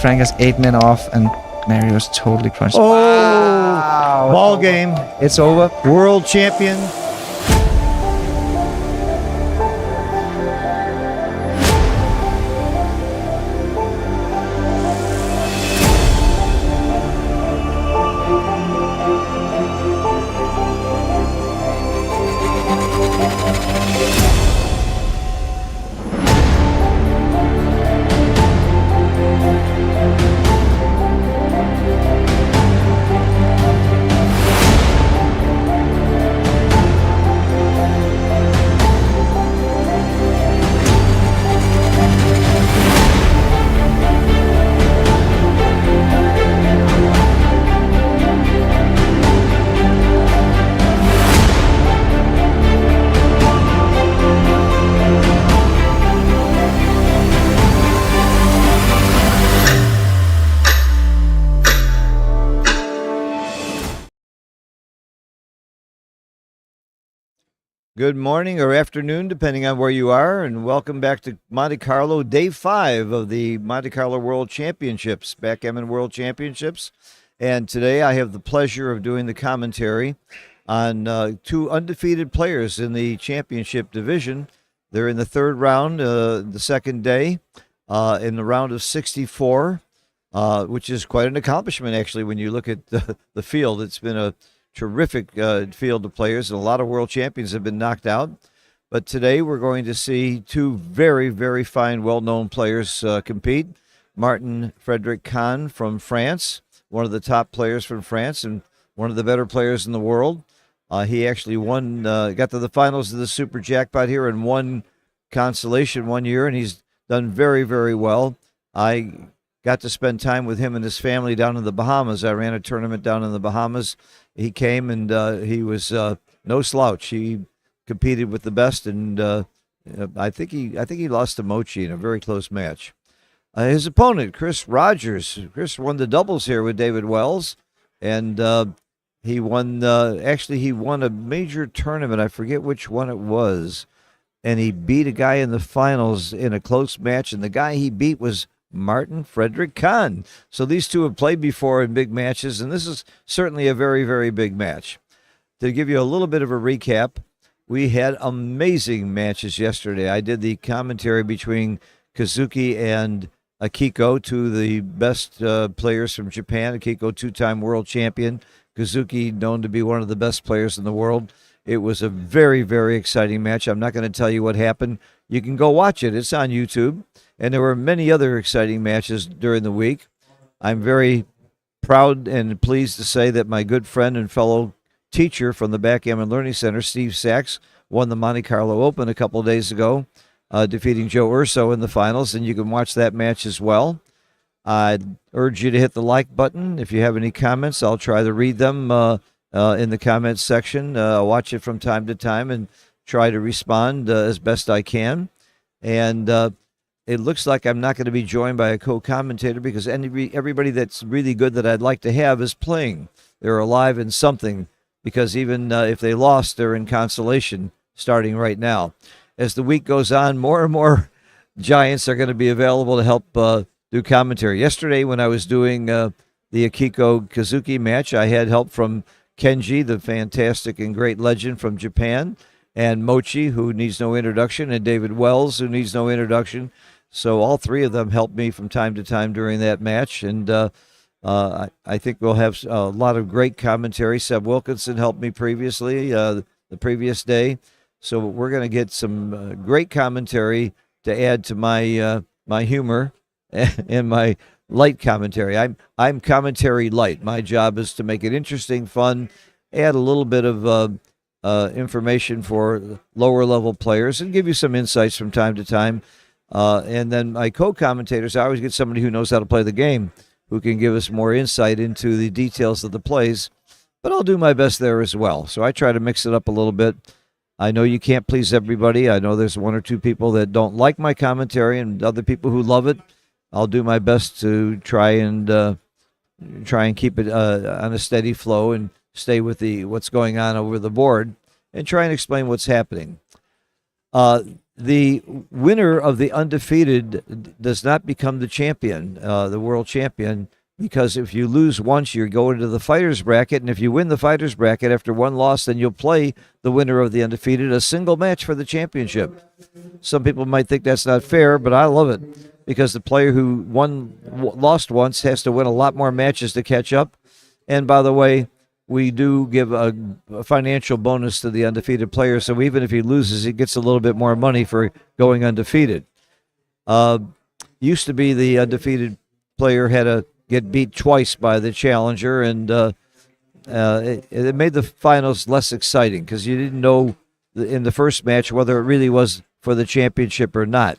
Frank has 8 men off, and Mario's totally crunched. Oh, Wow. ball game. It's over. World champion. Good morning or afternoon, depending on where you are, and welcome back to Monte Carlo, Day 5 of the Monte Carlo World Championships, Backgammon World Championships. And today I have the pleasure of doing the commentary on 2 undefeated players in the championship division. They're in the third round, the second day, in the round of 64, which is quite an accomplishment, actually, when you look at the field. It's been a terrific field of players, and a lot of world champions have been knocked out. But today we're going to see 2 very, very fine, well-known players compete. Martin Frederic Kahn from France, one of the top players from France and one of the better players in the world. He actually won, got to the finals of the Super Jackpot here and won consolation one year, and he's done very, very well. I got to spend time with him and his family down in the Bahamas. I ran a tournament down in the Bahamas. He came, and he was no slouch. He competed with the best, and I think he lost to Mochi in a very close match. His opponent, Chris Rogers. Chris won the doubles here with David Wells, and he won. Actually, he won a major tournament. I forget which one it was, and he beat a guy in the finals in a close match, and the guy he beat was Martin Frederic Kahn. So these 2 have played before in big matches, and this is certainly a very, very big match. To give you a little bit of a recap, we had amazing matches yesterday. I did the commentary between Kazuki and Akiko, 2 of the best players from Japan. Akiko, 2-time world champion. Kazuki, known to be one of the best players in the world. It was a very, very exciting match. I'm not going to tell you what happened. You can go watch it. It's on YouTube. And there were many other exciting matches during the week. I'm very proud and pleased to say that my good friend and fellow teacher from the Backgammon Learning Center, Steve Sachs, won the Monte Carlo Open a couple of days ago, defeating Joe Urso in the finals, and you can watch that match as well. I'd urge you to hit the like button. If you have any comments, I'll try to read them in the comments section. I'll watch it from time to time and try to respond as best I can. And it looks like I'm not going to be joined by a co-commentator because everybody that's really good that I'd like to have is playing. They're alive in something because even if they lost, they're in consolation starting right now. As the week goes on, more and more giants are going to be available to help do commentary. Yesterday when I was doing the Akiko Kazuki match, I had help from Kenji, the fantastic and great legend from Japan, and Mochi, who needs no introduction, and David Wells, who needs no introduction. So all 3 of them helped me from time to time during that match, and I think we'll have a lot of great commentary. Seb Wilkinson helped me previously, the previous day. So we're going to get some great commentary to add to my my humor and my light commentary. I'm commentary light. My job is to make it interesting, fun, add a little bit of information for lower level players, and give you some insights from time to time. And then my co-commentators, I always get somebody who knows how to play the game, who can give us more insight into the details of the plays. But I'll do my best there as well. So I try to mix it up a little bit. I know you can't please everybody. I know there's 1 or 2 people that don't like my commentary and other people who love it. I'll do my best to try and keep it on a steady flow and stay with what's going on over the board and try and explain what's happening. the winner of the undefeated does not become the champion, the world champion, because if you lose once, you go into the fighters bracket, and if you win the fighters bracket after one loss, then you'll play the winner of the undefeated a single match for the championship. Some people might think that's not fair, but I love it because the player who lost once has to win a lot more matches to catch up. And by the way, we do give a financial bonus to the undefeated player, so even if he loses, he gets a little bit more money for going undefeated. Used to be the undefeated player had to get beat twice by the challenger, and it made the finals less exciting because you didn't know in the first match whether it really was for the championship or not.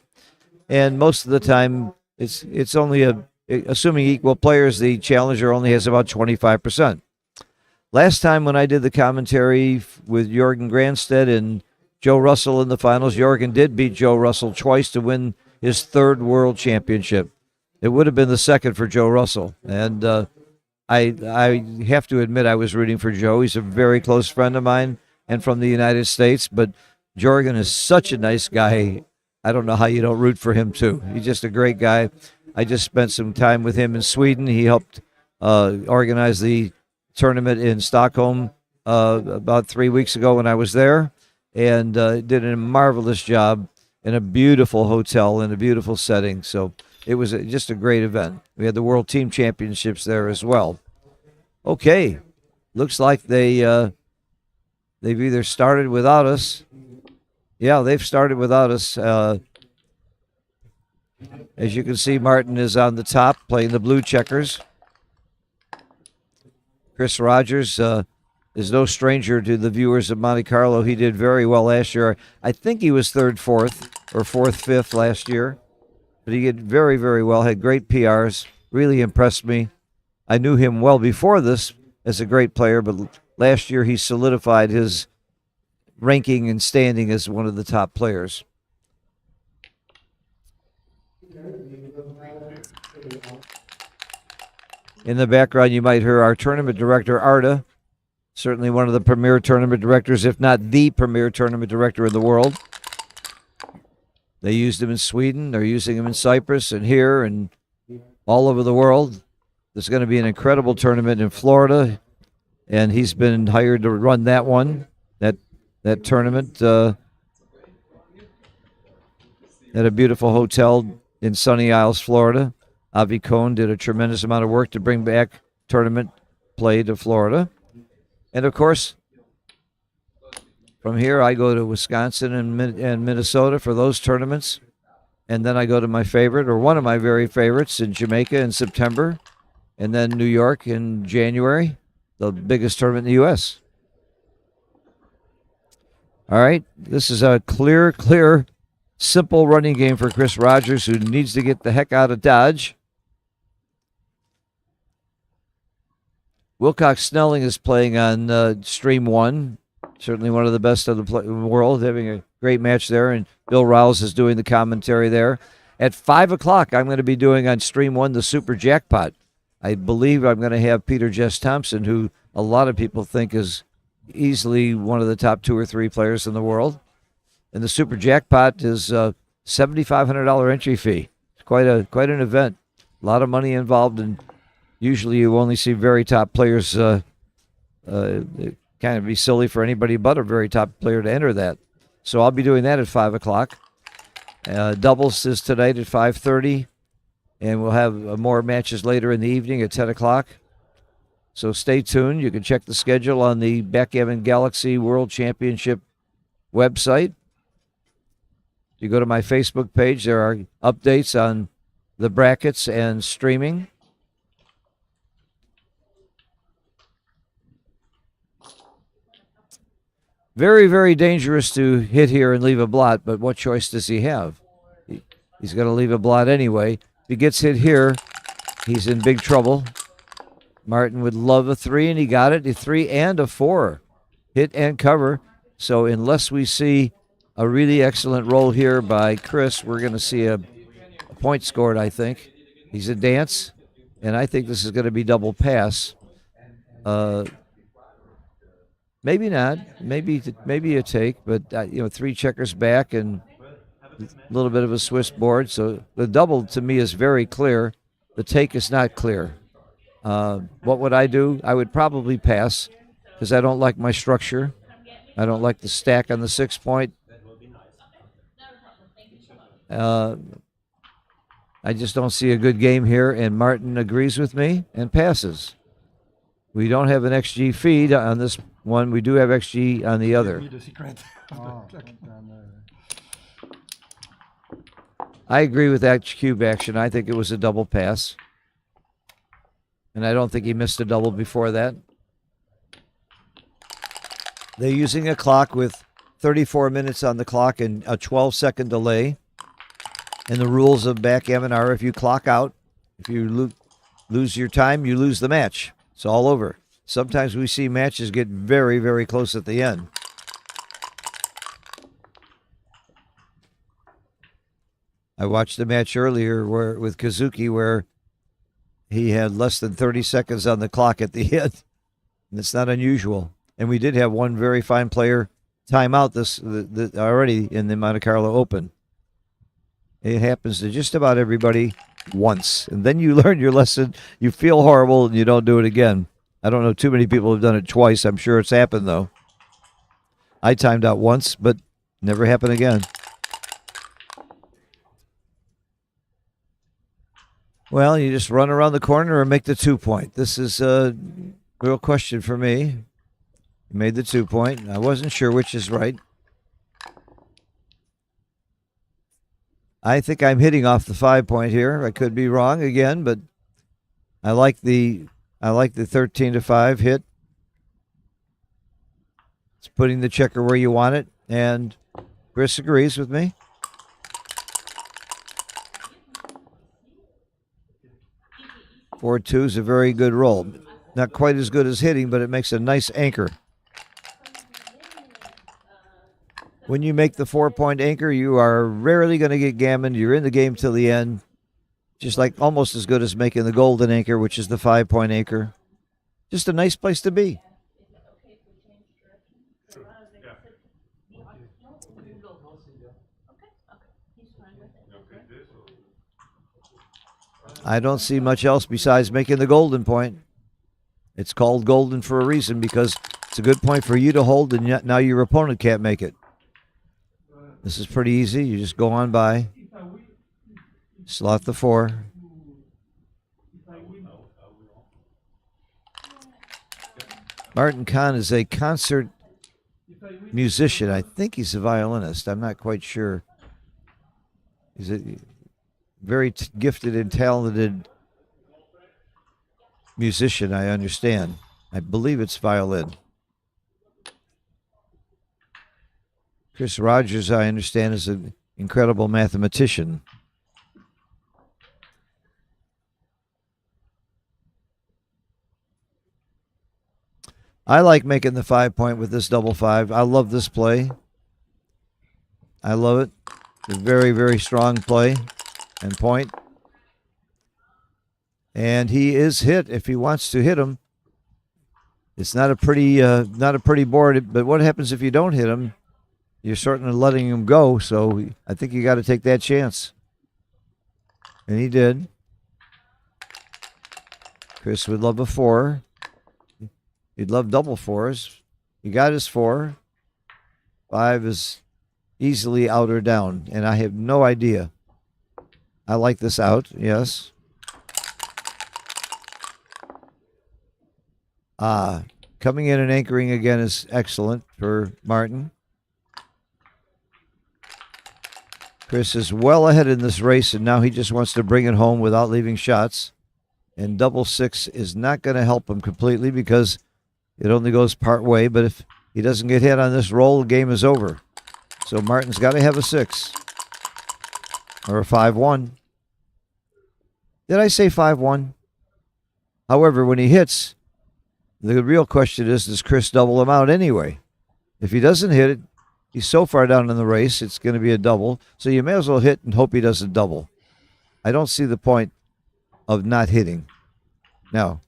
And most of the time, it's only assuming equal players, the challenger only has about 25%. Last time when I did the commentary with Jorgen Granstedt and Joe Russell in the finals, Jorgen did beat Joe Russell twice to win his third world championship. It would have been the second for Joe Russell. And I have to admit I was rooting for Joe. He's a very close friend of mine and from the United States. But Jorgen is such a nice guy. I don't know how you don't root for him, too. He's just a great guy. I just spent some time with him in Sweden. He helped organize the tournament in Stockholm about 3 weeks ago when I was there, and did a marvelous job in a beautiful hotel in a beautiful setting. So it was just a great event. We had the World Team Championships there as well. Okay, looks like they've either started without us. Yeah, they've started without us. As you can see, Martin is on the top playing the blue checkers. Chris Rogers is no stranger to the viewers of Monte Carlo. He did very well last year. I think he was third, fourth, or fourth, fifth last year. But he did very, very well, had great PRs, really impressed me. I knew him well before this as a great player, but last year he solidified his ranking and standing as one of the top players. In the background, you might hear our tournament director, Arda, certainly one of the premier tournament directors, if not the premier tournament director in the world. They used him in Sweden. They're using him in Cyprus and here and all over the world. There's going to be an incredible tournament in Florida, and he's been hired to run that one, that tournament at a beautiful hotel in Sunny Isles, Florida. Avi Cohn did a tremendous amount of work to bring back tournament play to Florida. And, of course, from here I go to Wisconsin and Minnesota for those tournaments. And then I go to my favorite, or one of my very favorites, in Jamaica in September. And then New York in January, the biggest tournament in the U.S. All right, this is a clear, simple running game for Chris Rogers, who needs to get the heck out of Dodge. Wilcox Snelling is playing on Stream 1, certainly one of the best of the world, having a great match there, and Bill Rouse is doing the commentary there. At 5 o'clock, I'm going to be doing on Stream 1 the Super Jackpot. I believe I'm going to have Peter Jess Thompson, who a lot of people think is easily one of the top 2 or 3 players in the world. And the Super Jackpot is a $7,500 entry fee. It's quite an event. A lot of money involved, and usually you only see very top players. It kind of be silly for anybody but a very top player to enter that. So I'll be doing that at 5 o'clock. Doubles is tonight at 5:30, and we'll have more matches later in the evening at 10 o'clock. So stay tuned. You can check the schedule on the Backgammon Galaxy World Championship website. You go to my Facebook page, there are updates on the brackets and streaming. Very, very dangerous to hit here and leave a blot, but what choice does he have? He's going to leave a blot anyway. If he gets hit here, he's in big trouble. Martin would love a 3, and he got it. A 3 and a 4. Hit and cover. So unless we see a really excellent roll here by Chris, we're going to see a point scored, I think. He's a dance, and I think this is going to be double pass. Maybe not. Maybe a take, but 3 checkers back, and little bit of a Swiss board. So the double to me is very clear. The take is not clear. What would I do? I would probably pass because I don't like my structure. I don't like the stack on the 6 point. I just don't see a good game here, and Martin agrees with me and passes. We don't have an XG feed on this one. We do have XG on the other. I agree with that cube action. I think it was a double pass. And I don't think he missed a double before that. They're using a clock with 34 minutes on the clock and a 12-second delay. And the rules of backgammon are if you clock out, if you lose your time, you lose the match. It's all over. Sometimes we see matches get very, very close at the end. I watched a match earlier with Kazuki where he had less than 30 seconds on the clock at the end. And it's not unusual. And we did have one very fine player timeout already in the Monte Carlo Open. It happens to just about everybody once. And then you learn your lesson. You feel horrible and you don't do it again. I don't know too many people have done it twice. I'm sure it's happened, though. I timed out once, but never happened again. Well, you just run around the corner or make the 2 point. This is a real question for me. You made the 2 point. I wasn't sure which is right. I think I'm hitting off the 5 point here. I could be wrong again, but I like the 13 to 5 hit. It's putting the checker where you want it, and Chris agrees with me. Four two is a very good roll. Not quite as good as hitting, but it makes a nice anchor. When you make the 4 point anchor, you are rarely going to get gammoned. You're in the game till the end. Just like almost as good as making the golden anchor, which is the 5 point anchor. Just a nice place to be. I don't see much else besides making the golden point. It's called golden for a reason because it's a good point for you to hold, and yet now your opponent can't make it. This is pretty easy. You just go on by. Slot the 4. Martin Kahn is a concert musician. I think he's a violinist. I'm not quite sure. He's a very gifted and talented musician, I understand. I believe it's violin. Chris Rogers, I understand, is an incredible mathematician. I like making the 5 point with this double 5. I love this play. I love it. It's a very, very strong play and point. And he is hit if he wants to hit him. It's not a pretty board, but what happens if you don't hit him? You're certainly letting him go, so I think you got to take that chance. And he did. Chris would love a 4. He'd love double 4s. He got his 4. 5 is easily out or down, and I have no idea. I like this out, yes. Coming in and anchoring again is excellent for Martin. Chris is well ahead in this race, and now he just wants to bring it home without leaving shots. And double 6 is not going to help him completely because it only goes part way. But if he doesn't get hit on this roll, the game is over. So Martin's got to have a 6 or a 5-1. Did I say 5-1? However, when he hits, the real question is, does Chris double him out anyway? If he doesn't hit it, he's so far down in the race, it's going to be a double. So you may as well hit and hope he doesn't double. I don't see the point of not hitting. Now,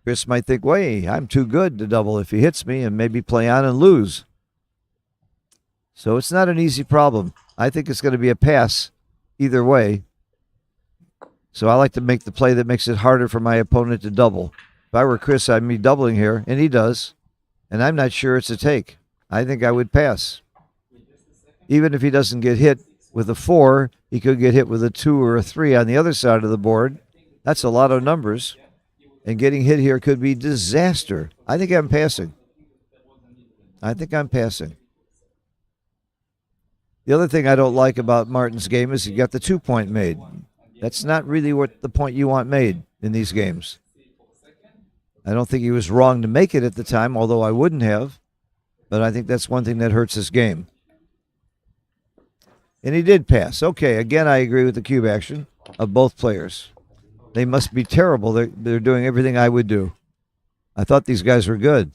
Chris might think, wait, I'm too good to double if he hits me and maybe play on and lose. So it's not an easy problem. I think it's going to be a pass either way. So I like to make the play that makes it harder for my opponent to double. If I were Chris, I'd be doubling here, and he does. And I'm not sure it's a take. I think I would pass. Even if he doesn't get hit with a 4, he could get hit with a 2 or a 3 on the other side of the board. That's a lot of numbers. And getting hit here could be disaster. I think I'm passing. I think I'm passing. The other thing I don't like about Martin's game is he got the 2-point made. That's not really what the point you want made in these games. I don't think he was wrong to make it at the time, although I wouldn't have. But I think that's one thing that hurts this game. And he did pass. Okay, again, I agree with the cube action of both players. They must be terrible. They're doing everything I would do. I thought these guys were good.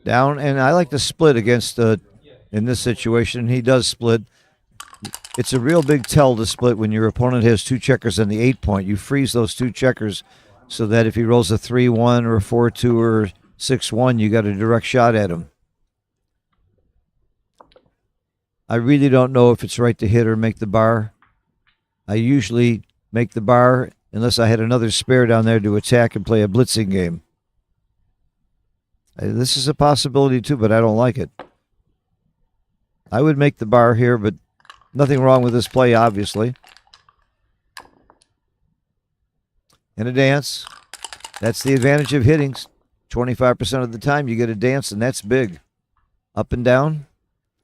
Down, and I like to split against in this situation. He does split. It's a real big tell to split when your opponent has 2 checkers on the 8-point. You freeze those 2 checkers so that if he rolls a 3-1 or a 4-2 or 6-1, you got a direct shot at him. I really don't know if it's right to hit or make the bar. I usually make the bar unless I had another spare down there to attack and play a blitzing game. This is a possibility too, but I don't like it. I would make the bar here, but nothing wrong with this play, obviously. And a dance. That's the advantage of hitting. 25% of the time you get a dance, and that's big. Up and down.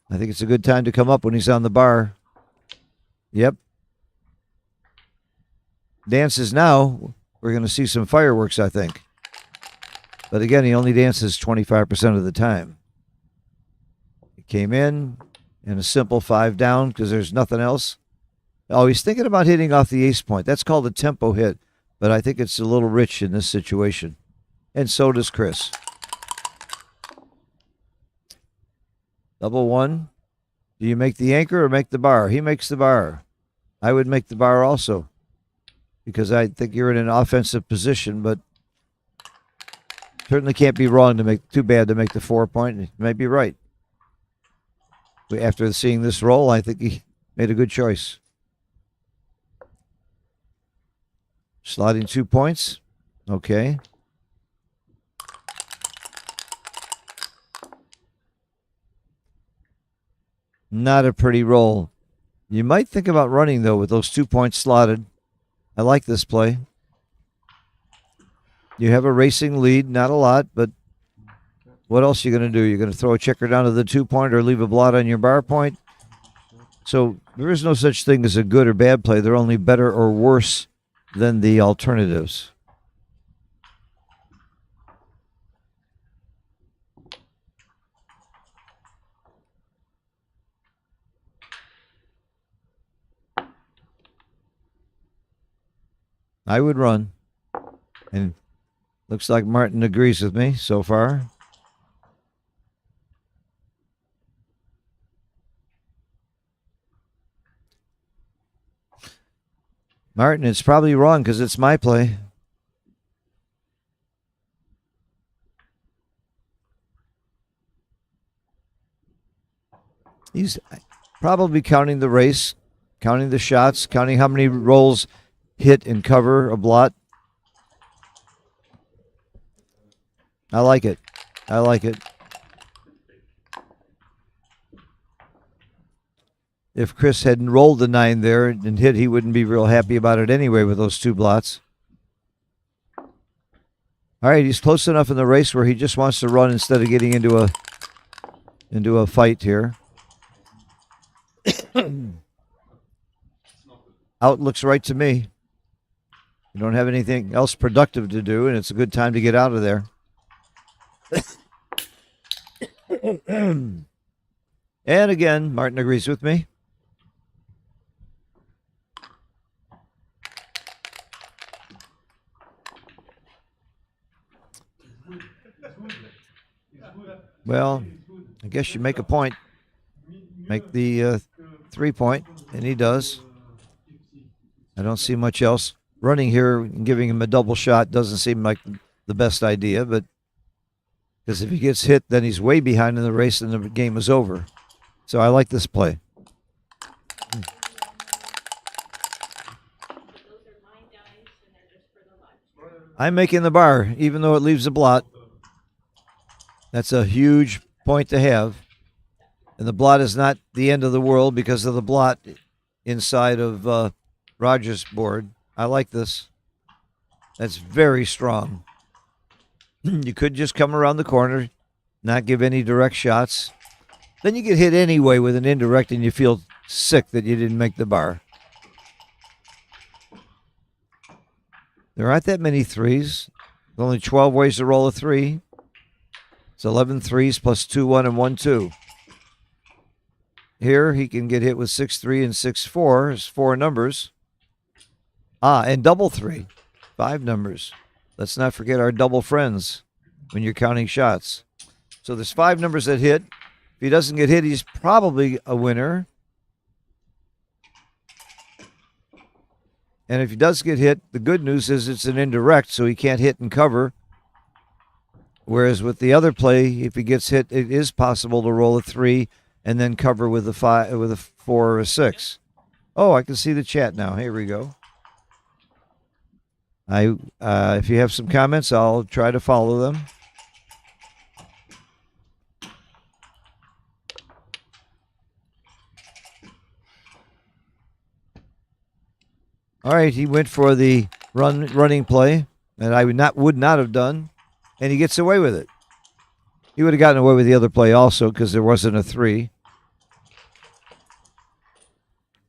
I think it's a good time to come up when he's on the bar. Yep. Dances now. We're going to see some fireworks, I think. But again, he only dances 25% of the time. He came in a simple 5 down because there's nothing else. Oh, he's thinking about hitting off the ace point. That's called a tempo hit, but I think it's a little rich in this situation. And so does Chris. Double 1. Do you make the anchor or make the bar? He makes the bar. I would make the bar also because I think you're in an offensive position, but certainly can't be wrong to make, too bad to make the 4-point. You may be right. After seeing this roll, I think he made a good choice. Sliding 2 points. Okay. Not a pretty roll. You might think about running, though, with those 2 points slotted. I like this play. You have a racing lead, not a lot, but what else are you going to do? You're going to throw a checker down to the 2-point or leave a blot on your bar point? So there is no such thing as a good or bad play. They're only better or worse than the alternatives. I would run. And looks like Martin agrees with me so far. Martin, it's probably wrong because it's my play. He's probably counting the race, counting the shots, counting how many rolls hit and cover a blot. I like it. I like it. If Chris hadn't rolled the 9 there and hit, he wouldn't be real happy about it anyway with those 2 blots. All right, he's close enough in the race where he just wants to run instead of getting into a fight here. Out looks right to me. You don't have anything else productive to do, and it's a good time to get out of there. And again, Martin agrees with me. Well, I guess you make a point. Make the 3-point, and he does. I don't see much else. Running here and giving him a double shot doesn't seem like the best idea, but because if he gets hit, then he's way behind in the race and the game is over. So I like this play. I'm making the bar, even though it leaves a blot. That's a huge point to have. And the blot is not the end of the world because of the blot inside of Roger's board. I like this. That's very strong. You could just come around the corner, not give any direct shots. Then you get hit anyway with an indirect and you feel sick that you didn't make the bar. There aren't that many threes. There's only 12 ways to roll a 3. It's 11 threes plus 2-1 and 1-2. Here he can get hit with 6-3 and 6-4. It's 4 numbers. And double 3. 5 numbers. Let's not forget our double friends when you're counting shots. So there's 5 numbers that hit. If he doesn't get hit, he's probably a winner. And if he does get hit, the good news is it's an indirect, so he can't hit and cover. Whereas with the other play, if he gets hit, it is possible to roll a 3 and then cover with a 5, with a 4 or a 6. Oh, I can see the chat now. Here we go. If you have some comments, I'll try to follow them. All right, he went for the running play that I would not have done, and he gets away with it. He would have gotten away with the other play also because there wasn't a 3.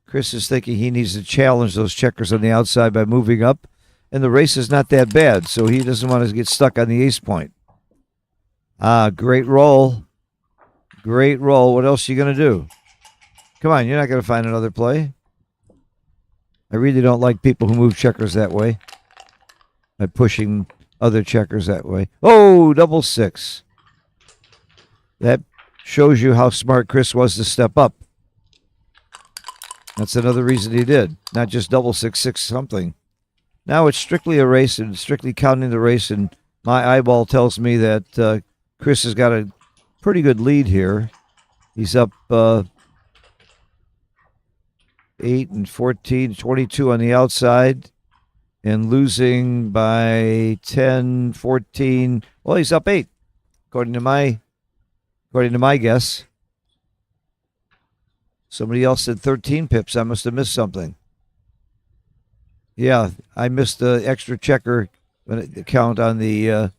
Chris is thinking he needs to challenge those checkers on the outside by moving up, and the race is not that bad, so he doesn't want to get stuck on the ace point. Great roll. Great roll. What else are you going to do? Come on, you're not going to find another play. I really don't like people who move checkers that way by pushing other checkers that way. Oh, double 6. That shows you how smart Chris was to step up. That's another reason he did, not just double 6, 6 something. Now it's strictly a race and strictly counting the race, and my eyeball tells me that Chris has got a pretty good lead here. He's up 8 and 14, 22 on the outside, and losing by 10, 14. Well, he's up 8, according to my guess. Somebody else said 13 pips. I must have missed something. Yeah, I missed the extra checker count on the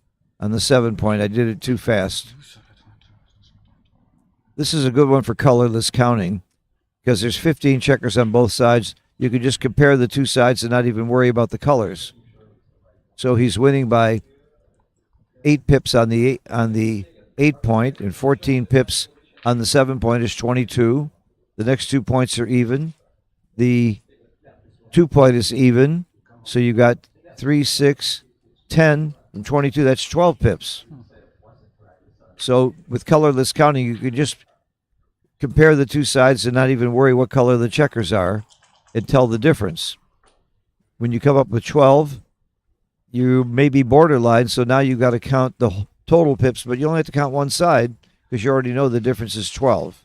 7 point. I did it too fast. This is a good one for colorless counting because there's 15 checkers on both sides. You could just compare the two sides and not even worry about the colors. So he's winning by 8 pips on the 8 point and 14 pips on the 7 point is 22. The next 2 points are even. The 2 point is even. So you got 3, 6, 10, and 22. That's 12 pips. So with colorless counting, you could just compare the two sides and not even worry what color the checkers are and tell the difference. When you come up with 12, you may be borderline, so now you've got to count the total pips, but you only have to count one side because you already know the difference is 12.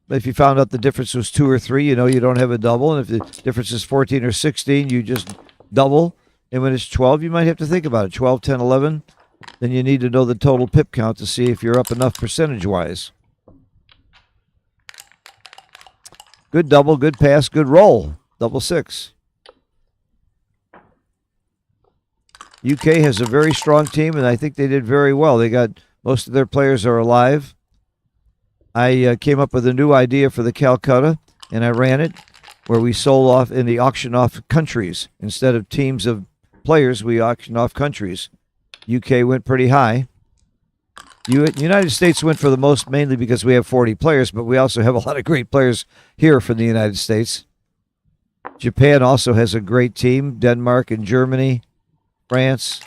But if you found out the difference was 2 or 3, you know you don't have a double, and if the difference is 14 or 16, you just double. And when it's 12, you might have to think about it. 12, 10, 11, then you need to know the total pip count to see if you're up enough percentage-wise. Good double, good pass, good roll. Double 6. UK has a very strong team, and I think they did very well. They got most of their players are alive. I came up with a new idea for the Calcutta, and I ran it where we sold off in the auction off countries. Instead of teams of players, we auctioned off countries. UK went pretty high. United States went for the most, mainly because we have 40 players, but we also have a lot of great players here from the United States. Japan also has a great team. Denmark and Germany, France,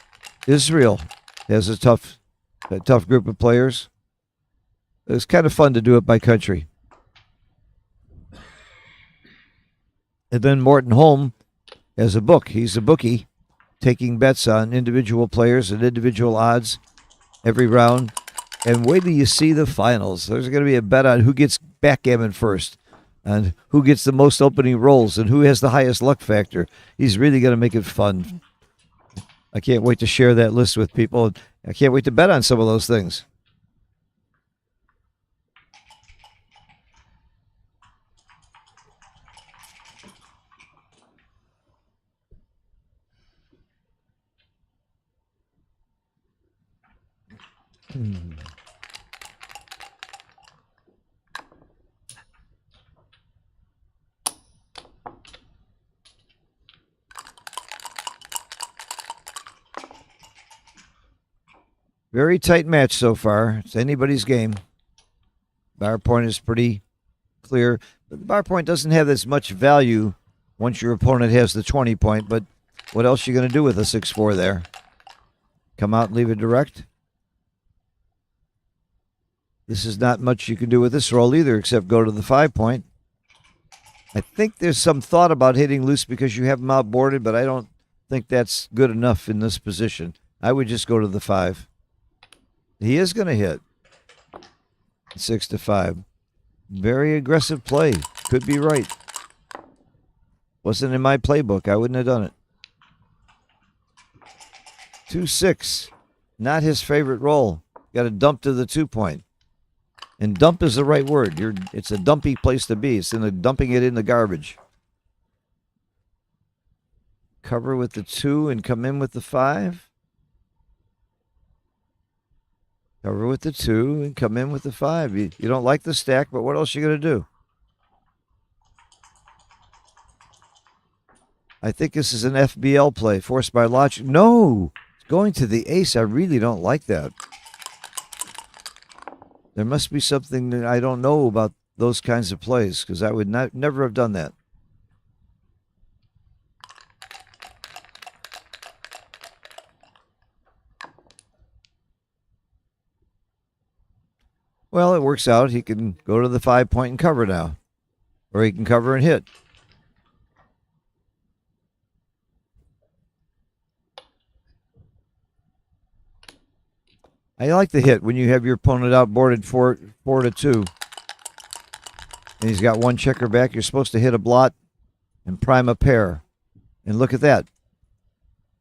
Israel has a tough a tough group of players. It was kind of fun to do it by country. And then Morton Holm has a book. He's a bookie, taking bets on individual players and individual odds every round. And wait till you see the finals. There's going to be a bet on who gets backgammon first and who gets the most opening rolls and who has the highest luck factor. He's really going to make it fun. I can't wait to share that list with people. I can't wait to bet on some of those things. Very tight match so far. It's anybody's game. Bar point is pretty clear. But the bar point doesn't have as much value once your opponent has the 20 point. But what else are you going to do with a 6-4 there? Come out and leave it direct? This is not much you can do with this roll either except go to the 5 point. I think there's some thought about hitting loose because you have them outboarded, but I don't think that's good enough in this position. I would just go to the 5. He is going to hit 6-5. Very aggressive play. Could be right. Wasn't in my playbook. I wouldn't have done it. 2-6. Not his favorite roll. Got a dump to the 2 point. And dump is the right word. It's a dumpy place to be. It's dumping it in the garbage. Cover with the 2 and come in with the 5. Cover with the 2 and come in with the 5. You don't like the stack, but what else are you going to do? I think this is an FBL play, forced by logic. No! It's going to the ace. I really don't like that. There must be something that I don't know about those kinds of plays, because I would never have done that. Well, it works out. He can go to the 5 point and cover now. Or he can cover and hit. I like the hit when you have your opponent outboarded 4-2. And he's got one checker back. You're supposed to hit a blot and prime a pair. And look at that.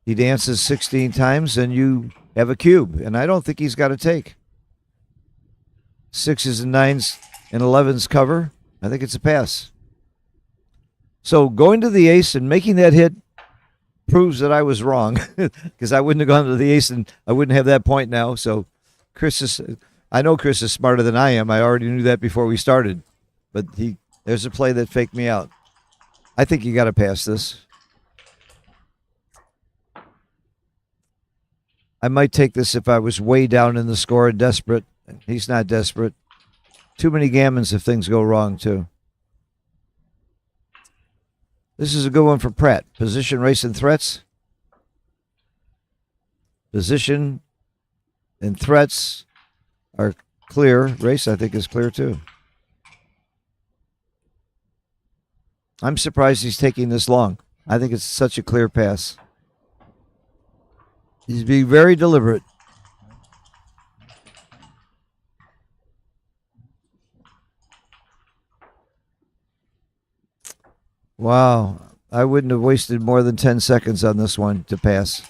He dances 16 times and you have a cube. And I don't think he's got a take. 6s and 9s and 11s cover. I think it's a pass. So going to the ace and making that hit proves that I was wrong, because I wouldn't have gone to the ace and I wouldn't have that point now. So I know Chris is smarter than I am. I already knew that before we started. But there's a play that faked me out. I think you got to pass this. I might take this if I was way down in the score and desperate. He's not desperate. Too many gammons if things go wrong, too. This is a good one for Pratt. Position, race, and threats. Position and threats are clear. Race, I think, is clear, too. I'm surprised he's taking this long. I think it's such a clear pass. He's being very deliberate. Wow. I wouldn't have wasted more than 10 seconds on this one to pass.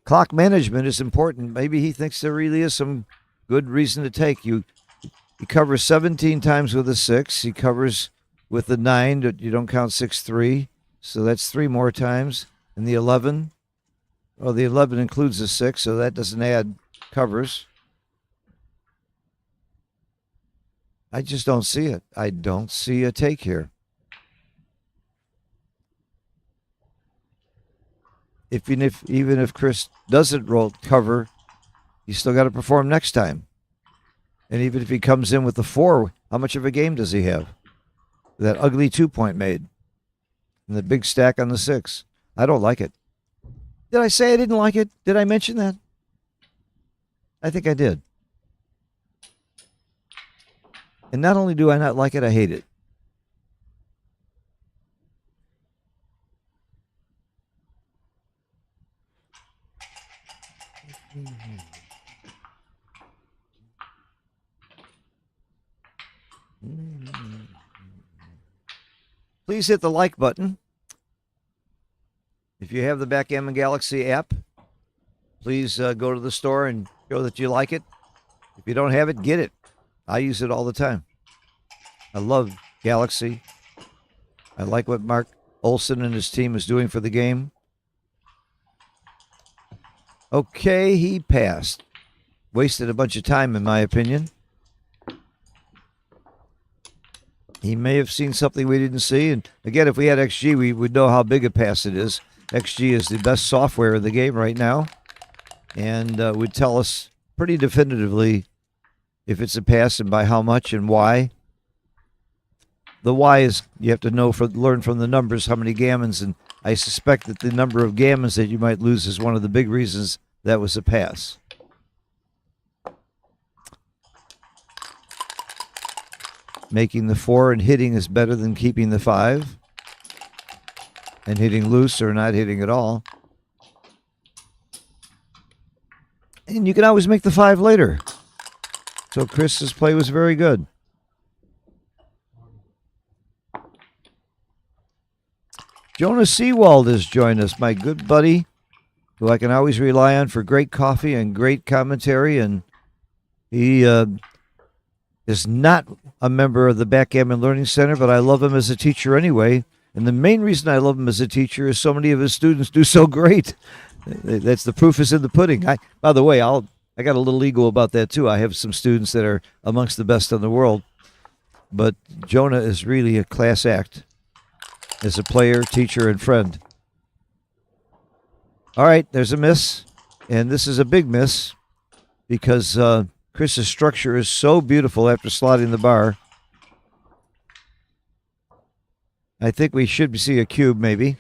Clock management is important. Maybe he thinks there really is some good reason to take. He covers 17 times with a 6. He covers with the 9. You don't count 6-3. So that's 3 more times. And the 11. Well, the 11 includes the 6, so that doesn't add covers. I just don't see it. I don't see a take here. Even if Chris doesn't roll cover, he's still got to perform next time. And even if he comes in with the 4, how much of a game does he have? That ugly 2 point made. And the big stack on the 6. I don't like it. Did I say I didn't like it? Did I mention that? I think I did. And not only do I not like it, I hate it. Please hit the like button. If you have the Backgammon Galaxy app, please go to the store and show that you like it. If you don't have it, get it. I use it all the time. I love Galaxy. I like what Mark Olson and his team is doing for the game. Okay, he passed. Wasted a bunch of time, in my opinion. He may have seen something we didn't see. And again, if we had XG, we would know how big a pass it is. XG is the best software in the game right now, and would tell us pretty definitively if it's a pass and by how much and why. The why is you have to learn from the numbers how many gammons, and I suspect that the number of gammons that you might lose is one of the big reasons that was a pass. Making the 4 and hitting is better than keeping the 5. And hitting loose or not hitting at all. And you can always make the 5 later. So Chris's play was very good. Jonah Seawald has joined us, my good buddy, who I can always rely on for great coffee and great commentary. And he is not a member of the Backgammon Learning Center, but I love him as a teacher anyway. And the main reason I love him as a teacher is so many of his students do so great. That's the proof is in the pudding. By the way, I got a little ego about that too. I have some students that are amongst the best in the world. But Jonah is really a class act as a player, teacher, and friend. All right, there's a miss. And this is a big miss because Chris's structure is so beautiful after slotting the bar. I think we should see a cube, maybe.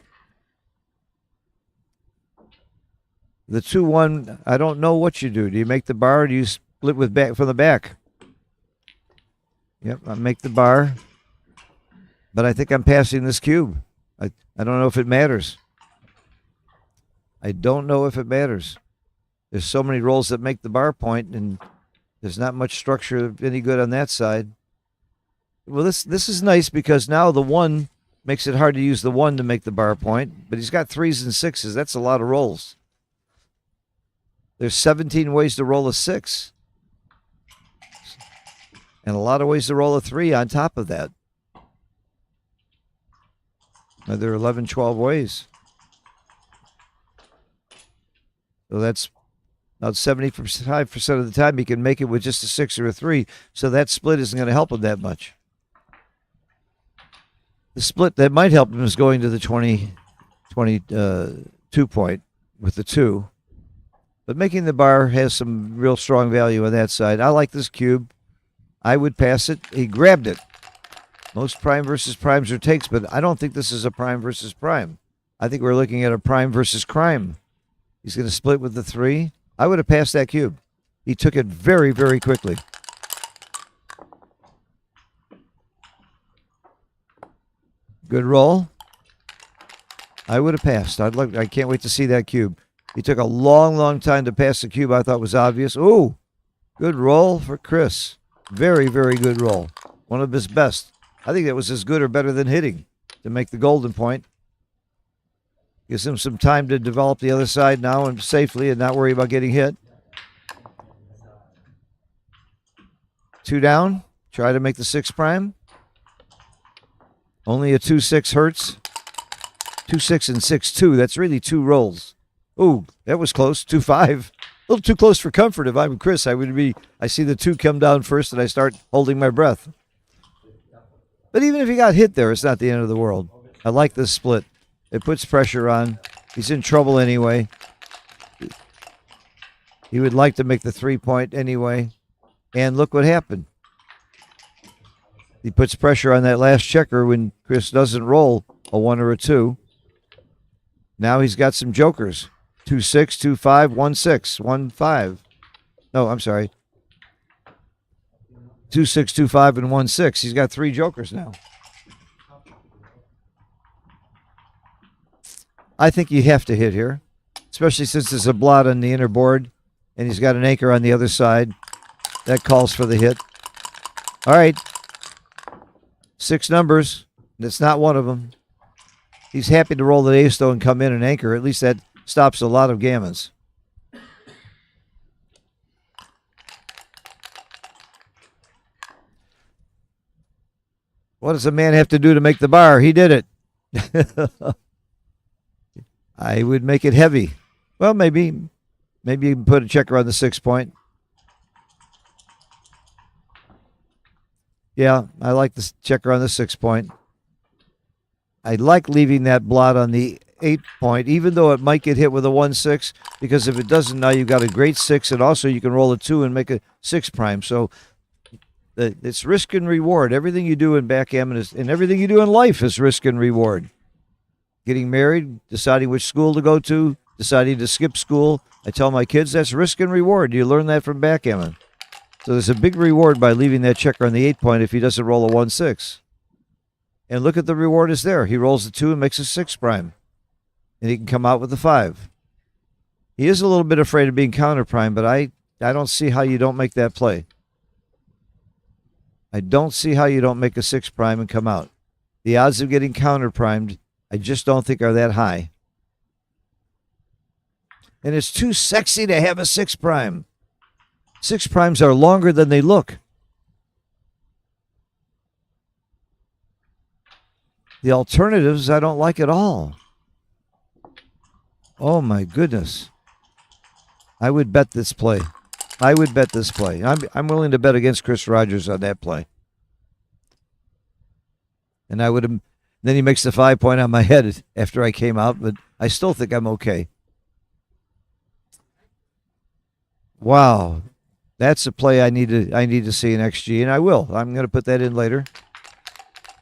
The 2-1, I don't know what you do. Do you make the bar or do you split with back from the back? Yep, I make the bar. But I think I'm passing this cube. I don't know if it matters. I don't know if it matters. There's so many rolls that make the bar point, and there's not much structure any good on that side. Well, this is nice because now the 1 makes it hard to use the 1 to make the bar point, but he's got 3s and 6s. That's a lot of rolls. There's 17 ways to roll a 6. And a lot of ways to roll a 3 on top of that. There are 11, 12 ways. So that's about 75% of the time he can make it with just a 6 or a 3. So that split isn't going to help him that much. The split that might help him is going to the 22 point with the 2. But making the bar has some real strong value on that side. I like this cube. I would pass it. He grabbed it. Most prime versus primes are takes, but I don't think this is a prime versus prime. I think we're looking at a prime versus crime. He's going to split with the 3. I would have passed that cube. He took it very, very quickly. Good roll. I would have passed. I can't wait to see that cube. He took a long, long time to pass the cube. I thought was obvious. Ooh, good roll for Chris. Very, very good roll. One of his best. I think that was as good or better than hitting to make the golden point. Gives him some time to develop the other side now and safely and not worry about getting hit. 2 down. Try to make the 6 prime. Only a 2-6 hurts. 2-6 and 6-2. That's really 2 rolls. Ooh, that was close. 2-5. A little too close for comfort. If I'm Chris, I see the 2 come down first and I start holding my breath. But even if he got hit there, it's not the end of the world. I like this split. It puts pressure on. He's in trouble anyway. He would like to make the 3 point anyway. And look what happened. He puts pressure on that last checker when Chris doesn't roll a 1 or a 2. Now he's got some jokers. 2-6, 2-5, 1-6, 1-5. No, I'm sorry. 2-6, 2-5, and 1-6. He's got 3 jokers now. I think you have to hit here, especially since there's a blot on the inner board and he's got an anchor on the other side. That calls for the hit. All right. 6 numbers. That's not one of them. He's happy to roll the ace, though, and come in and anchor. At least that stops a lot of gammons. What does a man have to do to make the bar? He did it. I would make it heavy. Well, maybe you can put a checker on the 6 point. Yeah, I like the checker on the 6 point. I like leaving that blot on the 8 point, even though it might get hit with a 1-6, because if it doesn't, now you've got a great 6, and also you can roll a 2 and make a 6 prime. So it's risk and reward. Everything you do in backgammon and everything you do in life is risk and reward. Getting married, deciding which school to go to, deciding to skip school. I tell my kids that's risk and reward. You learn that from backgammon. So there's a big reward by leaving that checker on the 8 point if he doesn't roll a 1-6. And look at the reward is there. He rolls the 2 and makes a 6 prime. And he can come out with the 5. He is a little bit afraid of being counter prime, but I don't see how you don't make that play. I don't see how you don't make a 6 prime and come out. The odds of getting counter primed, I just don't think are that high. And it's too sexy to have a 6 prime. 6 primes are longer than they look. The alternatives I don't like at all. Oh my goodness. I would bet this play. I'm willing to bet against Chris Rogers on that play. And I would have. Then he makes the 5 point on my head after I came out, but I still think I'm okay. Wow. That's a play I need to see in XG, and I will. I'm going to put that in later.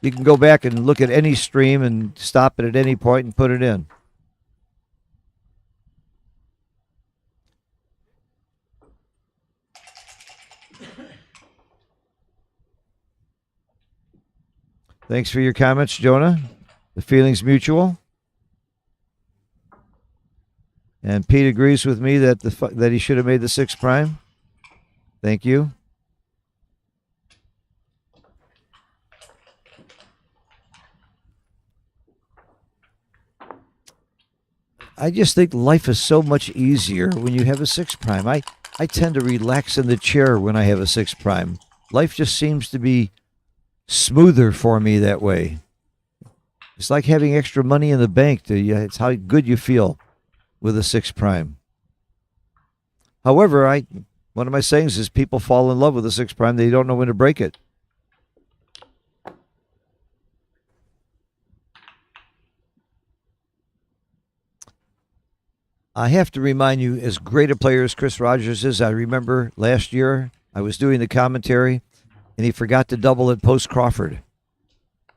You can go back and look at any stream and stop it at any point and put it in. Thanks for your comments, Jonah. The feeling's mutual. And Pete agrees with me that that he should have made the 6 prime. Thank you. I just think life is so much easier when you have a 6 prime. I tend to relax in the chair when I have a 6 prime. Life just seems to be smoother for me that way. It's like having extra money in the bank. It's how good you feel with a 6 prime. However, one of my sayings is people fall in love with a 6 prime. They don't know when to break it. I have to remind you, as great a player as Chris Rogers is, I remember last year I was doing the commentary and he forgot to double at post Crawford.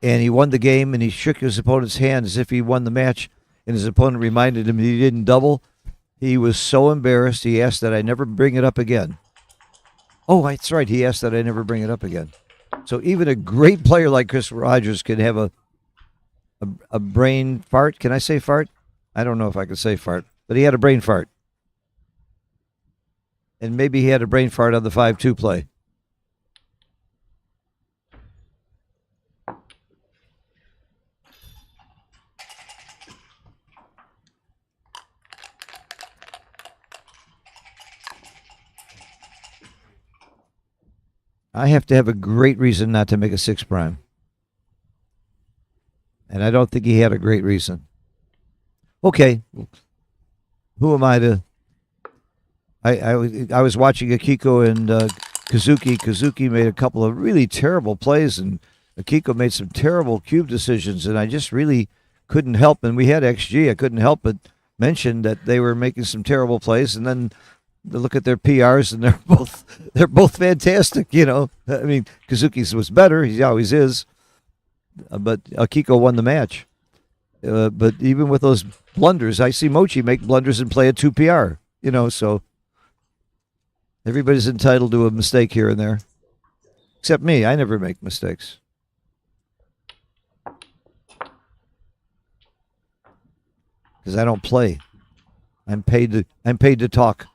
And he won the game and he shook his opponent's hand as if he won the match, and his opponent reminded him that he didn't double. He was so embarrassed, he asked that I never bring it up again. Oh, that's right, he asked that I never bring it up again. So even a great player like Chris Rogers can have a brain fart. Can I say fart? I don't know if I can say fart, but he had a brain fart. And maybe he had a brain fart on the 5-2 play. I have to have a great reason not to make a 6 prime. And I don't think he had a great reason. Okay. Who am I to... I was watching Akiko and Kazuki. Kazuki made a couple of really terrible plays, and Akiko made some terrible cube decisions, and I just really couldn't help. And we had XG. I couldn't help but mention that they were making some terrible plays, and then look at their PRs, and they're both fantastic. You know, I mean, Kazuki's was better. He always is, but Akiko won the match. But even with those blunders, I see Mochi make blunders and play a 2 PR. You know, so Everybody's entitled to a mistake here and there. Except me. I never make mistakes. Because I don't play. I'm paid to talk.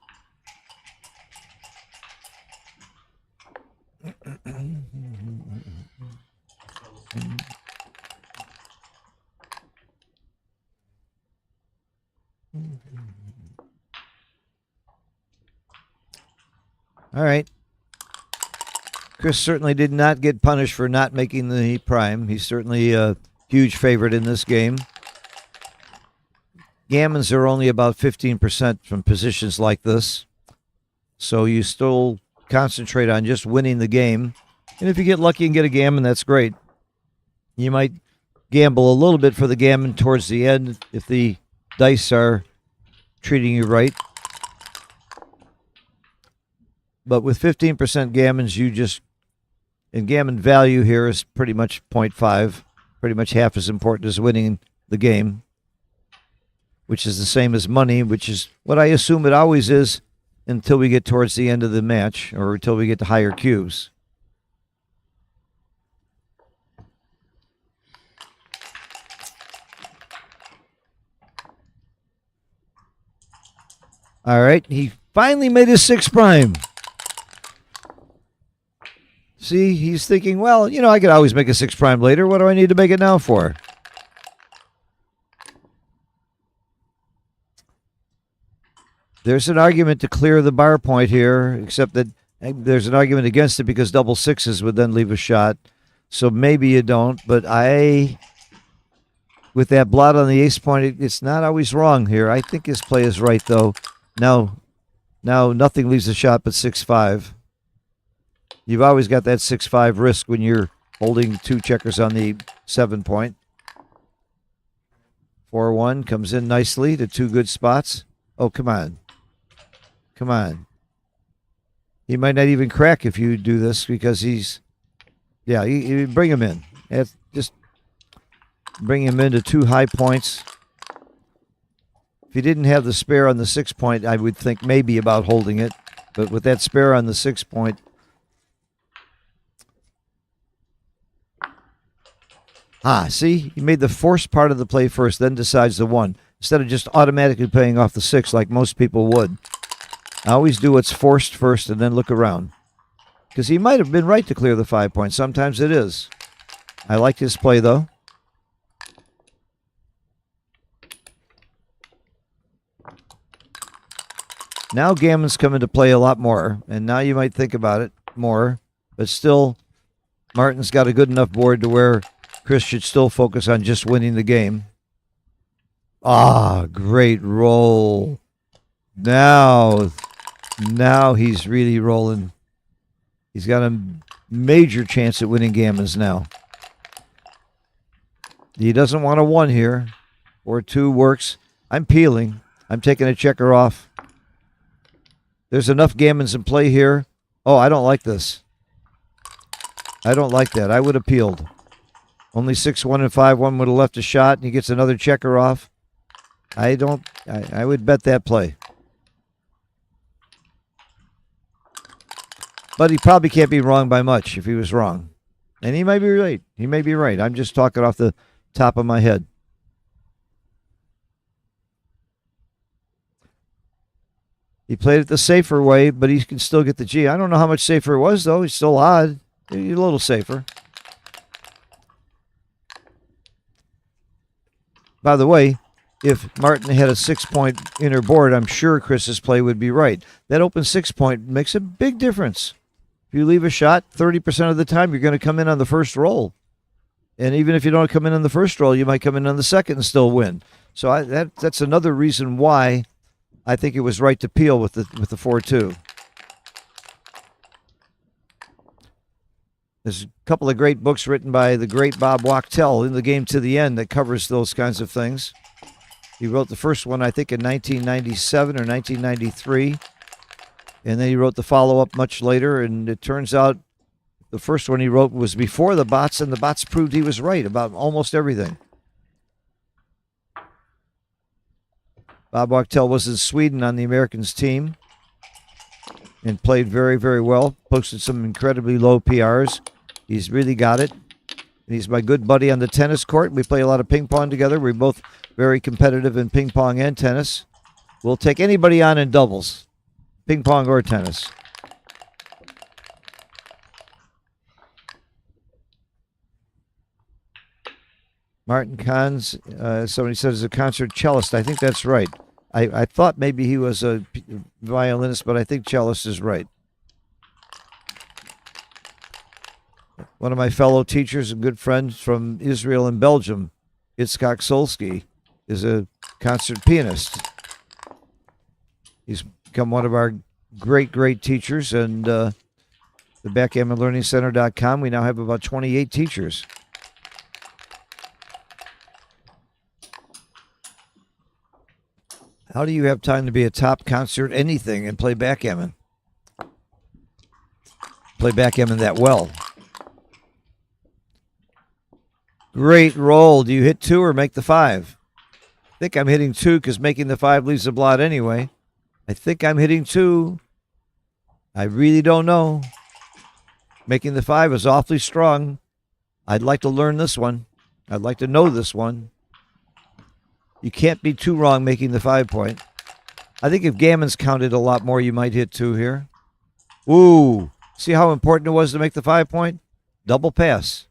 All right. Chris certainly did not get punished for not making the prime. He's certainly a huge favorite in this game. Gammons are only about 15% from positions like this. So you still concentrate on just winning the game. And if you get lucky and get a gammon, that's great. You might gamble a little bit for the gammon towards the end if the dice are treating you right. But with 15% gammons, and gammon value here is pretty much 0.5, pretty much half as important as winning the game, which is the same as money, which is what I assume it always is until we get towards the end of the match or until we get to higher cubes. All right, he finally made his 6 prime. See, he's thinking, well, I could always make a 6 prime later. What do I need to make it now for? There's an argument to clear the bar point here, except that there's an argument against it because double sixes would then leave a shot. So maybe you don't, but with that blot on the ace point, it's not always wrong here. I think his play is right, though. Now nothing leaves a shot but 6-5. You've always got that 6-5 risk when you're holding 2 checkers on the 7 point. 4-1 comes in nicely to 2 good spots. Oh, come on. Come on. He might not even crack if you do this because you bring him in. Just bring him into 2 high points. If you didn't have the spare on the 6 point, I would think maybe about holding it. But with that spare on the 6 point, see? He made the forced part of the play first, then decides the 1. Instead of just automatically paying off the 6 like most people would. I always do what's forced first and then look around. Because he might have been right to clear the 5 point. Sometimes it is. I like his play, though. Now gammon's come into play a lot more, and now you might think about it more. But still, Martin's got a good enough board to where Chris should still focus on just winning the game. Great roll. Now he's really rolling. He's got a major chance at winning gammons now. He doesn't want a 1 here. Or 2 works. I'm peeling. I'm taking a checker off. There's enough gammons in play here. Oh, I don't like this. I don't like that. I would have peeled. Only 6-1 and 5-1 would have left a shot, and he gets another checker off. I would bet that play. But he probably can't be wrong by much if he was wrong. And he might be right. He may be right. I'm just talking off the top of my head. He played it the safer way, but he can still get the G. I don't know how much safer it was, though. He's still odd. He's a little safer. By the way, if Martin had a 6 point inner board, I'm sure Chris's play would be right. That open 6 point makes a big difference. If you leave a shot, 30% of the time you're going to come in on the first roll. And even if you don't come in on the first roll, you might come in on the second and still win. So that's another reason why I think it was right to peel with the 4-2. There's a couple of great books written by the great Bob Wachtel, In the Game to the End, that covers those kinds of things. He wrote the first one, I think, in 1997 or 1993. And then he wrote the follow-up much later. And it turns out the first one he wrote was before the bots, and the bots proved he was right about almost everything. Bob Wachtel was in Sweden on the Americans team. and played very, very well. Posted some incredibly low PRs. He's really got it. And he's my good buddy on the tennis court. We play a lot of ping pong together. We're both very competitive in ping pong and tennis. We'll take anybody on in doubles, ping pong or tennis. Martin Kahns, somebody says, is a concert cellist. I think that's right. I thought maybe he was a violinist, but I think cellist is right. One of my fellow teachers and good friends from Israel and Belgium, Itzhak Solsky, is a concert pianist. He's become one of our great, great teachers. And the BackgammonLearningCenter.com, we now have about 28 teachers. How do you have time to be a top concert anything and play backgammon? Play backgammon that well. Great roll. Do you hit 2 or make the 5? I think I'm hitting 2 because making the 5 leaves a blot anyway. I think I'm hitting 2. I really don't know. Making the 5 is awfully strong. I'd like to learn this one. I'd like to know this one. You can't be too wrong making the 5 point. I think if gammons counted a lot more, you might hit 2 here. Ooh. See how important it was to make the 5 point? Double pass.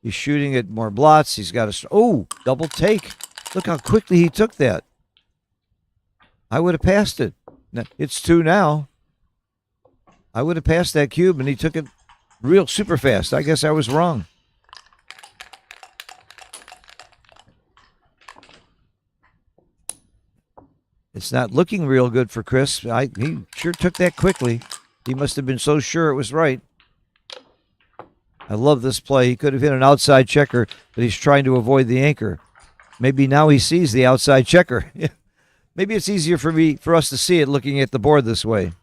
He's shooting at more blots. He's got a... Oh, double take. Look how quickly he took that. I would have passed it. It's 2 now. I would have passed that cube, and he took it real super fast. I guess I was wrong. It's not looking real good for Chris. He sure took that quickly. He must have been so sure it was right. I love this play. He could have hit an outside checker, but he's trying to avoid the anchor. Maybe now he sees the outside checker. Maybe it's easier for us to see it looking at the board this way.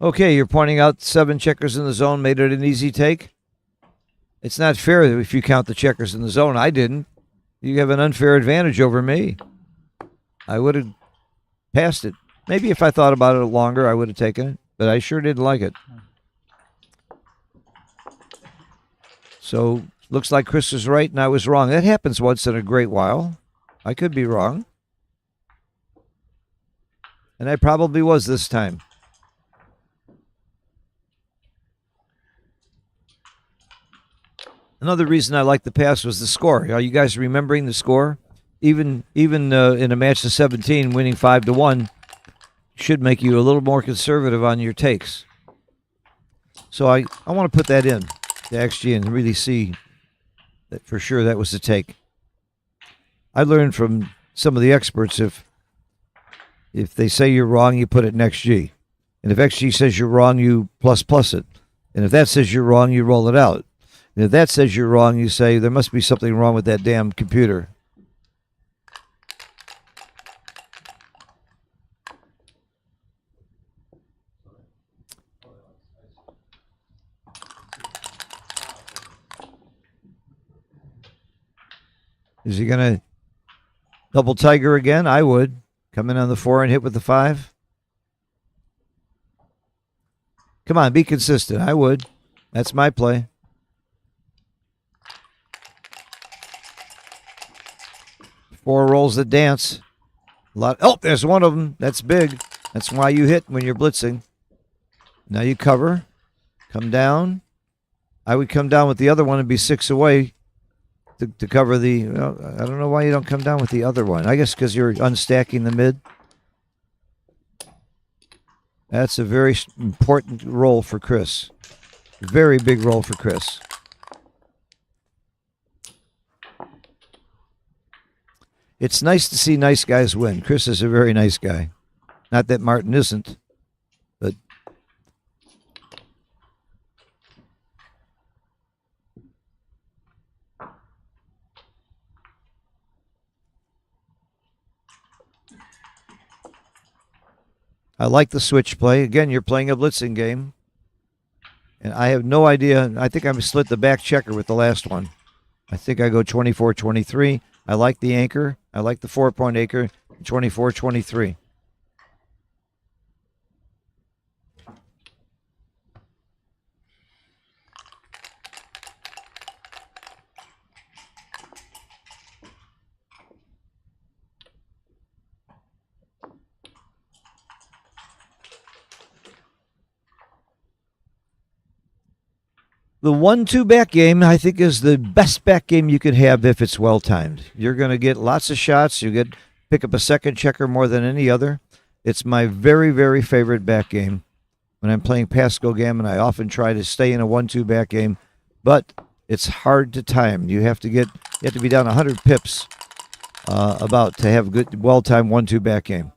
Okay, you're pointing out 7 checkers in the zone made it an easy take. It's not fair if you count the checkers in the zone. I didn't. You have an unfair advantage over me. I would have passed it. Maybe if I thought about it longer, I would have taken it, but I sure didn't like it. So, looks like Chris was right and I was wrong. That happens once in a great while. I could be wrong. And I probably was this time. Another reason I liked the pass was the score. Are you guys remembering the score? Even in a match of 17, winning 5-1 should make you a little more conservative on your takes. So I want to put that in the XG and really see that for sure that was the take. I learned from some of the experts if they say you're wrong, you put it in XG. And if XG says you're wrong, you plus it. And if that says you're wrong, you roll it out. And if that says you're wrong, you say there must be something wrong with that damn computer. Is he going to double tiger again? I would. Come in on the 4 and hit with the 5. Come on, be consistent. I would. That's my play. Four rolls that dance. A lot. Oh, there's one of them. That's big. That's why you hit when you're blitzing. Now you cover. Come down. I would come down with the other one and be 6 away to cover the... Well, I don't know why you don't come down with the other one. I guess because you're unstacking the mid. That's a very important roll for Chris. Very big roll for Chris. It's nice to see nice guys win. Chris is a very nice guy. Not that Martin isn't, but I like the switch play. Again, you're playing a blitzing game. And I have no idea. I think I slit the back checker with the last one. I think I go 24-23. I like the anchor. I like the 4-point anchor. 24-23. The 1-2 back game, I think, is the best back game you could have if it's well timed. You're going to get lots of shots. You pick up a second checker more than any other. It's my very, very favorite back game. When I'm playing Backgammon, I often try to stay in a 1-2 back game, but it's hard to time. You have to be down 100 pips about to have a good, well-timed 1-2 back game.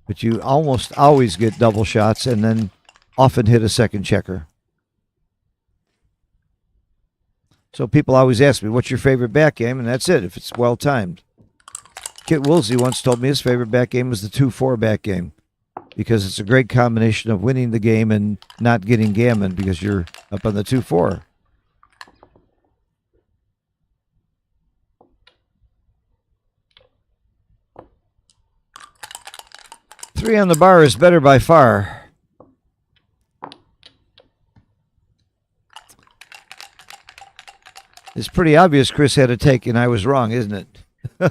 But you almost always get double shots and then often hit a second checker. So people always ask me, what's your favorite back game? And that's it, if it's well-timed. Kit Woolsey once told me his favorite back game was the 2-4 back game because it's a great combination of winning the game and not getting gammon because you're up on the 2-4. Three on the bar is better by far. It's pretty obvious Chris had a take and I was wrong, isn't it?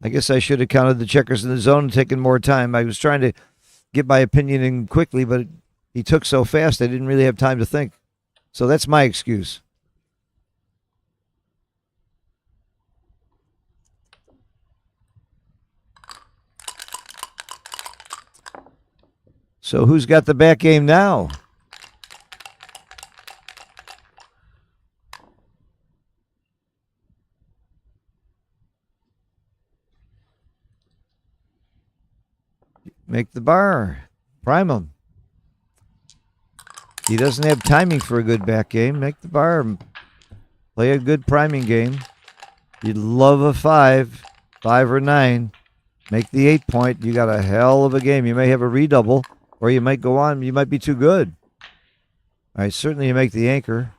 I guess I should have counted the checkers in the zone and taken more time. I was trying to get my opinion in quickly, but he took so fast I didn't really have time to think. So that's my excuse. So who's got the back game now? Make the bar. Prime him. He doesn't have timing for a good back game. Make the bar. Play a good priming game. You'd love a 5 or 9. Make the 8-point. You got a hell of a game. You may have a redouble, or you might go on. You might be too good. All right, certainly you make the anchor.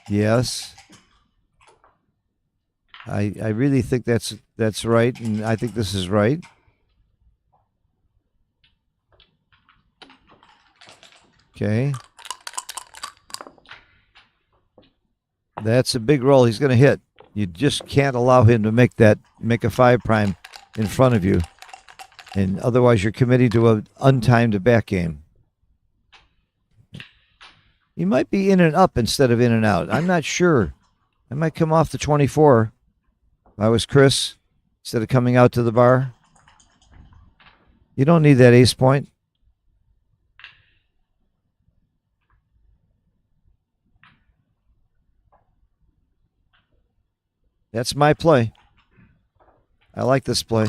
Yes. I really think that's right, and I think this is right. Okay. That's a big roll. He's going to hit. You just can't allow him to make a 5 prime in front of you. And otherwise you're committing to an untimed back game. You might be in and up instead of in and out. I'm not sure. I might come off the 24 if I was Chris instead of coming out to the bar. You don't need that ace point. That's my play. I like this play.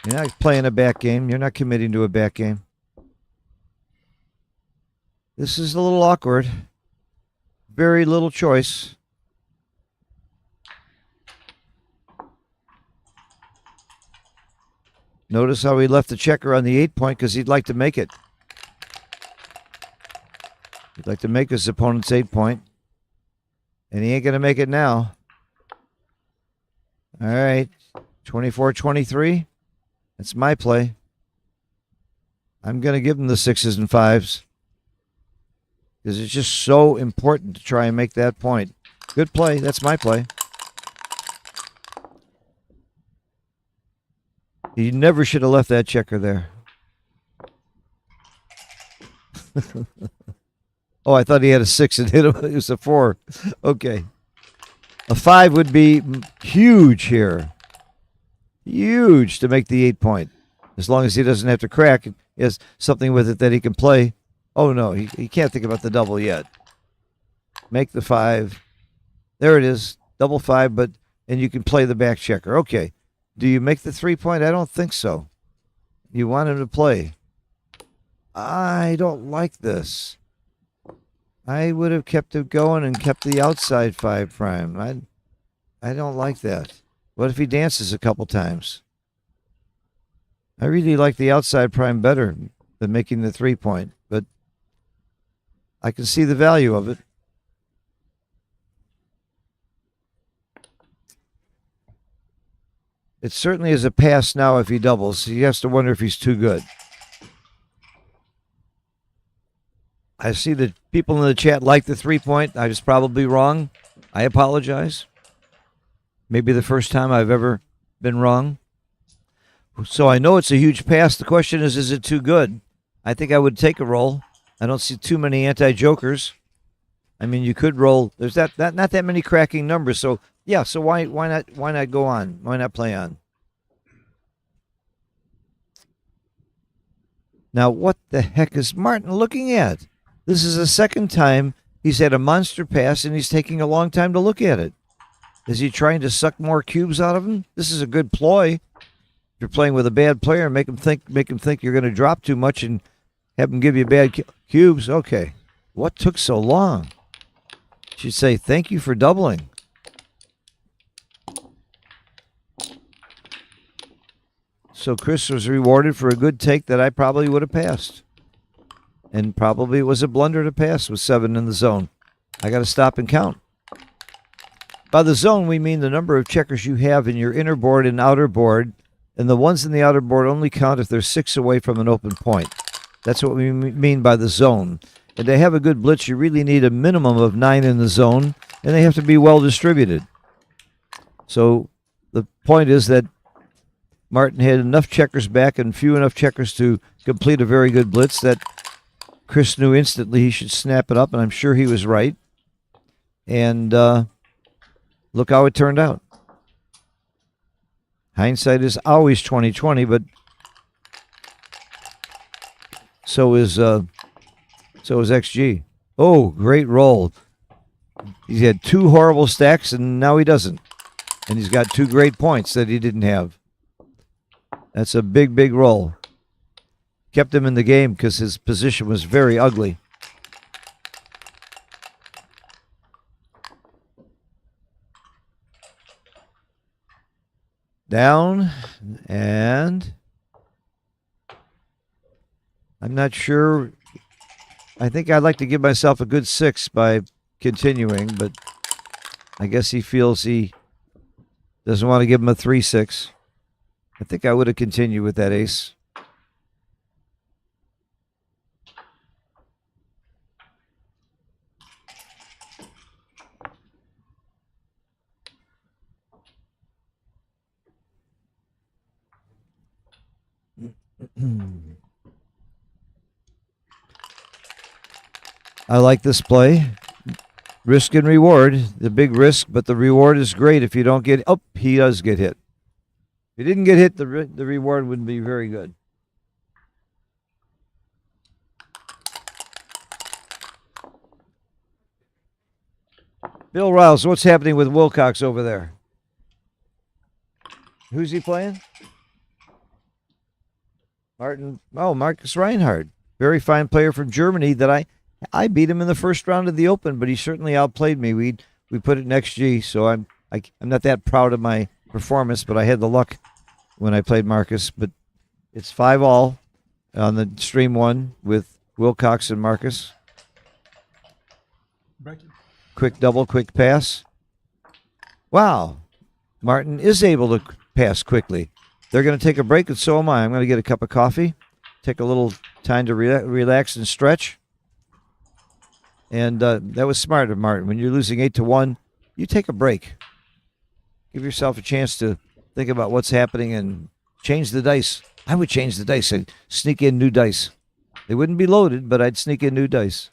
You're not playing a back game. You're not committing to a back game. This is a little awkward. Very little choice. Notice how he left the checker on the 8-point because he'd like to make it. He'd like to make his opponent's 8-point. And he ain't going to make it now. All right, 24-23. That's my play. I'm going to give him the 6s and 5s because it's just so important to try and make that point. Good play. That's my play. He never should have left that checker there. Oh, I thought he had a 6 and hit him. It was a 4. Okay. A 5 would be huge here. Huge to make the 8-point. As long as he doesn't have to crack, he has something with it that he can play. Oh, no, he can't think about the double yet. Make the 5. There it is. Double 5, and you can play the back checker. Okay. Do you make the 3-point? I don't think so. You want him to play. I don't like this. I would have kept it going and kept the outside 5 prime. I don't like that. What if he dances a couple times? I really like the outside prime better than making the 3-point, but I can see the value of it. It certainly is a pass now if he doubles. He has to wonder if he's too good. I see that people in the chat like the 3-point. I was probably wrong. I apologize. Maybe the first time I've ever been wrong. So I know it's a huge pass. The question is it too good? I think I would take a roll. I don't see too many anti-jokers. I mean, you could roll. There's not that many cracking numbers. So yeah. So why not go on? Why not play on? Now what the heck is Martin looking at? This is the second time he's had a monster pass, and he's taking a long time to look at it. Is he trying to suck more cubes out of him? This is a good ploy. If you're playing with a bad player, make him think you're going to drop too much and have him give you bad cubes. Okay. What took so long? Should say thank you for doubling. So Chris was rewarded for a good take that I probably would have passed. And probably it was a blunder to pass with 7 in the zone. I got to stop and count. By the zone, we mean the number of checkers you have in your inner board and outer board, and the ones in the outer board only count if they're 6 away from an open point. That's what we mean by the zone. And to have a good blitz, you really need a minimum of 9 in the zone, and they have to be well distributed. So the point is that Martin had enough checkers back and few enough checkers to complete a very good blitz that Chris knew instantly he should snap it up, and I'm sure he was right. And look how it turned out. Hindsight is always 20/20, but so is XG. Oh, great roll. He's had 2 horrible stacks, and now he doesn't. And he's got 2 great points that he didn't have. That's a big, big roll. Kept him in the game because his position was very ugly. Down, and I'm not sure. I think I'd like to give myself a good 6 by continuing, but I guess he feels he doesn't want to give him a 3-6. I think I would have continued with that ace. I like this play. Risk and reward. The big risk, but the reward is great if you don't get... Oh, he does get hit. If he didn't get hit, the reward would be very good. Bill Riles, what's happening with Wilcox over there? Who's he playing? Marcus Reinhardt. Very fine player from Germany that I beat him in the first round of the Open, but he certainly outplayed me. We put it in XG, so I'm not that proud of my performance, but I had the luck when I played Marcus. But it's 5-all on the stream one with Wilcox and Marcus. Quick double, quick pass. Wow. Martin is able to pass quickly. They're going to take a break, and so am I. I'm going to get a cup of coffee, take a little time to relax and stretch. And that was smart of Martin. When you're losing 8-1, you take a break. Give yourself a chance to think about what's happening and change the dice. I would change the dice. I'd sneak in new dice. They wouldn't be loaded, but I'd sneak in new dice.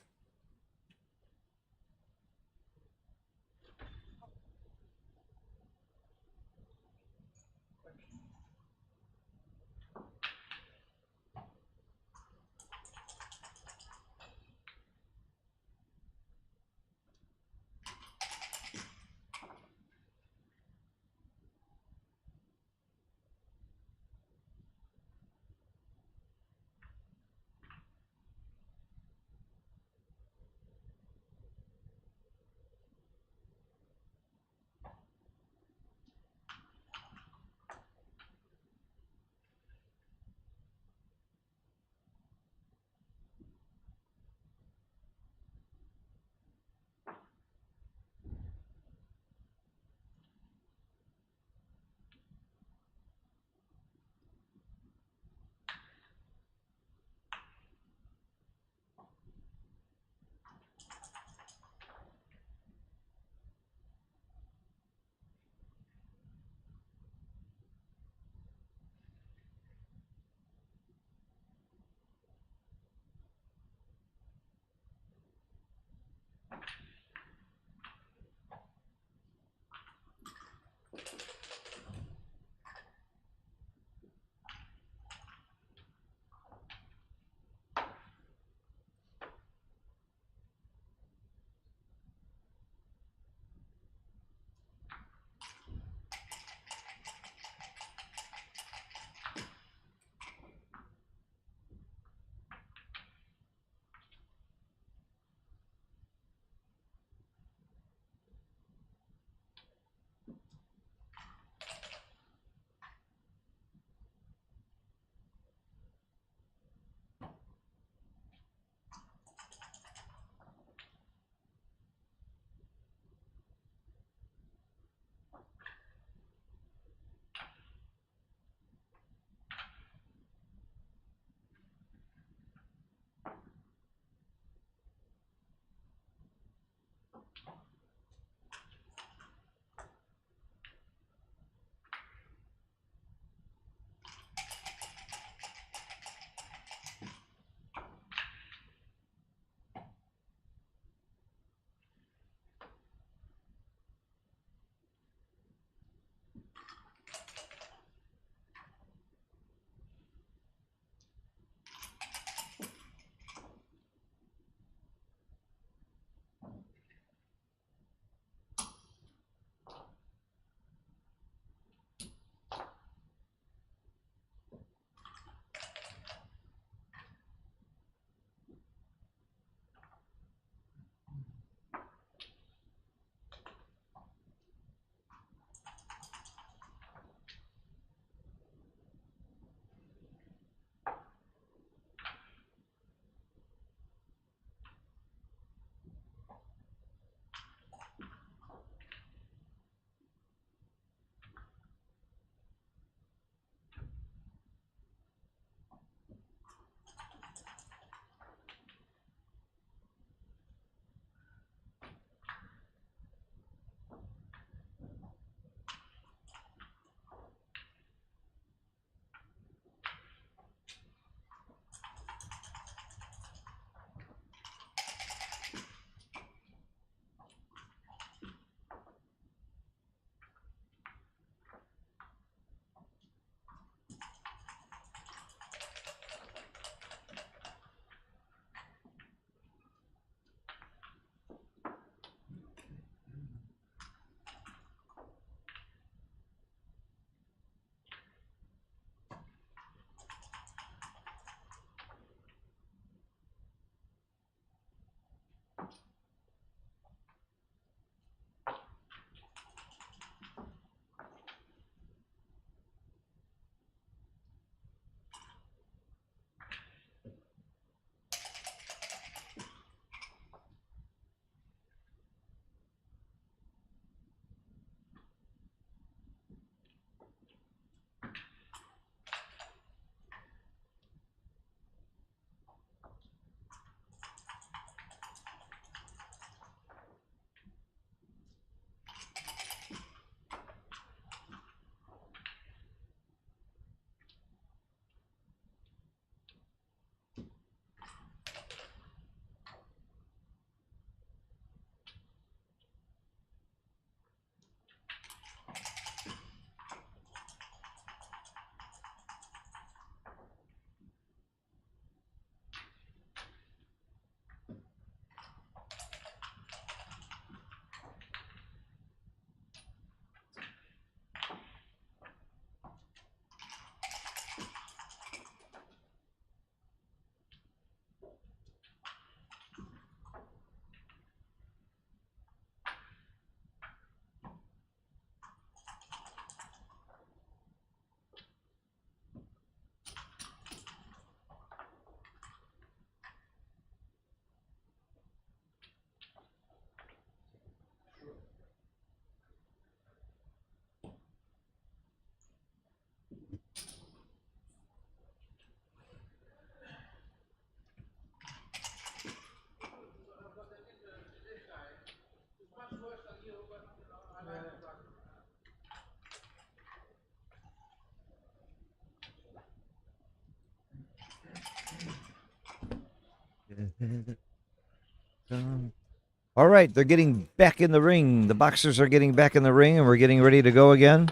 All right, they're getting back in the ring. The boxers are getting back in the ring, and we're getting ready to go again.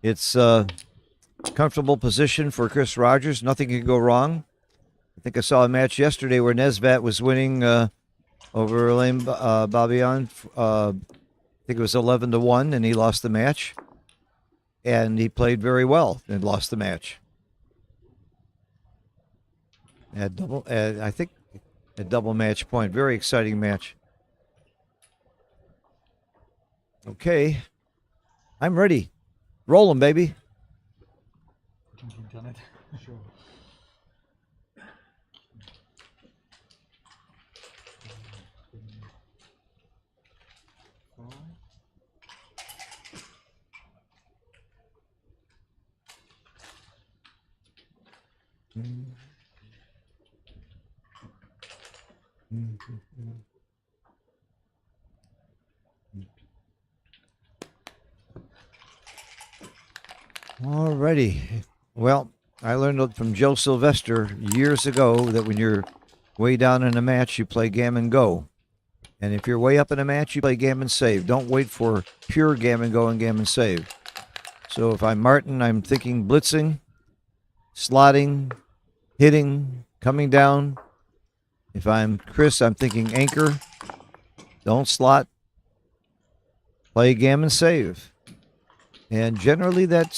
It's a comfortable position for Chris Rogers. Nothing can go wrong. I think I saw a match yesterday where Nesvat was winning over Elaine Babian. I think it was 11-1, and he lost the match. And he played very well and lost the match. I think a double match point. Very exciting match. Okay. I'm ready. Roll 'em, baby. Sure. Alrighty. Well, I learned from Joe Sylvester years ago that when you're way down in a match, you play gammon go. And if you're way up in a match, you play gammon save. Don't wait for pure gammon go and gammon save. So if I'm Martin, I'm thinking blitzing, slotting, hitting, coming down. If I'm Chris, I'm thinking anchor, don't slot, play gammon save. And generally the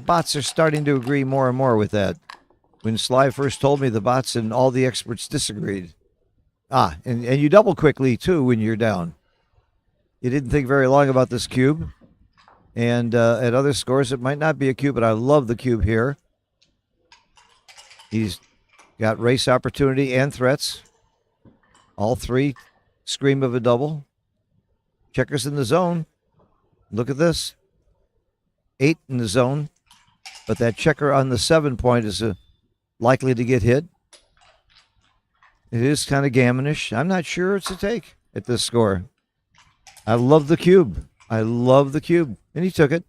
bots are starting to agree more and more with that. When Sly first told me, the bots and all the experts disagreed. And you double quickly, too, when you're down. You didn't think very long about this cube. And at other scores, it might not be a cube, but I love the cube here. He's got race opportunity and threats. All three scream of a double. Checkers in the zone. Look at this. 8 in the zone. But that checker on the 7 point is likely to get hit. It is kind of gammonish. I'm not sure it's a take at this score. I love the cube. I love the cube. And he took it.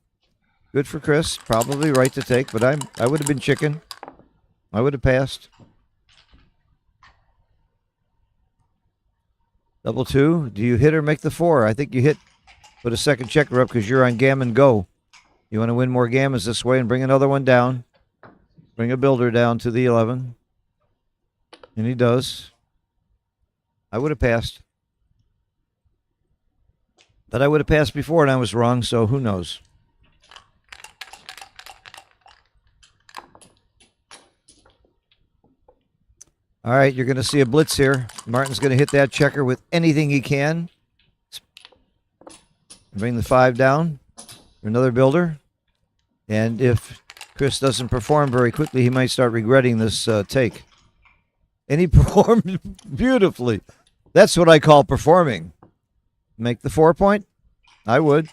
Good for Chris. Probably right to take, but I would have been chicken. I would have passed. Double 2. Do you hit or make the 4? I think you hit. Put a second checker up because you're on gammon go. You want to win more gammons this way and bring another one down. Bring a builder down to the 11. And he does. I would have passed. But I would have passed before and I was wrong, so who knows? All right, you're going to see a blitz here. Martin's going to hit that checker with anything he can. Bring the 5 down. Another builder. And if Chris doesn't perform very quickly, he might start regretting this take. And he performed beautifully. That's what I call performing. Make the 4 point? I would.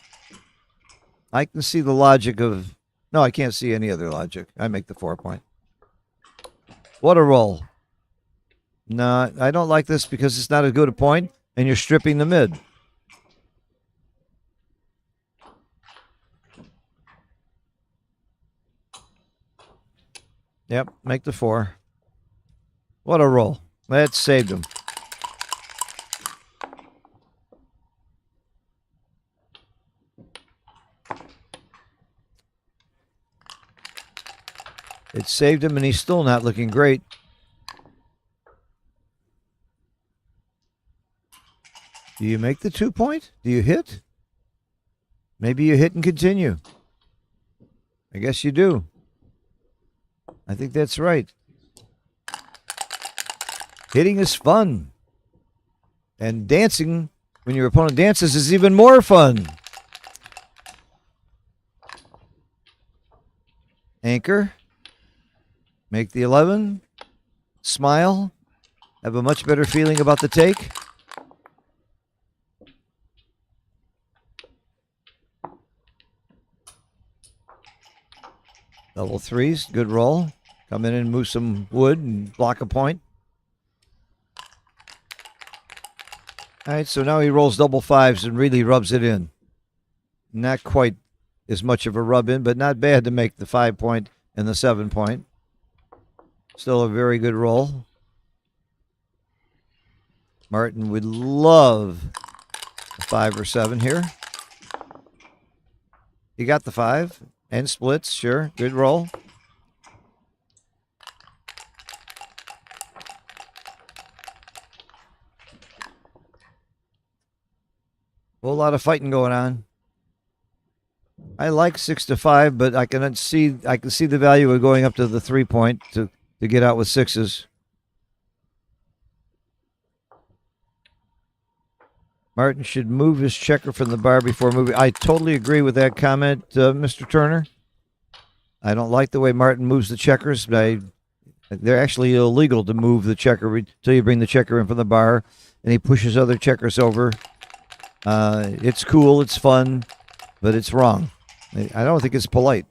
I can see the logic of... No, I can't see any other logic. I make the 4 point. What a roll. No, I don't like this because it's not as good a point, and you're stripping the mid. Yep, make the 4. What a roll. That saved him. It saved him, and he's still not looking great. Do you make the 2 point? Do you hit? Maybe you hit and continue. I guess you do. I think that's right. Hitting is fun. And dancing, when your opponent dances, is even more fun. Anchor. Make the 11. Smile. Have a much better feeling about the take. Double 3s, good roll. Come in and move some wood and block a point. All right, so now he rolls double 5s and really rubs it in. Not quite as much of a rub in, but not bad to make the 5 point and the 7 point. Still a very good roll. Martin would love a 5 or 7 here. He got the 5 and splits. Sure, good roll. Whole lot of fighting going on. I like 6 to 5, but I can see the value of going up to the 3-point to get out with 6s. Martin should move his checker from the bar before moving. I totally agree with that comment, Mr. Turner. I don't like the way Martin moves the checkers. They're actually illegal to move the checker until you bring the checker in from the bar, and he pushes other checkers over. It's cool, it's fun, but it's wrong. I don't think it's polite.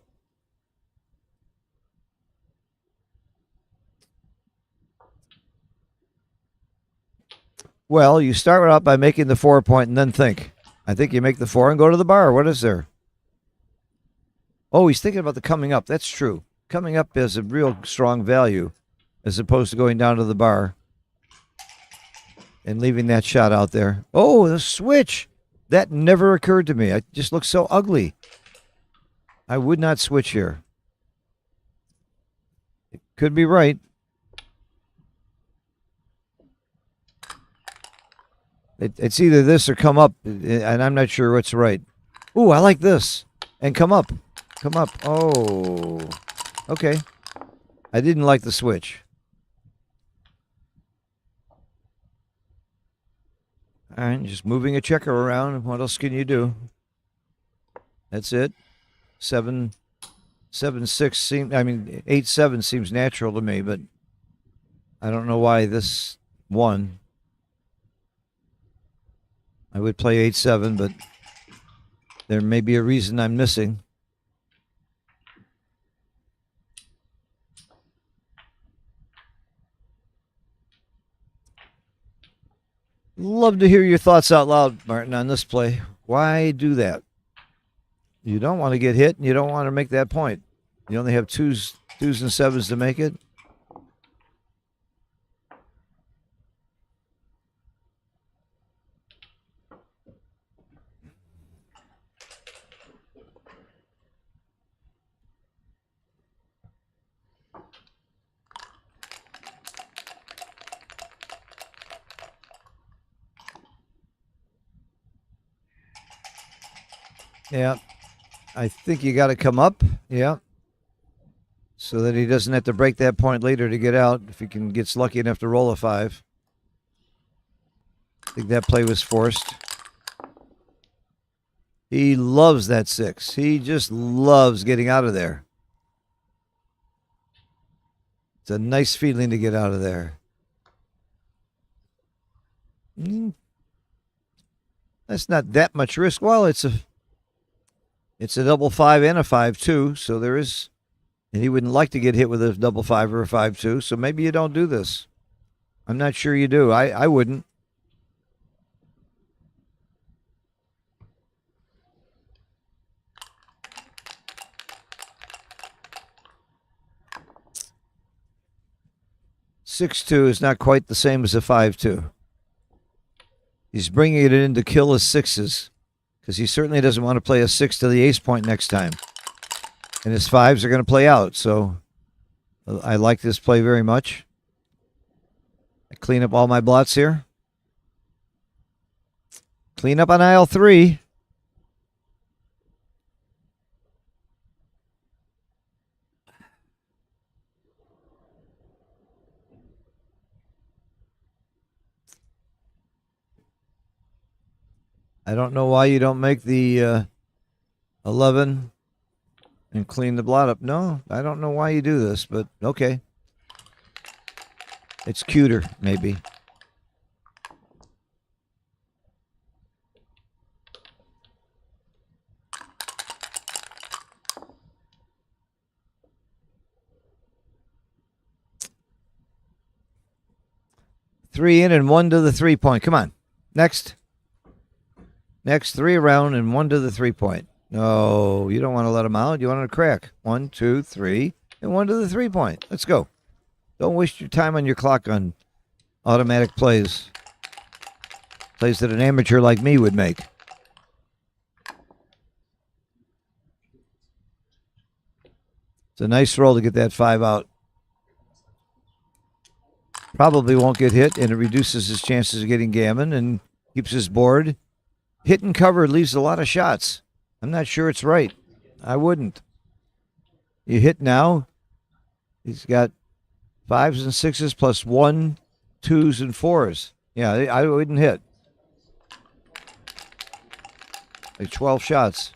Well, you start out by making the 4-point and then think. I think you make the 4 and go to the bar. What is there? Oh, he's thinking about the coming up. That's true. Coming up has a real strong value as opposed to going down to the bar and leaving that shot out there. Oh, the switch. That never occurred to me. It just looks so ugly. I would not switch here. It could be right. It's either this or come up, and I'm not sure what's right. Ooh, I like this. And come up. Come up. Oh. Okay. I didn't like the switch. All right, just moving a checker around. What else can you do? That's it. 7, 6 seems. I mean, 8, 7 seems natural to me, but I don't know why this won. I would play 8, 7, but there may be a reason I'm missing. Love to hear your thoughts out loud, Martin, on this play. Why do that? You don't want to get hit, and you don't want to make that point. You only have twos and 7s to make it. Yeah, I think you got to come up. Yeah, so that he doesn't have to break that point later to get out if he gets lucky enough to roll a 5. I think that play was forced. He loves that 6. He just loves getting out of there. It's a nice feeling to get out of there. That's not that much risk. Well, it's a double 5 and a 5 too, so there is, and he wouldn't like to get hit with a double 5 or a 5-2, so maybe you don't do this. I'm not sure you do. I wouldn't. (6-2) is not quite the same as a 5-2. He's bringing it in to kill his 6s. Because he certainly doesn't want to play a 6 to the ace point next time. And his 5s are going to play out. So I like this play very much. I clean up all my blots here. Clean up on aisle 3. I don't know why you don't make the 11 and clean the blot up. No, I don't know why you do this, but okay. It's cuter, maybe. Three in and 1 to the 3-point. Come on. Next. Next, 3 around and 1 to the 3-point. No, you don't want to let him out. You want him to crack. 1, 2, 3, and 1 to the 3-point. Let's go. Don't waste your time on your clock on automatic plays. Plays that an amateur like me would make. It's a nice roll to get that 5 out. Probably won't get hit, and it reduces his chances of getting gammon and keeps his board. Hit and cover leaves a lot of shots. I'm not sure it's right. I wouldn't. You hit now. He's got 5s and 6s plus 1, 2s, and 4s. Yeah, I wouldn't hit. Like 12 shots.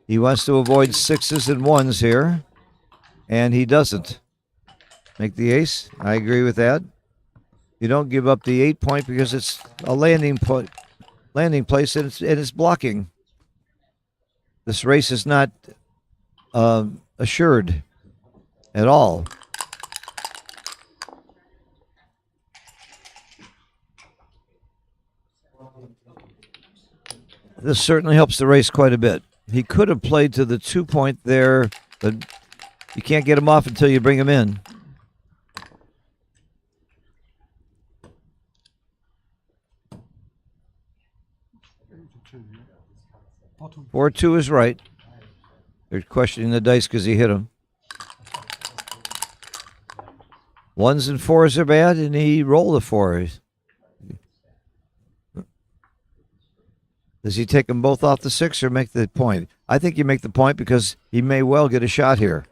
He wants to avoid 6s and 1s here, and he doesn't. Make the ace. I agree with that. You don't give up the 8 point because it's a landing place, and it's blocking. This race is not assured at all. This certainly helps the race quite a bit. He could have played to the 2 point there, but you can't get him off until you bring him in. Bottom. 4-2 is right. They're questioning the dice because he hit him. 1s and 4s are bad, and he rolled a 4. Does he take them both off the 6 or make the point? I think you make the point because he may well get a shot here.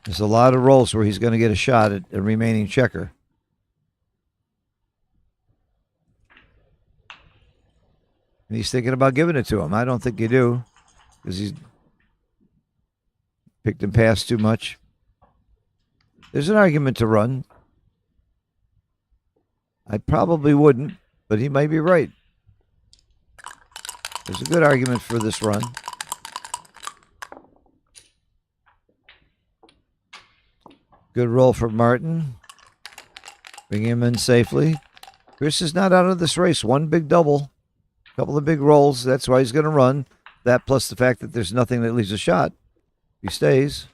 There's a lot of rolls where he's going to get a shot at a remaining checker. And he's thinking about giving it to him. I don't think you do because he's picked and passed too much. There's an argument to run. I probably wouldn't, but he might be right. There's a good argument for this run. Good roll for Martin. Bring him in safely. Chris is not out of this race. One big double. A couple of big rolls. That's why he's going to run. That plus the fact that there's nothing that leaves a shot. He stays.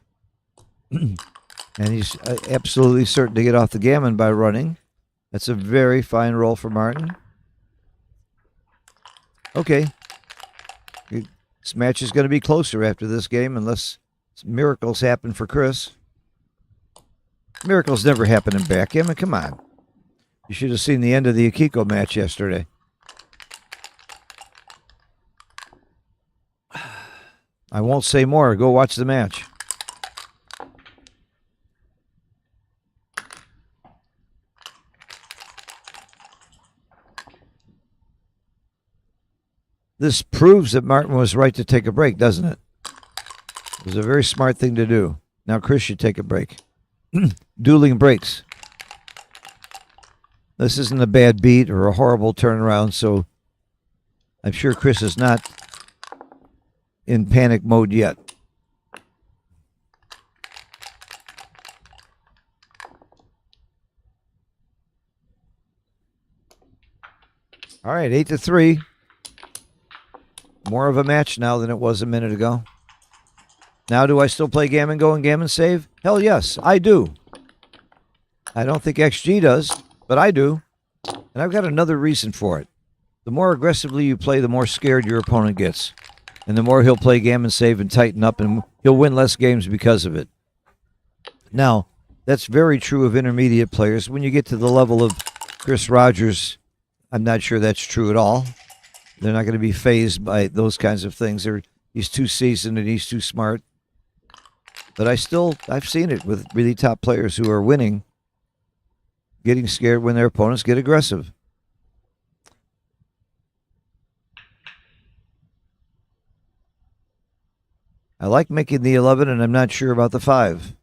And he's absolutely certain to get off the gammon by running. That's a very fine roll for Martin. Okay. This match is going to be closer after this game unless miracles happen for Chris. Miracles never happen in backgammon. Come on. You should have seen the end of the Akiko match yesterday. I won't say more. Go watch the match. This proves that Martin was right to take a break, doesn't it? It was a very smart thing to do. Now Chris should take a break. Dueling breaks. This isn't a bad beat or a horrible turnaround, so I'm sure Chris is not in panic mode yet. All right, 8-3. More of a match now than it was a minute ago. Now, do I still play gammon go and gammon save? Hell yes, I do. I don't think XG does, but I do. And I've got another reason for it. The more aggressively you play, the more scared your opponent gets. And the more he'll play gammon save and tighten up, and he'll win less games because of it. Now, that's very true of intermediate players. When you get to the level of Chris Rogers, I'm not sure that's true at all. They're not going to be fazed by those kinds of things. He's too seasoned and he's too smart. But I've seen it with really top players who are winning, getting scared when their opponents get aggressive. I like making the 11, and I'm not sure about the 5.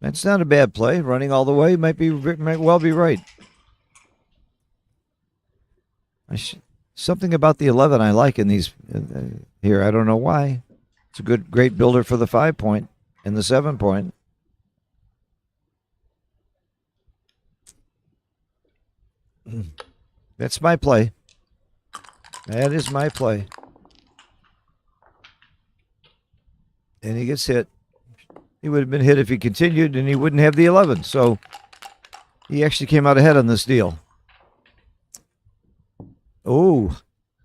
That's not a bad play. Running all the way might well be right. Something about the 11 I like in these here. I don't know why. It's a great builder for the 5 point. in the 7-point. That's my play. That is my play. And he gets hit. He would have been hit if he continued, and he wouldn't have the 11. So he actually came out ahead on this deal. Oh,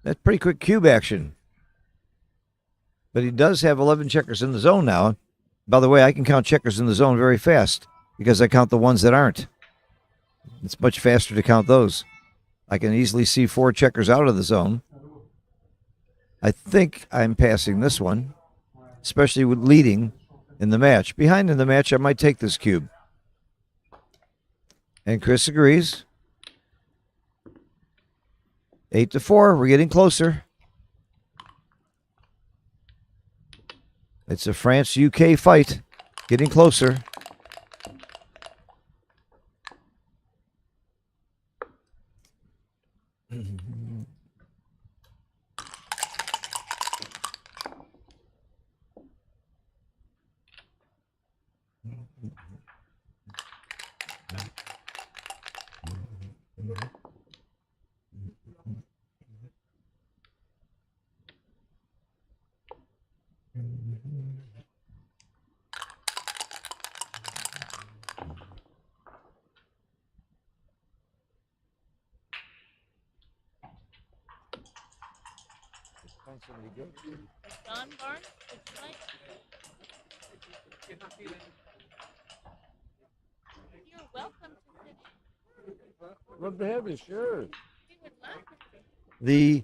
that's pretty quick cube action. But he does have 11 checkers in the zone now. By the way, I can count checkers in the zone very fast because I count the ones that aren't. It's much faster to count those. I can easily see 4 checkers out of the zone. I think I'm passing this one, especially with leading in the match. Behind in the match, I might take this cube. And Chris agrees. 8-4. We're getting closer. It's a France-UK fight. Getting closer. John Barnes, would you like? You're welcome to sit. Love to have you, sure. We would love to.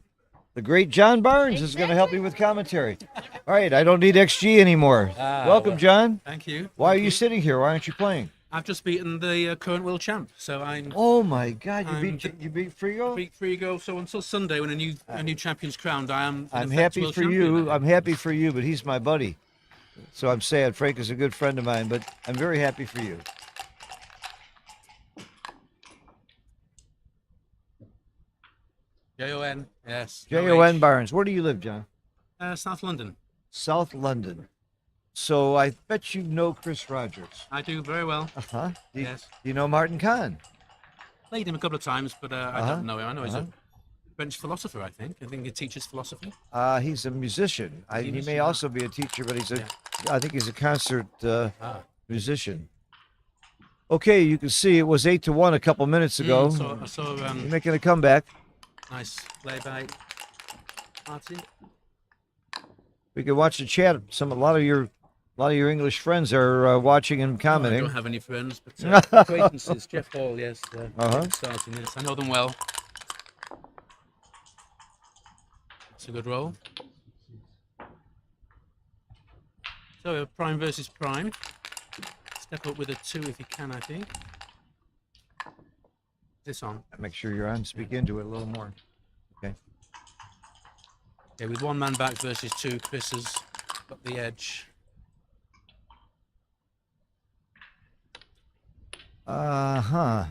The great John Barnes is going to help me with commentary. All right, I don't need XG anymore. Welcome, well, John. Thank you. Why Thank are you sitting here? Why aren't you playing? I've just beaten the current world champ, so I'm Oh my God! I'm You beat Frigo. beat Frigo. So until Sunday, when a new champion's crowned, I'm I'm in effect happy world for champion you. now. I'm happy for you, but he's my buddy, so I'm sad. Frank is a good friend of mine, but I'm very happy for you. Jon, yes. Jon Barnes. Where do you live, John? South London. South London. So I bet you know Chris Rogers. I do very well. Uh-huh. Yes. Do you know Martin Kahn? Played him a couple of times, but I don't know him. I know he's Uh-huh. a French philosopher. I think he teaches philosophy. He's a musician. He may musician? also be a teacher, but I think he's a concert musician. Okay, you can see it was 8-1 a couple minutes ago. I saw You're making a comeback. nice play by Martin. We can watch the chat. A lot of your English friends are watching and I commenting. don't have any friends, but acquaintances. Jeff Hall, yes, starting this. I know them well. It's a good roll. So prime versus prime. Step up with a 2 if you can, I think. This on. Make sure you're on. Speak into it a little more. Okay. Okay, with 1 man back versus 2, Chris has got the edge. I'm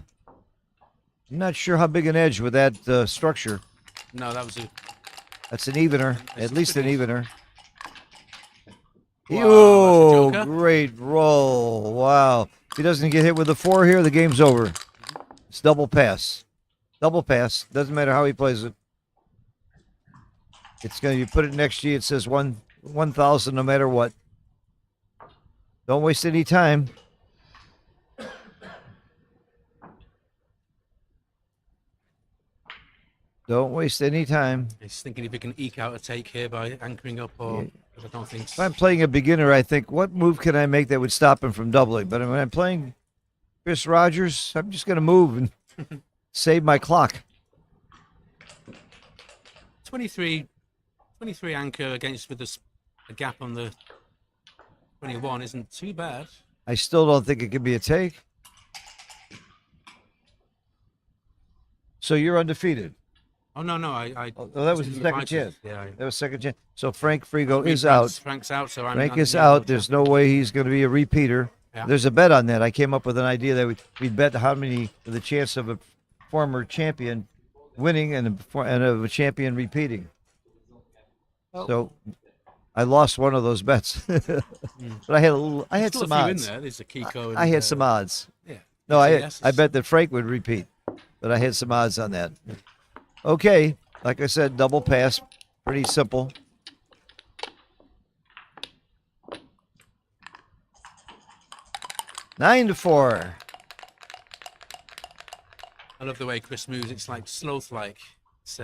not sure how big an edge with that structure. No, that was a That's an evener, at least an evener. Wow, Oh, that's a joker. great roll. Wow. If he doesn't get hit with the 4 here, the game's over. It's double pass. Double pass. Doesn't matter how he plays it. It's going to, you put it next to you, it says 1,000 no matter what. Don't waste any time. Don't waste any time. He's thinking if he can eke out a take here by anchoring up, or but I don't think. If I'm playing a beginner, I think, what move can I make that would stop him from doubling? But when I'm playing Chris Rogers, I'm just going to move and save my clock. 23 anchor against with a gap on the 21 isn't too bad. I still don't think it could be a take. So you're undefeated. Oh no, I Oh, that was in the second fighter. chance. Yeah, That was second chance. So Frank Frigo is out. Frank's out, so I'm. Frank is out. There's no way he's going to be a repeater. Yeah. There's a bet on that. I came up with an idea that we'd bet how many the chance of a former champion winning and of a champion repeating. Well, So I lost one of those bets, but I had I had Still some a few in odds. there. There's a Kiko. And, I had some odds. Yeah. No, yes, I bet that Frank would repeat, but I had some odds on that. Okay, like I said, double pass, pretty simple. Nine to 4. I love the way Chris moves. It's like sloth-like. It's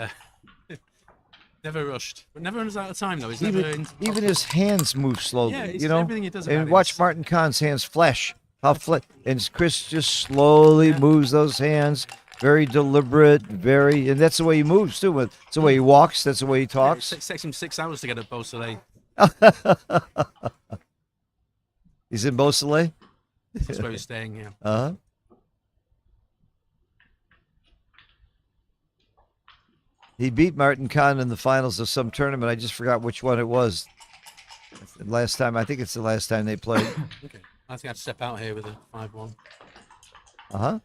never rushed, but never runs out of time though. He's never Even his hands move slowly. Yeah, it's you know, everything he does about and it watch is- Martin Kahn's hands flash. How and Chris just slowly moves those hands, very deliberate, and that's the way he moves too. It's the way he walks. That's the way he Yeah, talks. it takes him 6 hours to get a Beausoleil. He's in Beausoleil. That's where he's staying. Yeah. Uh-huh. He beat Martin Kahn in the finals of some tournament. I just forgot which one it was. Last time, I think it's the last time they played. Okay. I think I'd step out here with a 5-1. Uh-huh.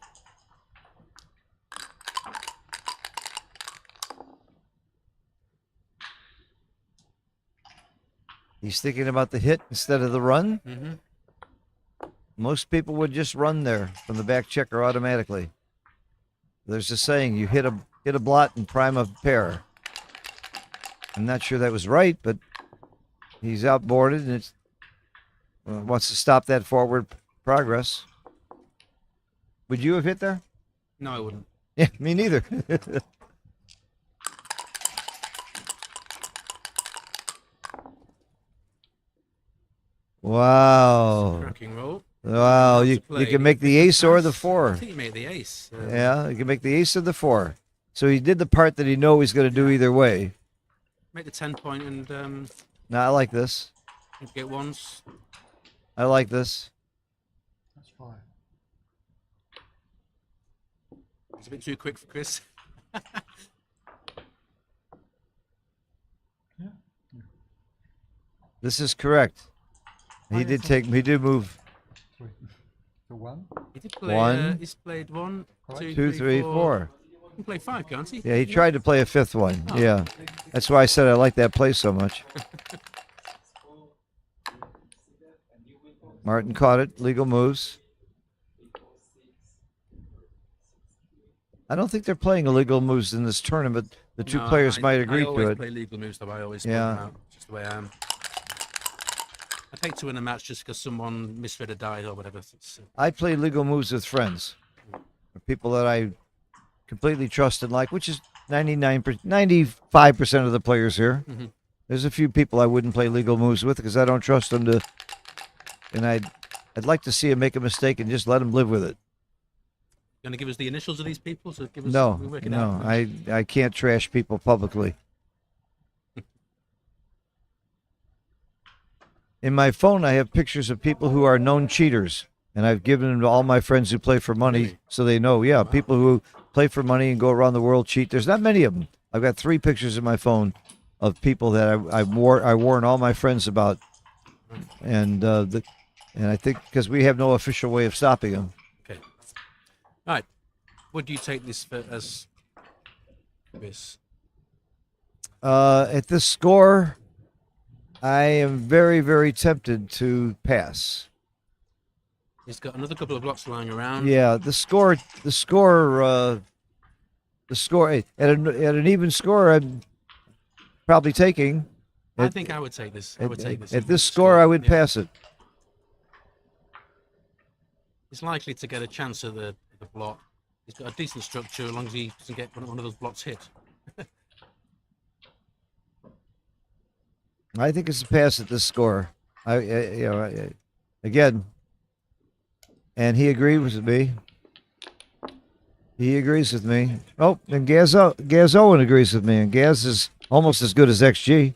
He's thinking about the hit instead of the run. Mm-hmm. Most people would just run there from the back checker automatically. There's a saying, you hit a blot and prime a pair. I'm not sure that was right, but he's outboarded and it's wants to stop that forward progress. Would you have hit there? No, I wouldn't. Yeah, me neither. Wow. Cracking roll. Wow, you can make the ace or the I 4. think he made the ace. Yeah, you can make the ace or the 4. So he did the part that he know he's going to do either way. Make the 10-point and Now I like this. get ones. I like this. That's fine. It's a bit too quick for Chris. This is correct. He did move Three. The 1. He did play. One. He's played 1, Right. 2, 3, 4. He can play 5, can't he? Yeah, he tried to play a 5th one. Oh. Yeah. That's why I said I like that play so much. Martin caught it. Legal moves. I don't think they're playing illegal moves in this tournament. The two No, players might I agree to always it. play legal moves, though. I always Yeah. point them out. Just the way I am. I'd hate to win a match just because someone misread a die or whatever. I play legal moves with friends, or people that I completely trust and like, which is 95% of the players here. Mhm. There's a few people I wouldn't play legal moves with because I don't trust them to, and I'd like to see them make a mistake and just let them live with it. Going to give us the initials of these people? So give us, No, we'll work it no, out. I can't trash people publicly. In my phone, I have pictures of people who are known cheaters, and I've given them to all my friends who play for money, Really? so they know. Yeah, people who play for money and go around the world cheat. There's not many of them. I've got 3 pictures in my phone of people that I warn all my friends about, and I think because we have no official way of stopping them. Okay. All right. What do you take this for as, Chris? At this score, I am very, very tempted to pass. He's got another couple of blocks lying around. Yeah, the score at an even score, I'm probably taking. I think I would take this. I would take this. At this score, I would Yeah. pass it. He's likely to get a chance at the block. He's got a decent structure as long as he doesn't get one of those blocks hit. I think it's a pass at this score. Again, and he agreed with me. He agrees with me. Oh, and Gaz Owen agrees with me, and Gaz is almost as good as XG.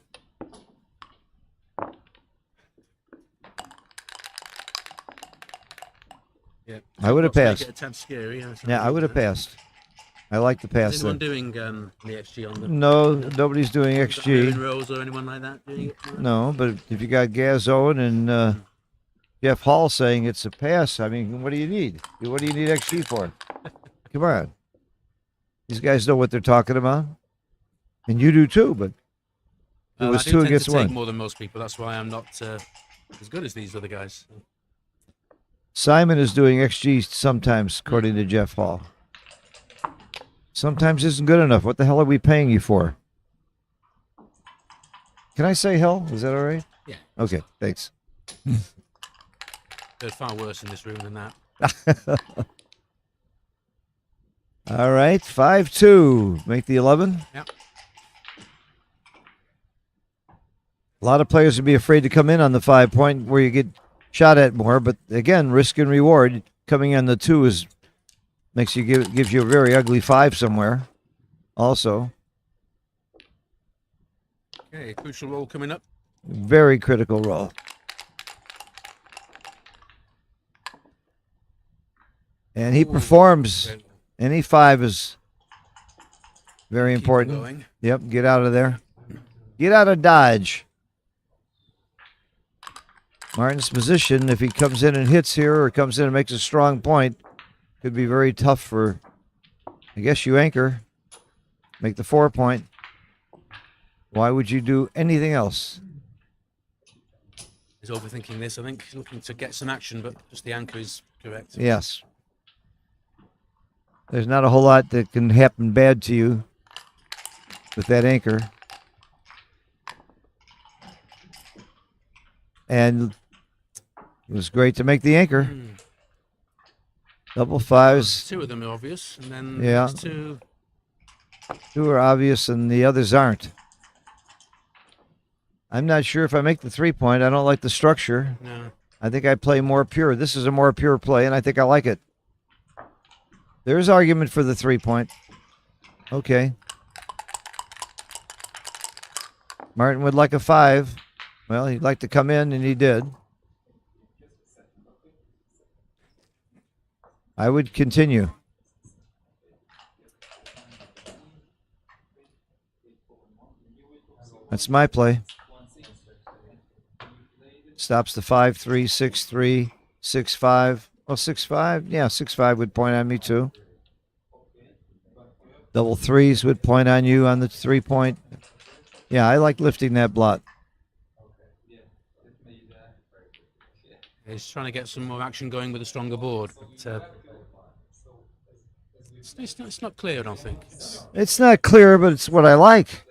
Yeah. I would have Blocks make passed. it a tad scary. Yeah, I would have passed. I like the pass. Is anyone There. doing the XG on the No, nobody's doing XG. Rose or anyone like that doing it? No, but if you got Gaz Owen and Jeff Hall saying it's a pass, I mean, what do you need? What do you need XG for? Come on. These guys know what they're talking about. And you do too, but It was I do two tend against to take one. more than most people. That's why I'm not as good as these other guys. Simon is doing XG sometimes, according to Jeff Hall. Sometimes isn't good enough. What the hell are we paying you for? Can I say hell? Is that all right? Yeah. Okay, thanks. They're far worse in this room than that. All right, 5-2. Make the 11. Yep. A lot of players would be afraid to come in on the 5 point where you get shot at more, but again, risk and reward coming on the 2 is gives you a very ugly 5 somewhere. Also, Okay, crucial roll coming up. very critical roll. And he Ooh, performs. very- Any 5 is very keep important. going. Yep, get out of there. Get out of Dodge. Martin's position, if he comes in and hits here or comes in and makes a strong point, could be very tough for, I guess, you anchor. Make the 4 point. Why would you do anything else? He's overthinking this, I think. He's looking to get some action, but just the anchor is correct. Yes. There's not a whole lot that can happen bad to you with that anchor. And it was great to make the anchor. Double 5s. 2 of them are obvious, and then Yeah. there's 2. 2 are obvious and the others aren't. I'm not sure if I make the 3 point. I don't like the structure. No. I think I play more pure. This is a more pure play, and I think I like it. There's argument for the 3 point. Okay. Martin would like a 5. Well, he'd like to come in, and he did. I would continue. That's my play. Stops the 5-3, 6-3, 6-5. Well, 6-5. Yeah, 6-5 would point on me too. Double 3s would point on you on the 3 point. Yeah, I like lifting that blot. He's trying to get some more action going with a stronger board, but it's not clear, I don't think. It's not clear, but it's what I like.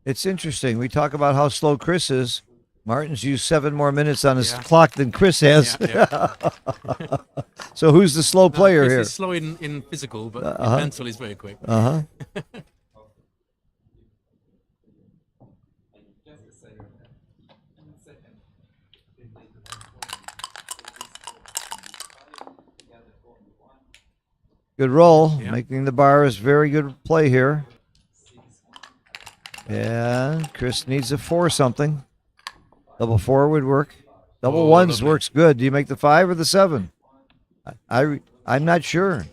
It's interesting. We talk about how slow Chris is. Martin's used 7 more minutes on his Yeah. clock than Chris has. Yeah. So who's the slow player Chris here? is slow in physical, but in mental he's very quick. Uh-huh. Good roll. Yeah. Making the bar is very good play here. And Chris needs a 4 something. Double 4 would work. Double Oh, 1s lovely. works good. Do you make the 5 or the 7? I'm not sure.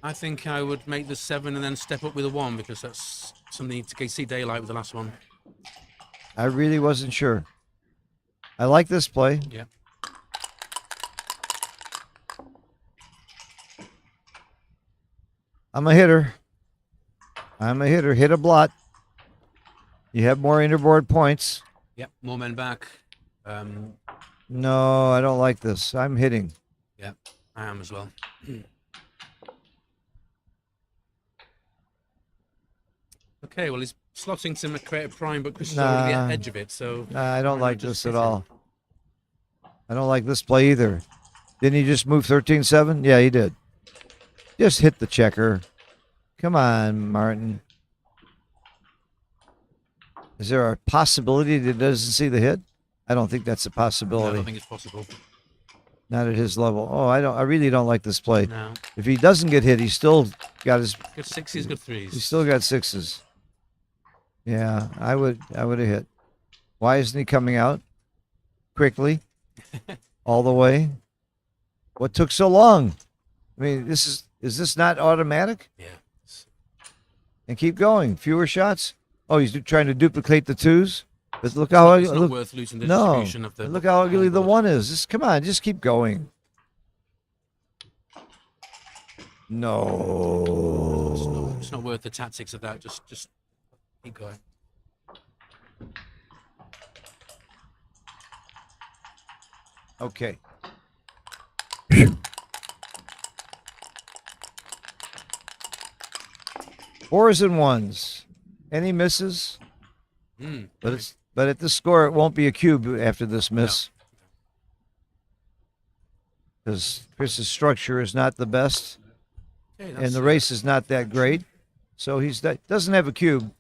I think I would make the 7 and then step up with a 1 because that's something to see daylight with the last one. I really wasn't sure. I like this play. Yeah. I'm a hitter. Hit a blot. You have more interboard points. Yep. More men back. No, I don't like this. I'm hitting. Yeah, I am as well. Okay, well, he's slotting to create a prime, but Chris is already at the edge of it, so... Nah, I don't why not like just this at hit him? all. I don't like this play either. Didn't he just move 13-7? Yeah, he did. Just hit the checker. Come on, Martin. Is there a possibility that he doesn't see the hit? I don't think that's a No, I possibility. don't think it's possible. Not at his level. Oh, I really don't like this play. No. If he doesn't get hit, he's still got his. Good 6s, good 3s. He's still got 6s. Yeah, I would have hit. Why isn't he coming out quickly, all the way? What took so long? I mean, is this not automatic? Yeah. and keep going. Fewer shots. Oh, he's trying to duplicate the twos. But look how It's not look, worth losing the no. distribution of the. Look how ugly the board. one is. Just come on, just keep going. It's No. not worth the tactics of that. Just keep going. Okay. Fours and ones. Any misses? Mm. But at this score, it won't be a cube after this miss. Because Chris's structure is not the best, Okay, and the race is not that great. So he doesn't have a cube,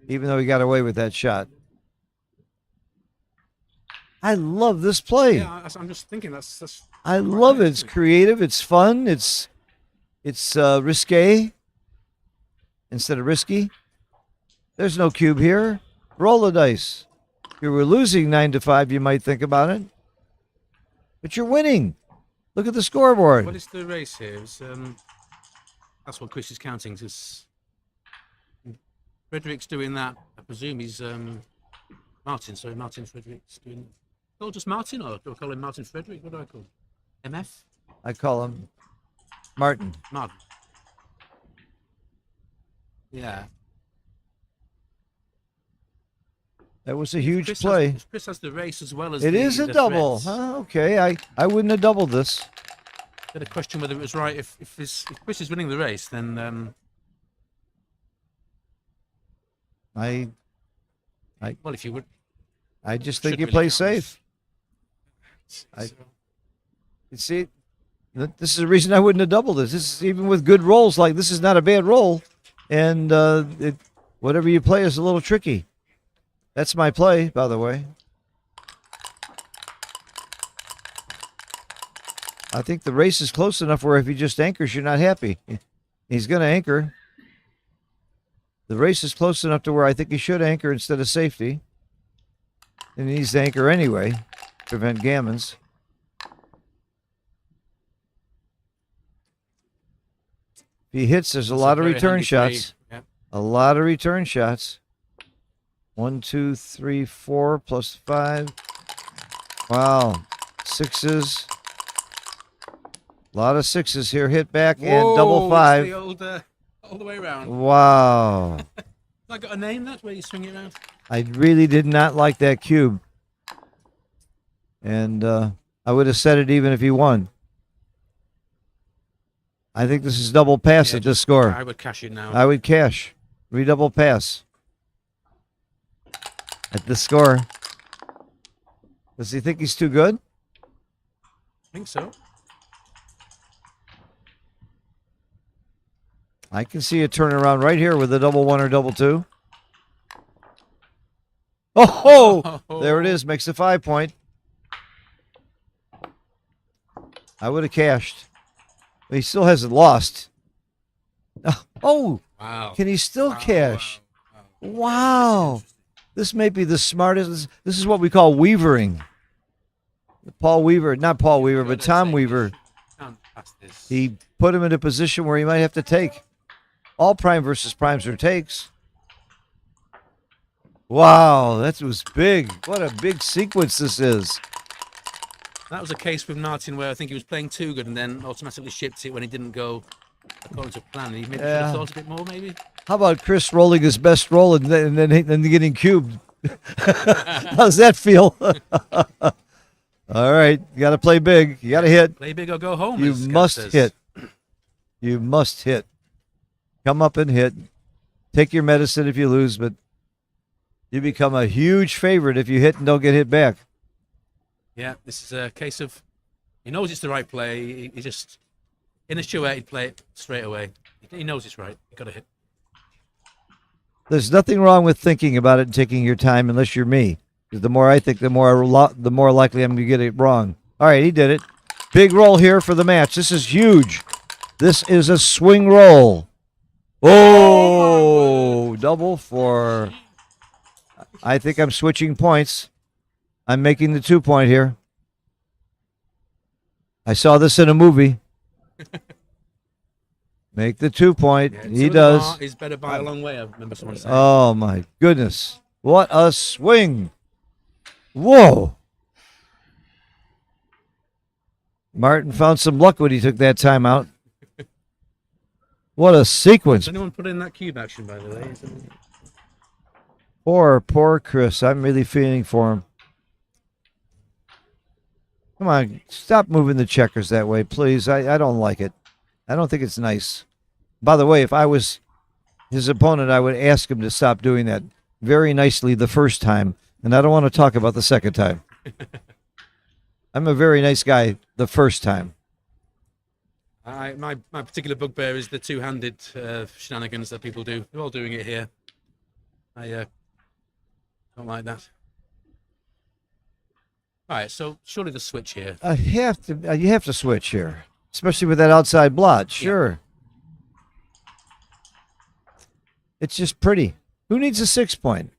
even though he got away with that shot. I love this play. Yeah, I'm just thinking that's. I love it. It's creative. It's fun. It's risque instead of risky. There's no cube here. Roll the dice. If you were losing 9-5, you might think about it, but you're winning. Look at the scoreboard. What is the race here? That's what Chris is counting. Frederick's doing that. I presume he's Martin. Sorry, Martin Frederick's doing. Oh, just Martin, or do I call him Martin Frederick? What do I call him? MF? I call him Martin. Martin. Yeah. That was a huge Chris play. Chris has the race as well as It is a the double. threats. Huh? Okay, I wouldn't have doubled this. Got a question whether it was right. If Chris is winning the race, then I well, if you would, just think should you really play count safe. this. You see, this is the reason I wouldn't have doubled this. This is, even with good rolls like this is not a bad roll, and whatever you play is a little tricky. That's my play, by the way. I think the race is close enough where if he just anchors, you're not happy. He's going to anchor. The race is close enough to where I think he should anchor instead of safety. And he needs to anchor anyway, prevent gammons. If he hits, there's a It's lot of very return handy play. shots. Yeah. A lot of return shots. 1, 2, 3, 4 plus 5. Wow. Sixes. A lot of sixes here. Hit back and double Whoa, five. it's the old, all the way around. Wow. Have I got a name that where you swing it around? I really did not like that cube. And I would have said it even if he won. I think this is double pass Yeah, at this score. I would cash it now. I would cash. Redouble pass. At this score. Does he think he's too good? I think so. I can see a turnaround right here with a double one or double two. Oh, there it is. Makes a 5 point. I would have cashed. But he still hasn't lost. Oh, Wow. can he still Wow, cash? wow, wow. Wow. This may be the smartest. This is what we call weavering. Paul Weaver, not Paul Weaver, but Tom Weaver. Can't pass this. He put him in a position where he might have to take. All prime versus primes are takes. Wow, that was big. What a big sequence this is. That was a case with Martin where I think he was playing too good and then automatically shipped it when he didn't go according to plan. He maybe should Yeah. have thought a bit more, maybe. How about Chris rolling his best roll and then getting cubed? How's that feel? All right, you got to play big. You got to hit. Play big or go home. You as Scott must says. hit. You must hit. Come up and hit. Take your medicine if you lose, but you become a huge favorite if you hit and don't get hit back. Yeah, this is a case of he knows it's the right play. He just in a shoe he'd play it straight away. He knows it's right. You got to hit. There's nothing wrong with thinking about it and taking your time, unless you're me. 'Cause the more I think, the more likely I'm going to get it wrong. All right, he did it. Big roll here for the match. This is huge. This is a swing roll. Oh, double for. I think I'm switching points. I'm making the 2 point here. I saw this in a movie. Make the 2 point. Yeah, He 2 does. Is better by a long way. I remember someone saying. Oh my goodness. What a swing. Whoa. Martin found some luck when he took that timeout. What a sequence. Has anyone put in that cube action, by the way? Poor Chris. I'm really feeling for him. Come on, stop moving the checkers that way, please. I don't like it. I don't think it's nice. By the way, if I was his opponent, I would ask him to stop doing that very nicely the first time, and I don't want to talk about the second time. I'm a very nice guy the first time. My particular bugbear is the two-handed shenanigans that people do. They're all doing it here. I don't like that. All right, so surely the switch here. You have to switch here, especially with that outside blot. Sure. It's just pretty. Who needs a 6 point?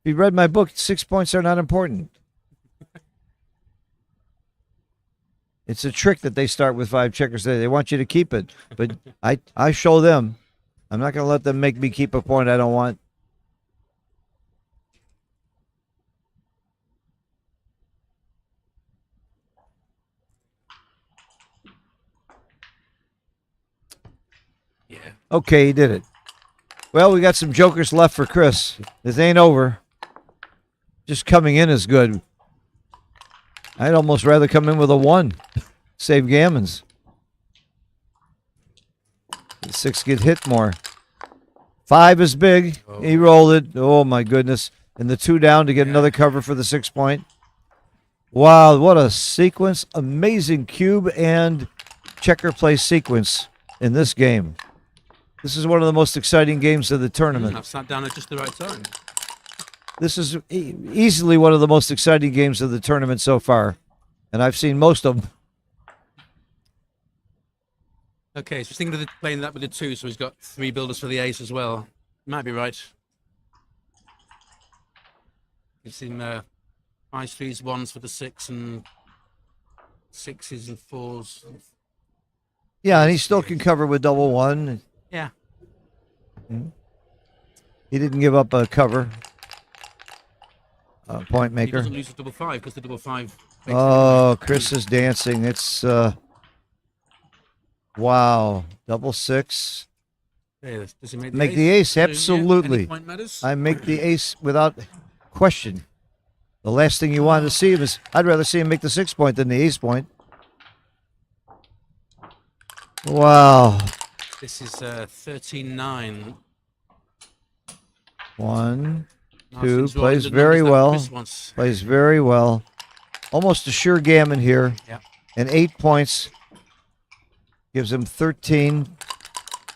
If you read my book, 6 points are not important. It's a trick that they start with 5 checkers. They want you to keep it, but I show them. I'm not going to let them make me keep a point I don't want. Yeah. Okay, he did it. Well, we got some jokers left for Chris. This ain't over. Just coming in is good. I'd almost rather come in with a 1. Save gammons. The 6 get hit more. 5 is big. Oh. He rolled it. Oh, my goodness. And the 2 down to get another cover for the 6 point. Wow, what a sequence. Amazing cube and checker play sequence in this game. This is one of the most exciting games of the tournament. I've sat down at just the right time. This is easily one of the most exciting games of the tournament so far. And I've seen most of them. Okay, so he's thinking of playing that with the 2, so he's got 3 builders for the ace as well. Might be right. Gives him 5s, 3s, 1s for the 6 and 6s and 4s. Yeah, and he still can cover with double 1. Yeah. He didn't give up a cover. Point He maker. doesn't lose the double 5 because the double 5. Oh, Chris is dancing. It's wow. Double 6. Yeah, does he Make the ace, Yeah, absolutely. any point matters? I make the ace without question. The last thing you want to see him is, I'd rather see him make the 6 point than the ace point. Wow. This is 13-9. 1, No, 2, since plays the very numbers that well. Chris wants. Plays very well. Almost a sure gammon here. Yeah. And 8 points. Gives him 13.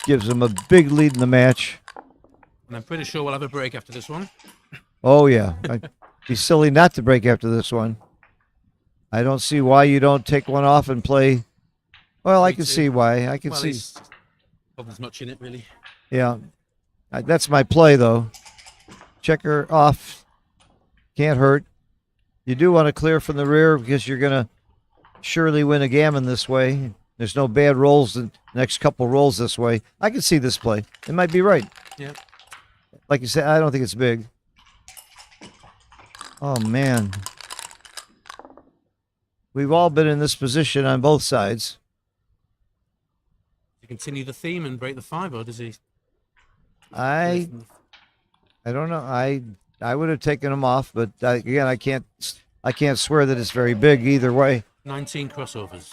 Gives him a big lead in the match. And I'm pretty sure we'll have a break after this one. Oh, yeah. I'd be silly not to break after this one. I don't see why you don't take one off and play. Well, I Me can too. see why. I can Well, see. not there's much in it, really. Yeah. That's my play, though. Checker off. Can't hurt. You do want to clear from the rear because you're going to surely win a gammon this way. There's no bad rolls the next couple rolls this way. I can see this play. It might be right. Yeah. Like you said, I don't think it's big. Oh, man. We've all been in this position on both sides. To continue the theme and break the 5, or does he? I don't know. I would have taken him off, but again, I can't swear that it's very big either way. 19 crossovers.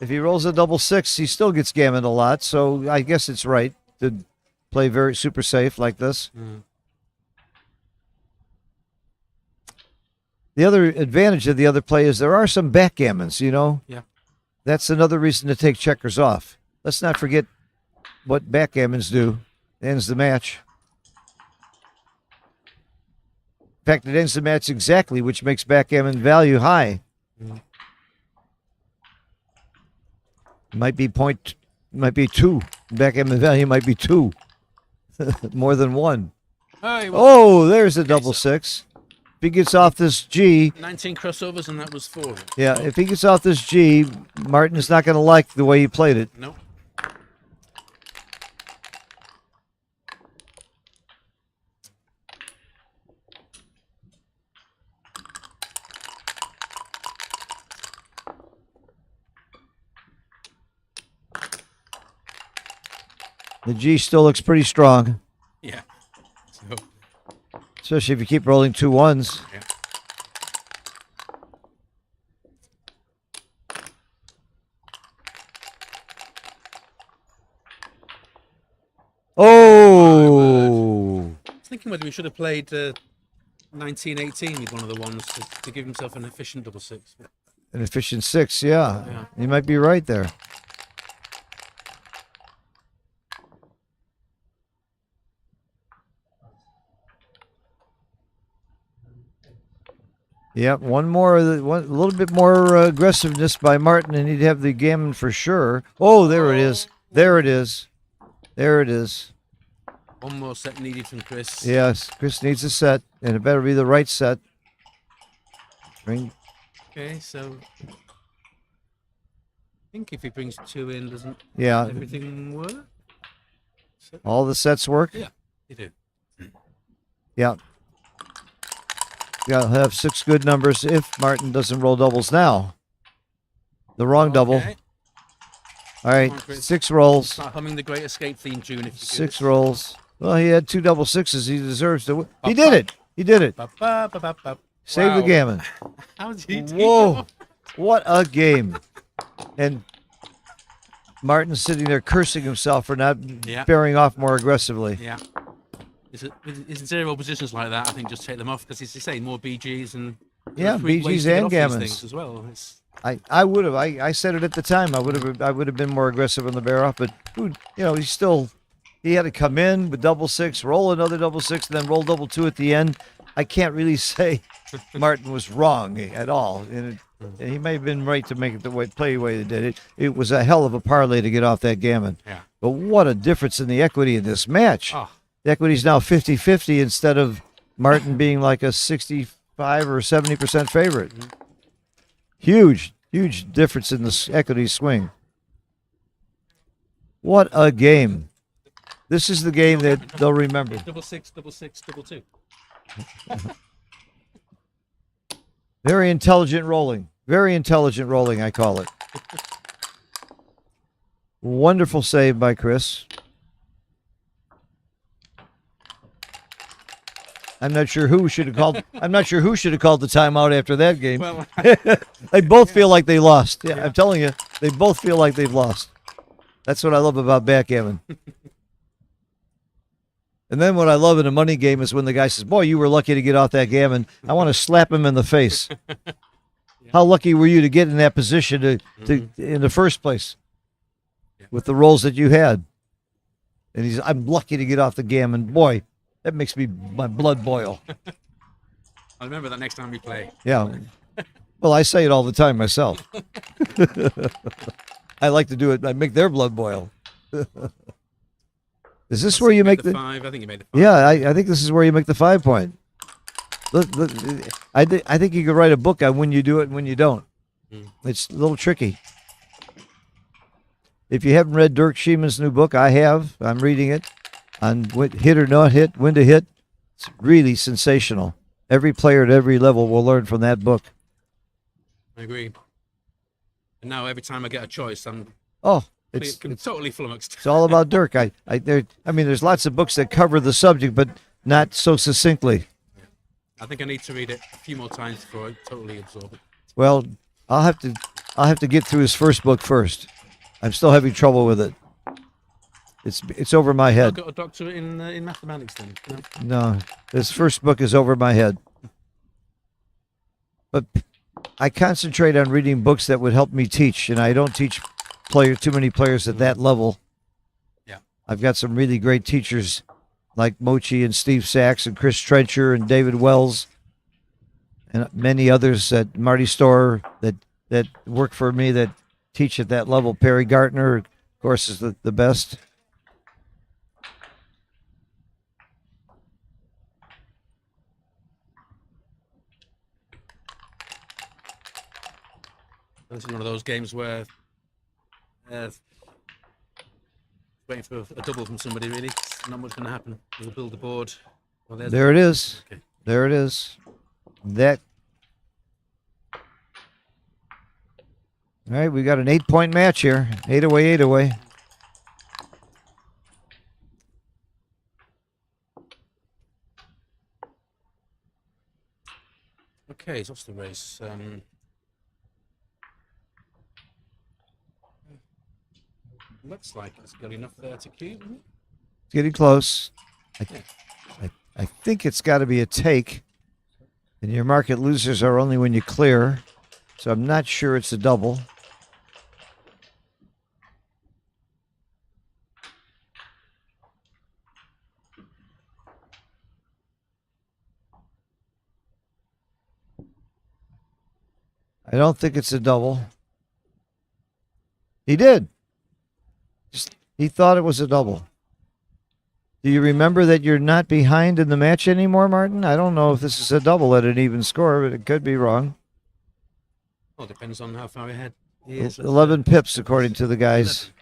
If he rolls a double 6, he still gets gammoned a lot, so I guess it's right to play very super safe like this. Mm. The other advantage of the other play is there are some backgammons, you know? Yeah. That's another reason to take checkers off. Let's not forget what backgammons do. It ends the match. In fact, it ends the match exactly, which makes backgammon value high. Mm. Might be 2. Backgammon value might be 2. More than 1. Well, Oh, there's a double 6. If he gets off this G, 19 crossovers, and that was 4. yeah, if he gets off this G, Martin is not going to like the way he played it. No. The G still looks pretty strong, Yeah. So, especially if you keep rolling 2 1s. yeah. Oh! I was thinking whether we should have played 1918 with one of the ones to give himself an efficient double six. An efficient 6, yeah. Yeah. You might be right there. Yep, one a little bit more aggressiveness by Martin, and he'd have the gammon for sure. Oh, there it is. There it is. There it is. One more set needed from Chris. Yes, Chris needs a set, and it better be the right set. Bring. Okay, so I think if he brings 2 in, doesn't Yeah, everything work? So, all the sets work. yeah, you do. Yeah. Got to have 6 good numbers if Martin doesn't roll doubles now. The wrong double. Okay. All right, Come on, Chris. 6 rolls. Start humming the Great Escape theme tune if you 6 rolls. Well, he had 2 double sixes. He deserves to win. He did it. He did it. Save the gammon. How did he do Whoa. that? What a game. And Martin's sitting there cursing himself for not Yeah. bearing off more aggressively. Yeah. Is in zero positions like that, I think just take them off because, as you say, more BGs and Yeah, there's ways BGs to get and off these gammons. things as well. It's, I would have. I said it at the time. I would have been more aggressive on the bear off, but he had to come in with double 6, roll another double 6, and then roll double 2 at the end. I can't really say Martin was wrong at all, and he may have been right to make it play the way they did it. It was a hell of a parlay to get off that gammon. yeah. But what a difference in the equity in this match. Oh, The equity's now 50-50 instead of Martin being like a 65 or 70% favorite. Huge difference in the equity swing. What a game. This is the game that they'll remember. double 6, double 6, double 2. Very intelligent rolling. Very intelligent rolling, I call it. Wonderful save by Chris. I'm not sure who should have called the timeout after that game. Well, They both feel like they lost. Yeah, I'm telling you, they both feel like they've lost. That's what I love about backgammon. And then what I love in a money game is when the guy says, "Boy, you were lucky to get off that gammon." I want to slap him in the face. How lucky were you to get in that position to in the first place with the rolls that you had? And I'm lucky to get off the gammon. Boy, that makes my blood boil. I'll remember that next time we play. Yeah. Well, I say it all the time myself. I like to do it. I make their blood boil. Is this where you make the 5? I think you made the 5. Yeah, I think this is where you make the 5 point. Look, I think you could write a book on when you do it and when you don't. It's a little tricky. If you haven't read Dirk Schieman's new book, I have. I'm reading it on hit or not hit, when to hit. It's really sensational. Every player at every level will learn from that book. I agree. And now every time I get a choice, I'm It's totally flummoxed. It's all about Dirk. There's lots of books that cover the subject, but not so succinctly. I think I need to read it a few more times before I totally absorb it. Well, I'll have to get through his first book first. I'm still having trouble with it. It's over my I've head. got a doctorate in mathematics then. No, this first book is over my head. But I concentrate on reading books that would help me teach, and I don't teach too many players at that level. Yeah. I've got some really great teachers like Mochi and Steve Sachs and Chris Trencher and David Wells and many others at Marty Storer that work for me that teach at that level. Perry Gartner, of course, is the best. This is one of those games where waiting for a double from somebody, really. Not much going to happen. We'll build the board. Well, There it is. Okay. There it is. That. All right, we got an 8-point match here. 8 away, 8 away. Okay, so what's the race? Looks like it's got enough there to keep. It's getting close. I think it's got to be a take. And your market losers are only when you clear. So I'm not sure it's a double. I don't think it's a double. He did. He thought it was a double. Do you remember that you're not behind in the match anymore, Martin? I don't know if this is a double at an even score, but it could be wrong. Well, depends on how far ahead he is. 11 pips, according to the guys.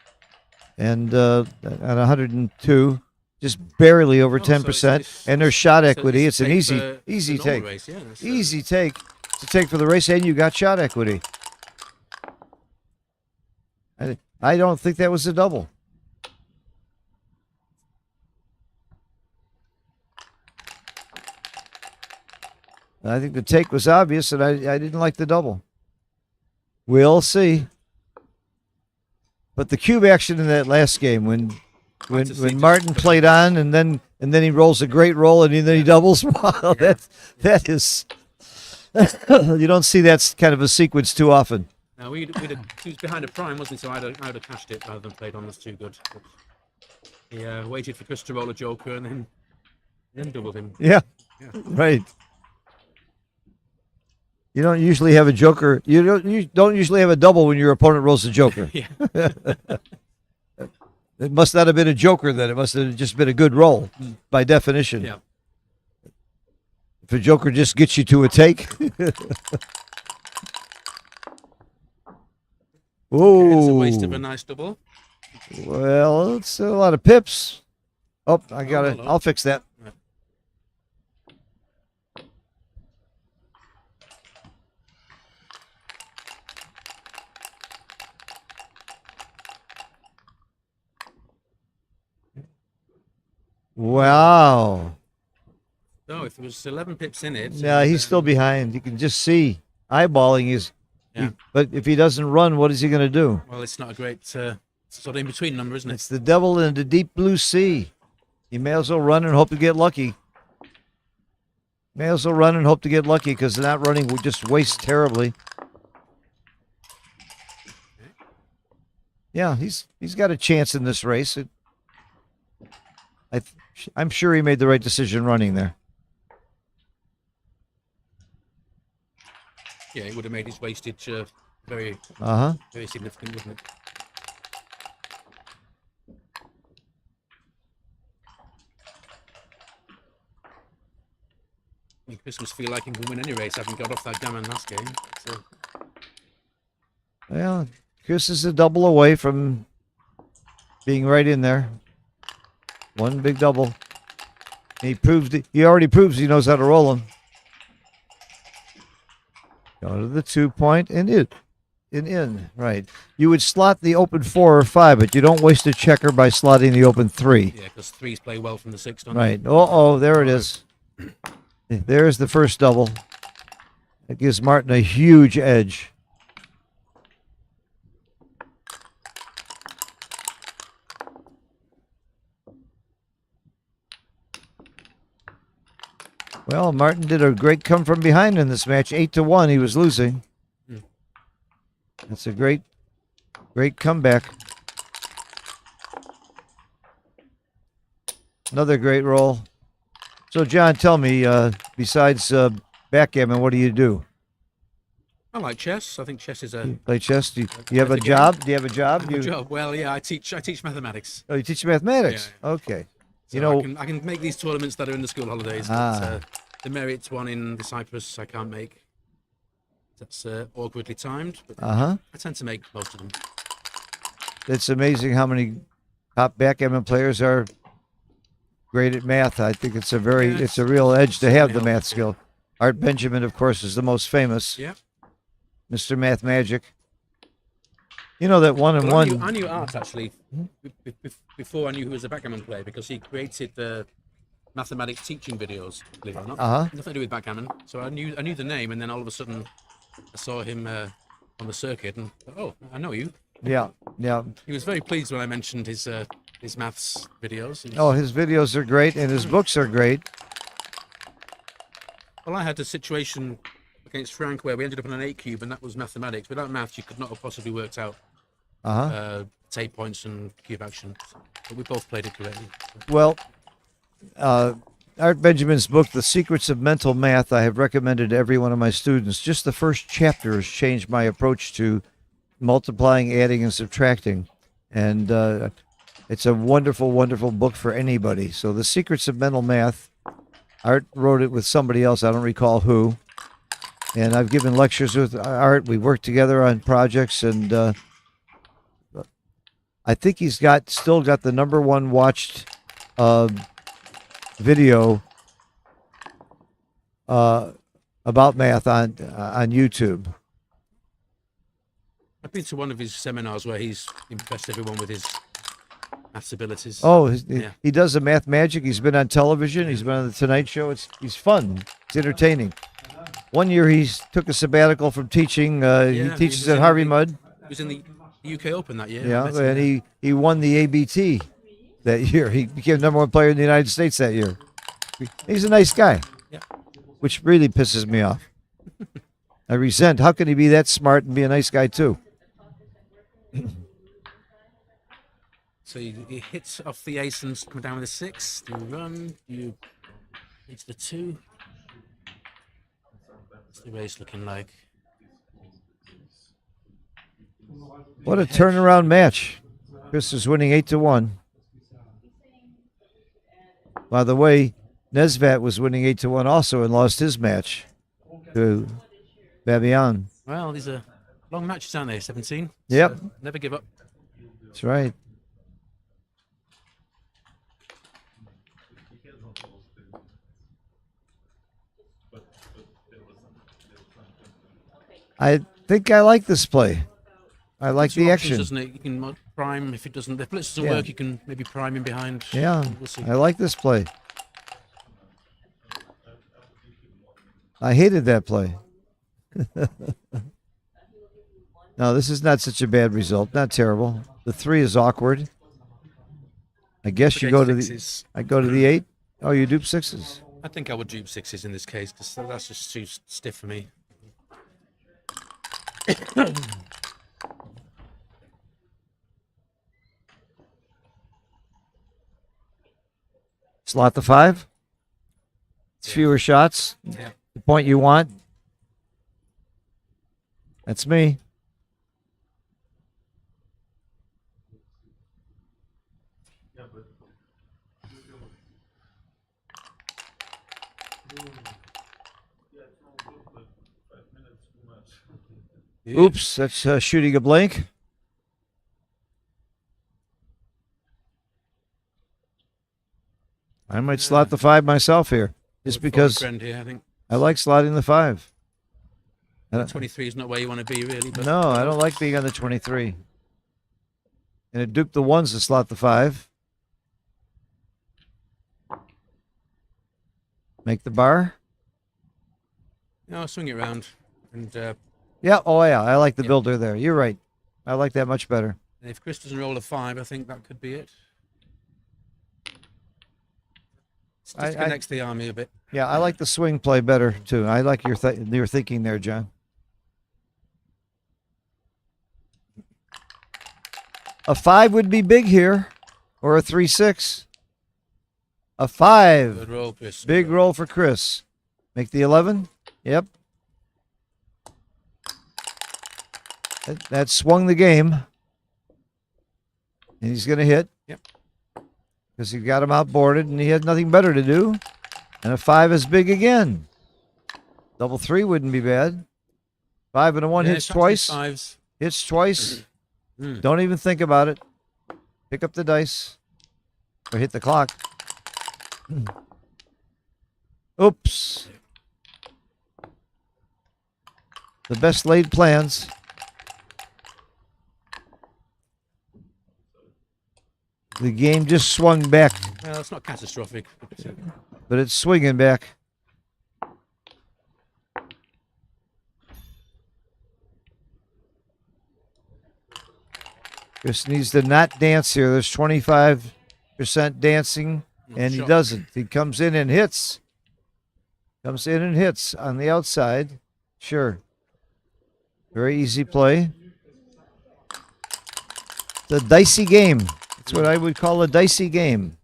And at 102, just barely over 10%. And there's shot equity. It's an easy take. Race, yeah, Easy take to take for the race, and you got shot equity. I don't think that was a double. I think the take was obvious, and I didn't like the double. We'll see. But the cube action in that last game, when Martin played on, and then he rolls a great roll, and then he doubles. Wow, that is you don't see that kind of a sequence too often. Now he was behind a prime, wasn't he? So I'd have cashed it rather than played on. That's too good. But he waited for Chris to roll a joker and then doubled him. Yeah. Right. You don't usually have a joker. You don't usually have a double when your opponent rolls a joker. Yeah. It must not have been a joker then. It must have just been a good roll by definition. Yeah. If a joker just gets you to a take. Whoa. It's a waste of a nice double. Well, it's a lot of pips. Oh, I got it. I'll fix that. Wow. So if there was 11 pips in it. Yeah, he's still behind. You can just see eyeballing his. Yeah. But if he doesn't run, what is he going to do? Well, it's not a great sort of in between number, isn't it? It's the devil in the deep blue sea. He may as well run and hope to get lucky. May as well run and hope to get lucky because not running will just waste terribly. Yeah, he's got a chance in this race. I'm sure he made the right decision running there. Yeah, it would have made his wastage very significant, wouldn't it? I mean, Chris must feel like he can win any race, having got off that gammon last game. So. Well, Chris is a double away from being right in there. One big double. He already proves he knows how to roll them. Go to the 2 point and in. Right. You would slot the open 4 or 5, but you don't waste a checker by slotting the open 3. Yeah, because 3s play well from the 6, don't right. they? Oh, there it is. There's the first double. That gives Martin a huge edge. Well, Martin did a great come from behind in this match. 8-1, he was losing. That's a great comeback. Another great roll. So, John, tell me, besides backgammon, what do you do? I like chess. I think chess is a... You play chess? Do you have a job? Do you have a job? I have a job. Well, yeah, I teach mathematics. Oh, you teach mathematics? Yeah. Okay. So you know, I can make these tournaments that are in the school holidays. But, the Merits one in the Cyprus I can't make. That's awkwardly timed. But I tend to make most of them. It's amazing how many top backgammon players are great at math. I think it's a real edge to have the math skill. Art Benjamin, of course, is the most famous. Yeah. Mr. Math Magic. You know that one and one. I knew Art actually before I knew he was a backgammon player because he created the mathematics teaching videos, believe it or not. Uh-huh. Nothing to do with backgammon. So I knew the name, and then all of a sudden I saw him on the circuit, and oh, I know you. Yeah, yeah. He was very pleased when I mentioned his maths videos. Oh, his videos are great, and his books are great. Well, I had a situation against Frank where we ended up on an 8 cube, and that was mathematics. Without maths, you could not have possibly worked out take points and cube action. But we both played it correctly. Well, Art Benjamin's book, The Secrets of Mental Math, I have recommended to every one of my students. Just the first chapter has changed my approach to multiplying, adding, and subtracting. And it's a wonderful, wonderful book for anybody. So The Secrets of Mental Math, Art wrote it with somebody else. I don't recall who. And I've given lectures with Art. We worked together on projects, and I think he's still got the #1 watched video about math on YouTube. I've been to one of his seminars where he's impressed everyone with his maths abilities. Oh, Yeah. he does the math magic. He's been on television. He's been on the Tonight Show. He's fun. It's entertaining. One year he took a sabbatical from teaching. He teaches at Harvey Mudd. He was in the UK Open that year. Yeah, and he won the ABT that year. He became #1 player in the United States that year. He's a nice guy, Yeah. which really pisses me off. I resent. How can he be that smart and be a nice guy too? So he hits off the ace and come down with a 6. You run. You hit the 2. What's the race looking like? What a turnaround match. Chris is winning 8-1. By the way, Nesvat was winning 8-1 also and lost his match to Backgammon. Well, these are long matches, aren't they? 17. Yep. So never give up. That's right. I think I like this play. I like Two the options, action. doesn't it? You can prime if it doesn't. If blitz doesn't Yeah. work, you can maybe prime in behind. Yeah, We'll see. I like this play. I hated that play. No, this is not such a bad result. Not terrible. The 3 is awkward. I guess you go to the. Sixes. I go to the 8. Oh, you dupe 6s. I think I would dupe 6s in this case because that's just too stiff for me. Slot the 5. It's fewer shots. Yeah. The point you want. That's me. Oops, that's shooting a blank. I might slot the 5 myself here, just because Friend here, I think I like slotting the 5. 23 is not where you want to be, really. But No, I don't like being on the 23. And it duped the 1s to slot the 5. Make the bar. No, swing it around. And Yeah, oh yeah, I like the builder there. You're right. I like that much better. if Chris doesn't roll a 5, I think that could be it. Disconnects the army a bit. Yeah, I like the swing play better too. I like your thinking there, John. A 5 would be big here, or a 3-6. A 5. Good roll, Chris. Big roll for Chris. Make the 11. Yep. That swung the game. And he's going to hit. Yep. Because he got him outboarded and he had nothing better to do. And a 5 is big again. Double 3 wouldn't be bad. 5 and a 1 Yeah, hits it's actually twice. 5s. Hits twice. Mm. Don't even think about it. Pick up the dice. Or hit the clock. Oops. The best laid plans. The game just swung back It's not catastrophic. but it's swinging back. Chris needs to not dance here. There's 25% dancing, and he doesn't. He comes in and hits. Comes in and hits on the outside. Sure. Very easy play. It's a dicey game. That's what I would call a dicey game.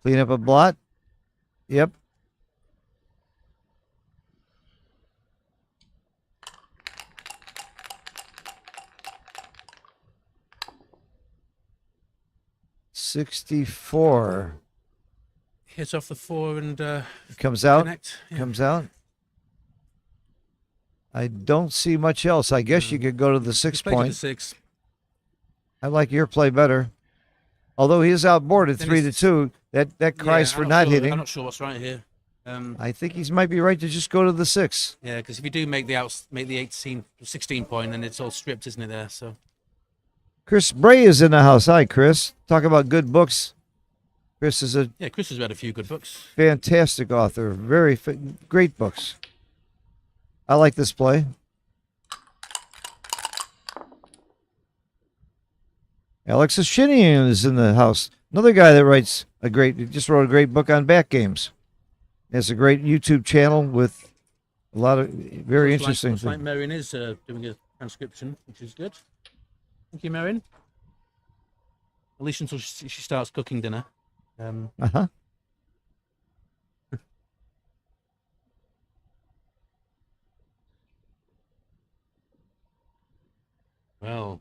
Clean up a blot. Yep. $64. Hits off the 4 and comes out. connect. Yeah. Comes out. I don't see much else. I guess you could go to the 6 Play to the point. 6. I like your play better. Although he is outboarded Then 3-2, that cries for not hitting. I'm not sure what's right here. I think he might be right to just go to the 6. Yeah, because if you do make the 16 point, then it's all stripped, isn't it? There, so Chris Bray is in the house. Hi, Chris. Talk about good books. Chris is a Chris has read a few good books. fantastic author. Very great books. I like this play. Alexis Shinian is in the house. Another guy that just wrote a great book on back games. He has a great YouTube channel with a lot of very interesting Looks like things. Marion is doing a transcription, which is good. Thank you, Marion. At least until she starts cooking dinner. Uh-huh. Well,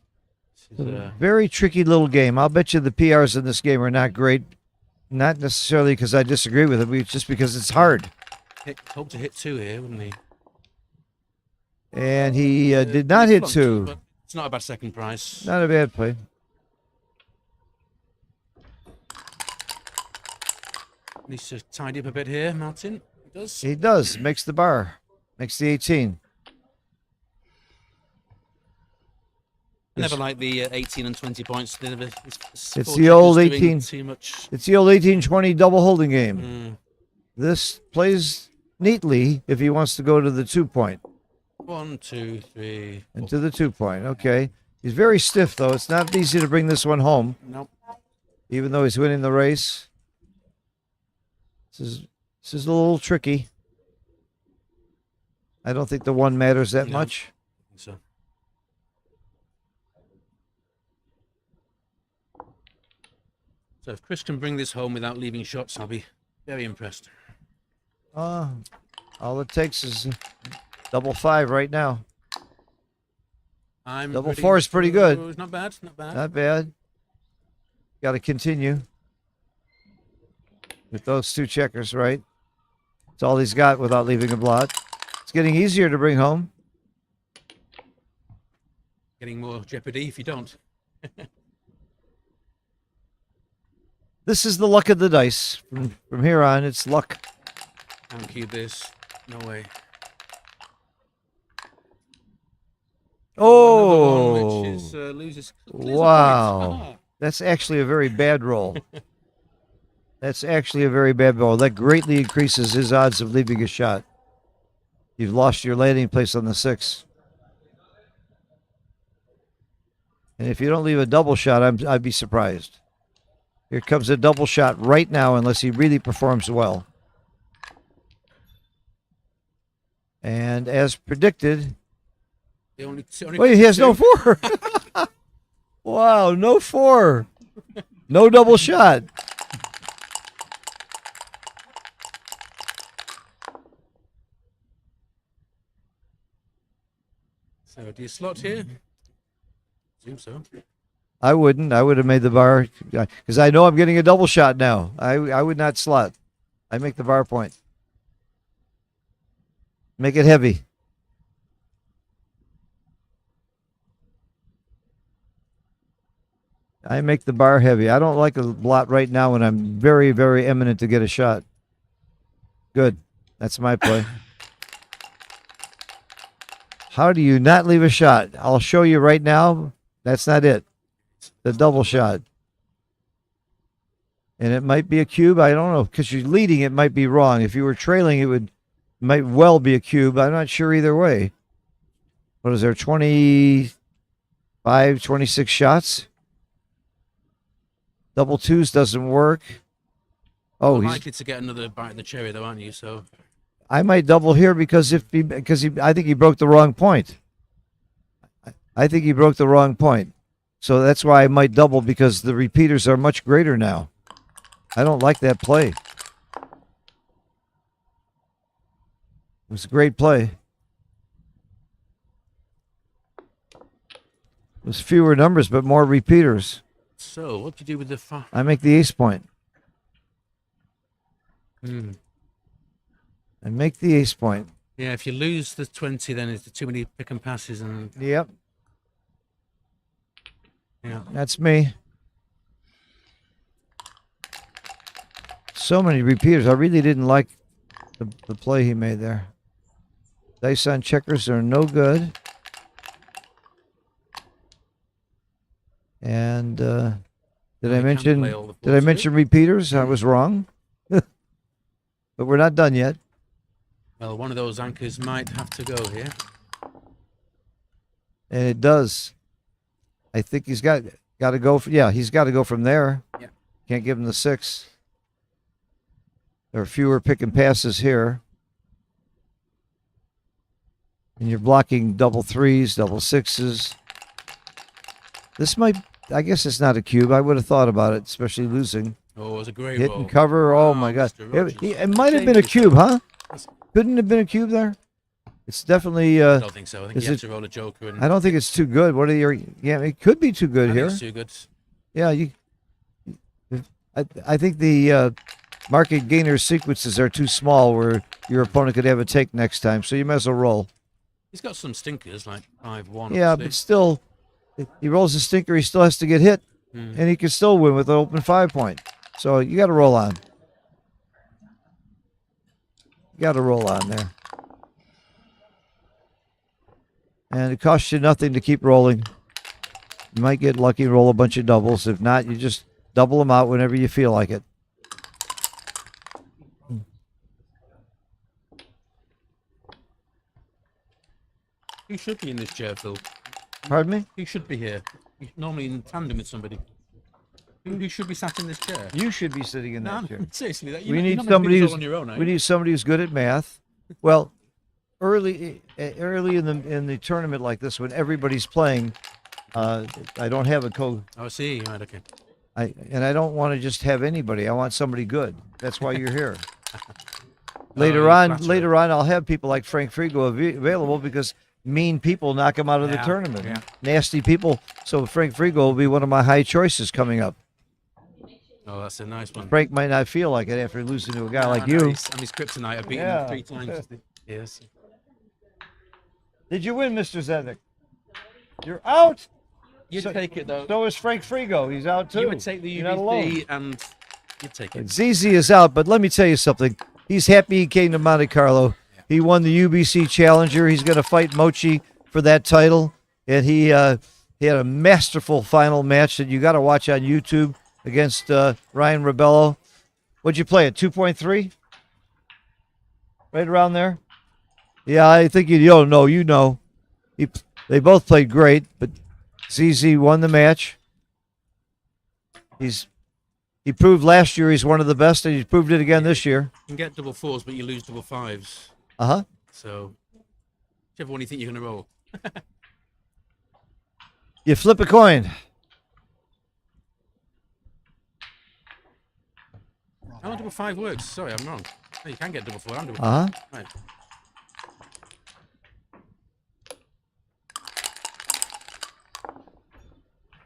this is, Very tricky little game. I'll bet you the PRs in this game are not great. Not necessarily because I disagree with it, but just because it's hard. hope to hit 2 here, wouldn't he? And he did not hit flunked, 2. But it's not a bad second prize. Not a bad play. Needs to tidy up a bit here, Martin. He does. He does. Makes the bar. Makes the 18. I never like the 18 and 20 points. It's the old 18. Too much. It's the old 18-20 double holding game. Mm. This plays neatly if he wants to go to the 2 point. 1, 2, 3. And to the 2 point. Okay. He's very stiff, though. It's not easy to bring this one home, Nope. even though he's winning the race. This is a little tricky. I don't think the 1 matters that No. much. So. So if Chris can bring this home without leaving shots, I'll be very impressed. All it takes is double 5 right now. Double 4 is pretty good. Not bad. Not bad. Not bad. Got to continue with those 2 checkers, right? That's all he's got without leaving a blot. It's getting easier to bring home. Getting more jeopardy if you don't. This is the luck of the dice. From here on, it's luck. Can't cube this. No way. Oh, Another one, which is, loses a point. wow. Ah. That's actually a very bad roll. That's actually a very bad roll. That greatly increases his odds of leaving a shot. You've lost your landing place on the 6. And if you don't leave a double shot, I'd be surprised. Here comes a double shot right now, unless he really performs well. And as predicted, wait, he has no 4. Wow, no 4. No double shot. So do you slot here? Assume so. I wouldn't. I would have made the bar because I know I'm getting a double shot now. I would not slot. I make the bar point. Make it heavy. I make the bar heavy. I don't like a blot right now when I'm very, very imminent to get a shot. Good. That's my play. How do you not leave a shot? I'll show you right now. That's not it. The double shot. And it might be a cube. I don't know, because you're leading, it might be wrong. If you were trailing, it might well be a cube. I'm not sure either way. What is there, 25, 26 shots? Double twos doesn't work. Oh, You're he's, likely to get another bite of the cherry, though, aren't you? So I might double here because I think he broke the wrong point. I think he broke the wrong point. So that's why I might double, because the repeaters are much greater now. I don't like that play. It was a great play. It was fewer numbers, but more repeaters. So, what do you do with the I make the ace point. Hmm. I make the ace point. Yeah, if you lose the 20, then it's too many pick and passes, and Yep, yeah. that's me. So many repeaters. I really didn't like the play he made there. Dice on checkers are no good. And did I can't mention play all the did I fours, mention repeaters? I was wrong. But we're not done yet. Well, one of those anchors might have to go here. And it does. I think he's got to go. Yeah, he's got to go from there. Yeah. Can't give him the 6. There are fewer pick and passes here. And you're blocking double 3s, double 6s. This might, I guess it's not a cube. I would have thought about it, especially losing. Oh, it was a great Hit roll. and cover. Oh, Wow, my God. Mr. Rogers. It might have Shame been a it's- cube, huh? That's- Couldn't have been a cube there? It's definitely, I don't think so. I think is you have it- to roll a joker. And I don't think it's too good. What are your, yeah, it could be too I good think here. it's too good. Yeah, I think the market gainer sequences are too small where your opponent could have a take next time, so you might as well roll. He's got some stinkers, like 5-1. Yeah, but still, if he rolls a stinker, he still has to get hit, Hmm. and he can still win with an open 5 point. So you got to roll on. You got to roll on there. And it costs you nothing to keep rolling. You might get lucky, roll a bunch of doubles. If not, you just double them out whenever you feel like it. You should be in this chair, Phil. Pardon me? You should be here. You're normally in tandem with somebody. You should be sat in this chair. You should be sitting in No, that chair. seriously. That, We need you're not meant to somebody do this who's all on your own, are we you? need somebody who's good at math. Well, early in the tournament like this, when everybody's playing, I don't have a co. Oh, I see. Right, okay. I don't want to just have anybody. I want somebody good. That's why you're here. Later you're on, flattered. I'll have people like Frank Frigo available because mean people knock him out of the Yeah, tournament. yeah. Nasty people. So Frank Frigo will be one of my high choices coming up. Oh, that's a nice one. Frank might not feel like it after losing to a guy like no, you. I'm his kryptonite. I've beaten Yeah. him 3 times. Yes. Did you win, Mr. Zednik? You're out. You'd So- take it, though. So is Frank Frigo. He's out too. You would take the You're not alone. UBC and you'd take it. ZZ is out, but let me tell you something. He's happy he came to Monte Carlo. He won the UBC Challenger. He's going to fight Mochi for that title, and he had a masterful final match that you got to watch on YouTube against Ryan Rebello. What'd you play at 2.3? Right around there. Yeah, I think you don't know. You know, they both played great, but ZZ won the match. He proved last year he's one of the best, and he's proved it again this year. You can get double 4s, but you lose double 5s. Uh-huh. So, whichever one you think you're going to roll. You flip a coin. How double 5 works? Sorry, I'm wrong. No, you can get double 4 and double 5. Uh-huh. Right.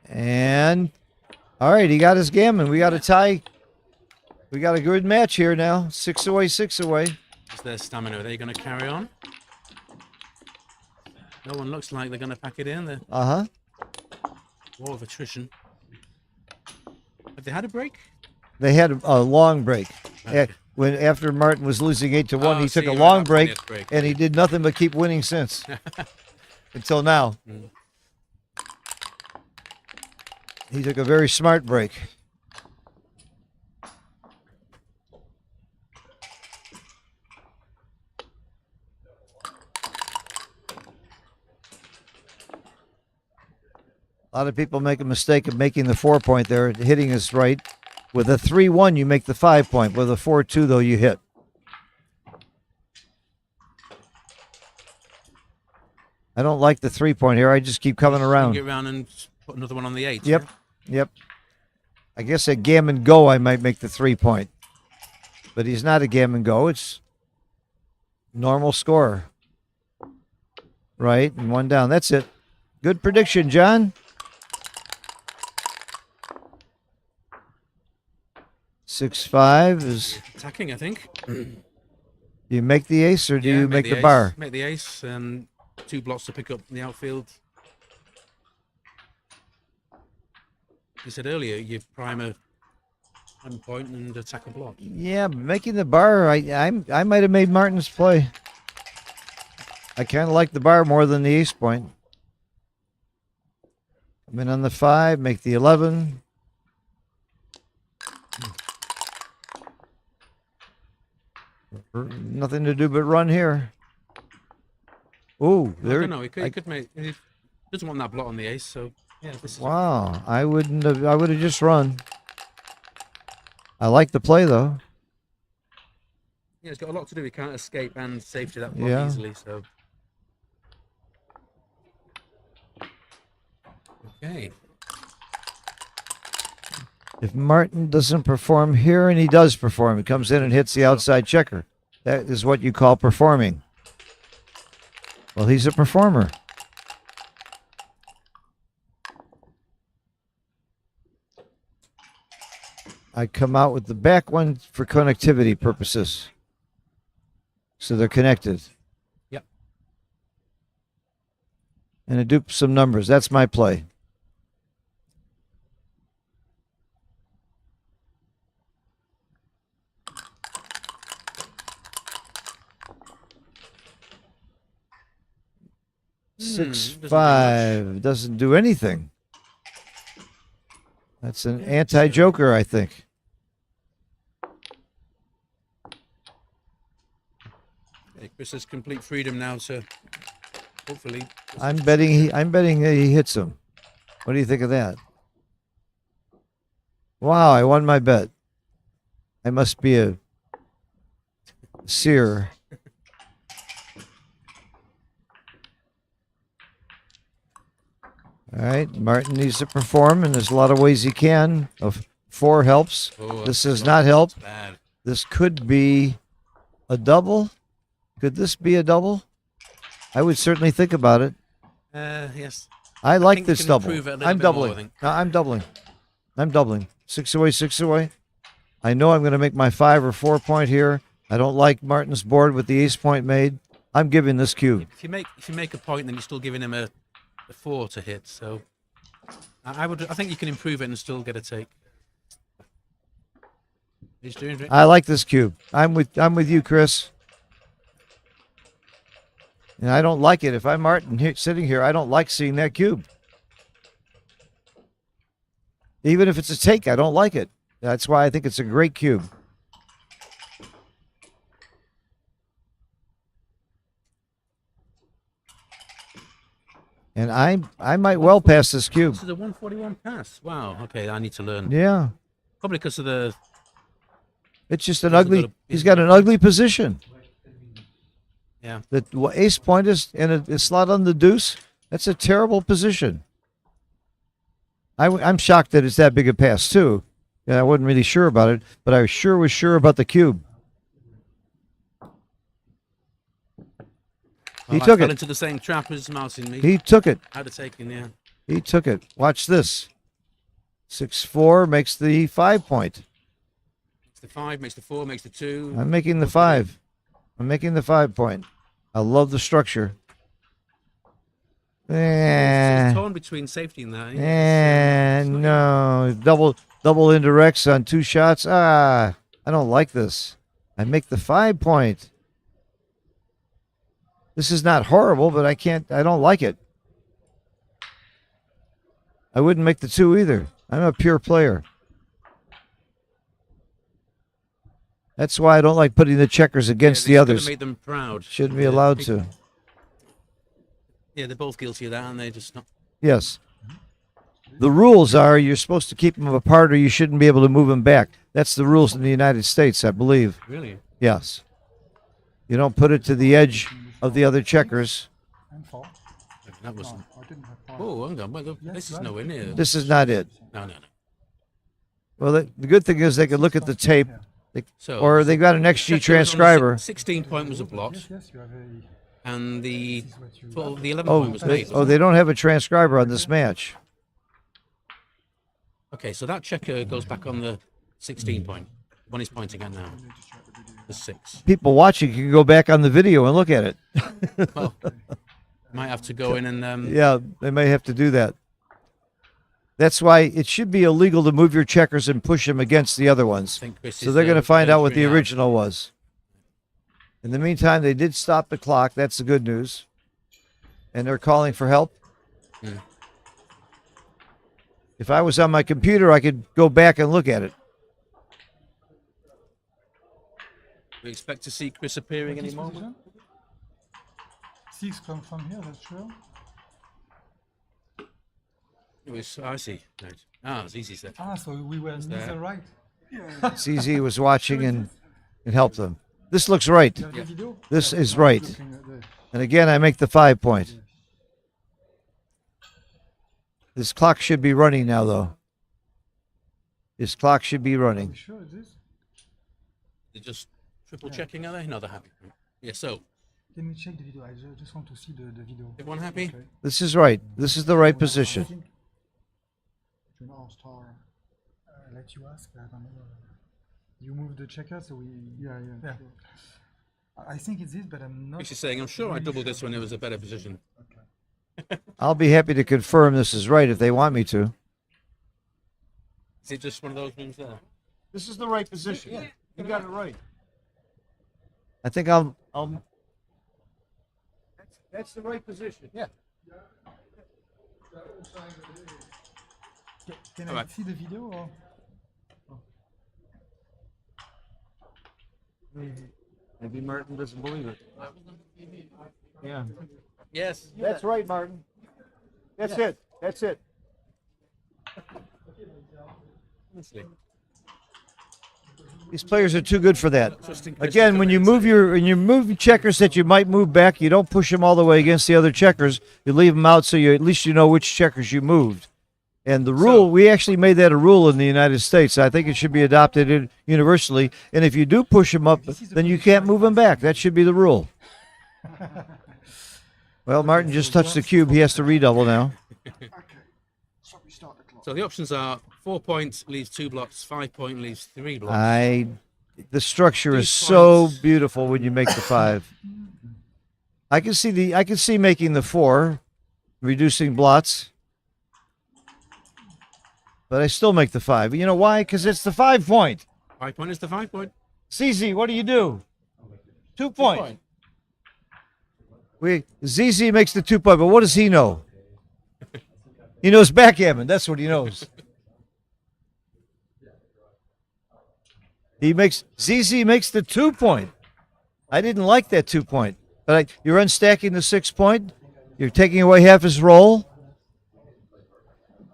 And, all right, he got his gammon. We got a tie. We got a good match here now. 6 away, 6 away. Is their stamina? Are they going to carry on? No one looks like they're going to pack it in. The Uh-huh. war of attrition. Have they had a break? They had a long break. Okay. After Martin was losing 8-1, Oh, he see, took a right, long that's break, the next break. and he did nothing but keep winning since. Until now. Mm. He took a very smart break. A lot of people make a mistake of making the 4-point there, hitting is right. With a 3-1, you make the 5-point. With a 4-2, though, you hit. I don't like the 3-point here. I just keep coming around. Get around and put another one on the 8. Yep, Yeah? yep. I guess at gammon go, I might make the 3-point. But he's not a gammon go. It's normal score. Right, and 1 down. That's it. Good prediction, John. 6-5 is. Attacking, I think. Do you make the ace or do Yeah, you make the ace. bar? Make the ace and 2 blocks to pick up in the outfield. You said earlier you prime a 1 point and attack a block. Yeah, but making the bar, I might have made Martin's play. I kind of like the bar more than the ace point. Come in on the 5, make the 11. Nothing to do but run here. Ooh, I there. don't know. He could make. He doesn't want that block on the ace, so yeah. This is Wow, I wouldn't have. I would have just run. I like the play though. Yeah, it's got a lot to do. He can't escape and safety that block Yeah. easily. So okay. If Martin doesn't perform here, and he does perform, he comes in and hits the outside checker. That is what you call performing. Well, he's a performer. I come out with the back one for connectivity purposes. So they're connected. Yep. And I dupe some numbers. That's my play. doesn't do 6-5 doesn't do anything. That's an anti-joker, I think. Yeah, Chris has complete freedom now to hopefully. I'm betting that he hits him. What do you think of that? Wow, I won my bet. I must be a seer. All right, Martin needs to perform, and there's a lot of ways he can. Of 4 helps. Oh, This that's does not help. bad. This could be a double. Could this be a double? I would certainly think about it. Yes. I like think you this can double. improve it a little I'm bit more, I doubling. think. No, I'm doubling. I'm doubling. 6 away, 6 away. I know I'm going to make my 5 or 4 point here. I don't like Martin's board with the ace point made. I'm giving this cube. If you make a point, then you're still giving him a 4 to hit. So I think you can improve it and still get a take. He's doing it. I like this cube. I'm with you, Chris. And I don't like it. If I'm Martin sitting here, I don't like seeing that cube. Even if it's a take, I don't like it. That's why I think it's a great cube. And I might well pass this cube. This is a 141 pass. Wow. Okay, I need to learn. Yeah. Probably because of the. It's just an He's ugly. got a- He's got an ugly position. Yeah. The ace point is in a slot on the deuce. That's a terrible position. I'm shocked that it's that big a pass too. Yeah, I wasn't really sure about it, but I sure was sure about the cube. He I took fell it. into the same trap as Martin. He took it. I'd have taken, yeah. He took it. Watch this. 6-4 makes the 5 point. Makes the 5, makes the 4, makes the 2. I'm making the 5. I'm making the 5 point. I love the structure. It's torn between safety and that. No. Double indirects on 2 shots. I don't like this. I make the 5 point. This is not horrible, but I don't like it. I wouldn't make the 2 either. I'm a pure player. That's why I don't like putting the checkers against the others. Make them proud. Shouldn't be allowed to. Yeah, they're both guilty of that, and they're just not. Yes. The rules are you're supposed to keep them apart or you shouldn't be able to move them back. That's the rules in the United States, I believe. Really? Yes. You don't put it to the edge of the other checkers. And 4. That wasn't. No, I didn't have 5. Oh, hang on. Well, this is nowhere near. This is not it. No. Well, the good thing is they can look at the tape, So, or they got an XG checker was on transcriber. 16 point was a blot, Yes, you have a. and the This is what you 12, the 11 point was an 8. They don't have a transcriber on this match. Okay, so that checker goes back on the 16 point. One he's pointing at now. The 6. People watching can go back on the video and look at it. Well, might have to go in and Yeah, they may have to do that. That's why it should be illegal to move your checkers and push them against the other ones. think Chris So is, they're going to find out what the venturing out. original was. In the meantime, they did stop the clock. That's the good news. And they're calling for help. Hmm. If I was on my computer, I could go back and look at it. We expect to see Chris appearing any This moment. position? 6 come from here, that's true. I see. Right. Ah, it's easy there. Ah, so we were there. neither right. CZ was watching and helped them. This looks right. You have the video? This Yeah, is I'm right. looking at the- And again, I make the 5 point. This clock should be running now, though. This clock should be Are running. we sure it is? They're just triple checking, are they? No, they're happy. Yeah, so, Let me check the video. I just want to see the video. everyone happy? Okay. This is right. This is the right I position. think to an all-star, let you ask. I don't know. You move the checker, so we. Yeah. I think it's this, but I'm not. Chris is saying, I'm sure I really doubled sure. this when it was a better position. I'll be happy to confirm this is right if they want me to. Is it just one of those ones there? This is the right position. Yeah, you got it right. I think I'll. That's the right position. Yeah. Can I Alright. see the video? Or? Maybe Martin doesn't believe it. Yeah. Yes. That's right, Martin. That's it. That's it. Honestly. These players are too good for that. Trusting Chris Again, to when come you in move and when you move checkers that you might move back, you don't push them all the way against the other checkers. You leave them out so you at least you know which checkers you moved. And the rule, we actually made that a rule in the United States. I think it should be adopted universally. And if you do push them up, then you can't move them back. That should be the rule. Well, Martin just touched the cube. He has to redouble now. So we start the clock. So the options are 4 points leaves 2 blocks, 5 point leaves 3 blocks. The structure is These so points- beautiful when you make the 5. I can see making the 4, reducing blots. But I still make the 5. You know why? Because it's the 5 point. 5 point is the 5 point. CZ, what do you do? 2 point. point. ZZ makes the 2 point, but what does he know? He knows backgammon. That's what he knows. ZZ makes the 2 point. I didn't like that 2 point, but you're unstacking the 6 point. You're taking away half his roll.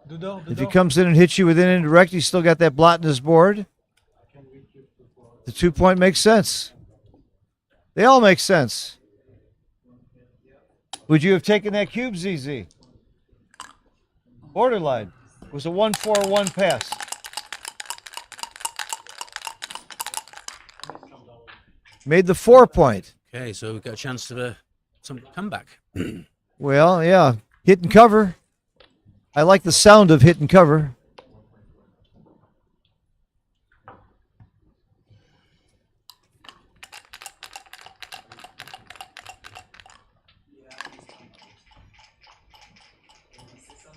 The door. If he comes in and hits you with an indirect, he's still got that blot in his board. The 2 point makes sense. They all make sense. Would you have taken that cube, ZZ? Borderline. It was a 1-4-1 pass. Made the 4 point. Okay, so we've got a chance for some comeback. Well, yeah. Hit and cover. I like the sound of hit and cover.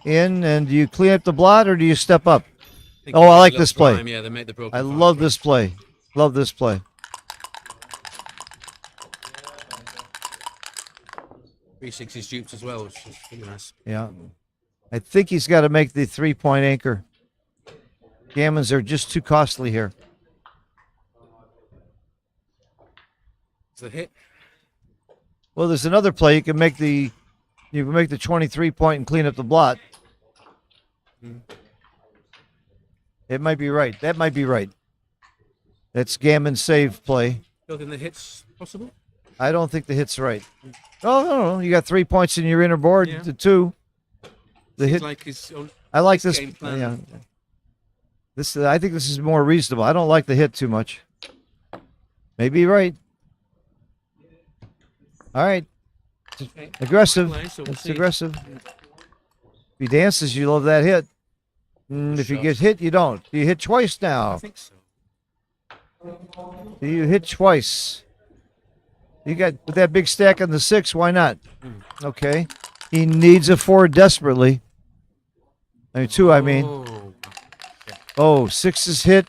In, and do you clean up the blot or do you step up? think Oh, they I make like a this little play. prime, Yeah, they make the broken. I five love points. this play. Love this play. Three sixes duped as well, which is really nice. Yeah. I think he's got to make the 3 point anchor. Gammons are just too costly here. It's a hit. Well, there's another play. You can make the 23 point and clean up the blot. It might be right. That might be right. That's Gammon save play. Don't think the hit's possible? I don't think the hit's right. Oh, no. You got 3 points in your inner board Yeah. to 2. The Seems hit. like his own I like his this. game plan. Yeah. I think this is more reasonable. I don't like the hit too much. Maybe you're right. All right. Okay. Aggressive. Play, so we'll It's see. aggressive. If he dances, you love that hit. If you Shot. get hit, you don't. You hit twice I now. think so. You hit twice. You got with that big stack on the 6. Why not? Okay. He needs a 4 desperately. 2. I mean. Oh, 6 is hit.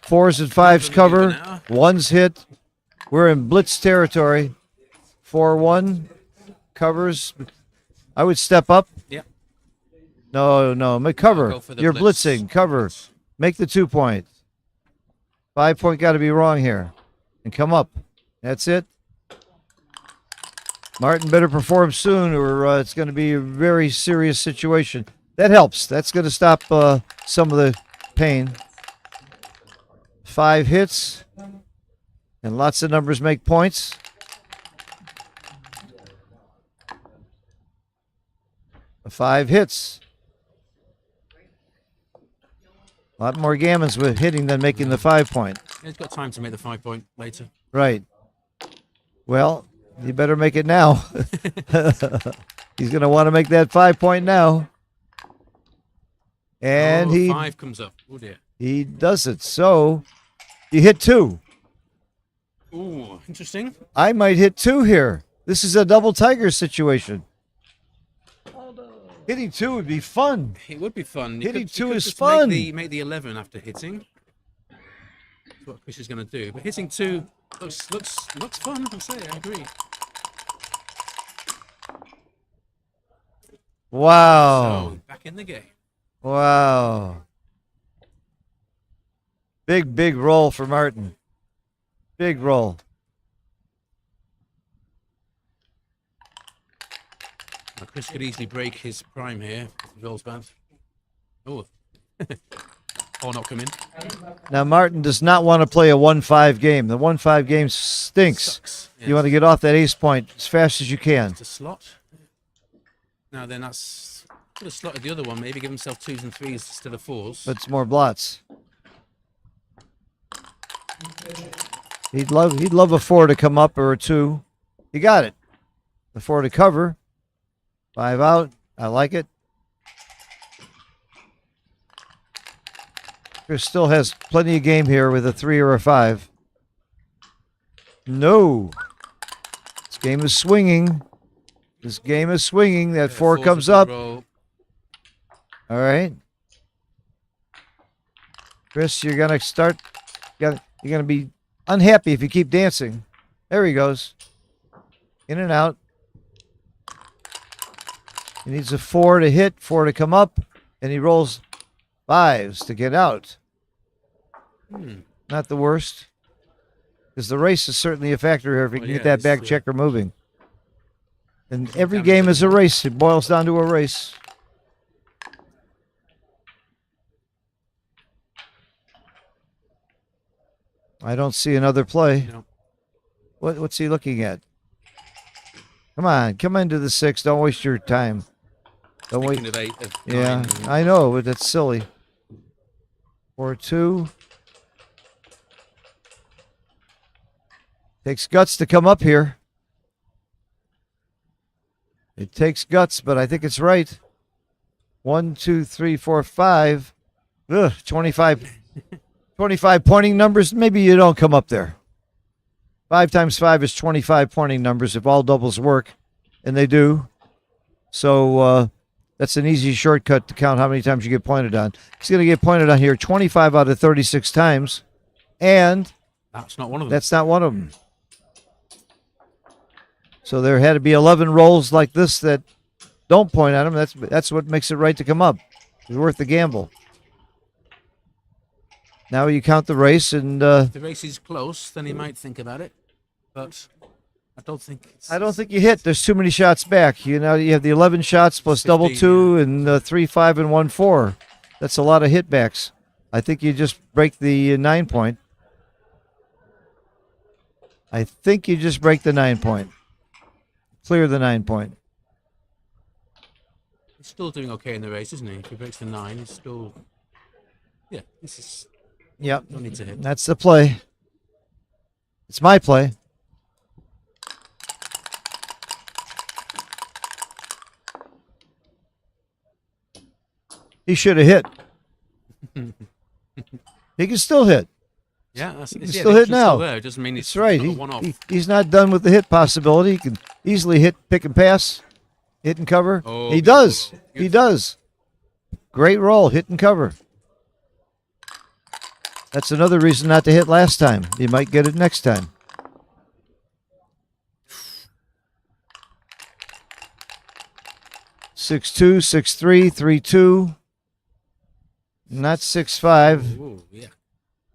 4s and 5s cover. 1's hit. We're in blitz territory. 4-1 covers. I would step up. yeah. No. Make cover. Go for the You're blitz. blitzing. Cover. Make the 2 point. 5 point got to be wrong here. And come up. That's it. Martin better perform soon or it's going to be a very serious situation. That helps. That's going to stop some of the pain. 5 hits. And lots of numbers make points. The 5 hits. A lot more gammons with hitting than making the 5 point. He's got time to make the 5 point later. Right. Well, you better make it now. He's going to want to make that 5 point now. And Oh, he 5 comes up. Oh dear. he does it. So you hit 2. Ooh, interesting. I might hit 2 here. This is a double tiger situation. Hitting 2 would be fun. It would be fun. Hitting you 2 could is just fun. Make the 11 after hitting. That's what Chris is going to do. But hitting 2 looks fun. I say, I agree. Wow. So back in the game. Wow. Big roll for Martin. Big roll. Now, Chris could easily break his prime here. Rolls bad. Oh. Or not come in. Now Martin does not want to play a 1-5 game. The 1-5 game stinks. Sucks. You want to get off that ace point as fast as you can. to slot. Now then, that's could have slotted the other one. Maybe give himself 2s and 3s instead of 4s. But it's more blots. He'd love a 4 to come up or a 2. He got it. The 4 to cover. 5 out. I like it. Chris still has plenty of game here with a 3 or a 5. No. This game is swinging. This game is swinging. That 4 4's comes a good up. roll. All right. Chris, you're going to start. You're going to be unhappy if you keep dancing. There he goes. In and out. He needs a 4 to hit, 4 to come up, and he rolls 5s to get out. Not the worst. Because the race is certainly a factor here if you can Well, get yeah, that back it's, checker moving. And every game is a race. It boils down to a race. I don't see another play. No. What's he looking at? Come on, come into the 6. Don't waste your time. Don't wait. Thinking of 8, of Yeah, 9, I know, but that's silly. 4-2. Takes guts to come up here. It takes guts, but I think it's right. 1, 2, 3, 4, 5. Ugh, 25. 25 pointing numbers. Maybe you don't come up there. 5 times 5 is 25 pointing numbers if all doubles work, and they do. So that's an easy shortcut to count how many times you get pointed on. He's going to get pointed on here 25 out of 36 times, and that's not one of them. that's not one of them. So there had to be 11 rolls like this that don't point at him. That's what makes it right to come up. It's worth the gamble. Now you count the race, and If the race is close, then he might think about it. But I don't think I don't think you hit. There's too many shots back. You know, you have the 11 shots plus double 15, 2 and 3, 5, and 1, 4. That's a lot of hitbacks. I think you just break the 9 point. I think you just break the 9 point. Clear the 9 point. He's still doing okay in the race, isn't he? If he breaks the 9, he's still. Yeah, this is. Yep. No need to hit. That's the play. It's my play. He should have hit. He can still hit. Yeah, that's He's still hit now. There. It doesn't mean it's That's right. not a one-off. He's not done with the hit possibility. He can easily hit, pick and pass, hit and cover. Oh, he beautiful. does. He does. Great roll, hit and cover. That's another reason not to hit last time. You might get it next time. 6-2, 6-3, 3-2. Not 6-5. Ooh, yeah.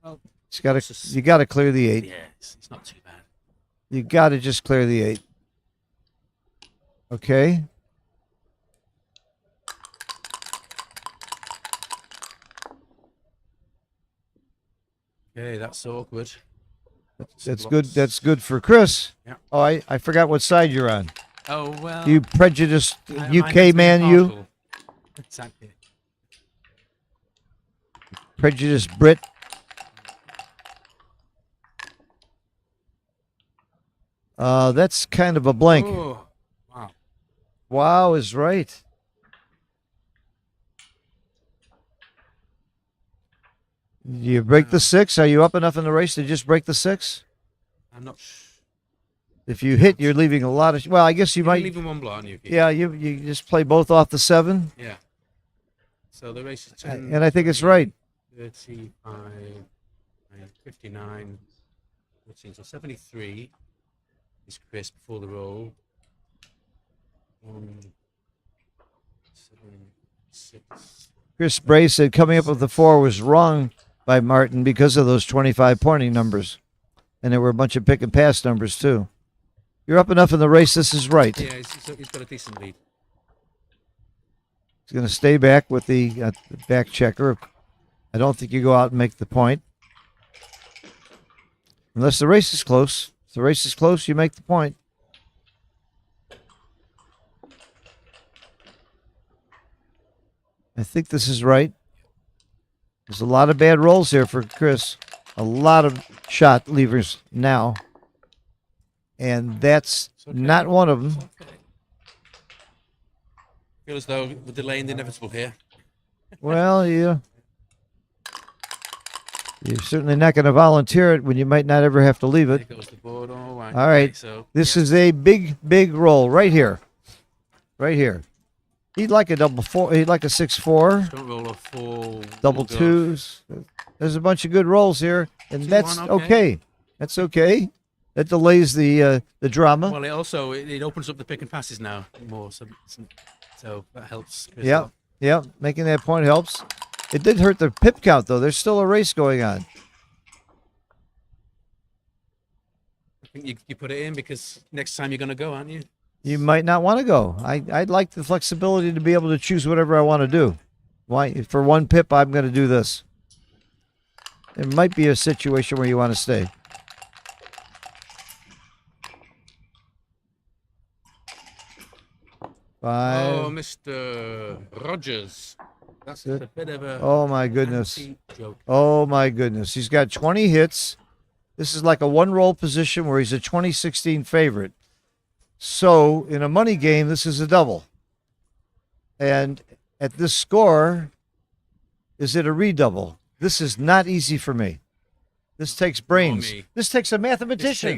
Well, You got to clear the 8. yeah, it's not too bad. You got to just clear the 8. Okay. Okay, that's awkward. That's good. That's good for Chris. Yeah. Oh, I forgot what side you're on. Oh, well. You prejudiced I UK have to man, be you partial. Exactly. prejudiced Brit. That's kind of a blank. Oh, wow. Wow is right. You break the 6. Are you up enough in the race to just break the 6? I'm not. If you hit, you're leaving a lot of. Well, I guess you You're might. leaving one blow, aren't you? Yeah, you just play both off the 7, Yeah. So the race is 10. and I think it's right. 35, 59, 13, so 73 is Chris before the roll. 1, 7, 6. Chris Bray said coming up with the 4 was wrong by Martin because of those 25 pointing numbers, and there were a bunch of pick and pass numbers too. You're up enough in the race. This is right. Yeah, he's got a decent lead. He's going to stay back with the back checker. I don't think you go out and make the point. Unless the race is close. If the race is close, you make the point. I think this is right. There's a lot of bad rolls here for Chris. A lot of shot levers now. And that's okay. not one of them. Okay. Feel as though we're delaying the inevitable here. Well, you're certainly not going to volunteer it when you might not ever have to leave it. There goes the board. All right. All right. Okay, so, This yeah. is a big roll right here. Right here. He'd like a double 4. He'd like a 6-4. Don't roll a 4. Double 2s. There's a bunch of good rolls here, and 2-1, that's okay. okay. That's okay. That delays the drama. Well, it opens up the pick and passes now more, so that helps. Chris Yeah, out. yeah. Making that point helps. It did hurt the pip count though. There's still a race going on. I think you put it in because next time you're going to go, aren't you? You might not want to go. I'd like the flexibility to be able to choose whatever I want to do. Why? For 1 pip, I'm going to do this. There might be a situation where you want to stay. Five. Oh, Mr. Rogers. That's a bit of a. Oh my goodness. Joke. Oh my goodness. He's got 20 hits. This is like a 1-roll position where he's a 2016 favorite. So in a money game, this is a double. And at this score, is it a redouble? This is not easy for me. This takes brains. me. This takes a mathematician.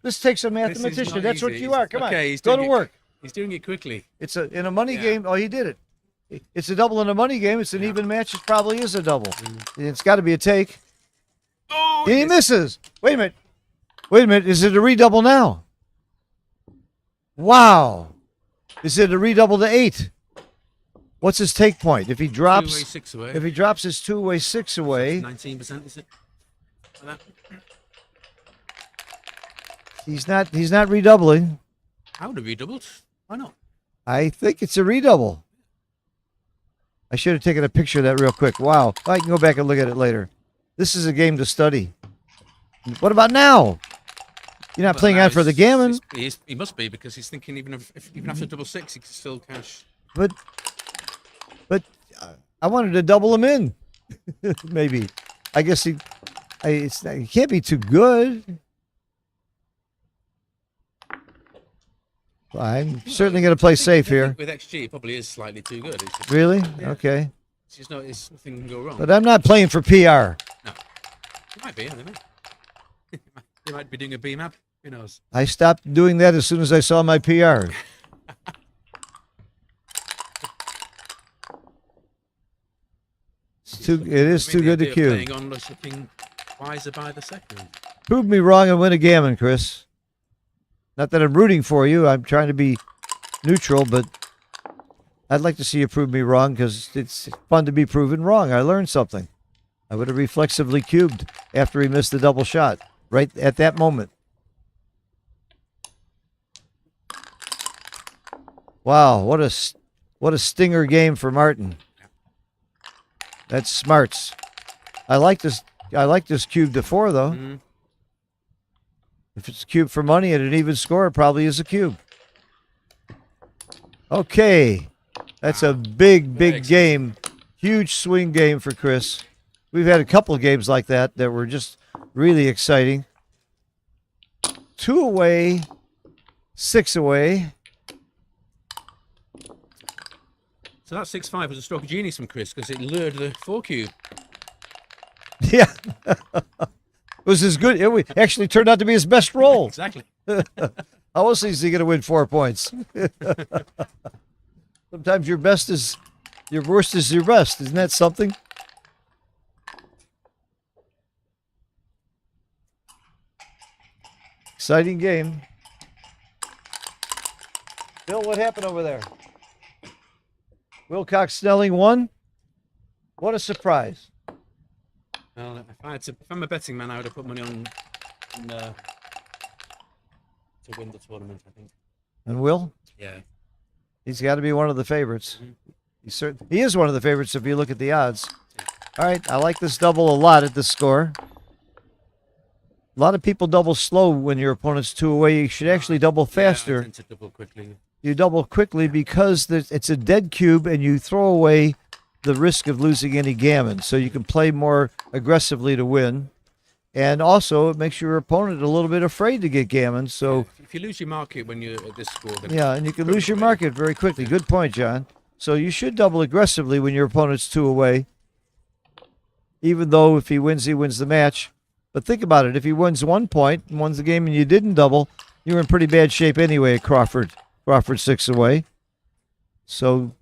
This takes a mathematician. not That's what easy. you are. Come Okay, on. he's Go to doing it. work. He's doing it quickly. It's in a money Yeah. game. Oh, he did it. It's a double in a money game. It's an even match. It probably is a double. It's got to be a take. Oh, He misses. Wait a minute. Wait a minute. Is it a redouble now? Wow. Is it a redouble to 8? What's his take point? If he drops, 2-way, 6 away. if he drops his 2-way 6 away, 19%, is it? Like that? he's not redoubling. I would have redoubled. Why not? I think it's a redouble. I should have taken a picture of that real quick. Wow. I can go back and look at it later. This is a game to study. What about now? You're not playing now on for the gammon. He must be, because he's thinking even after double six, he can still cash. But I wanted to double him in. Maybe. I guess he can't be too good. I'm certainly going to play safe here. With XG, it probably is slightly too good. It's just, Really? Yeah. Okay. It's just not. Nothing can go wrong. But I'm not playing for PR. No, it might be. I don't know. They might be doing a B map. Who knows? I stopped doing that as soon as I saw my PR. It is too good to cube. Playing on looking wiser by the second. Prove me wrong and win a gammon, Chris. Not that I'm rooting for you. I'm trying to be neutral, but I'd like to see you prove me wrong because it's fun to be proven wrong. I learned something. I would have reflexively cubed after he missed the double shot right at that moment. Wow, what a stinger game for Martin. That's smarts. I like this cube to 4 though. Mm-hmm. If it's a cube for money at an even score, it probably is a cube. Okay. That's a big game. Huge swing game for Chris. We've had a couple of games like that were just really exciting. 2 away, 6 away. So that 6-5 was a stroke of genius from Chris because it lured the 4 cube. Yeah. It was as good. It actually turned out to be his best roll. Exactly. How else is he going to win 4 points? Sometimes your worst is your best. Isn't that something? Exciting game. Bill, what happened over there? Wilcox Snelling won? What a surprise. Well, if I'm a betting man, I would have put money on to win the tournament, I think. And Will? Yeah. He's got to be one of the favorites. He is one of the favorites if you look at the odds. All right, I like this double a lot at this score. A lot of people double slow when your opponent's 2 away. You should actually double faster. Yeah, I tend to double quickly. You double quickly because it's a dead cube and you throw away the risk of losing any gammon. So you can play more aggressively to win. And also, it makes your opponent a little bit afraid to get gammon. So if you lose your market when you're at this score, then yeah, and you can lose your market very quickly. Good point, John. So you should double aggressively when your opponent's 2 away. Even though if he wins the match. But think about it. If he wins 1 point and wins the game and you didn't double, you're in pretty bad shape anyway at Crawford. Crawford 6 away. So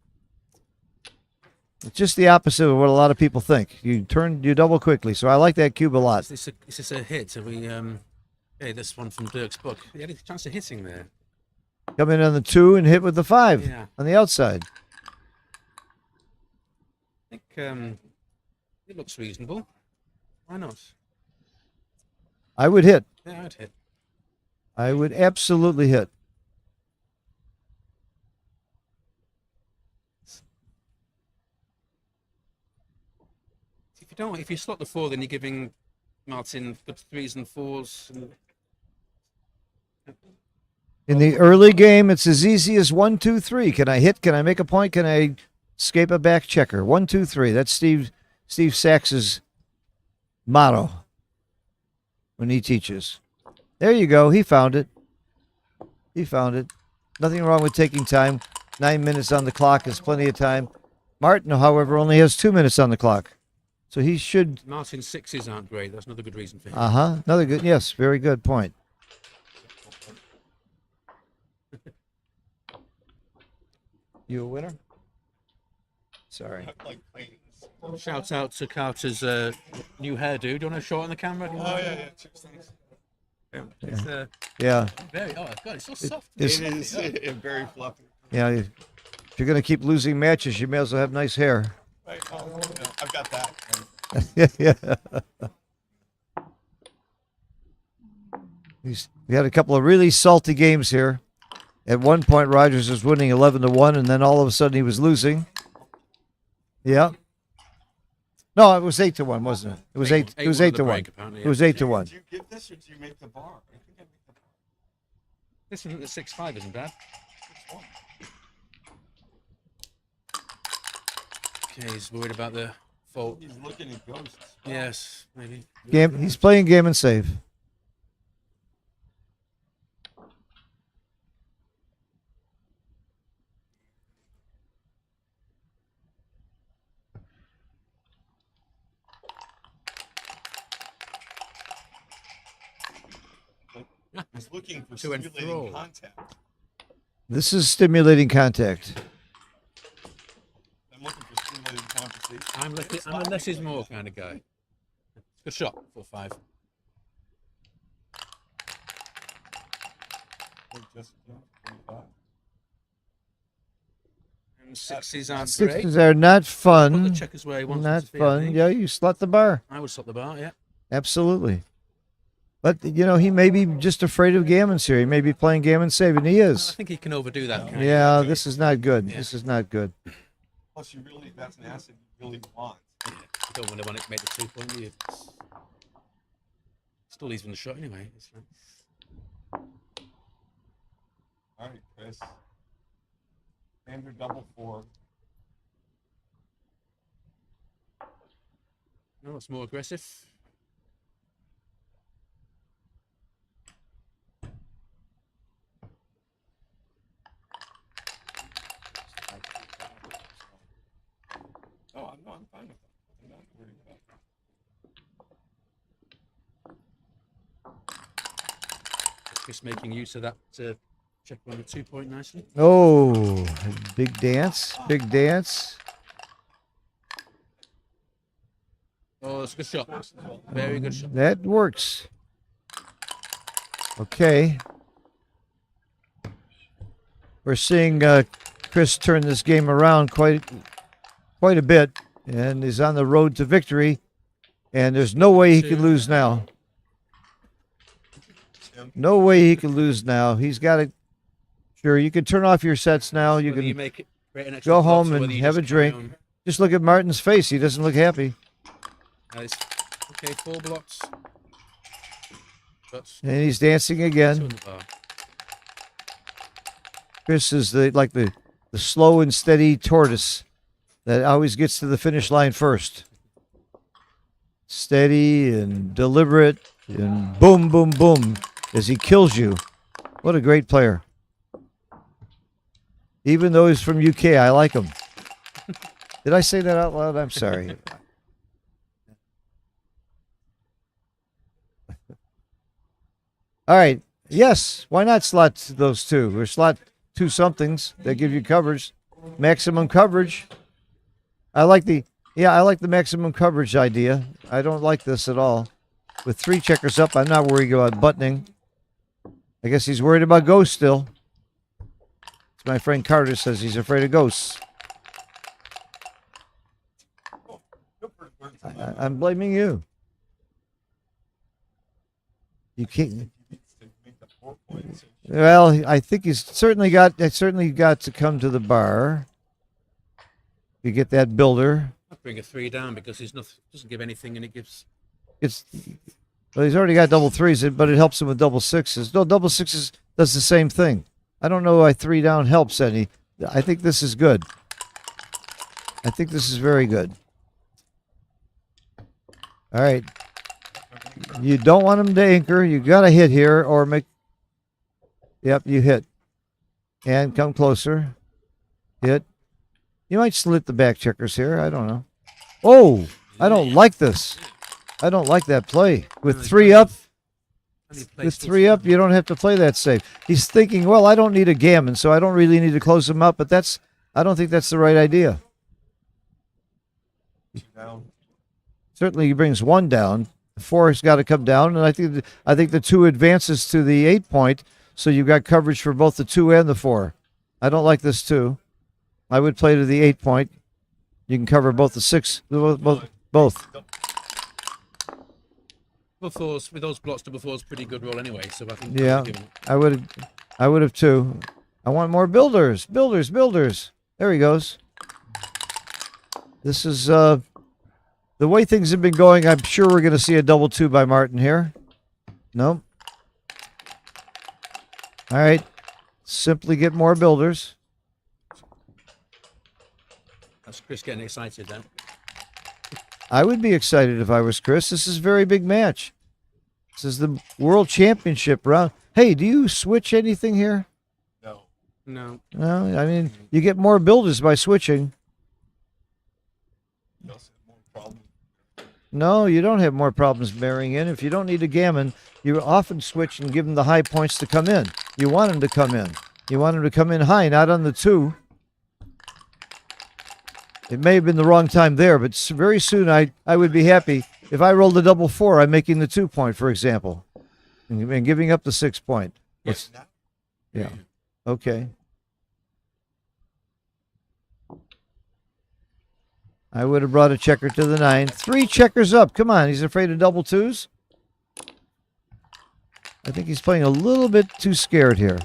it's just the opposite of what a lot of people think. You double quickly. So I like that cube a lot. Is this a hit? Are we, hey, this one from Dirk's book. He had a chance of hitting there. Come in on the 2 and hit with the 5 Yeah. on the outside. I think it looks reasonable. Why not? I would hit. Yeah, I'd hit. I would absolutely hit. If you slot the 4, then you're giving Martin good 3s and 4s. In the early game, it's as easy as 1, 2, 3. Can I hit? Can I make a point? Can I escape a back checker? 1, 2, 3. That's Steve Sachs's motto when he teaches. There you go. He found it. He found it. Nothing wrong with taking time. 9 minutes on the clock is plenty of time. Martin, however, only has 2 minutes on the clock. So he should... Martin's 6s aren't great. That's another good reason for him. Another good... Yes, very good point. You a winner? Sorry. Shout out to Carter's new hairdo. Do you want to show it on the camera? Oh, yeah. Cheers, thanks. It's Yeah. very... Oh, God, it's so soft. It's- It is very fluffy. Yeah, if you're going to keep losing matches, you may as well have nice hair. Right. Oh, yeah, I've got that. Yeah. We had a couple of really salty games here. At one point, Rogers was winning 11-1, and then all of a sudden he was losing. Yeah. No, it was 8-1, wasn't it? It was eight. It was 8-1. Apparently, It was 8-1. Do you give this or do you make the bar? I think I make the bar. This isn't the 6-5, isn't bad. Which one? Okay, he's worried about the fault. He's looking at ghosts. Yes, maybe. He's playing game and save. He's looking for To stimulating enthrall. contact. This is stimulating contact. I'm looking for stimulating conversation. I'm a less is more kind of guy. Good shot, 4-5. Just 25. And 6s aren't great. Sixes are not Put the fun. checkers where he wants them Not to be, I fun. think. Yeah, you slot the bar. I would stop the bar, yeah. Absolutely. But, you know, he may be just afraid of gammons here. He may be playing gammon save, and he I is. think he can overdo that. Kind Yeah, this is not good. Yeah. This is not good. Plus, that's an asset you really want. You don't want to make the 2-point, do you? Still leaves him the shot anyway. It's like... All right, Chris. Standard double 4. No, it's more aggressive. No, I'm fine with that. I'm not worried about that. Just making use of that check on the 2-point nicely. Oh, big dance. Big dance. Oh, it's a good shot. Very good shot. That works. Okay. We're seeing Chris turn this game around quite a bit, and is on the road to victory. And there's no way he can lose now. No way he can lose now. He's got to. Sure, you can turn off your sets now. You Whether can make it, create an extra go box home or and whether you have a just carry drink. on. Just look at Martin's face. He doesn't look happy. Nice. Okay, 4 blocks. But And he's dancing 2 again. on the bar. Chris is the slow and steady tortoise that always gets to the finish line first. Steady and deliberate and boom, boom, boom as he kills you. What a great player. Even though he's from UK, I like him. Did I say that out loud? I'm sorry. All right. Yes. Why not slot those two? Or slot 2 somethings that give you coverage. Maximum coverage. I like the maximum coverage idea. I don't like this at all. With 3 checkers up, I'm not worried about buttoning. I guess he's worried about ghosts still. As my friend Carter says, he's afraid of ghosts. I'm blaming you. You can't. Well, I think he's certainly got to come to the bar. You get that builder. I'd bring a 3 down because he's not doesn't give anything and it gives. Well, he's already got double 3s, but it helps him with double 6s. No, double 6s does the same thing. I don't know why 3 down helps any. I think this is good. I think this is very good. All right. You don't want him to anchor. You got to hit here or make. Yep, you hit. And come closer. Hit. You might slit the back checkers here. I don't know. Oh, I don't like this. I don't like that play. With 3 up, you don't have to play that safe. He's thinking, well, I don't need a gammon, so I don't really need to close him up, but I don't think that's the right idea. Certainly he brings 1 down. The 4 has got to come down, and I think the 2 advances to the 8-point, so you've got coverage for both the 2 and the 4. I don't like this 2. I would play to the 8-point. You can cover both the 6, both. Double 4s with those blocks, double 4s pretty good roll anyway. So I think. Yeah, I would have too. I want more builders. There he goes. This is the way things have been going. I'm sure we're going to see a double 2 by Martin here. Nope. All right. Simply get more builders. That's Chris getting excited then. I would be excited if I was Chris. This is a very big match. This is the World Championship round. Hey, do you switch anything here? No. No. No, I mean, you get more builders by switching. You also have more problems. No, you don't have more problems marrying in. If you don't need a gammon, you often switch and give them the high points to come in. You want them to come in. You want them to come in high, not on the 2. It may have been the wrong time there, but very soon I would be happy. If I rolled a double 4, I'm making the 2 point, for example, and giving up the 6 point. Yes. Yeah. Okay. I would have brought a checker to the 9. 3 checkers up. Come on. He's afraid of double 2s. I think he's playing a little bit too scared here.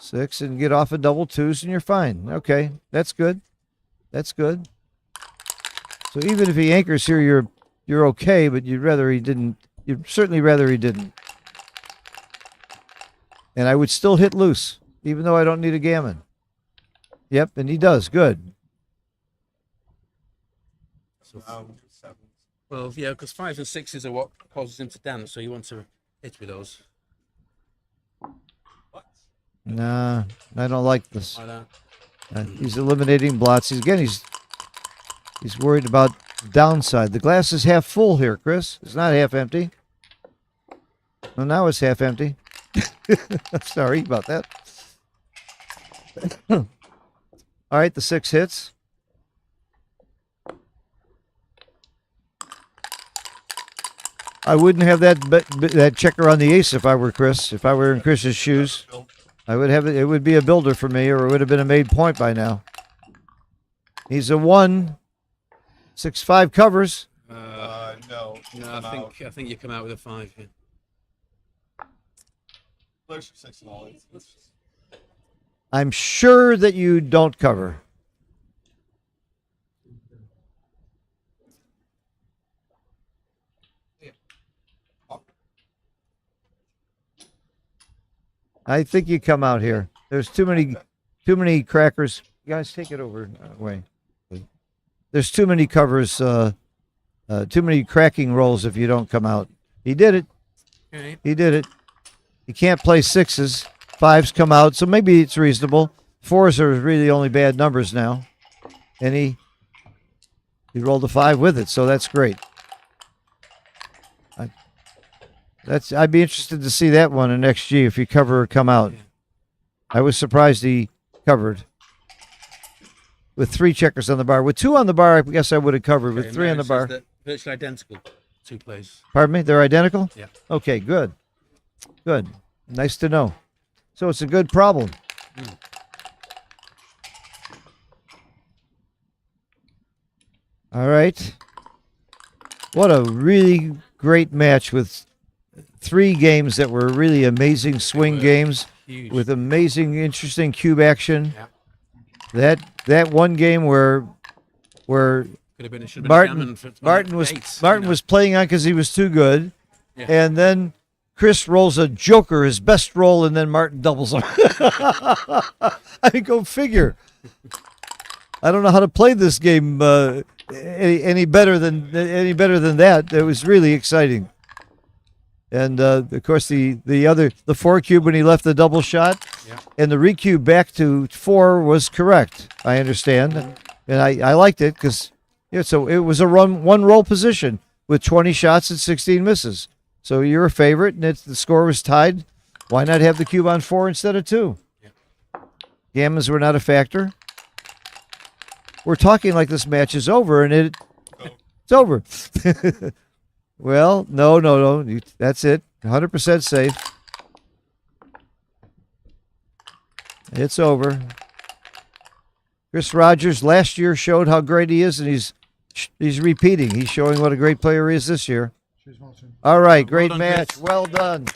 6 and get off of double 2s and you're fine. Okay. That's good. That's good. So even if he anchors here, you're okay, but you'd rather he didn't. You'd certainly rather he didn't. And I would still hit loose, even though I don't need a gammon. Yep, and he does. Good. So, Now 7s. well, yeah, because 5s and 6s are what causes him to dance, so you want to hit with those. What? Nah, I don't like this. Like that. He's eliminating blots. He's worried about downside. The glass is half full here, Chris. It's not half empty. Well, now it's half empty. Sorry about that. All right, the 6 hits. I wouldn't have that checker on the ace if I were Chris. If I were in Chris's shoes, I would have it. It would be a builder for me, or it would have been a made point by now. He's a 1. 6-5 covers. No. No, I think you come out with a 5 here. Flash 6 and all. It's I'm sure that you don't cover. I think you come out here. There's too many crackers. You guys, take it over away. There's too many covers, too many cracking rolls if you don't come out. He did it. Okay. He did it. You can't play 6s. 5s come out, so maybe it's reasonable. 4s are really only bad numbers now. And he rolled a 5 with it, so that's great. I'd be interested to see that one in XG if you cover or come out. I was surprised he covered. With 3 checkers on the bar. With 2 on the bar, I guess I would have covered. With 3 on the bar. Virtually identical, 2 plays. Pardon me? They're identical? Yeah. Okay, good. Good. Nice to know. So it's a good problem. All right. What a really great match with 3 games that were really amazing swing games Huge. with amazing, interesting cube action. Yeah. That one game where Could have been, it should have been a gammon for Martin was 8, was playing on because he was too good, Yeah. and then Chris rolls a joker, his best roll, and then Martin doubles him. I mean, go figure. I don't know how to play this game any better than that. It was really exciting. And of course, the 4 cube when he left the double shot, Yeah. and the recube back to 4 was correct. I understand, and I liked it because so it was a one roll position with 20 shots and 16 misses. So you're a favorite, and the score was tied. Why not have the cube on 4 instead of 2? Yeah. Gammons were not a factor. We're talking like this match is over, and it's over. Well, no. That's it. 100% safe. It's over. Chris Rogers last year showed how great he is, and he's repeating. He's showing what a great player he is this year. All right, great done, match. Chris. Well done.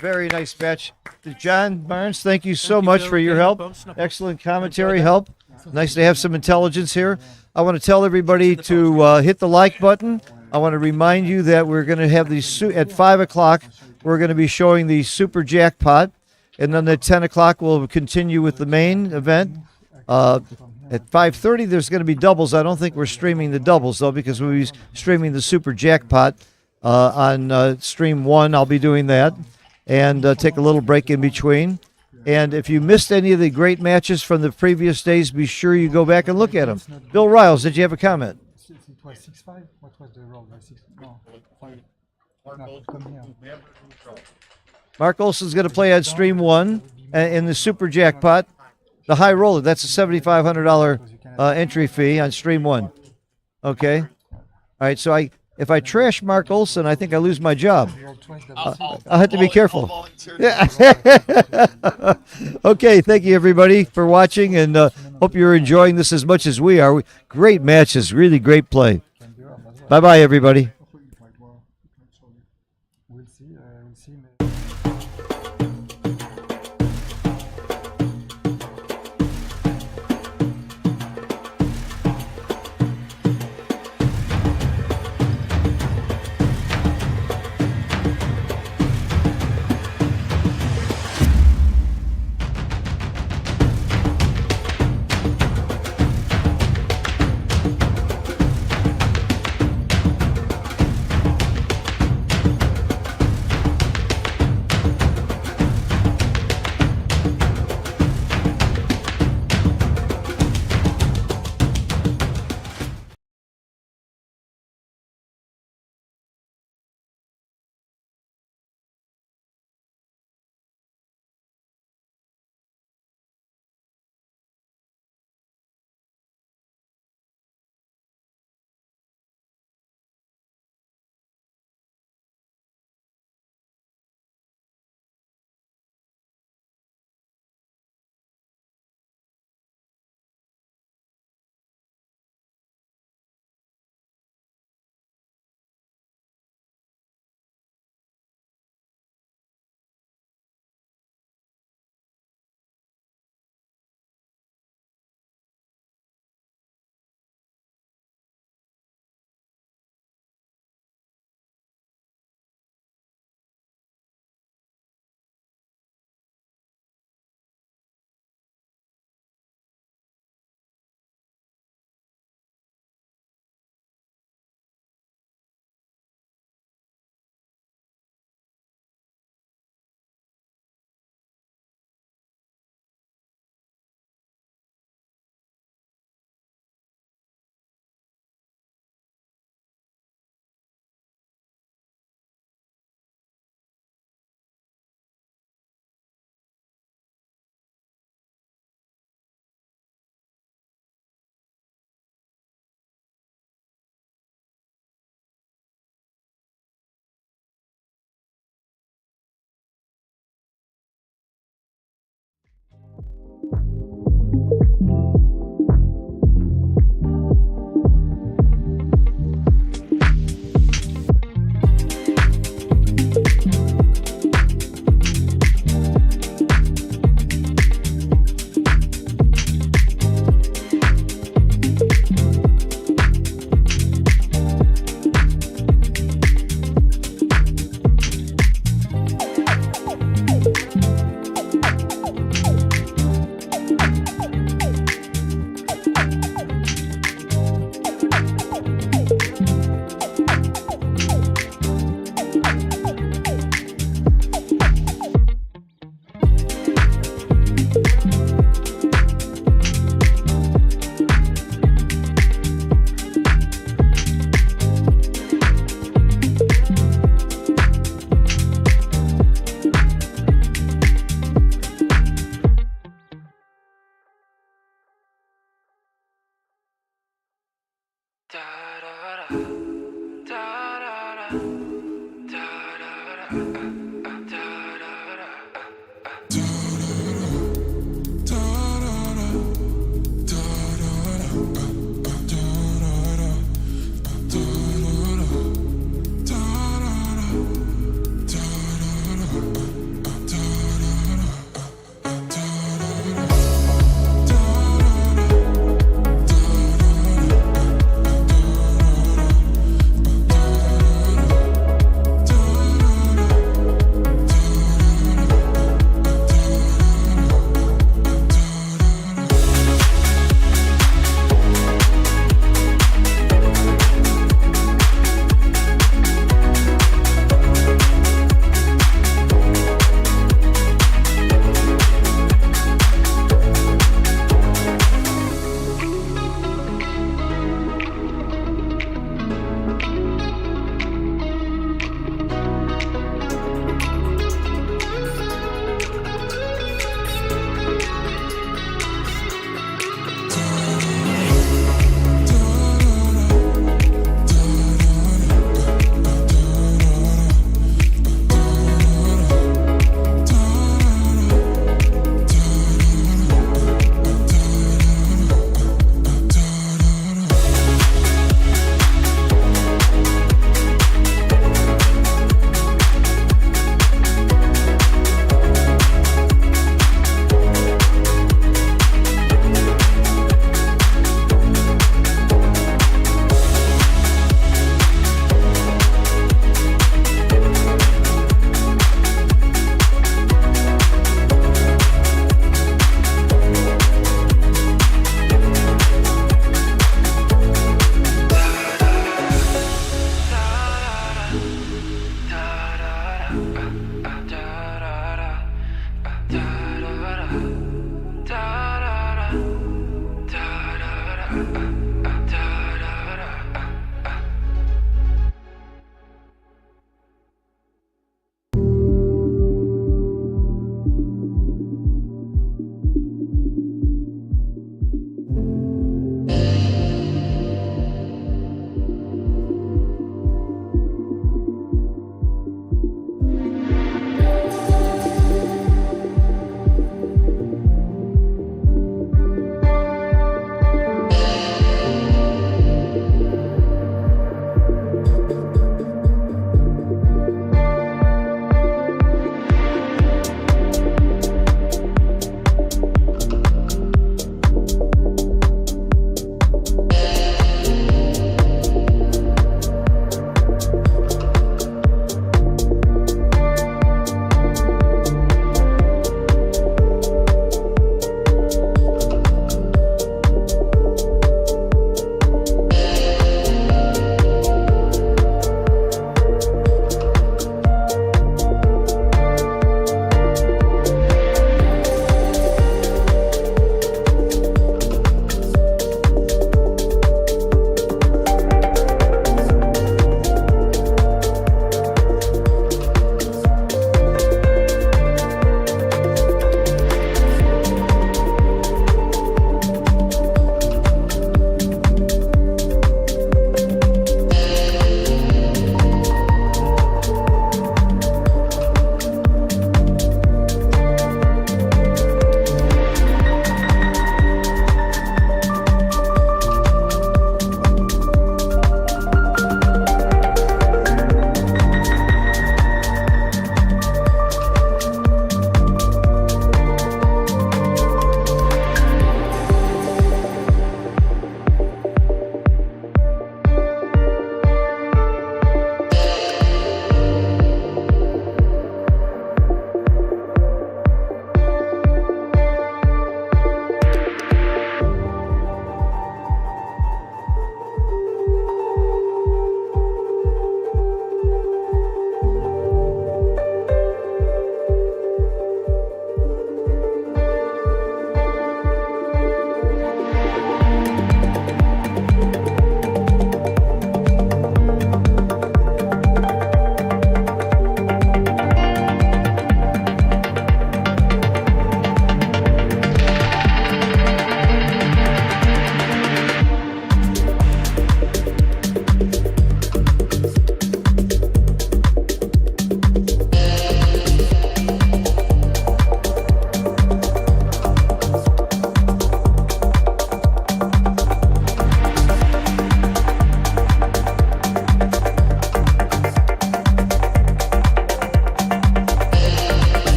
Very nice match. John Barnes, thank you so Thank you, much Phil. for your Yeah, no help. problems, no problems. Excellent commentary help. Nice to have some intelligence here. I want to tell everybody to hit the like button. I want to remind you that we're going to have these at 5 o'clock. We're going to be showing the Super Jackpot, and then at 10 o'clock we'll continue with the main event. At 5:30 there's going to be doubles. I don't think we're streaming the doubles though, because we'll be streaming the Super Jackpot on stream 1. I'll be doing that, and take a little break in between. And if you missed any of the great matches from the previous days, be sure you go back and look at them. Bill Riles, did you have a comment? It was 6-5. What was the roll? 6? No, 5. No, come here. Mark Olson's going to play on stream 1 in the Super Jackpot. The high roller, that's a $7,500 entry fee on stream 1. Okay? All right, so if I trash Mark Olson, I think I lose my job. Roll twice, I'll have to be I'll careful. volunteer to Yeah. Okay, thank you everybody for watching, and hope you're enjoying this as much as we are. Great matches, really great play. Bye-bye, everybody. We'll see.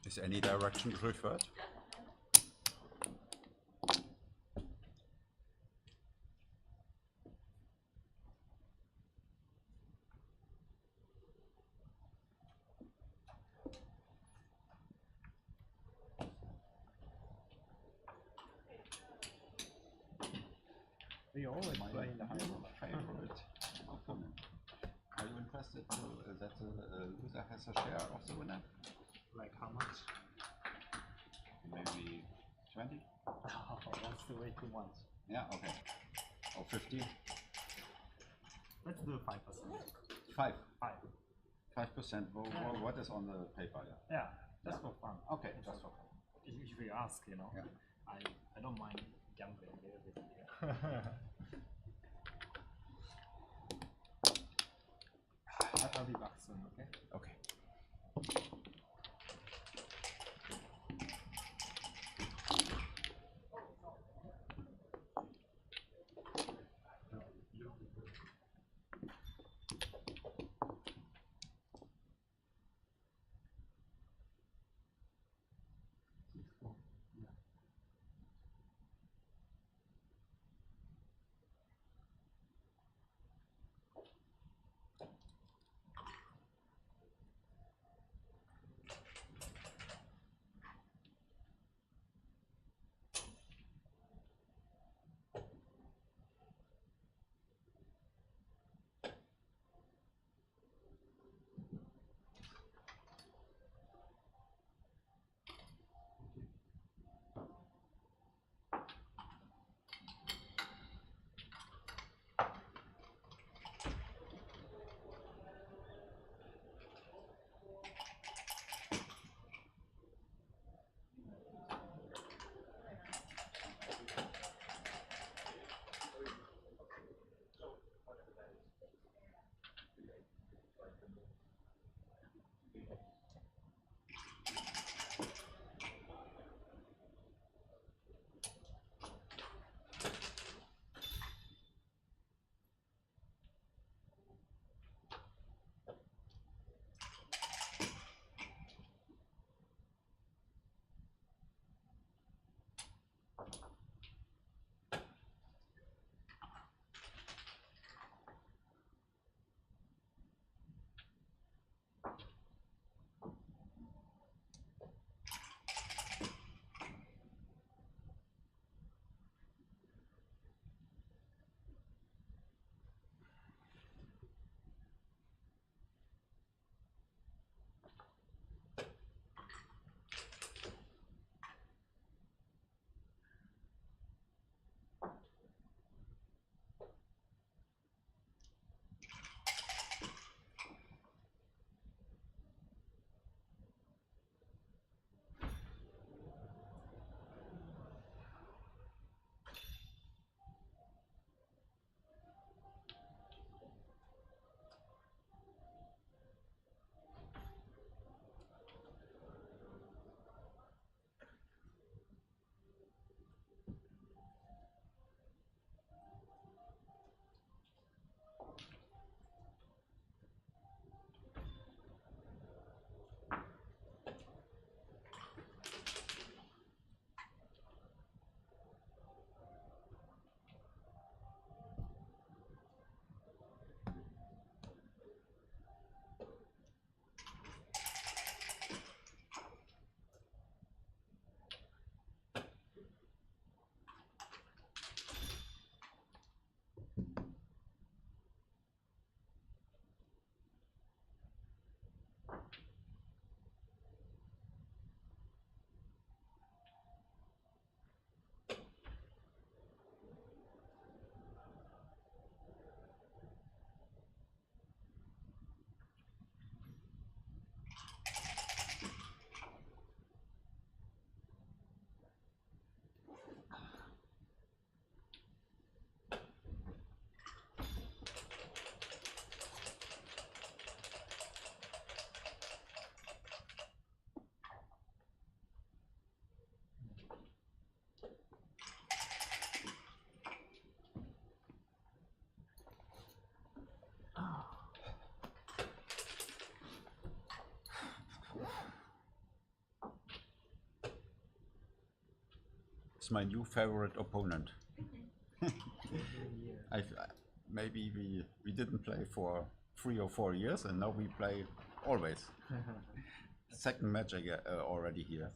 Is any direction preferred? We always play in the high roller. Favorite opponent. Are you interested that the loser has a share of the winner? Like how much? Maybe 20? That's the way too much. Yeah, okay. Or 50? Let's do 5%. 5. 5. 5%. What is on the paper? Yeah, just for fun. Okay, just for fun. If you ask, you know, Yeah. I don't mind gambling a little bit here. I'll be back soon, okay? Okay. It's my new favorite opponent. Maybe we didn't play for 3 or 4 years, and now we play always. Second match I get already here.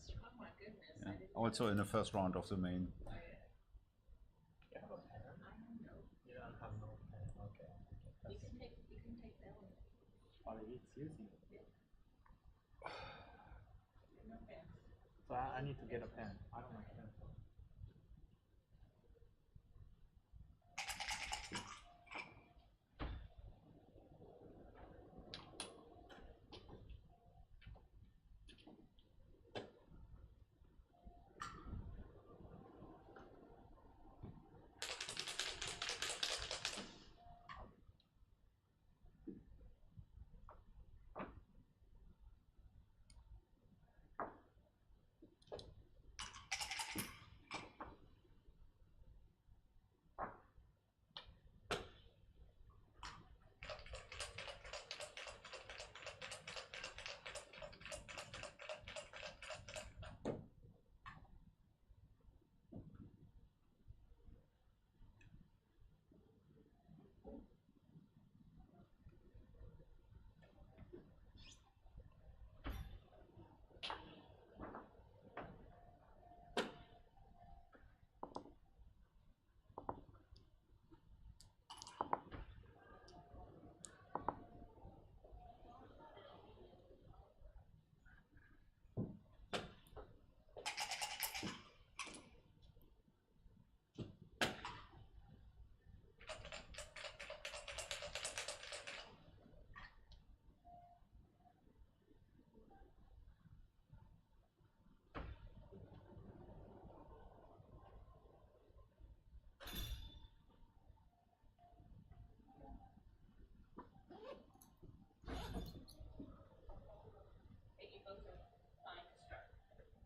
Yeah. Also in the first round of the main. So I need to get a pen. I don't like pen.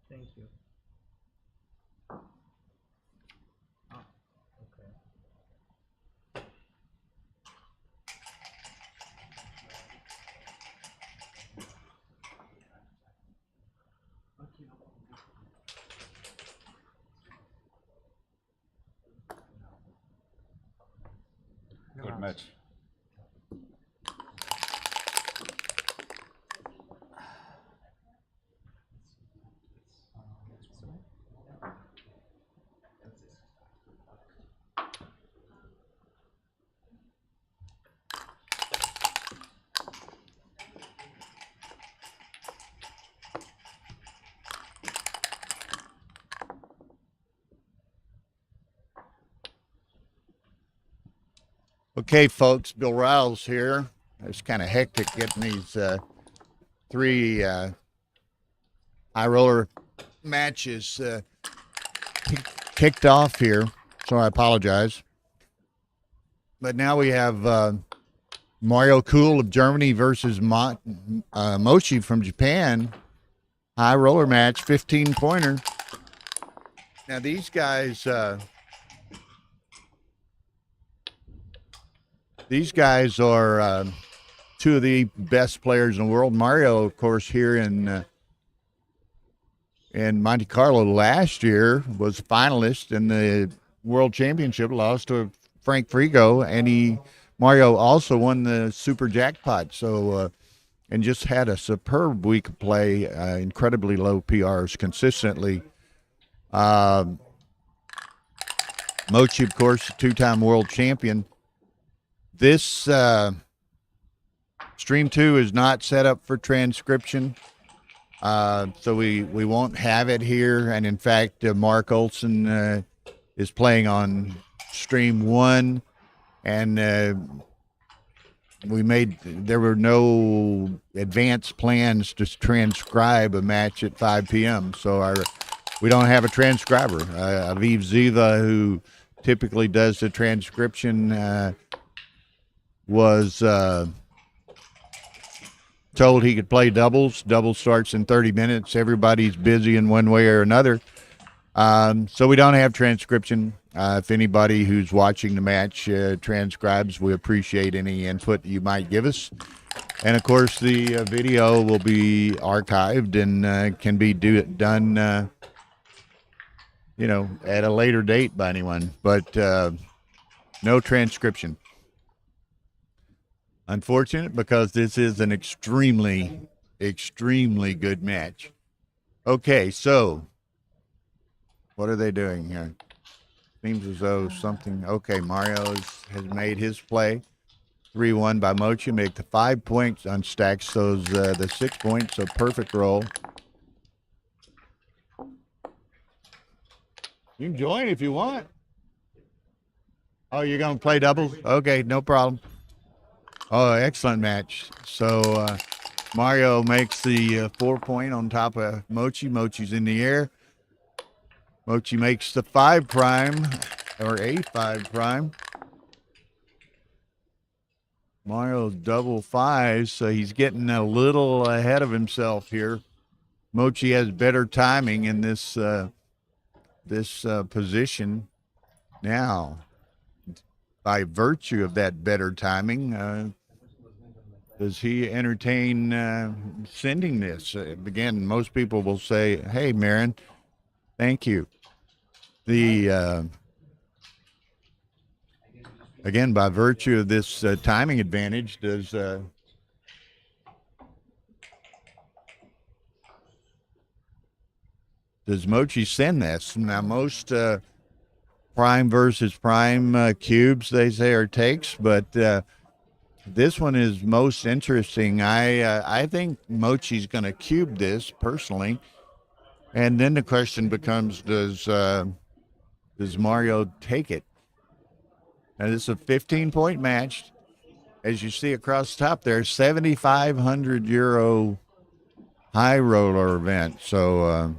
Thank you. Ah, okay. Good match. Okay, folks, Bill Riles here. It's kind of hectic getting these 3 high roller matches kicked off here, so I apologize. But now we have Mario Cool of Germany versus Mochi from Japan. High roller match, 15-pointer. Now these guys... These guys are 2 of the best players in the world. Mario, of course, here in Monte Carlo last year was finalist in the World Championship, lost to Frank Frigo, and Mario also won the Super Jackpot. So, and just had a superb week of play, incredibly low PRs consistently. Mochi, of course, 2-time world champion. This stream 2 is not set up for transcription, so we won't have it here. And in fact, Mark Olson is playing on stream 1, and there were no advanced plans to transcribe a match at 5 p.m. So we don't have a transcriber. Aviv Ziva, who typically does the transcription, was told he could play doubles. Double starts in 30 minutes. Everybody's busy in one way or another. So we don't have transcription. If anybody who's watching the match transcribes, we appreciate any input you might give us. And, of course, the video will be archived and can be done at a later date by anyone, but no transcription. Unfortunate, because this is an extremely, extremely good match. Okay, so what are they doing here? Seems as though something. Okay, Mario has made his play. 3-1 by Mochi. Make the 5 points on stacks those the 6 points. So perfect roll. You can join if you want. Oh, you're going to play doubles? Okay, no problem. Oh, excellent match. So Mario makes the 4 point on top of Mochi. Mochi's in the air. Mochi makes the 5 prime, or a 5 prime. Mario's double 5s, so he's getting a little ahead of himself here. Mochi has better timing in this position now. By virtue of that better timing, does he entertain sending this? Again, most people will say, hey, Marin, thank you. Again, by virtue of this timing advantage, does Mochi send this? Now, most prime versus prime cubes, they say, are takes, but this one is most interesting. I think Mochi's going to cube this personally, and then the question becomes: does Mario take it? Now, this is a 15-point match, as you see across the top there. 7,500 euro high roller event. So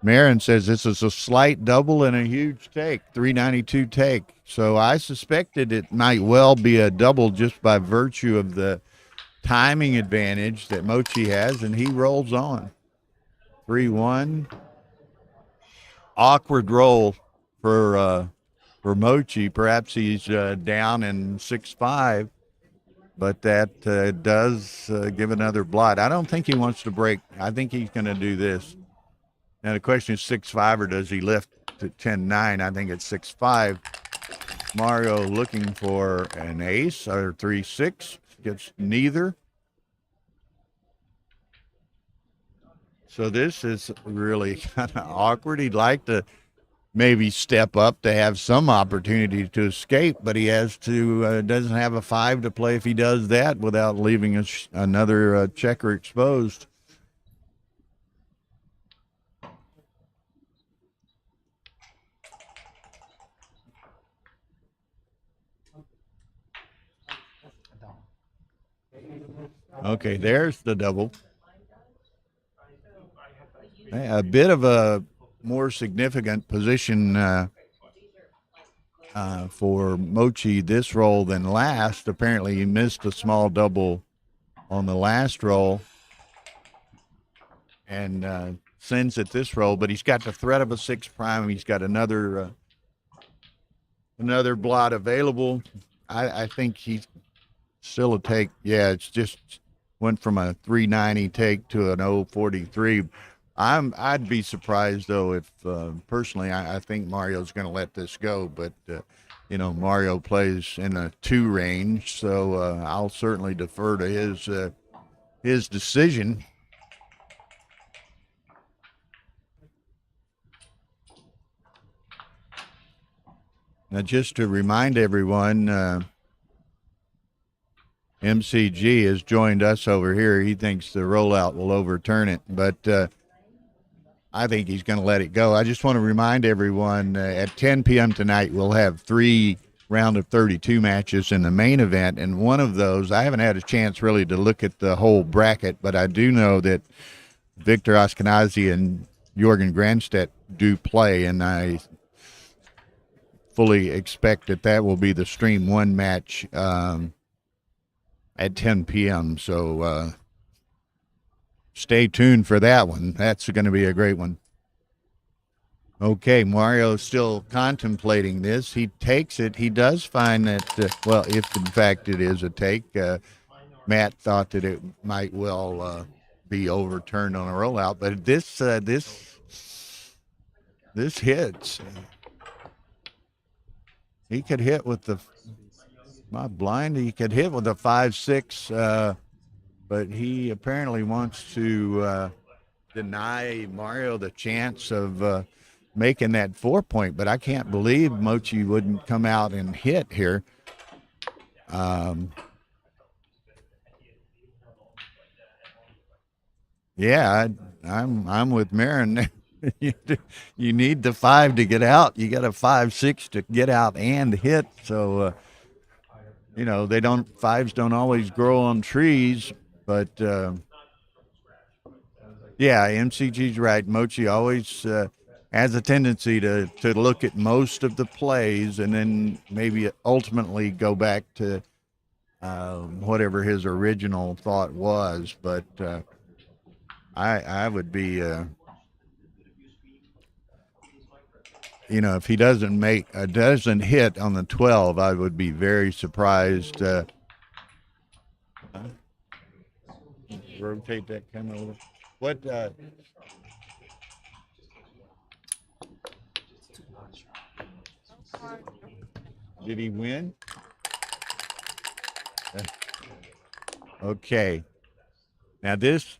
Marin says this is a slight double and a huge take, 392 take. So I suspected it might well be a double just by virtue of the timing advantage that Mochi has, and he rolls on. 3-1. Awkward roll for Mochi. Perhaps he's down in 6-5, but that does give another blot. I don't think he wants to break. I think he's going to do this. Now, the question is 6-5, or does he lift to 10-9? I think it's 6-5. Mario looking for an ace, or 3-6. Gets neither. So this is really kind of awkward. He'd like to maybe step up to have some opportunity to escape, but he has to doesn't have a 5 to play if he does that without leaving another checker exposed. Okay, there's the double. A bit of a more significant position for Mochi this roll than last. Apparently he missed a small double on the last roll and sends it this roll, but he's got the threat of a 6 prime. He's got another blot available. I think he's still a take. Yeah, it's just went from a 390 take to an 043. I'd be surprised though if personally I think Mario's going to let this go, but Mario plays in a 2 range, so I'll certainly defer to his decision. Now, just to remind everyone, MCG has joined us over here. He thinks the rollout will overturn it, but I think he's going to let it go. I just want to remind everyone at 10 p.m. tonight, we'll have 3 round of 32 matches in the main event, and one of those, I haven't had a chance really to look at the whole bracket, but I do know that Victor Ashkenazi and Jorgen Granstedt do play, and I fully expect that will be the Stream 1 match at 10 p.m., so stay tuned for that one. That's going to be a great one. Okay, Mario's still contemplating this. He takes it. He does find that, if in fact it is a take, Matt thought that it might well be overturned on a rollout. But this this hits. He could hit with the, my blind, he could hit with a 5-6, but he apparently wants to deny Mario the chance of making that 4-point. But I can't believe Mochi wouldn't come out and hit here. Yeah, I'm with Marin. You need the 5 to get out. You got a 5-6 to get out and hit. So, you know, fives don't always grow on trees, but yeah, MCG's right. Mochi always has a tendency to look at most of the plays and then maybe ultimately go back to whatever his original thought was. But I would be, you know, if he doesn't hit on the 12, I would be very surprised. Rotate that camera over. What? Did he win? Okay. Now this.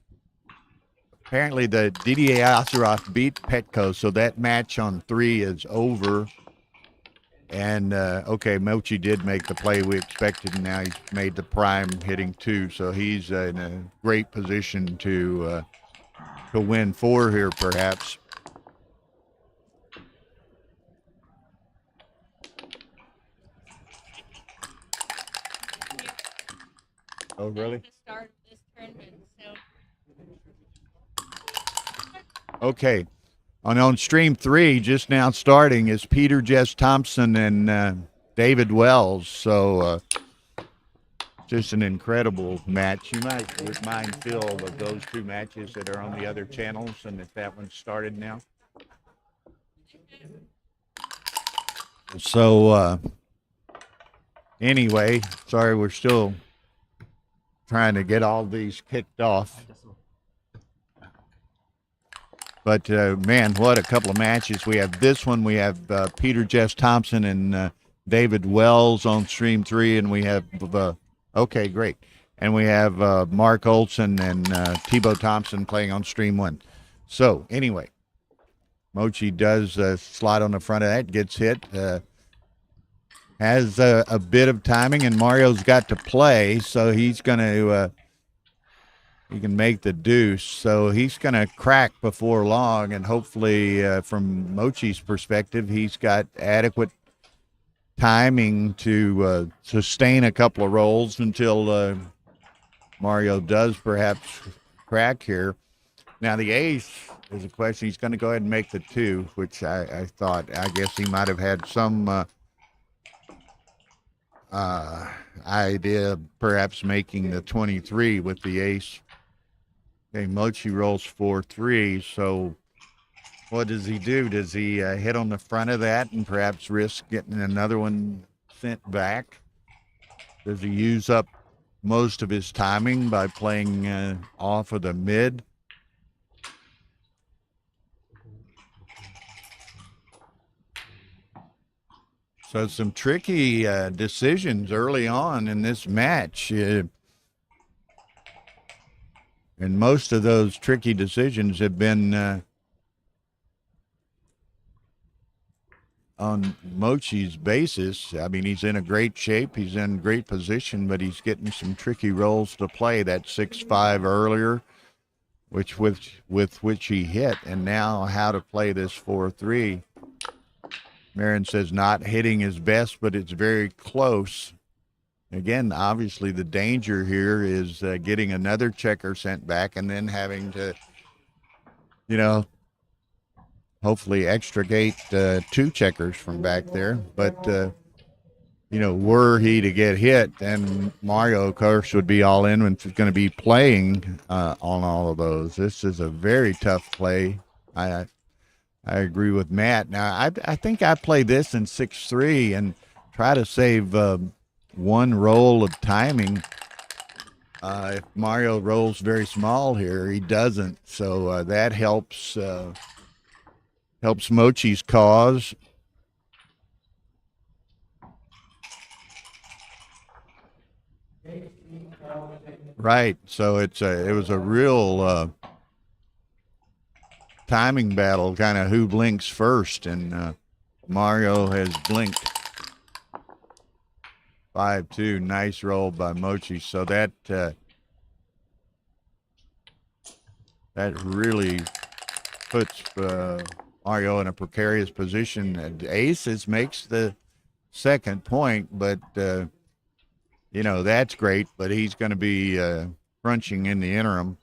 Apparently, the Didier Asaroff beat Petco, so that match on 3 is over. And, okay, Mochi did make the play we expected, and now he's made the prime hitting 2, so he's in a great position to win 4 here, perhaps. Oh, really? The start of this tournament, so. Okay. On stream 3, just now starting, is Peter Jess Thompson and David Wells. So just an incredible match. You might remind Phil of those 2 matches that are on the other channels and if that one's started now. So anyway, sorry, we're still trying to get all these kicked off. But, man, what a couple of matches. We have this one. We have Peter Jess Thompson and David Wells on stream 3. And we have, okay, great. And we have Mark Olson and Tebow Thompson playing on stream 1. So, anyway, Mochi does slide on the front of that, gets hit. Has a bit of timing, and Mario's got to play, so he's going to he can make the deuce. So he's going to crack before long, and hopefully from Mochi's perspective, he's got adequate timing to sustain a couple of rolls until Mario does perhaps crack here. Now the ace is a question. He's going to go ahead and make the 2, which I guess he might have had some idea of perhaps making the 23 with the ace. Okay, Mochi rolls 4-3, so what does he do? Does he hit on the front of that and perhaps risk getting another one sent back? Does he use up most of his timing by playing off of the mid? So some tricky decisions early on in this match. And most of those tricky decisions have been on Mochi's basis. I mean, he's in a great shape. He's in great position, but he's getting some tricky rolls to play. That 6-5 earlier, with which he hit, and now how to play this 4-3. Marin says not hitting his best, but it's very close. Again, obviously the danger here is getting another checker sent back and then having to, you know, hopefully extricate 2 checkers from back there. But, you know, were he to get hit, then Mario, of course, would be all in and is going to be playing on all of those. This is a very tough play. I agree with Matt. Now, I think I play this in 6-3 and try to save 1 roll of timing. If Mario rolls very small here, he doesn't. So that helps helps Mochi's cause. Right. So it was a real timing battle, kind of who blinks first, and Mario has blinked. 5-2, nice roll by Mochi. So that really puts Mario in a precarious position. Aces makes the second point, but that's great. But he's going to be crunching in the interim.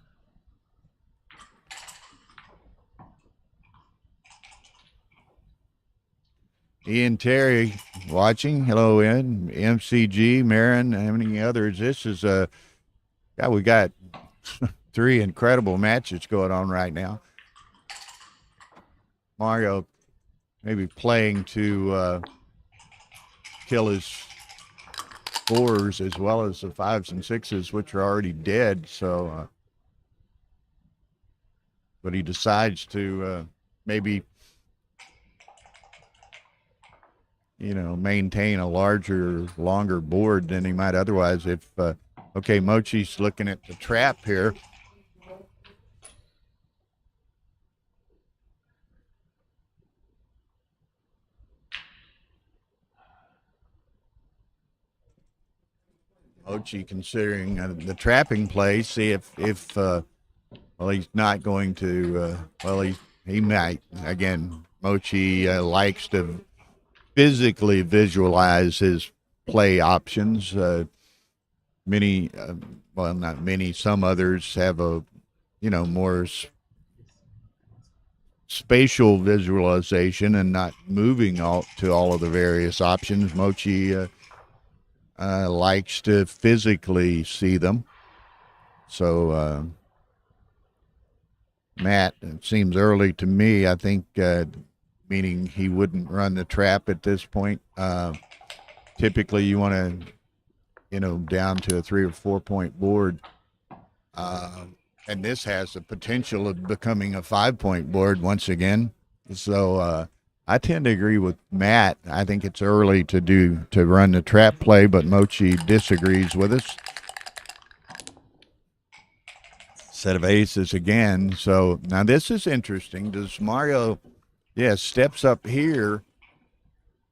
Ian Terry watching. Hello, Ian. MCG, Marin, how many others? This is we got 3 incredible matches going on right now. Mario maybe playing to kill his 4s as well as the 5s and 6s, which are already dead. So, but he decides to maybe maintain a longer board than he might otherwise if, okay, Mochi's looking at the trap here. Mochi considering the trapping play, see if he's not going to, he might. Again, Mochi likes to physically visualize his play options. Many, not many, some others have a, more spatial visualization and not moving to all of the various options. Mochi likes to physically see them. So, Matt, it seems early to me. I think, meaning he wouldn't run the trap at this point. Typically, you want to, down to a 3 or 4 point board. And this has the potential of becoming a 5 point board once again. So, I tend to agree with Matt. I think it's early to run the trap play, but Mochi disagrees with us. Set of aces again. So now this is interesting. Does Mario, steps up here,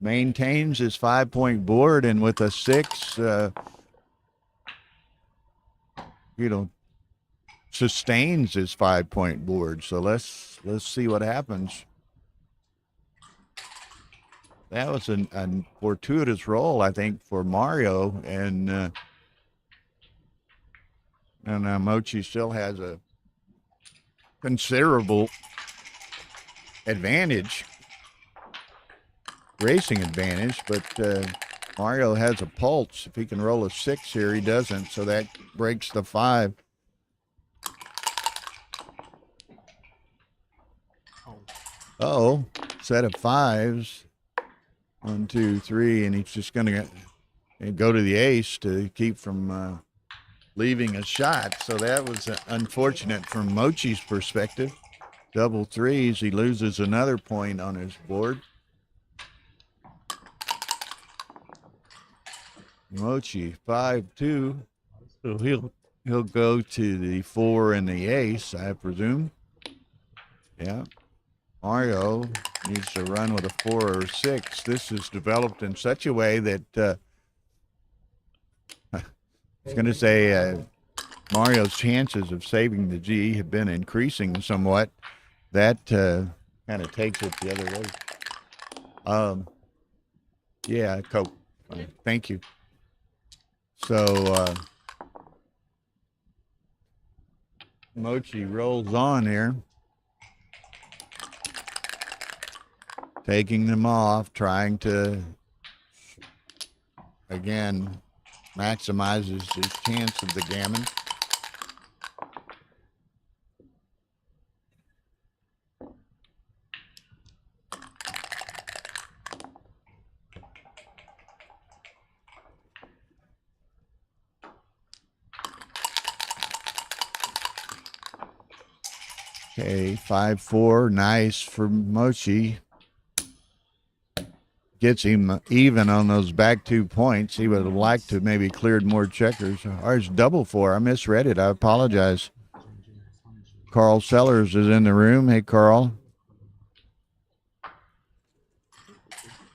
maintains his 5 point board, and with a 6, sustains his 5 point board. So let's see what happens. That was a fortuitous roll, I think, for Mario, and Mochi still has a considerable advantage, racing advantage, but Mario has a pulse. If he can roll a 6 here, he doesn't, so that breaks the 5. Oh, set of 5s. 1, 2, 3, and he's just going to go to the ace to keep from leaving a shot. So that was unfortunate from Mochi's perspective. Double 3s, he loses another point on his board. Mochi 5-2, so he'll go to the 4 and the ace, I presume. Yeah. Mario needs to run with a 4 or 6. This is developed in such a way that I was going to say Mario's chances of saving the G have been increasing somewhat. That kind of takes it the other way. Yeah, Coke. Thank you. So Mochi rolls on here. Taking them off, trying to, again, maximizes his chance of the gammon. Okay, 5-4, nice for Mochi. Gets him even on those back 2 points. He would have liked to maybe cleared more checkers. Ours double 4. I misread it. I apologize. Carl Sellers is in the room. Hey, Carl.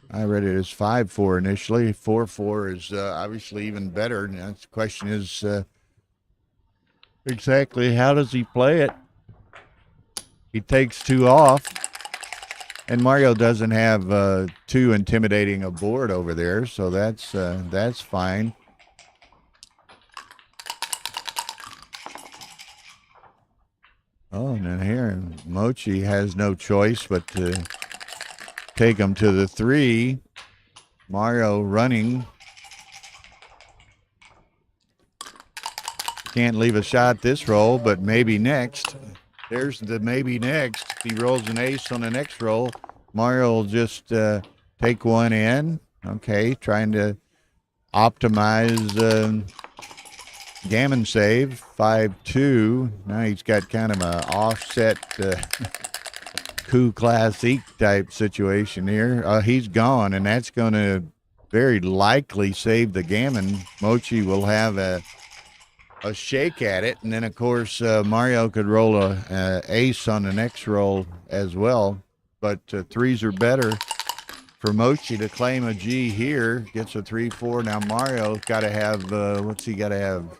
I read it as 5-4 initially. 4-4 is obviously even better. And the question is exactly how does he play it? He takes 2 off. And Mario doesn't have too intimidating a board over there, so that's fine. Oh, and then here, Mochi has no choice but to take him to the 3. Mario running. Can't leave a shot this roll, but maybe next. There's the maybe next. If he rolls an ace on the next roll, Mario will just take one in. Okay, trying to optimize gammon save. 5-2. Now he's got kind of an offset coup classique type situation here. He's gone, and that's going to very likely save the gammon. Mochi will have a shake at it, and then of course Mario could roll a ace on the next roll as well, but 3s are better for Mochi to claim a G here. Gets a 3-4. Now Mario's got to have what's he got to have?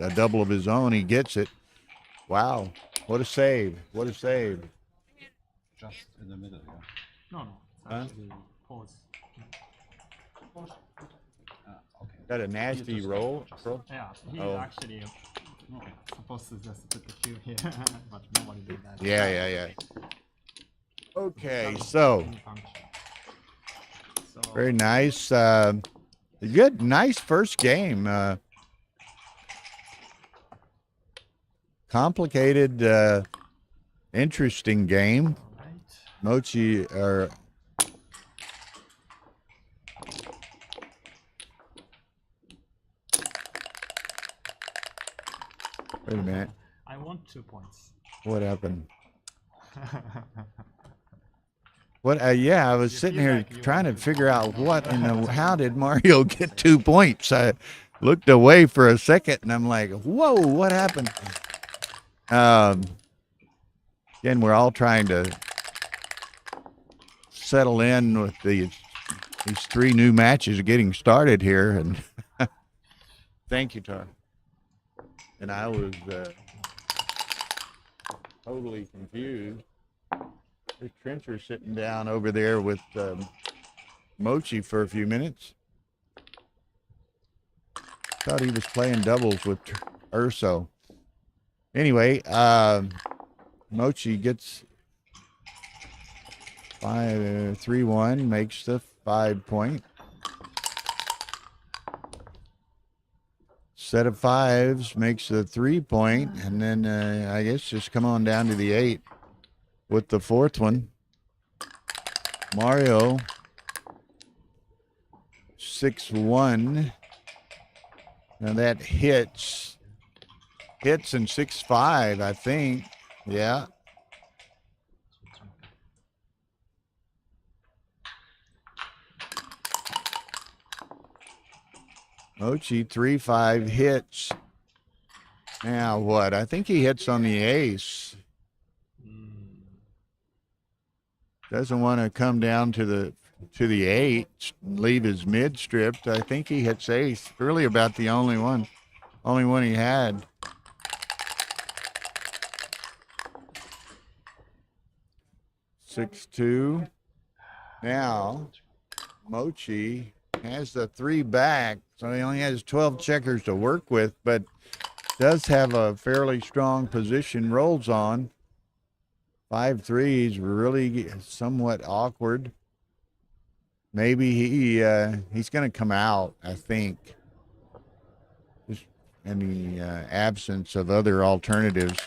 A double of his own. He gets it. Wow, what a save. What a save. Just in the middle, yeah. No, no. Huh? Pause. Okay. Got a nasty roll. Yeah, he Oh. actually supposed to just put the cube here, but nobody did that. Yeah. Okay, so very nice. Good, nice first game. Complicated, interesting game. Mochi or wait a minute. I want 2 points. What happened? What? Yeah, I was sitting here trying to figure out what and how did Mario get 2 points. I looked away for a second and I'm like, whoa, what happened? Again, we're all trying to settle in with these 3 new matches getting started here, and thank you, Tar. And I was totally confused. There's Trencher sitting down over there with Mochi for a few minutes. Thought he was playing doubles with Urso. Anyway, Mochi gets 3-1, makes the 5 point. Set of 5s makes the 3 point, and then I guess just come on down to the 8 with the 4th one. Mario 6-1. Now that hits in 6-5, I think. Yeah. Mochi 3-5 hits. Now what? I think he hits on the ace. Doesn't want to come down to the 8, leave his mid stripped. I think he hits ace. Really about the only one he had. 6-2. Now Mochi has the 3 back, so he only has 12 checkers to work with, but does have a fairly strong position. Rolls on 5-3s, really somewhat awkward. Maybe he's going to come out, I think, just in the absence of other alternatives.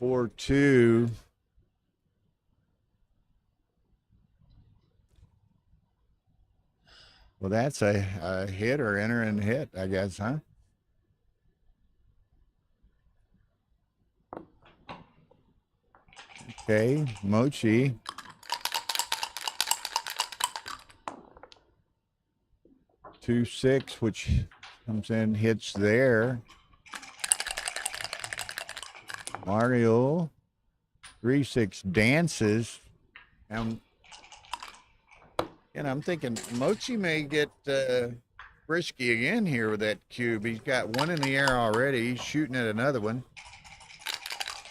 4-2. Well, that's a hit or enter and hit, I guess, huh? Okay, Mochi. Two, 6, which comes in, hits there. Mario, 3, 6, dances. And I'm thinking Mochi may get risky again here with that cube. He's got one in the air already. He's shooting at another one.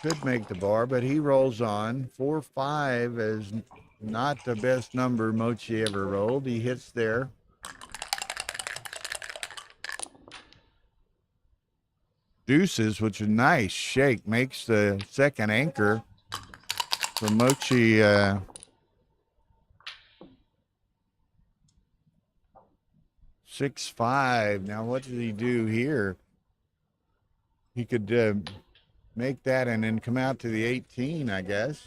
Could make the bar, but he rolls on. 4, 5 is not the best number Mochi ever rolled. He hits there. Deuces, which is nice shake, makes the second anchor for Mochi. 6, 5. Now, what does he do here? He could make that and then come out to the 18, I guess.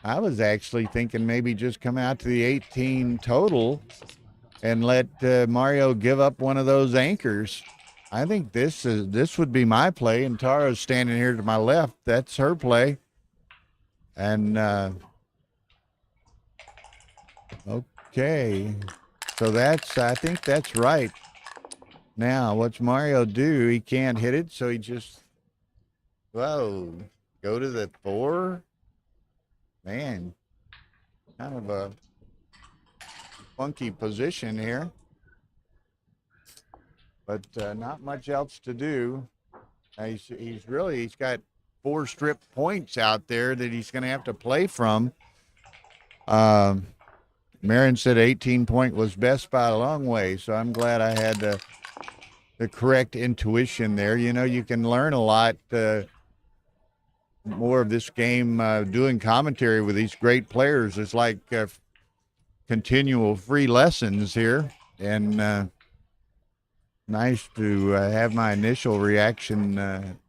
I was actually thinking maybe just come out to the 18 total and let Mario give up one of those anchors. I think this would be my play, and Tara's standing here to my left. That's her play. And okay, so I think that's right. Now, what's Mario do? He can't hit it, so he just, go to the 4. Man, kind of a funky position here, but not much else to do. He's got 4 strip points out there that he's going to have to play from. Marin said 18 point was best by a long way, so I'm glad I had the correct intuition there. You can learn a lot more of this game doing commentary with these great players. It's like continual free lessons here, and nice to have my initial reaction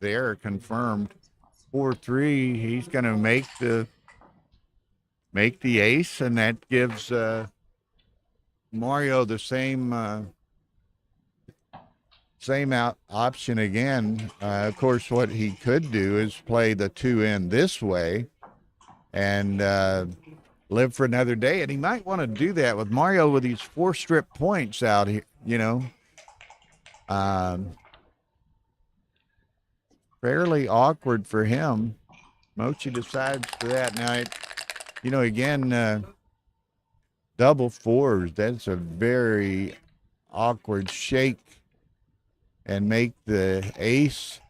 there confirmed. 4-3, he's going to make the ace, and that gives Mario the same option again. Of course, what he could do is play the 2 in this way and live for another day, and he might want to do that with Mario with these 4 strip points out here. Fairly awkward for him. Mochi decides for that. Now, again, double 4s, that's a very awkward shake and make the ace.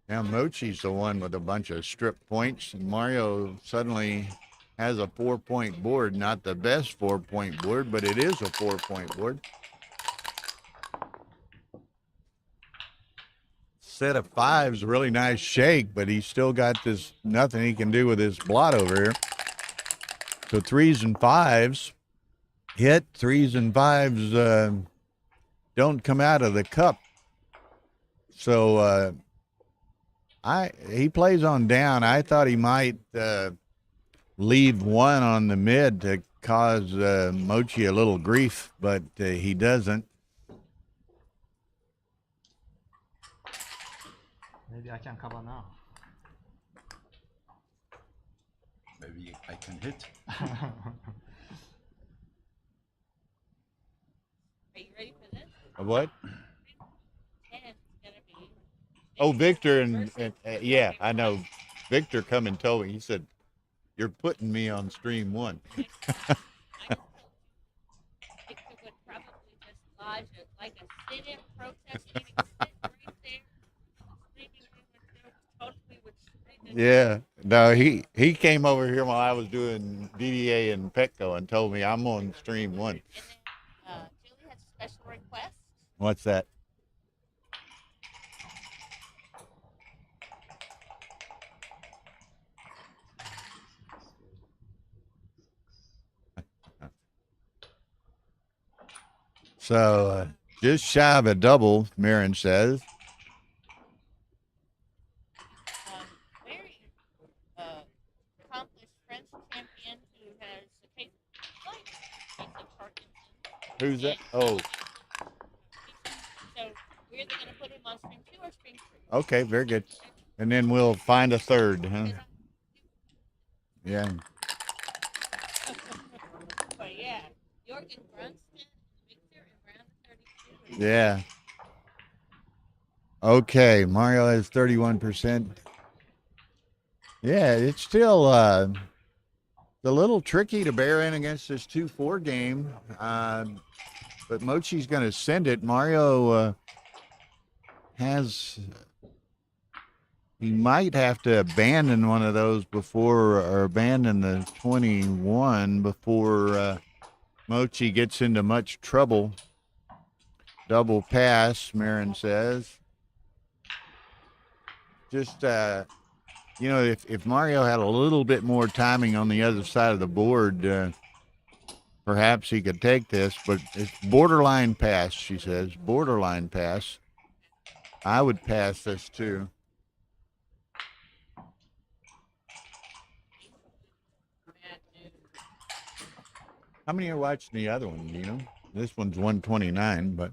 Now Mochi's the one with a bunch of strip points, and Mario suddenly has a 4-point board. Not the best 4-point board, but it is a 4-point board. Set of 5s, really nice shake, but he's still got this nothing he can do with his blot over here. So 3s and 5s hit. 3s and 5s don't come out of the cup. So he plays on down. I thought he might leave 1 on the mid to cause Mochi a little grief, but he doesn't. Maybe I can cover now. Maybe I can hit. Are you ready for this? What? 10 is gonna be. Oh, Victor and yeah, I know. Victor come and told me. He said, "You're putting me on stream 1." I just told you, Victor would probably just lodge like a sit-in protest meeting, sit right there, screaming totally with screaming. Yeah. No, he came over here while I was doing DDA and Petco and told me I'm on stream 1. And then Julie has a special request. What's that? So just shy of a double, Marin says. Very accomplished French champion who has a case of Parkinson's. Who's that? Oh, So we're either going to put him on stream Okay, very good. And then we'll find a third, huh? Yeah. But yeah, Jorgen Brunston, Victor in round of 32. Yeah. Okay, Mario has 31%. Yeah, it's still a little tricky to bear in against this 2-4 game. But Mochi's going to send it. Mario he might have to abandon one of those before, or abandon the 21 before Mochi gets into much trouble. Double pass, Marin says. Just, if Mario had a little bit more timing on the other side of the board, perhaps he could take this, but it's borderline pass, she says. Borderline pass. I would pass this too. How many are watching the other one, you know? This one's 129, but.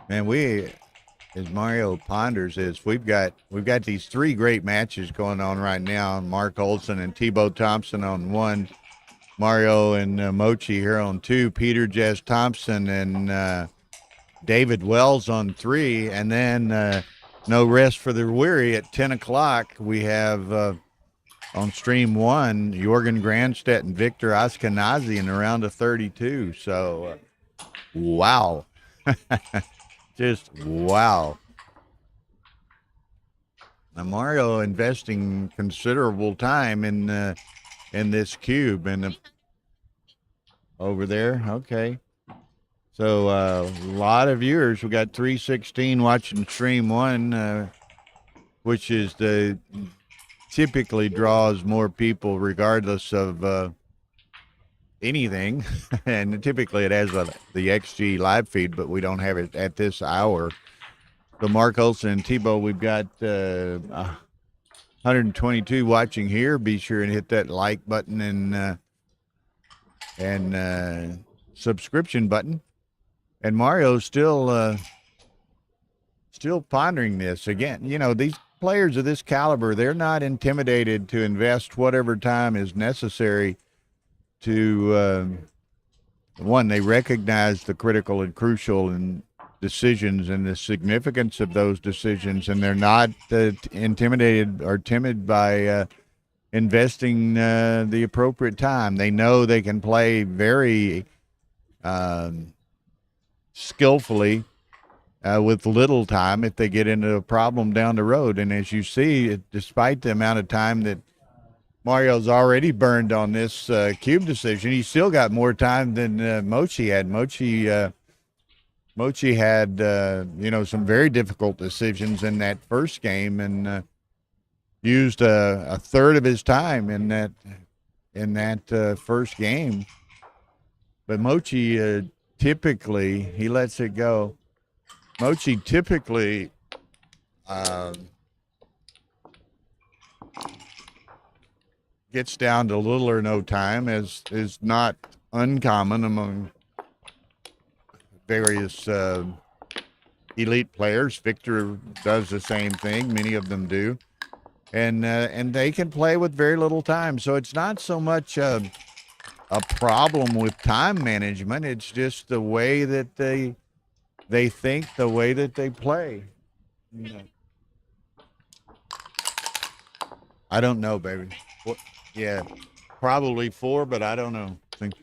Man, as Mario ponders this, we've got these 3 great matches going on right now. Mark Olson and Tebow Thompson on 1, Mario and Mochi here on 2, Peter Jess Thompson and David Wells on 3, and then no rest for the weary at 10 o'clock. We have on stream 1, Jorgen Grandstedt and Victor Ashkenazi in the round of 32. So, wow. Just wow. Now Mario investing considerable time in this cube and over there. Okay. So a lot of viewers. We got 316 watching stream 1, which is typically draws more people regardless of anything, and typically it has the XG live feed, but we don't have it at this hour. So Mark Olson and Tebow, we've got 122 watching here. Be sure and hit that like button and subscription button. And Mario's still pondering this again. You know, these players of this caliber, they're not intimidated to invest whatever time is necessary to one, they recognize the critical and crucial and decisions and the significance of those decisions, and they're not intimidated or timid by investing the appropriate time. They know they can play very skillfully with little time if they get into a problem down the road. And as you see, despite the amount of time that Mario's already burned on this cube decision, he's still got more time than Mochi had. Mochi had some very difficult decisions in that first game and used a third of his time in that first game. But Mochi typically he lets it go. Mochi typically gets down to little or no time, as is not uncommon among various elite players. Victor does the same thing. Many of them do. And they can play with very little time. So it's not so much a problem with time management. It's just the way that they think, the way that they play. I don't know, baby. Yeah, probably 4, but I don't know. I think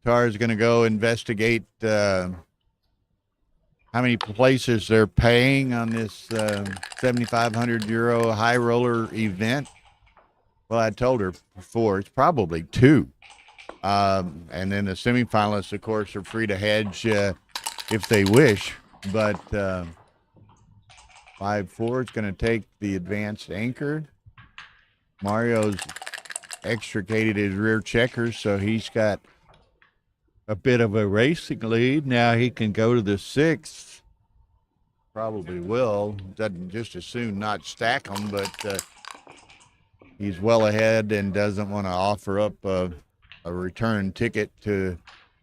Tara's going to go investigate how many places they're paying on this 7,500 euro high roller event. Well, I told her before, it's probably 2. And then the semifinalists, of course, are free to hedge if they wish. But 5-4 is going to take the advanced anchor. Mario's extricated his rear checkers, so he's got a bit of a racing lead. Now he can go to the 6th. Probably will. Doesn't just as soon not stack them, but he's well ahead and doesn't want to offer up a return ticket to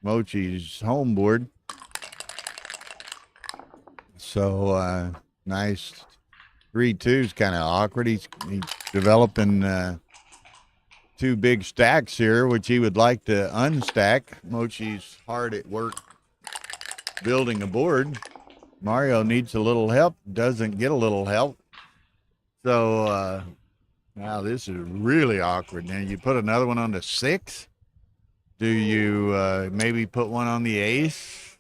Mochi's home board. So nice 3-2 is kind of awkward. He's developing 2 big stacks here, which he would like to unstack. Mochi's hard at work building a board. Mario needs a little help, doesn't get a little help. So now this is really awkward. Now you put another one on the 6. Do you maybe put one on the ace?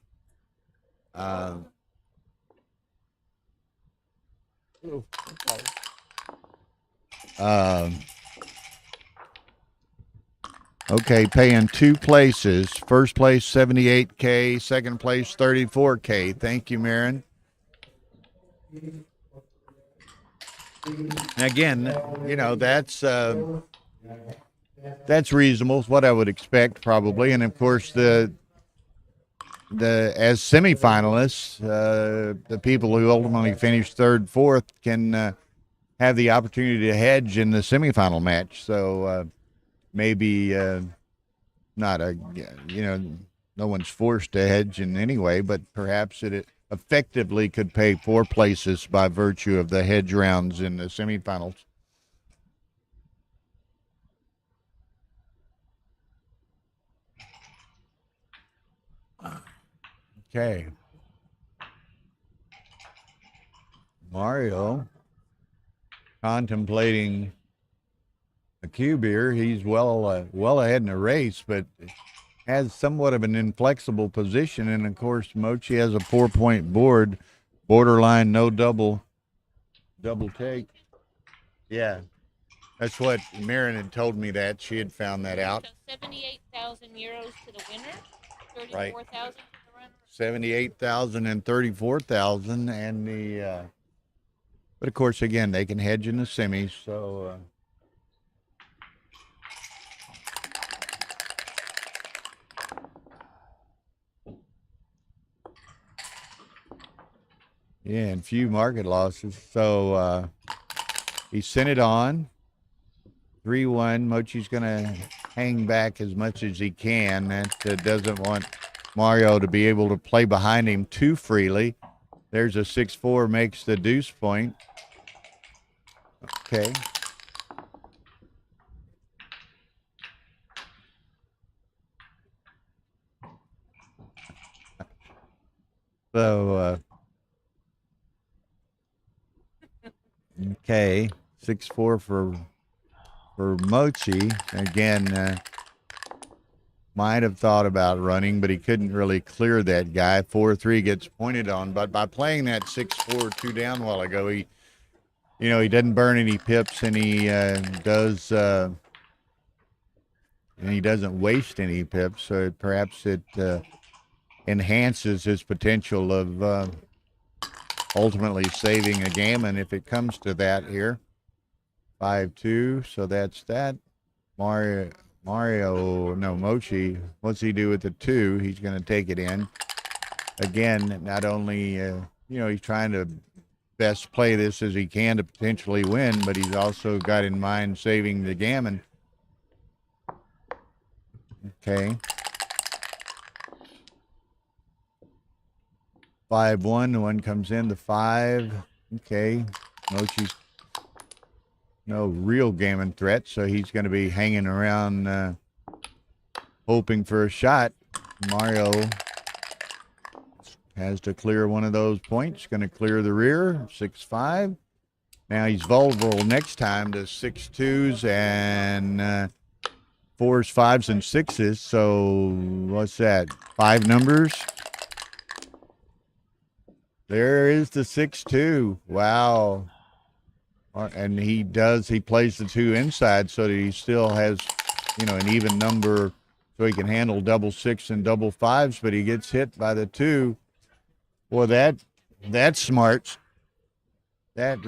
Okay, paying 2 places. First place, $78K. Second place, $34K. Thank you, Marin. Again, you know, that's reasonable. It's what I would expect, probably. And of course, the as semifinalists, the people who ultimately finish 3rd, 4th can have the opportunity to hedge in the semifinal match. So maybe not a, you know, no one's forced to hedge in any way, but perhaps it effectively could pay 4 places by virtue of the hedge rounds in the semifinals. Okay. Mario contemplating a cube here. He's well ahead in the race, but has somewhat of an inflexible position. And of course, Mochi has a 4-point board, borderline no double take. Yeah, that's what Marin had told me that. She had found that out. So 78,000 euros to the winner, 34,000 Right. to the runner. 78,000 and 34,000, and the but of course, again, they can hedge in the semis, so yeah, and few market losses. So he sent it on 3-1. Mochi's gonna hang back as much as he can. That doesn't want Mario to be able to play behind him too freely. There's a 6-4, makes the deuce point. Okay. So, okay, 6-4 for Mochi. Again, might have thought about running, but he couldn't really clear that guy. 4-3 gets pointed on, but by playing that 6-4 2 down a while ago, he, you know, he doesn't burn any pips, and he doesn't waste any pips. So perhaps it enhances his potential of ultimately saving a gammon if it comes to that here. 5-2, so that's that. Mochi, what's he do with the 2? He's going to take it in. Again, not only, you know, he's trying to best play this as he can to potentially win, but he's also got in mind saving the gammon. Okay. 5-1, the one comes in, the 5. Okay. Mochi's no real gammon threat, so he's going to be hanging around hoping for a shot. Mario has to clear one of those points, going to clear the rear, 6-5. Now he's vulnerable next time to 6-2s and 4s, 5s, and 6s. So what's that, 5 numbers? There is the 6-2. Wow. And he plays the 2 inside so that he still has, you know, an even number so he can handle double 6 and double 5s, but he gets hit by the 2. Well, that's smart. That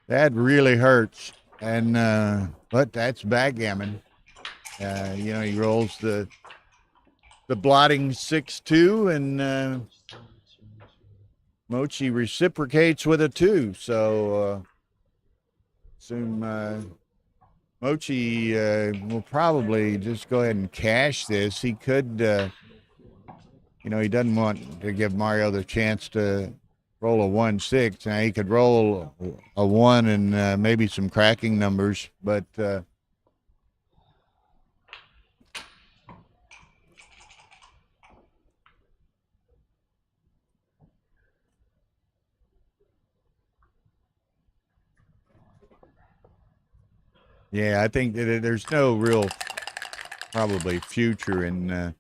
really hurts. And but that's backgammon. You know, he rolls the blotting 6-2, and Mochi reciprocates with a 2. So assume Mochi will probably just go ahead and cash this. He could, you know, he doesn't want to give Mario the chance to roll a 1-6. Now he could roll a 1 and maybe some cracking numbers, but yeah, I think that there's no real probably future in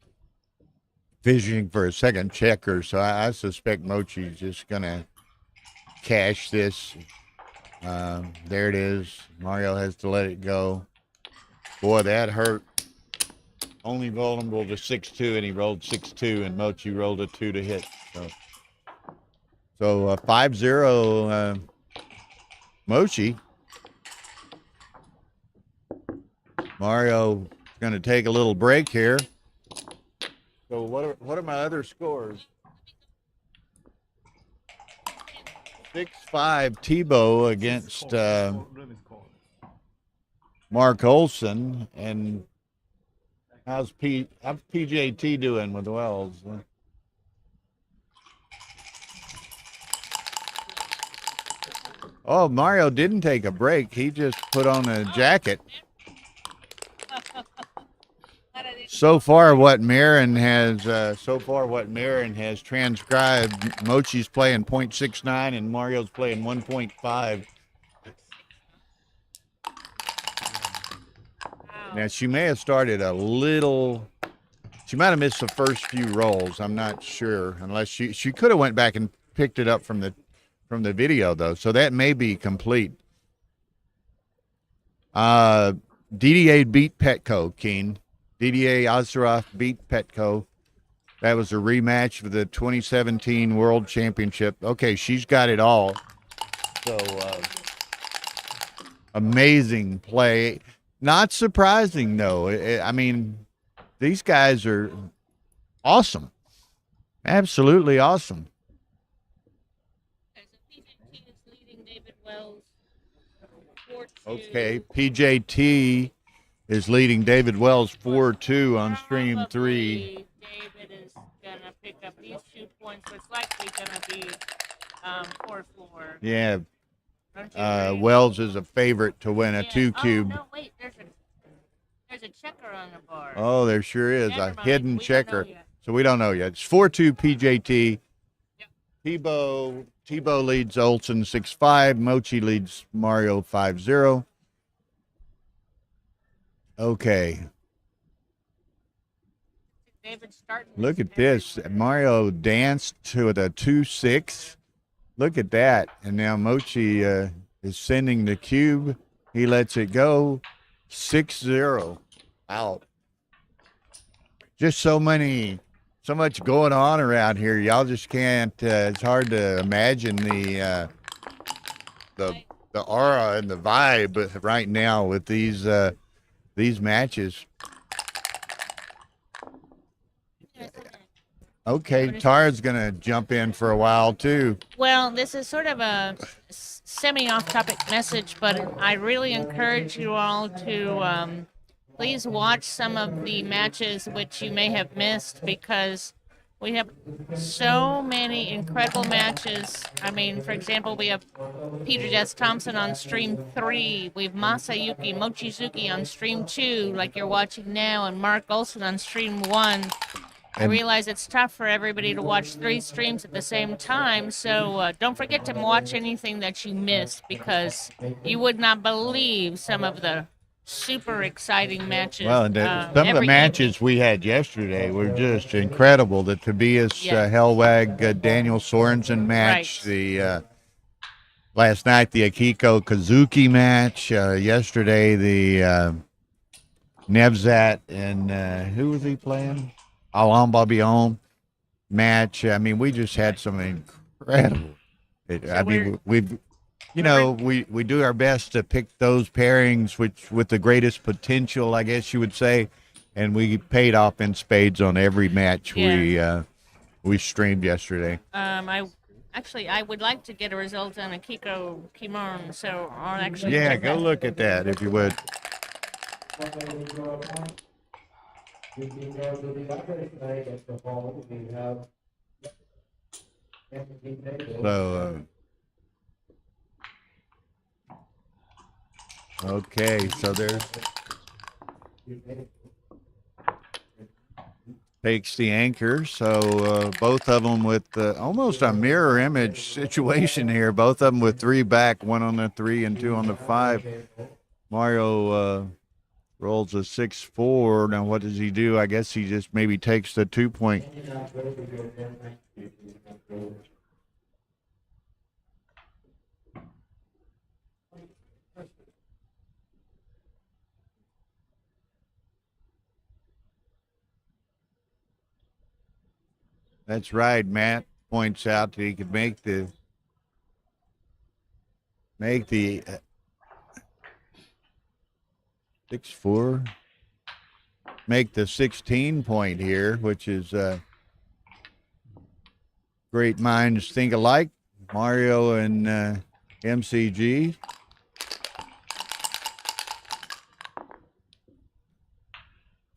fishing for a second checker, so I suspect Mochi's just gonna cash this. There it is. Mario has to let it go. Boy, that hurt. Only vulnerable to 6-2, and he rolled 6-2, and Mochi rolled a 2 to hit. So 5-0 Mochi. Mario going to take a little break here. So what are my other scores? 6-5 Tebow against Mark Olson. And how's PJT doing with Wells? Oh, Mario didn't take a break. He just put on a jacket. So far, what Marin has transcribed, Mochi's playing 0.69 and Mario's playing 1.5. Now she may have started a little. She might have missed the first few rolls. I'm not sure, unless she could have went back and picked it up from the video though. So that may be complete. DDA beat Petco, Keen. DDA Ozerov beat Petco. That was a rematch for the 2017 World Championship. Okay, she's got it all. So, amazing play. Not surprising, though. I mean, these guys are awesome. Absolutely awesome. Okay, PJT is leading David Wells 4-2 on stream 3. David is going to pick up these 2 points, so it's likely going to be 4-4. Yeah. Wells is a favorite to win a 2-cube. Oh, no, wait, there's a checker on the bar. Oh, there sure is. Never A hidden checker. So we don't know yet. It's 4-2 PJT. Yep. Tebow leads Olsen 6-5. Mochi leads Mario 5-0. Okay. Look at this. Mario danced to the 2-6. Look at that. And now Mochi is sending the cube. He lets it go. 6-0. Out. Just so much going on around here. Y'all just can't. It's hard to imagine the aura and the vibe right now with these matches. Okay, Tara's going to jump in for a while, too. Well, this is sort of a semi-off-topic message, but I really encourage you all to please watch some of the matches which you may have missed, because we have so many incredible matches. I mean, for example, we have Peter Jess Thompson on stream 3. We have Masayuki Mochizuki on stream 2, like you're watching now, and Mark Olson on stream 1. I realize it's tough for everybody to watch 3 streams at the same time, so don't forget to watch anything that you missed, because you would not believe some of the super exciting matches. Some of the matches we had yesterday were just incredible. The Tobias Hellwag Daniel Sorensen match, the last night the Akiko Kazuki match, yesterday the Nevzat and who was he playing? Alain Babillon match. I mean, we just had some incredible. We do our best to pick those pairings which with the greatest potential, I guess you would say, and we paid off in spades on every match we streamed yesterday. I would like to get a result on Akiko Kimon, so I'll actually go look at that if you would. So, okay, so there's takes the anchor. So both of them with almost a mirror image situation here. Both of them with 3 back, 1 on the 3 and 2 on the 5. Mario rolls a 6-4. Now what does he do? I guess he just maybe takes the 2-point. That's right. Matt points out that he could make the 6-4, make the 16 point here, which is great minds think alike. Mario and MCG.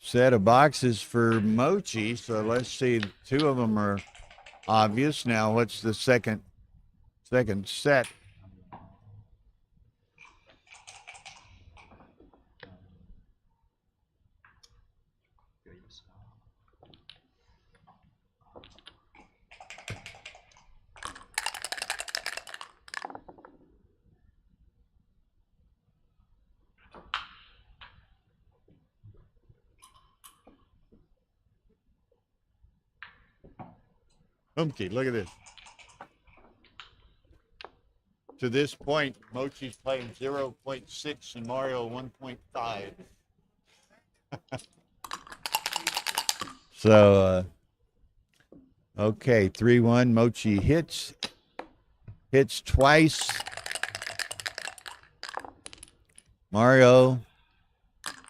Set of boxes for Mochi, so let's see. 2 of them are obvious. Now what's the second set? Humpty, look at this. To this point, Mochi's playing 0.6 and Mario 1.5. So, okay, 3-1. Mochi hits twice. Mario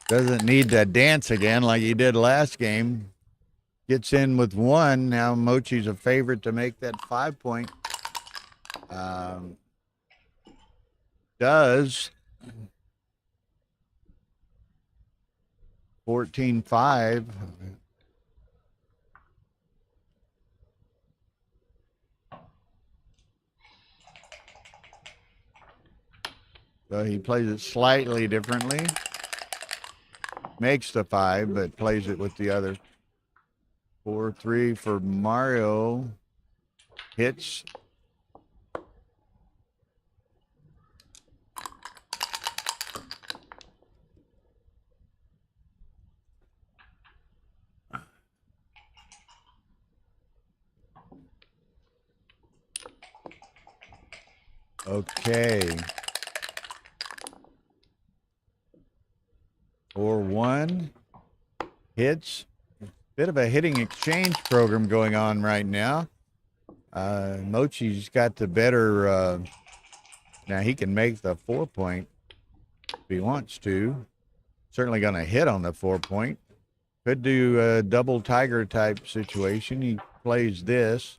doesn't need to dance again like he did last game. Gets in with 1. Now Mochi's a favorite to make that 5-point. Does 14-5. So he plays it slightly differently. Makes the 5, but plays it with the other. 4-3 for Mario. Hits. Okay. 4-1. Hits. Bit of a hitting exchange program going on right now. Mochi's got the better. Now he can make the 4-point if he wants to. Certainly going to hit on the 4-point. Could do a double tiger type situation. He plays this.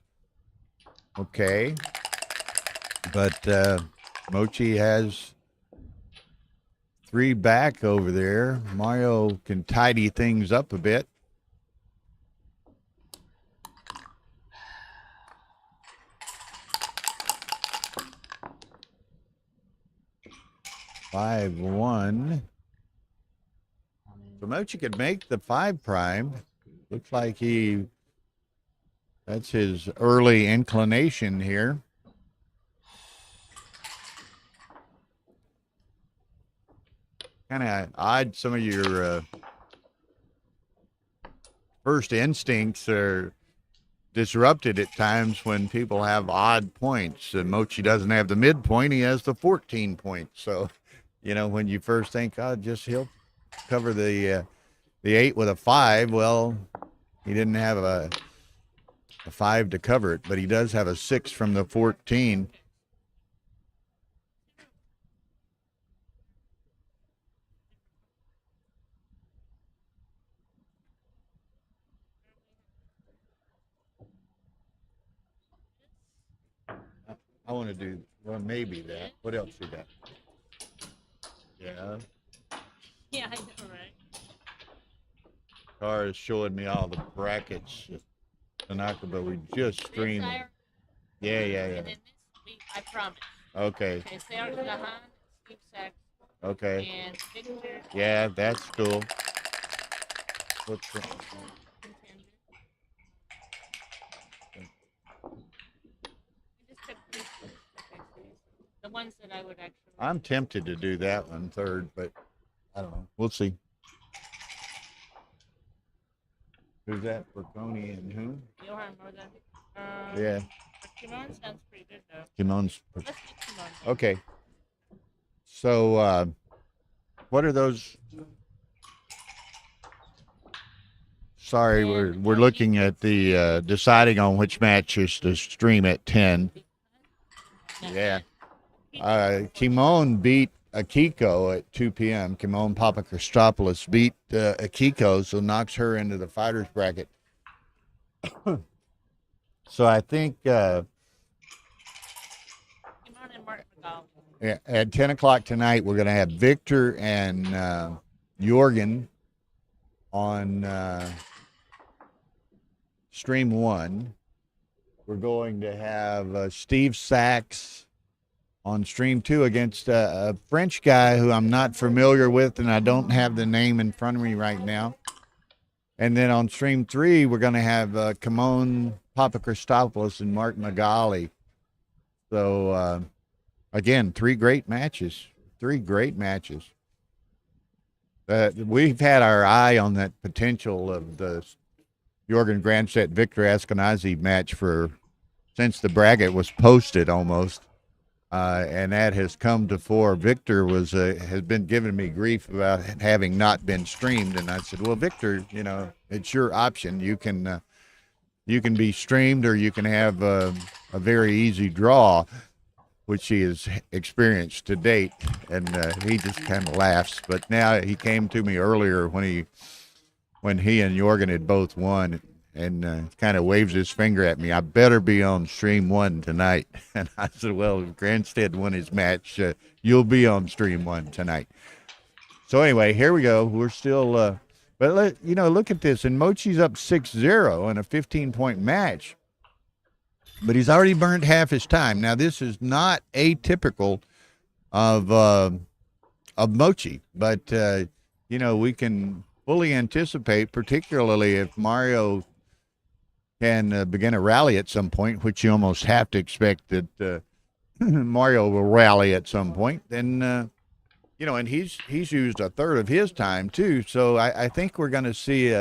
Okay. But Mochi has 3 back over there. Mario can tidy things up a bit. 5-1. So Mochi could make the 5 prime. Looks like that's his early inclination here. Kind of odd. Some of your first instincts are disrupted at times when people have odd points. Mochi doesn't have the midpoint. He has the 14 points. So, when you first think, he'll cover the 8 with a 5. Well, he didn't have a 5 to cover it, but he does have a 6 from the 14. I want to do, maybe that. What else you got? Yeah. Yeah, I know, right? Tara's showing me all the brackets, Tanaka, but we just streamed. Yeah. And then this week, I promise. Okay. Okay, Serge Gahan, Steve Sachs, Okay. and Victor. Yeah, that's cool. What's the, Contender. We just took three the ones that I would actually. I'm tempted to do that one third, but I don't know. We'll see. Who's that? Bertoni and who? Johan Morgan. Yeah. Kimon sounds pretty good though. Kimon's. Let's do Kimon. Okay. So, what are those? Sorry, we're looking at the deciding on which matches to stream at 10. Yeah. Kimon beat Akiko at 2 p.m. Kimon Papakrisopoulos beat Akiko, so knocks her into the fighters bracket. So I think Kimon and Mark McGowan. at 10 o'clock tonight, we're going to have Victor and Jorgen on stream 1. We're going to have Steve Sachs on stream 2 against a French guy who I'm not familiar with, and I don't have the name in front of me right now. And then on stream 3, we're going to have Kimon Papakrisopoulos and Mark Magali. So, again, 3 great matches. 3 great matches. We've had our eye on that potential of the Jorgen Grandset Victor Eskenazi match since the bracket was posted almost. And that has come to fore. Victor has been giving me grief about having not been streamed, and I said, "Well, Victor, it's your option. You can be streamed, or you can have a very easy draw," which he has experienced to date. And he just kind of laughs. But now he came to me earlier when he and Jorgen had both won, and kind of waves his finger at me. "I better be on stream 1 tonight." And I said, "Well, if Grandstead won his match, you'll be on stream 1 tonight." So anyway, here we go. We're still, but look at this. And Mochi's up 6-0 in a 15-point match, but he's already burned half his time. Now, this is not atypical of Mochi, but we can fully anticipate, particularly if Mario can begin a rally at some point, which you almost have to expect that Mario will rally at some point. Then, and he's used a third of his time too. So I think we're going to see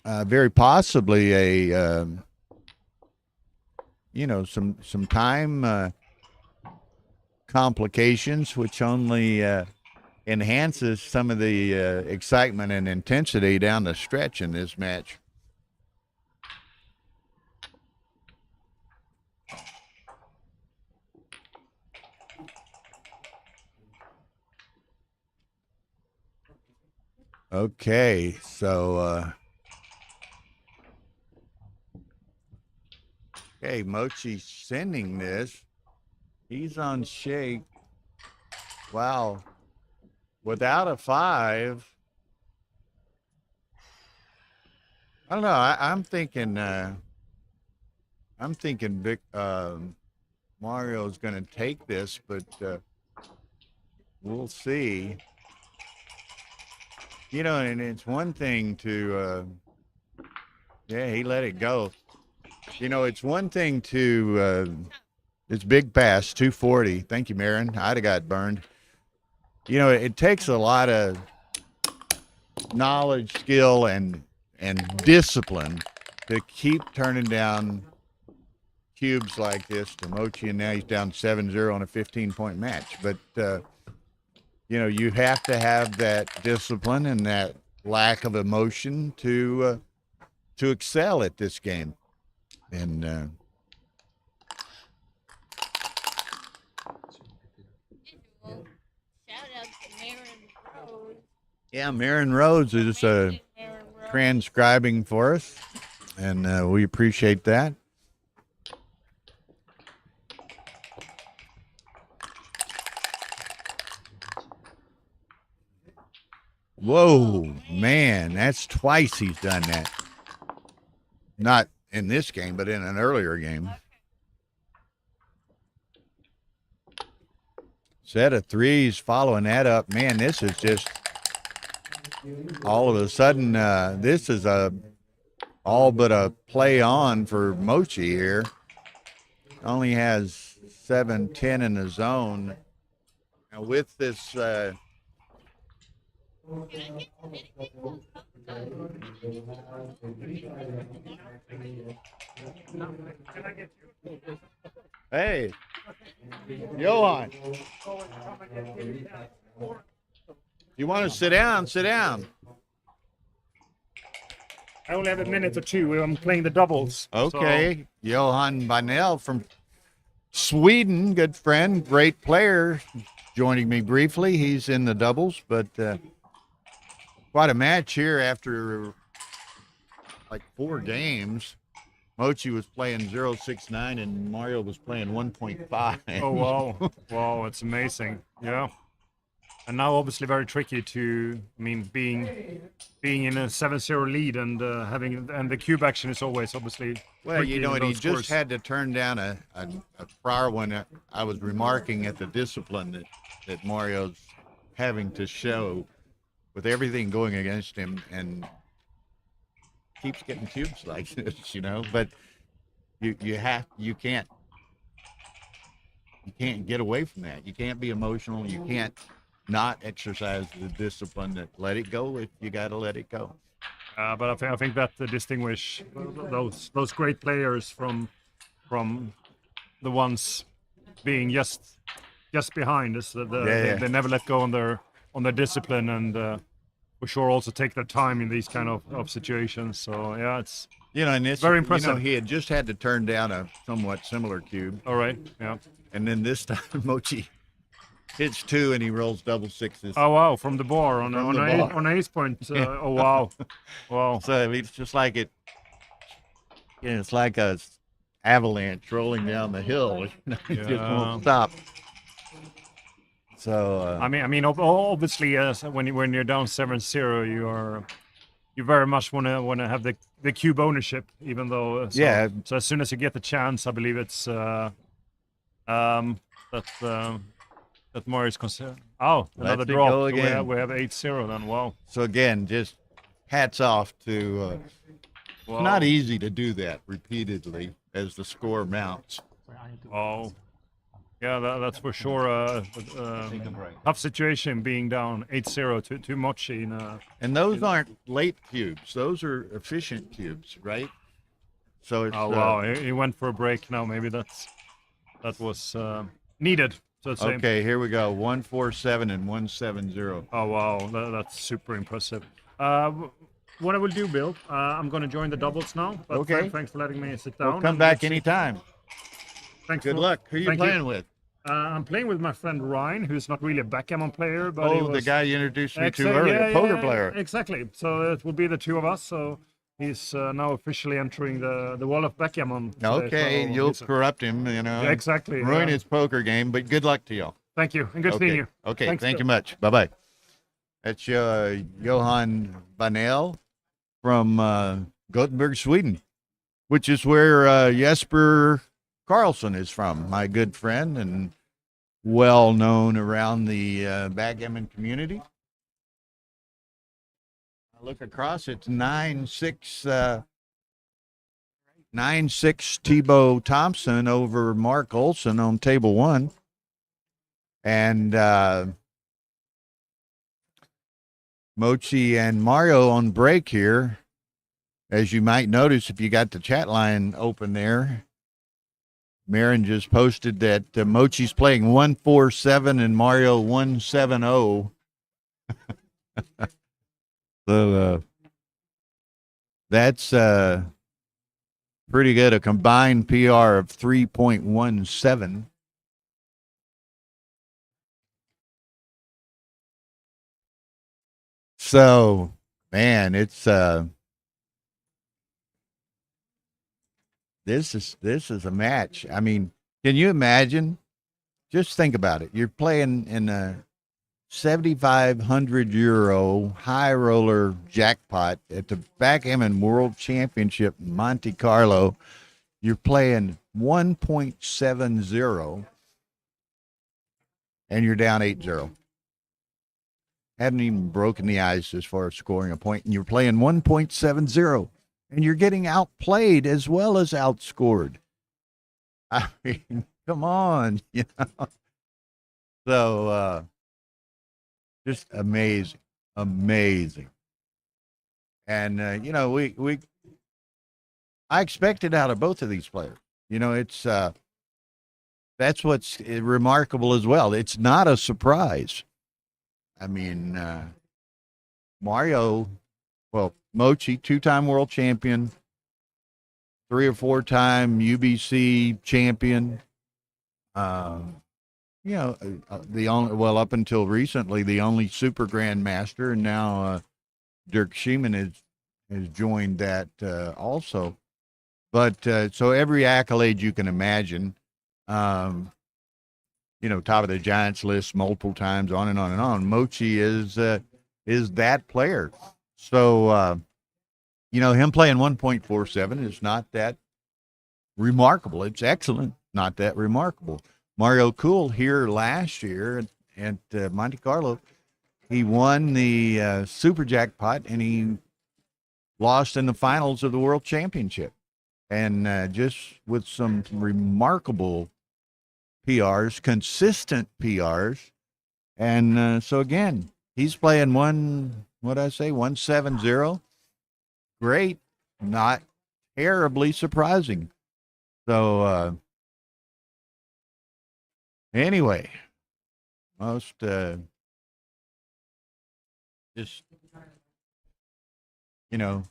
very possibly some time complications, which only enhances some of the excitement and intensity down the stretch in this match. Okay, so Mochi's sending this. He's on shake. Wow. Without a 5. I don't know. I'm thinking Vic Mario's going to take this, but we'll see. And it's one thing to, he let it go. It's one thing to, it's big pass, 240. Thank you, Marin. I'd have got burned. It takes a lot of knowledge, skill, and discipline to keep turning down cubes like this to Mochi, and now he's down 7-0 on a 15-point match. But you have to have that discipline and that lack of emotion to excel at this game. And Shout out to Marin Rose. yeah, Marin Rhodes is transcribing for us, and we appreciate that. Whoa, man, that's twice he's done that. Not in this game, but in an earlier game. Set of threes following that up. Man, this is just all of a sudden, this is all but a play on for Mochi here. Only has 7-10 in the zone. Now with this hey, Johan, you want to sit down? Sit down. I only have a minute or two. I'm playing the doubles. Okay, Johan Banell from Sweden, good friend, great player, joining me briefly. He's in the doubles, but quite a match here after like 4 games. Mochi was playing 0.69 and Mario was playing 1.5. Oh, wow. Wow, it's amazing. Yeah. And now obviously very tricky to, I mean, being in a 7-0 lead and and the cube action is always obviously. Well, you know, and he scores. just had to turn down a prior one. I was remarking at the discipline that Mario's having to show with everything going against him, and keeps getting cubes like this, you know. But you can't get away from that. You can't be emotional. You can't not exercise the discipline that let it go if you got to let it go. But I think that distinguish those great players from the ones being just behind is that they never let go on their discipline, and for sure also take their time in these kind of situations. So yeah, it's and it's very impressive. You know, he had just had to turn down a somewhat similar cube. All right, yeah. And then this time Mochi hits 2 and he rolls double sixes. Oh wow, from the bar on ace point. Oh wow, wow. So it's just like it. It's like a avalanche rolling down the hill. It just won't stop. So I mean, obviously, when you're down 7-0, you very much want to have the cube ownership, even though. So as soon as you get the chance, I believe it's that Mario's concerned. Oh, another drop. So we have 8-0 then. Wow. So again, just hats off to. It's not easy to do that repeatedly as the score mounts. Oh. Yeah, that's for sure a tough situation, being down 8-0 to Mochi. And those aren't late cubes; those are efficient cubes, right? So it's. Oh wow! He went for a break now. Maybe that was needed. So okay, here we go. 147 and 170. Oh wow, that's super impressive. What I will do, Bill, I'm going to join the doubles now. But okay. Thanks for letting me sit down. We'll come back anytime. Thanks. Good luck. Who are you playing with? I'm playing with my friend Ryan, who's not really a backgammon player, but the guy you introduced me to earlier, poker player. Exactly. So it will be the two of us. So he's now officially entering the wall of backgammon today. Okay, so you'll corrupt him, Yeah, exactly. Ruin his poker game, but good luck to y'all. Thank you, and good seeing you. Okay, thank you much. Bye-bye. That's Johan Banell from Gothenburg, Sweden, which is where Jesper Carlson is from, my good friend and well known around the backgammon community. I look across, it's 9-6 Tebow Thompson over Mark Olson on table 1. And Mochi and Mario on break here. As you might notice, if you got the chat line open there, Marin just posted that Mochi's playing 147 and Mario 170. So that's pretty good. A combined PR of 3.17. So, man, it's this is a match. I mean, can you imagine? Just think about it. You're playing in a €7,500 high roller jackpot at the Backgammon World Championship in Monte Carlo. You're playing 1.70 and you're down 8-0. Haven't even broken the ice as far as scoring a point, and you're playing 1.70 and you're getting outplayed as well as outscored. I mean, come on, you know. So, just amazing. And, you know, I expected out of both of these players. You know, it's, that's what's remarkable as well. It's not a surprise. I mean, Mario, well, Mochi, 2-time world champion, 3 or 4-time UBC champion. You know, the only, well, up until recently, the only super grandmaster, and now Dirk Schiemann has joined that also. But so every accolade you can imagine, you know, top of the Giants list multiple times, on and on and on. Mochi is that player. So, you know, him playing 1.47 is not that remarkable. It's excellent, not that remarkable. Mario Cool here last year at Monte Carlo, he won the super jackpot and he lost in the finals of the World Championship. And just with some remarkable PRs, consistent PRs. And so again, he's playing 170. Great, not terribly surprising. So anyway, most just, you know,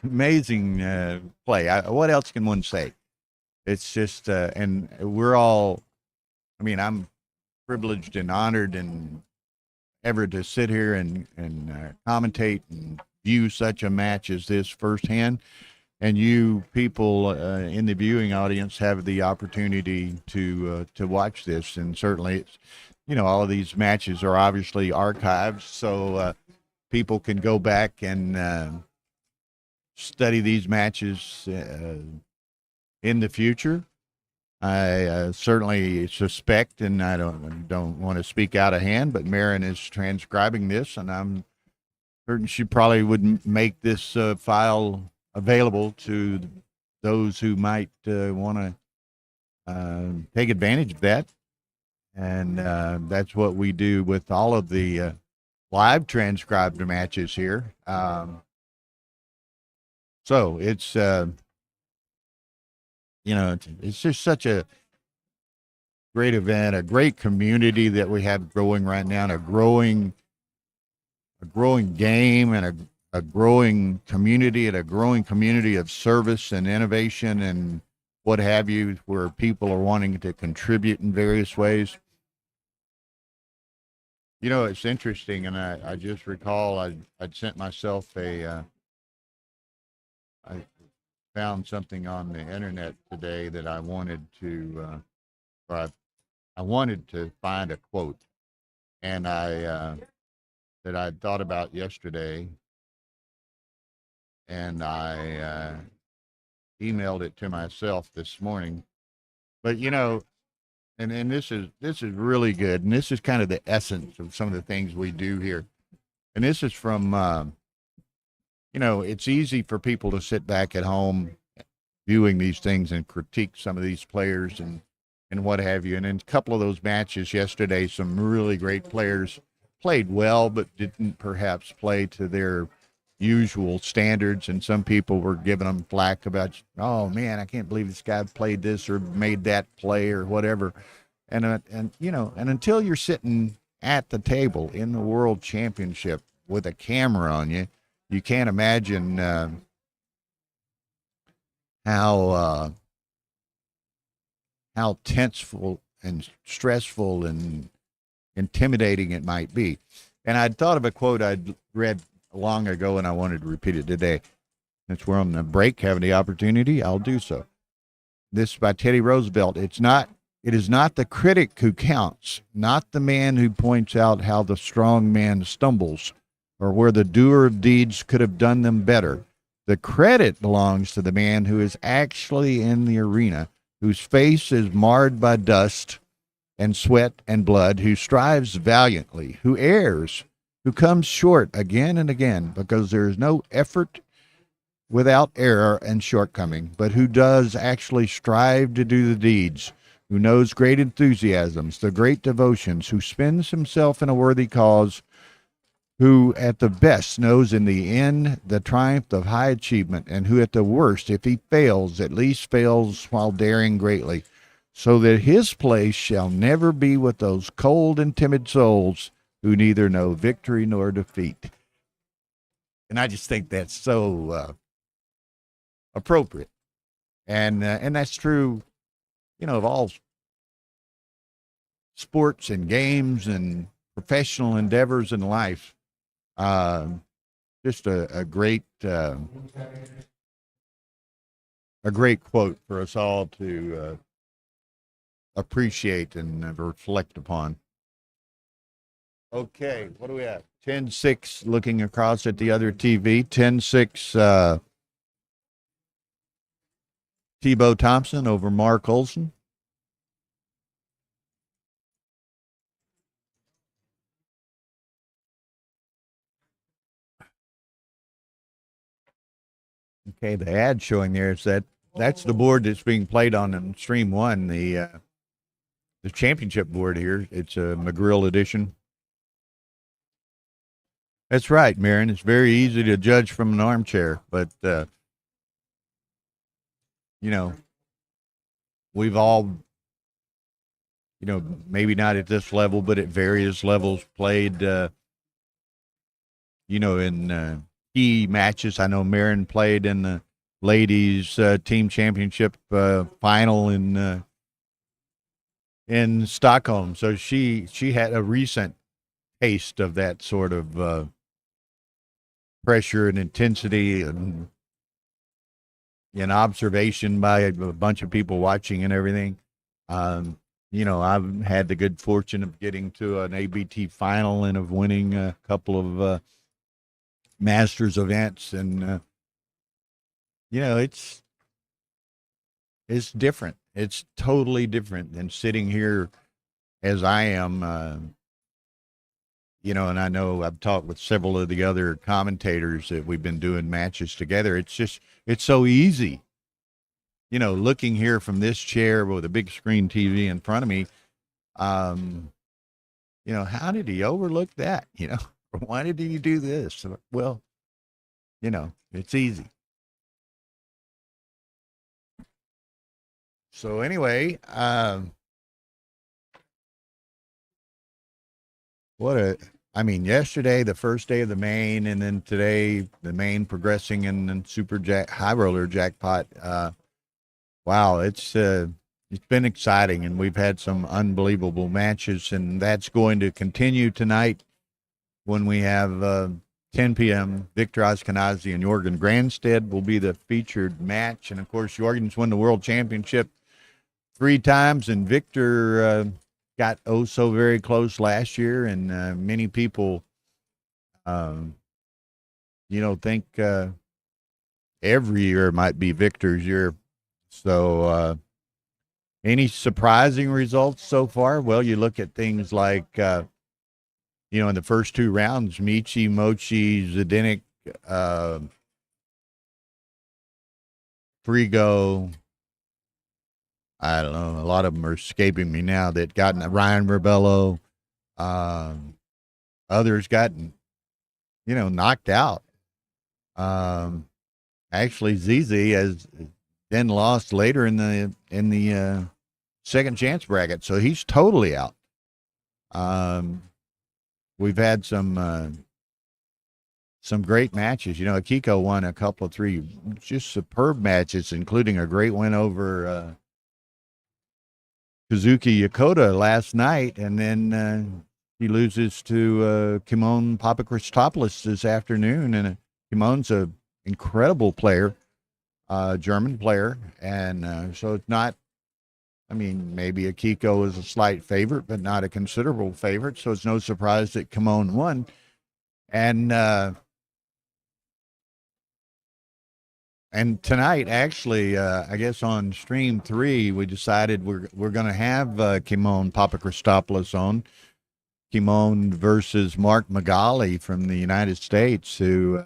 amazing play. What else can one say? It's just, and we're all, I mean, I'm privileged and honored and ever to sit here and commentate and view such a match as this firsthand. And you people in the viewing audience have the opportunity to watch this. And certainly, it's, you know, all of these matches are obviously archived, so people can go back and study these matches in the future. I certainly suspect, and I don't want to speak out of hand, but Marin is transcribing this, and I'm certain she probably would make this file available to those who might want to take advantage of that. And that's what we do with all of the live transcribed matches here. So it's, you know, it's just such a great event, a great community that we have growing right now, and a growing game, and a growing community, and a growing community of service and innovation and what have you, where people are wanting to contribute in various ways. You know, it's interesting, and I just recall I'd sent myself I found something on the internet today that I wanted to, I wanted to find a quote, and that I'd thought about yesterday, and I emailed it to myself this morning. But you know, and this is really good, and this is kind of the essence of some of the things we do here. And this is from you know, it's easy for people to sit back at home viewing these things and critique some of these players and what have you. And in a couple of those matches yesterday, some really great players played well, but didn't perhaps play to their usual standards. And some people were giving them flack about, oh man, I can't believe this guy played this or made that play or whatever. And you know, and until you're sitting at the table in the World Championship with a camera on you, you can't imagine how tenseful and stressful and intimidating it might be. And I'd thought of a quote I'd read long ago, and I wanted to repeat it today. Since we're on the break, having the opportunity, I'll do so. This is by Teddy Roosevelt. It's not it is not the critic who counts, not the man who points out how the strong man stumbles or where the doer of deeds could have done them better. The credit belongs to the man who is actually in the arena, whose face is marred by dust and sweat and blood, who strives valiantly, who errs, who comes short again and again, because there is no effort without error and shortcoming, but who does actually strive to do the deeds, who knows great enthusiasms, the great devotions, who spends himself in a worthy cause, who at the best knows in the end the triumph of high achievement, and who at the worst, if he fails, at least fails while daring greatly, so that his place shall never be with those cold and timid souls who neither know victory nor defeat. And I just think that's so appropriate. And that's true, of all sports and games and professional endeavors in life. Just a great quote for us all to appreciate and reflect upon. Okay, what do we have? 10-6 looking across at the other TV. 10-6 Tebow Thompson over Mark Olson. Okay, the ad showing there is that's the board that's being played on in Stream 1, the championship board here. It's a McGrill edition. That's right, Marion. It's very easy to judge from an armchair, but we've all, maybe not at this level, but at various levels played, in key matches. I know Marion played in the ladies team championship final in Stockholm, so she had a recent taste of that sort of pressure and intensity and observation by a bunch of people watching and everything. I've had the good fortune of getting to an ABT final and of winning a couple of Masters events, and it's different. It's totally different than sitting here as I am. And I know I've talked with several of the other commentators that we've been doing matches together. It's so easy. Looking here from this chair with a big screen TV in front of me, how did he overlook that? Or why did he do this? Well, it's easy. So anyway, yesterday, the first day of the main, and then today, the main progressing in the Super High Roller Jackpot. Wow, it's been exciting, and we've had some unbelievable matches, and that's going to continue tonight when we have 10 p.m. Victor Ashkenazi and Jorgen Granstedt will be the featured match, and of course, Jorgen's won the World Championship 3 times, and Victor got so very close last year, and many people, think every year might be Victor's year. So any surprising results so far? Well, you look at things like, in the first 2 rounds, Michi, Mochi, Zdenek, Frigo, I don't know, a lot of them are escaping me now, that gotten Ryan Rebello, others gotten, knocked out. Actually, ZZ has then lost later in the second chance bracket, so he's totally out. We've had some great matches. Akiko won a couple of 3 just superb matches, including a great win over Kazuki Yokota last night, and then he loses to Kimon Papakristaopoulos this afternoon, and Kimon's an incredible player, German player, and so it's not I mean, maybe Akiko is a slight favorite, but not a considerable favorite. So it's no surprise that Kimon won. And tonight, actually, I guess on stream 3, we decided we're going to have Kimon Papachristopoulos on. Kimon versus Mark Magali from the United States, who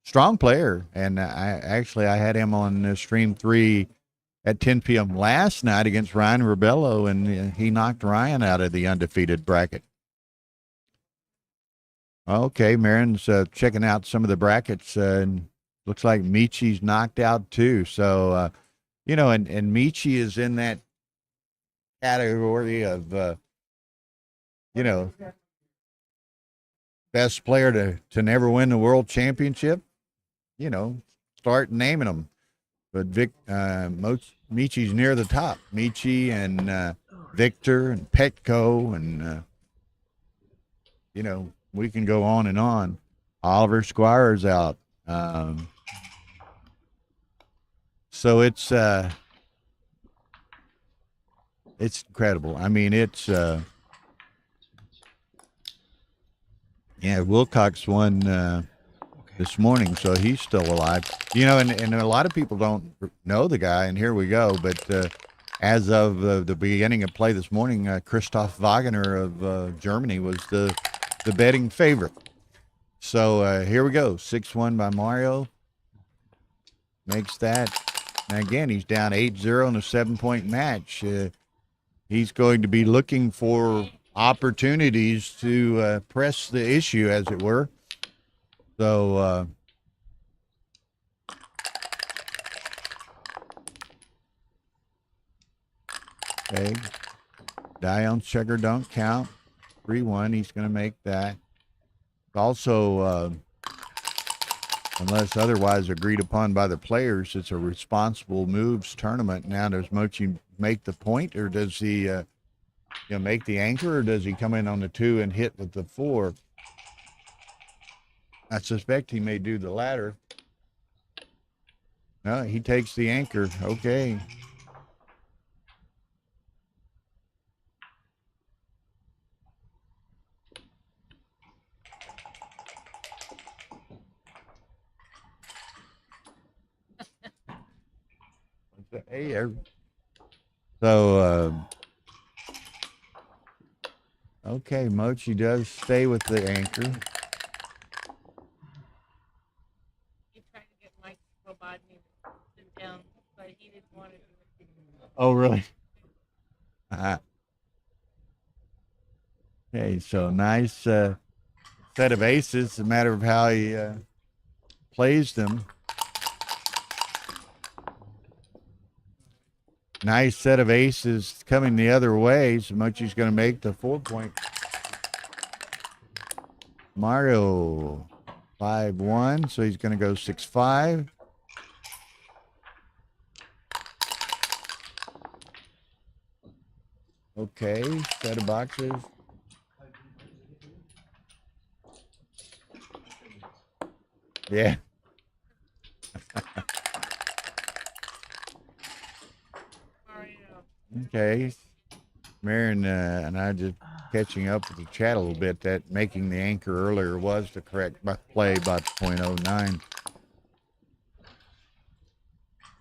strong player. And I had him on stream 3 at 10 p.m. last night against Ryan Ribello, and he knocked Ryan out of the undefeated bracket. Okay, Marin's checking out some of the brackets, and looks like Michi's knocked out too. So, and Michi is in that category of, best player to never win the world championship. Start naming them. But Michi's near the top. Michi and Victor and Petco and, we can go on and on. Oliver Squire's out. So it's incredible. I mean, Wilcox won this morning, so he's still alive. And a lot of people don't know the guy, and here we go. But as of the beginning of play this morning, Christoph Wagner of Germany was the betting favorite. So here we go. 6-1 by Mario. Makes that. And again, he's down 8-0 in a 7-point match. He's going to be looking for opportunities to press the issue, as it were. So, okay. Dion's checker don't count. 3-1. He's going to make that. Also, unless otherwise agreed upon by the players, it's a responsible moves tournament. Now, does Mochi make the point, or does he make the anchor, or does he come in on the 2 and hit with the 4? I suspect he may do the latter. No, he takes the anchor. Okay. Hey, so, okay, Mochi does stay with the anchor. He tried to get Mike Robotnik to sit down, but he didn't want to do it. Oh, really? Okay, so nice set of aces. It's a matter of how he plays them. Nice set of aces coming the other way. So Mochi's going to make the 4-point. Mario 5-1, so he's going to go 6-5. Okay, set of boxes. Yeah. Okay. Marin and I just catching up with the chat a little bit. That making the anchor earlier was the correct play by .09.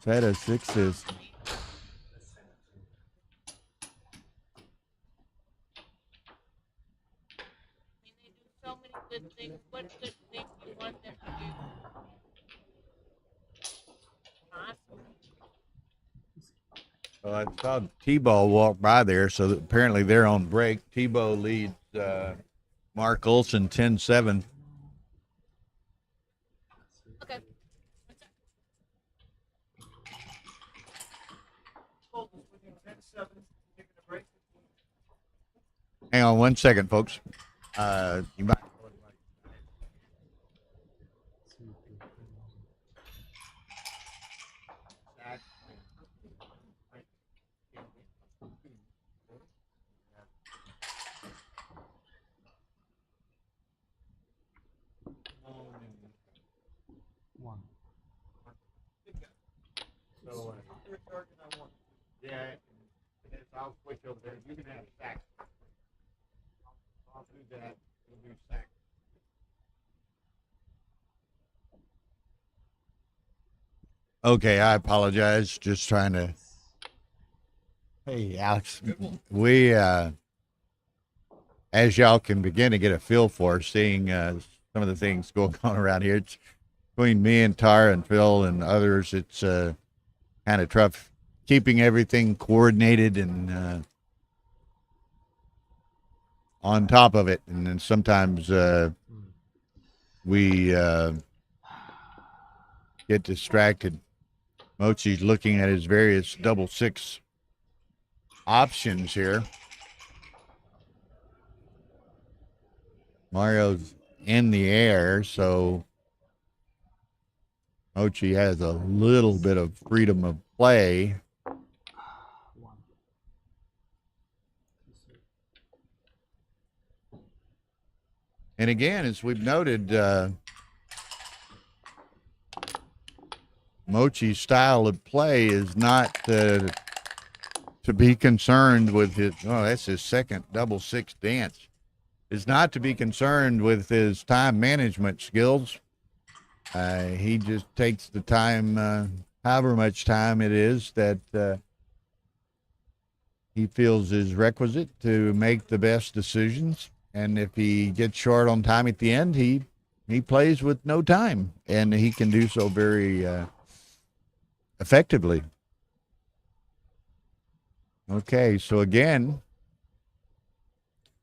Set of sixes. They do so many good things. What good thing you want them to do? Awesome. Well, I saw T-Ball walk by there, so apparently they're on break. T-Ball leads Mark Olson 10-7. Okay. Hang on one second, folks. You might. I'll switch over there. You can have sack. I'll do that. We'll do sack. Okay, I apologize. Just trying to. Hey, Alex. We, as y'all can begin to get a feel for, seeing some of the things going on around here. It's between me and Tara and Phil and others. It's kind of tough keeping everything coordinated and on top of it. And then sometimes we get distracted. Mochi's looking at his various double six options here. Mario's in the air, so Mochi has a little bit of freedom of play. And again, as we've noted, Mochi's style of play is not to be concerned with his, oh, that's his second double six dance, is not to be concerned with his time management skills. He just takes the time, however much time it is that he feels is requisite to make the best decisions. And if he gets short on time at the end, he plays with no time, and he can do so very effectively. Okay, so again,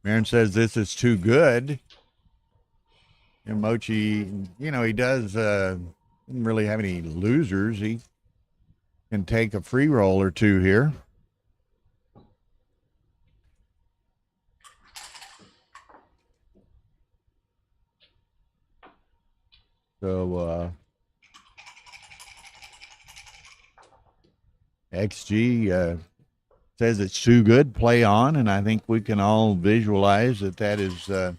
Marin says this is too good. And Mochi, you know, he doesn't really have any losers. He can take a free roll or two here. So XG says it's too good, play on, and I think we can all visualize that that is the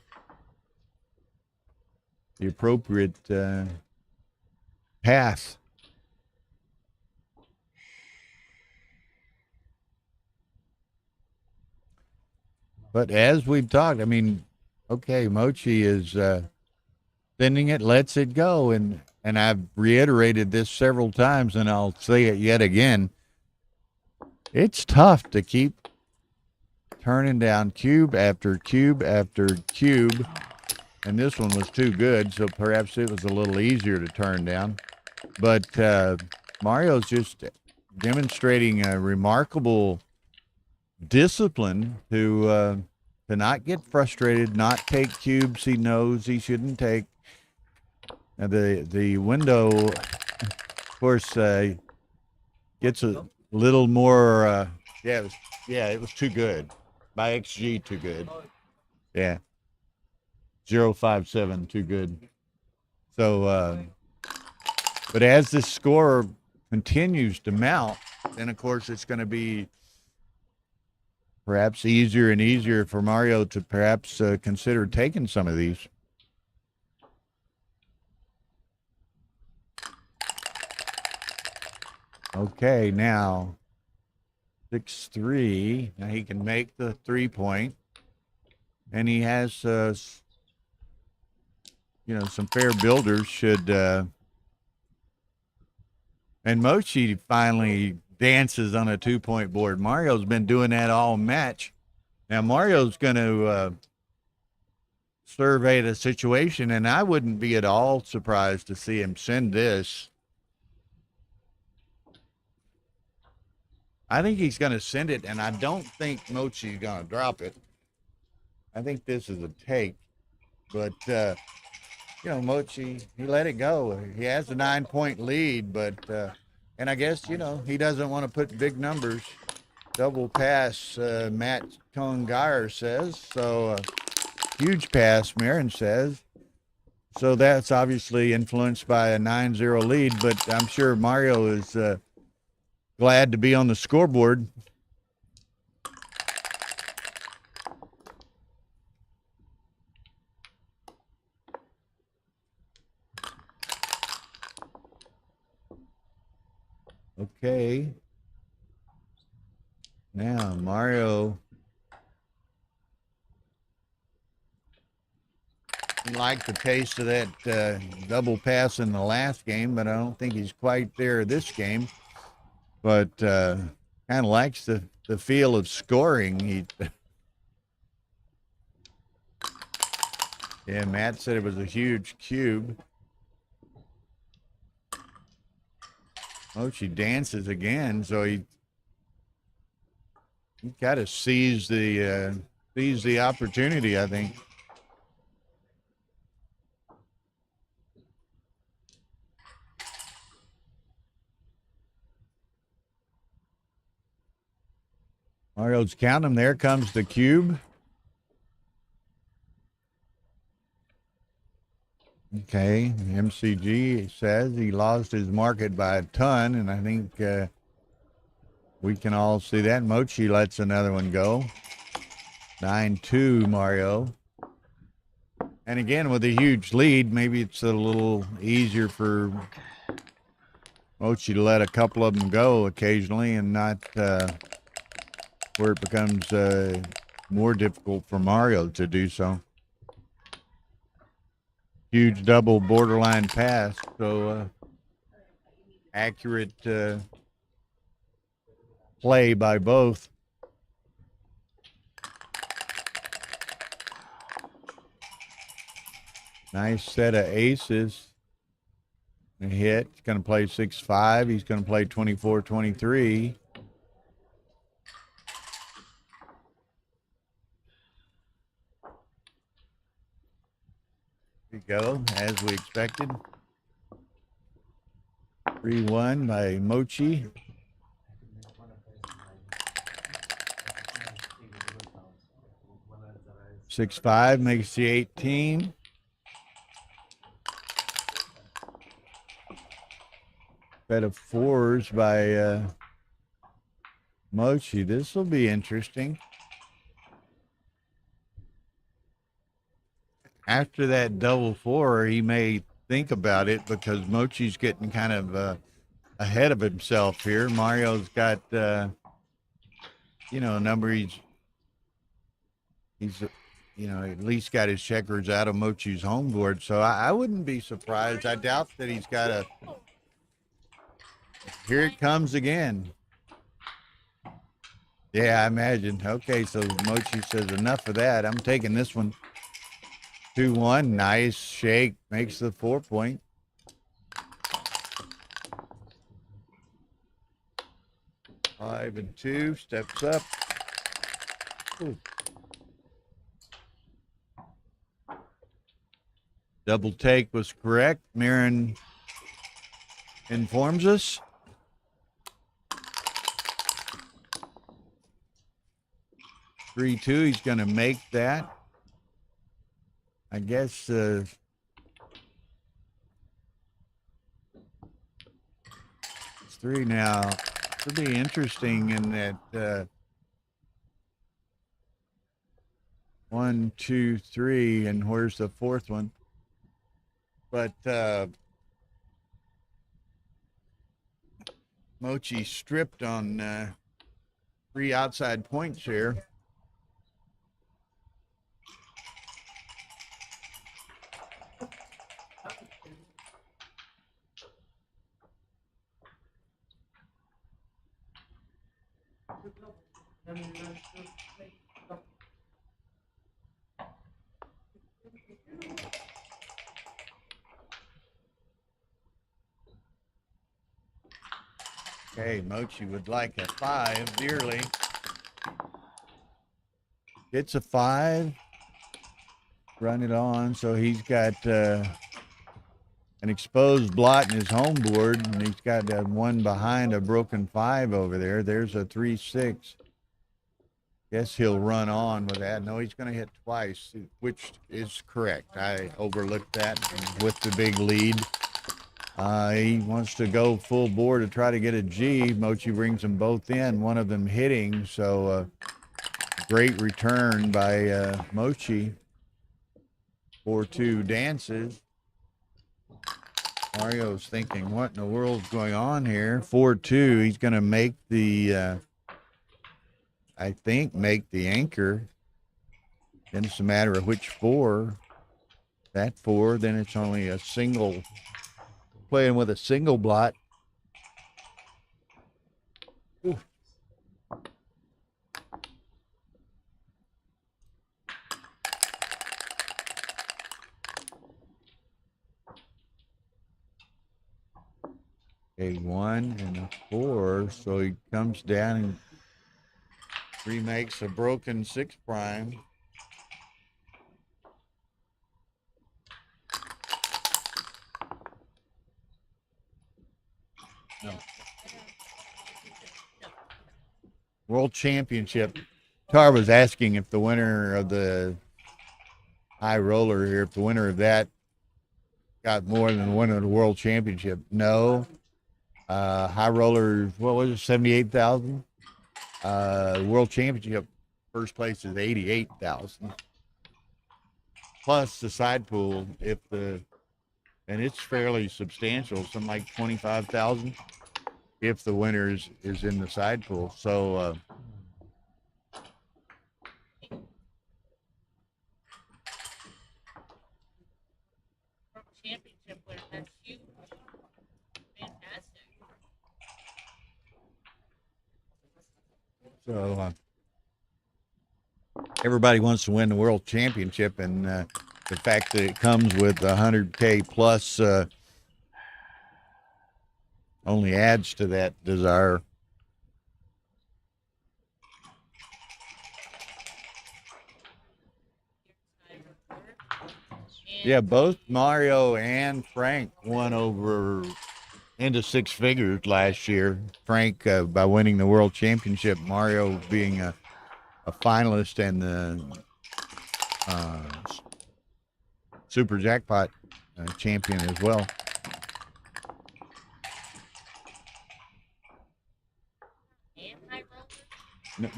appropriate path. But as we've talked, I mean, okay, Mochi is sending it, lets it go, and I've reiterated this several times, and I'll say it yet again. It's tough to keep turning down cube after cube after cube, and this one was too good, so perhaps it was a little easier to turn down. But Mario's just demonstrating a remarkable discipline to not get frustrated, not take cubes he knows he shouldn't take. The window, of course, gets a little more. It was too good by XG, too good. Yeah, 0.57, too good. So, but as this score continues to mount, then of course it's going to be perhaps easier and easier for Mario to perhaps consider taking some of these. Okay, now 6-3. Now he can make the 3-point, and he has, some fair builders should. And Mochi finally dances on a 2-point board. Mario's been doing that all match. Now Mario's going to survey the situation, and I wouldn't be at all surprised to see him send this. I think he's going to send it, and I don't think Mochi's going to drop it. I think this is a take. But, Mochi, he let it go. He has a 9-point lead, but, and I guess, he doesn't want to put big numbers. Double pass, Matt Tongeyer says. So, huge pass, Marin says. So that's obviously influenced by a 9-0 lead, but I'm sure Mario is glad to be on the scoreboard. Okay. Now Mario liked the taste of that double pass in the last game, but I don't think he's quite there this game. But kind of likes the feel of scoring. Yeah, Matt said it was a huge cube. Oh, she dances again, so he got to seize the opportunity, I think. Mario's counting them. There comes the cube. Okay, MCG says he lost his market by a ton, and I think we can all see that. Mochi lets another one go. 9-2 Mario. And again, with a huge lead, maybe it's a little easier for Mochi to let a couple of them go occasionally and not where it becomes more difficult for Mario to do so. Huge double borderline pass, so accurate play by both. Nice set of aces. A hit. He's going to play 6-5. He's going to play 24-23. Here we go, as we expected. 3-1 by Mochi. Six five makes the 18. Bet of fours by Mochi. This will be interesting. After that double four, he may think about it because Mochi's getting kind of ahead of himself here. Mario's got, a number he's at least got his checkers out of Mochi's home board. So I wouldn't be surprised. I doubt that he's got a. Here it comes again. Yeah, I imagine. Okay, so Mochi says enough of that. I'm taking this one. 2-1. Nice shake. Makes the 4-point. Five and 2. Steps up. Ooh. Double take was correct. Mirren informs us. He's going to make that. I guess it's 3 now. It'll be interesting in that 1, 2, 3, and where's the fourth one? But Mochi stripped on 3 outside points here. Okay, Mochi would like a 5 dearly. Gets a 5. Run it on, so he's got an exposed blot in his home board, and he's got one behind a broken 5 over there. There's a 3-6. Guess he'll run on with that. No, he's going to hit twice, which is correct. I overlooked that with the big lead. He wants to go full board to try to get a G. Mochi brings them both in, one of them hitting. So great return by Mochi. 4-2 dances. Mario's thinking, what in the world's going on here? 4-2. He's going to make the I think, make the anchor. Then it's a matter of which 4. That 4, then it's only a single, playing with a single blot. Ooh. A 1 and a 4, so he comes down and remakes a broken 6 prime. No. World Championship. Tar was asking if the winner of the high roller here, if the winner of that got more than the winner of the World Championship. No. High roller, what was it, 78,000? World Championship first place is 88,000. Plus the side pool, and it's fairly substantial, something like 25,000 if the winner is in the side pool. So Championship winner, that's huge. Fantastic. So everybody wants to win the world championship, and the fact that it comes with 100K plus only adds to that desire. Yeah, both Mario and Frank won over into 6 figures last year. Frank by winning the world championship, Mario being a finalist and the super jackpot champion as well.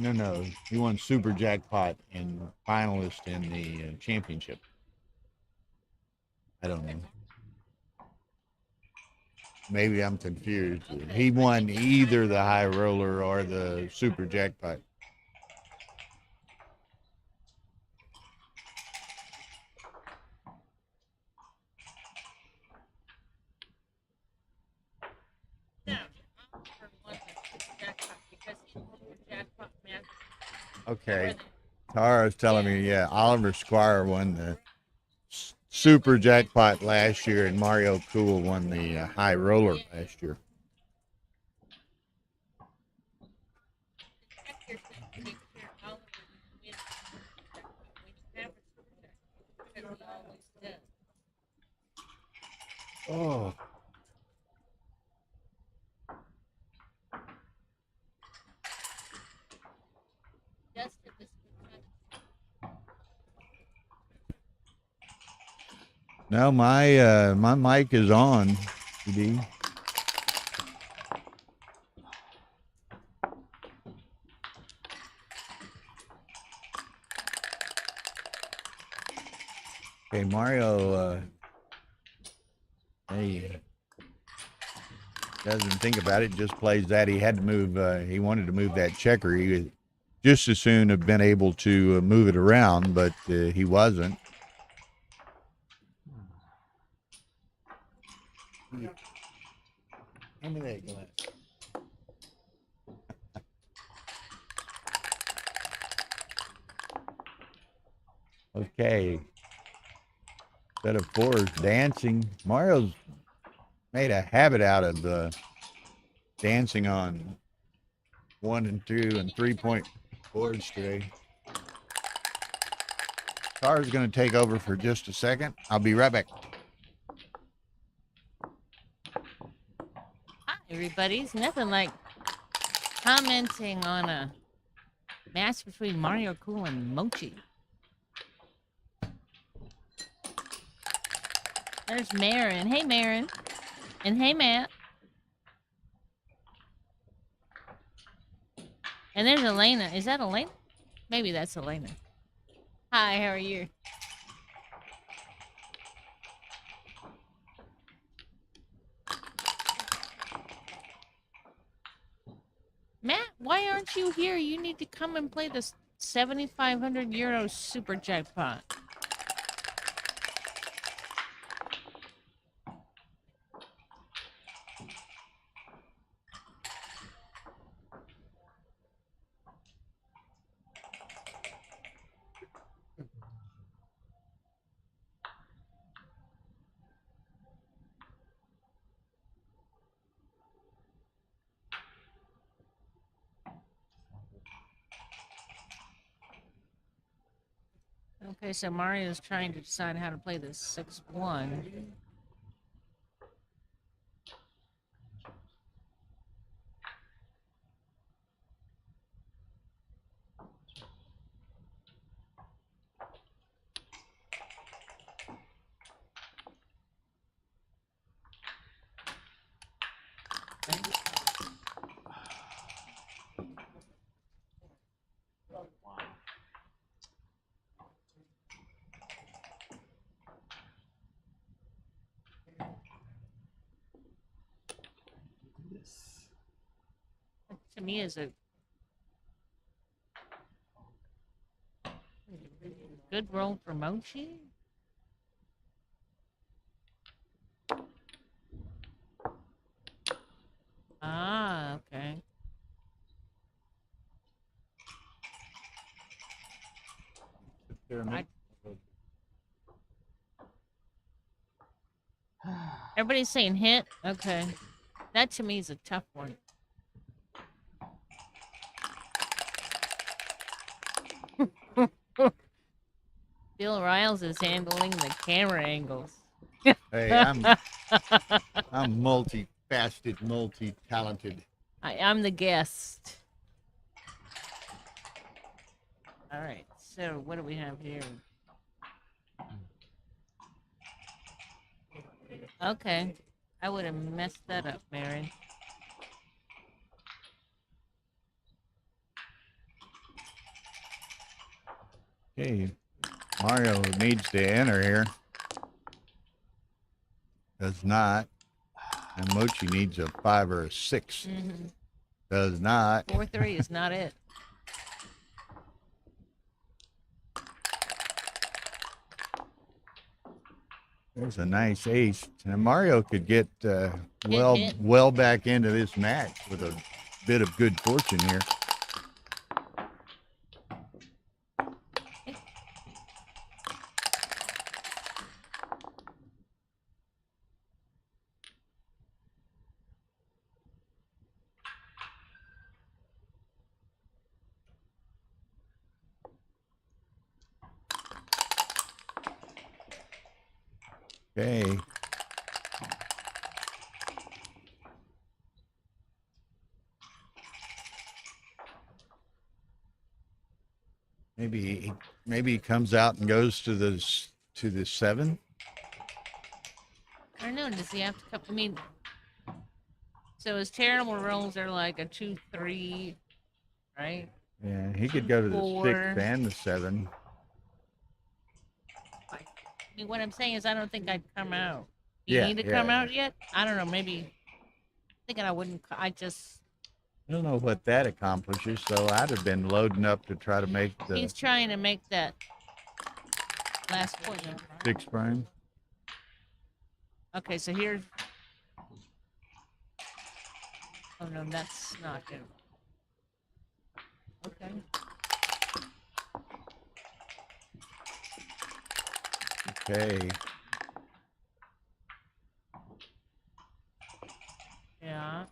No. He won super jackpot and finalist in the championship. I don't know. Maybe I'm confused. He won either the high roller or the super jackpot. Okay. Tara's telling me, yeah, Oliver Squire won the super jackpot last year, and Mario Cool won the high roller last year. Oh. No, my mic is on, PD. Okay, Mario, he doesn't think about it, just plays that. He had to move, he wanted to move that checker. He would just as soon have been able to move it around, but he wasn't. Hand me that glass. Okay. Set of 4s dancing. Mario's made a habit out of dancing on 1 and 2 and 3-point boards today. Tara's going to take over for just a second. I'll be right back. Hi, everybody. It's nothing like commenting on a match between Mario Cool and Mochi. There's Marin. Hey, Marin. And hey, Matt. And there's Elena. Is that Elena? Maybe that's Elena. Hi, how are you? Matt, Why aren't you here? You need to come and play this 7,500 euro super jackpot. Okay, so Mario's trying to decide how to play this 6-1. To me is a good roll for Mochi. Ah, okay. Everybody's saying hit. Okay. That to me is a tough one. Bill Riles is handling the camera angles. Hey, I'm multifaceted, multi-talented. I'm the guest. All right. So what do we have here? Okay. I would have messed that up, Marin. Okay, Mario needs to enter here. Does not. And Mochi needs a 5 or a 6. Mm-hmm. Does not. 4-3 is not it. There's a nice ace. And Mario could get well back into this match with a bit of good fortune here. Okay. Maybe he comes out and goes to the 7. I don't know. Does he have to come? I mean, so his terrible rolls are like a 2-3, right? Yeah, he could go to the 4. 6 and the 7. I mean, what I'm saying is, I don't think I'd come out. Do you Yeah, need to come out yet? I don't know. Maybe thinking I wouldn't. I don't know what that accomplishes, so I'd have been loading up to try to make the He's trying to make that last point. 6 prime. Okay, so here's. Oh no, that's not good. Okay. Okay. Yeah.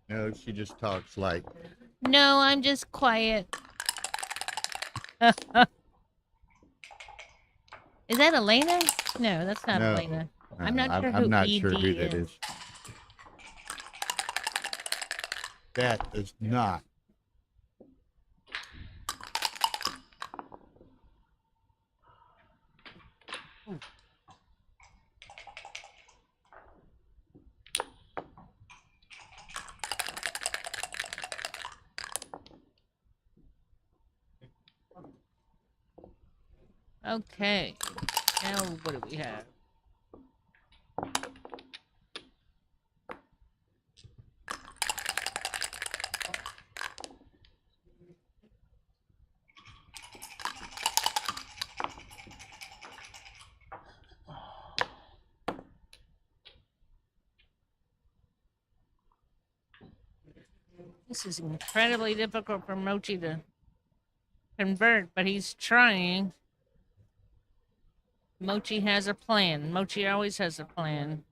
No, she just talks like. No, I'm just quiet. Is that Elena? No, that's not No, Elena. I'm not sure who I'm not ED sure who that is. That is not. Okay. Now what do we have? This is incredibly difficult for Mochi to convert, but he's trying. Mochi has a plan. Mochi always has a plan.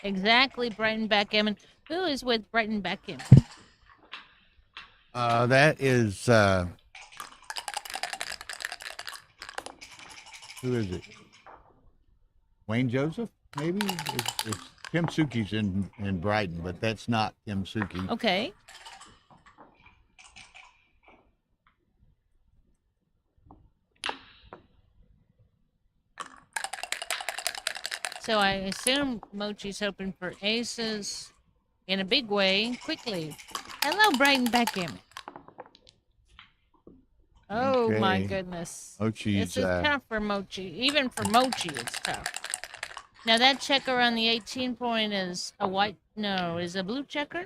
Exactly, Brighton Backgammon. Who is with Brighton Backgammon? That is who is it? Wayne Joseph, maybe? It's Tim Suki's in Brighton, but that's not Tim Suki. Okay. So I assume Mochi's hoping for aces in a big way, quickly. Hello, Brighton Backgammon. Oh my Okay. goodness. Mochi's, This is tough for Mochi. Even for Mochi, it's tough. Now that checker on the 18 point is a white, no, is a blue checker?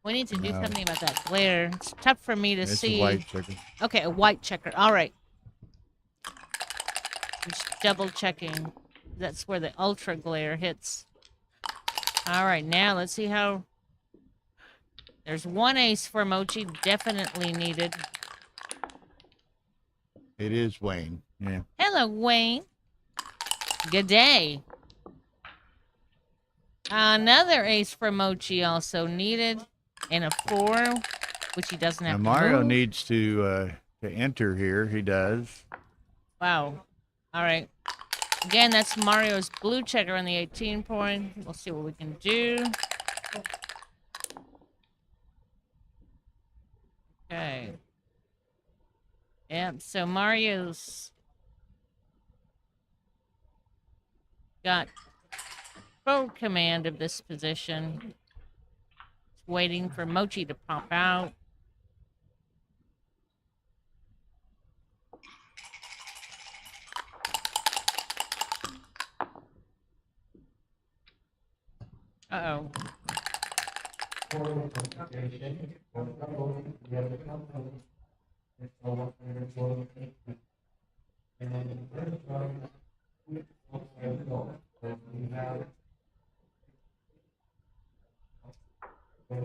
We need to do No. something about that glare. It's tough for me to It's see. a white checker. Okay, a white checker. All right. Just double checking. That's where the ultra glare hits. All right, now let's see how. There's one ace for Mochi, definitely needed. It is Wayne. Yeah. Hello, Wayne. Good day. Another ace for Mochi also needed, and a 4, which he doesn't have Now to Mario move. needs to enter here. He does. Wow. All right. Again, that's Mario's blue checker on the 18 point. We'll see what we can do. Okay. Yep, so Mario's got full command of this position. Waiting for Mochi to pop out. Uh-oh.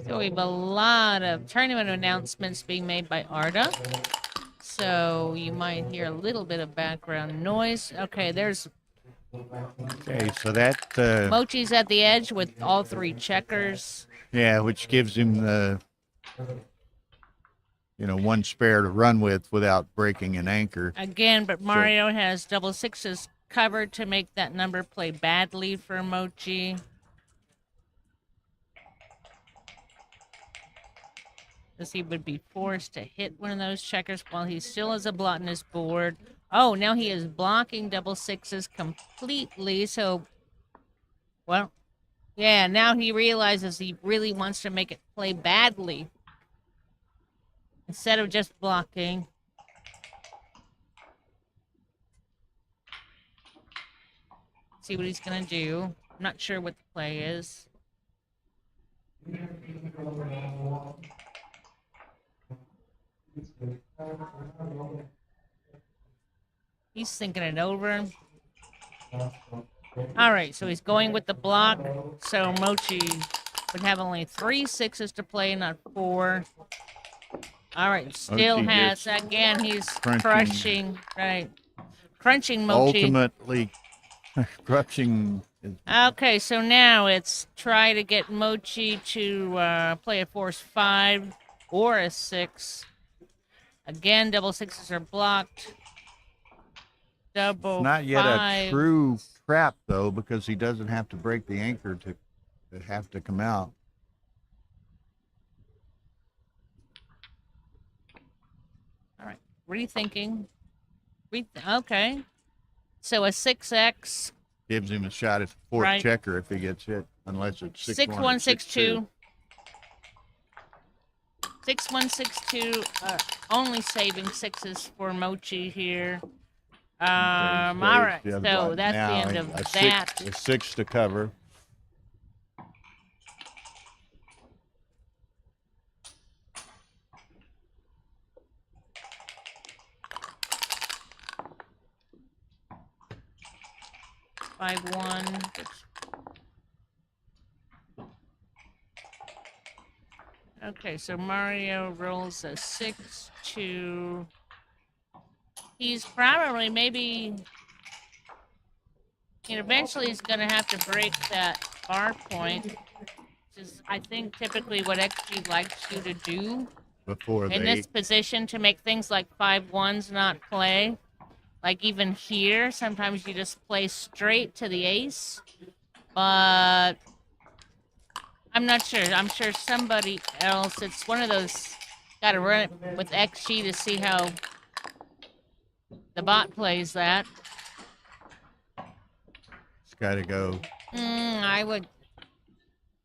So we have a lot of tournament announcements being made by Arda. So you might hear a little bit of background noise. Okay, there's Okay, so that Mochi's at the edge with all 3 checkers. yeah, which gives him the one spare to run with without breaking an anchor. Again, but Mario has double sixes covered to make that number play badly for Mochi. Because he would be forced to hit one of those checkers while he still has a blot on his board. Oh, now he is blocking double sixes completely. So, well, yeah, now he realizes he really wants to make it play badly instead of just blocking. See what he's going to do. I'm not sure what the play is. He's thinking it over. All right, so he's going with the block. So Mochi would have only 3 sixes to play, not 4. All right, still Mochi has, gets again, he's crunching. crushing, right. Crunching Mochi. Ultimately, crushing. Okay, so now it's try to get Mochi to play a force 5 or a 6. Again, double sixes are blocked. Double Not yet 5. a true trap, though, because he doesn't have to break the anchor to have to come out. All right, rethinking. Okay. So a 6x. Gives him a shot at the 4th Right. checker if he gets hit, unless it's 6-1, 6-2. 6-1, 6-2. Only saving sixes for Mochi here. All right, The other so one. that's Now, the end of a that. A 6 to cover. 5-1. Okay, so Mario rolls a 6-2. He's probably maybe... eventually he's going to have to break that bar point, which is, I think, typically what XG likes you to do Before in this position to make things like 5-1s not play. Like even here, sometimes you just play straight to the ace, but I'm not sure. I'm sure somebody else, it's one of those, got to run it with XG to see how the bot plays that. It's got to go. I would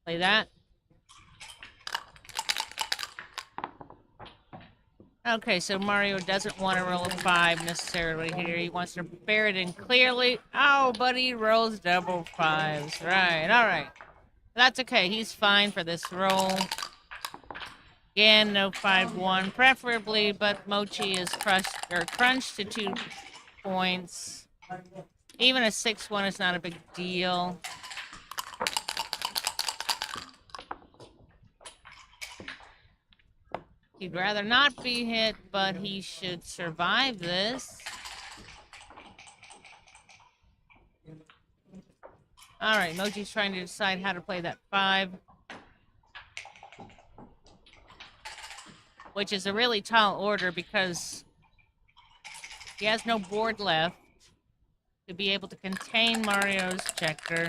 play that. Okay, so Mario doesn't want to roll a 5 necessarily here. He wants to bear it in clearly. Oh, but he rolls double 5s. Right, all right. That's okay. He's fine for this roll. Again, no 5-1 preferably, but Mochi is crunched to 2 points. Even a 6-1 is not a big deal. He'd rather not be hit, but he should survive this. All right, Mochi's trying to decide how to play that 5. Which is a really tall order because he has no board left to be able to contain Mario's checker.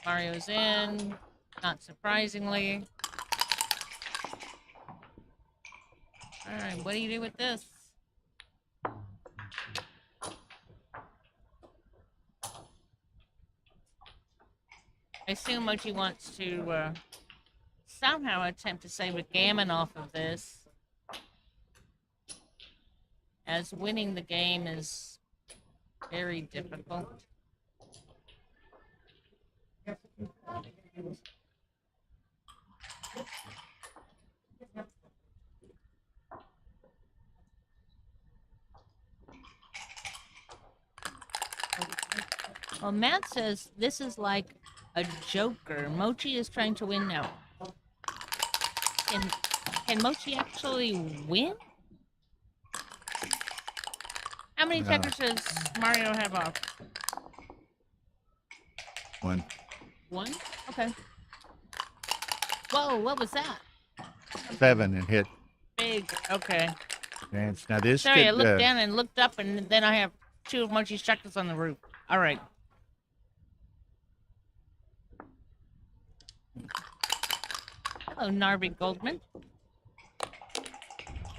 Mario's in, not surprisingly. All right, what do you do with this? I assume Mochi wants to somehow attempt to save a gammon off of this, as winning the game is very difficult. Well, Matt says this is like a joker. Mochi is trying to win now. Can Mochi actually win? How many checkers does Mario have off? 1. 1? Okay. Whoa, what was that? 7 and hit. Big, okay. Chance. Now this Sorry, could, I looked down and looked up, and then I have 2 of Mochi's checkers on the roof. All right. Hello, Narvi Goldman.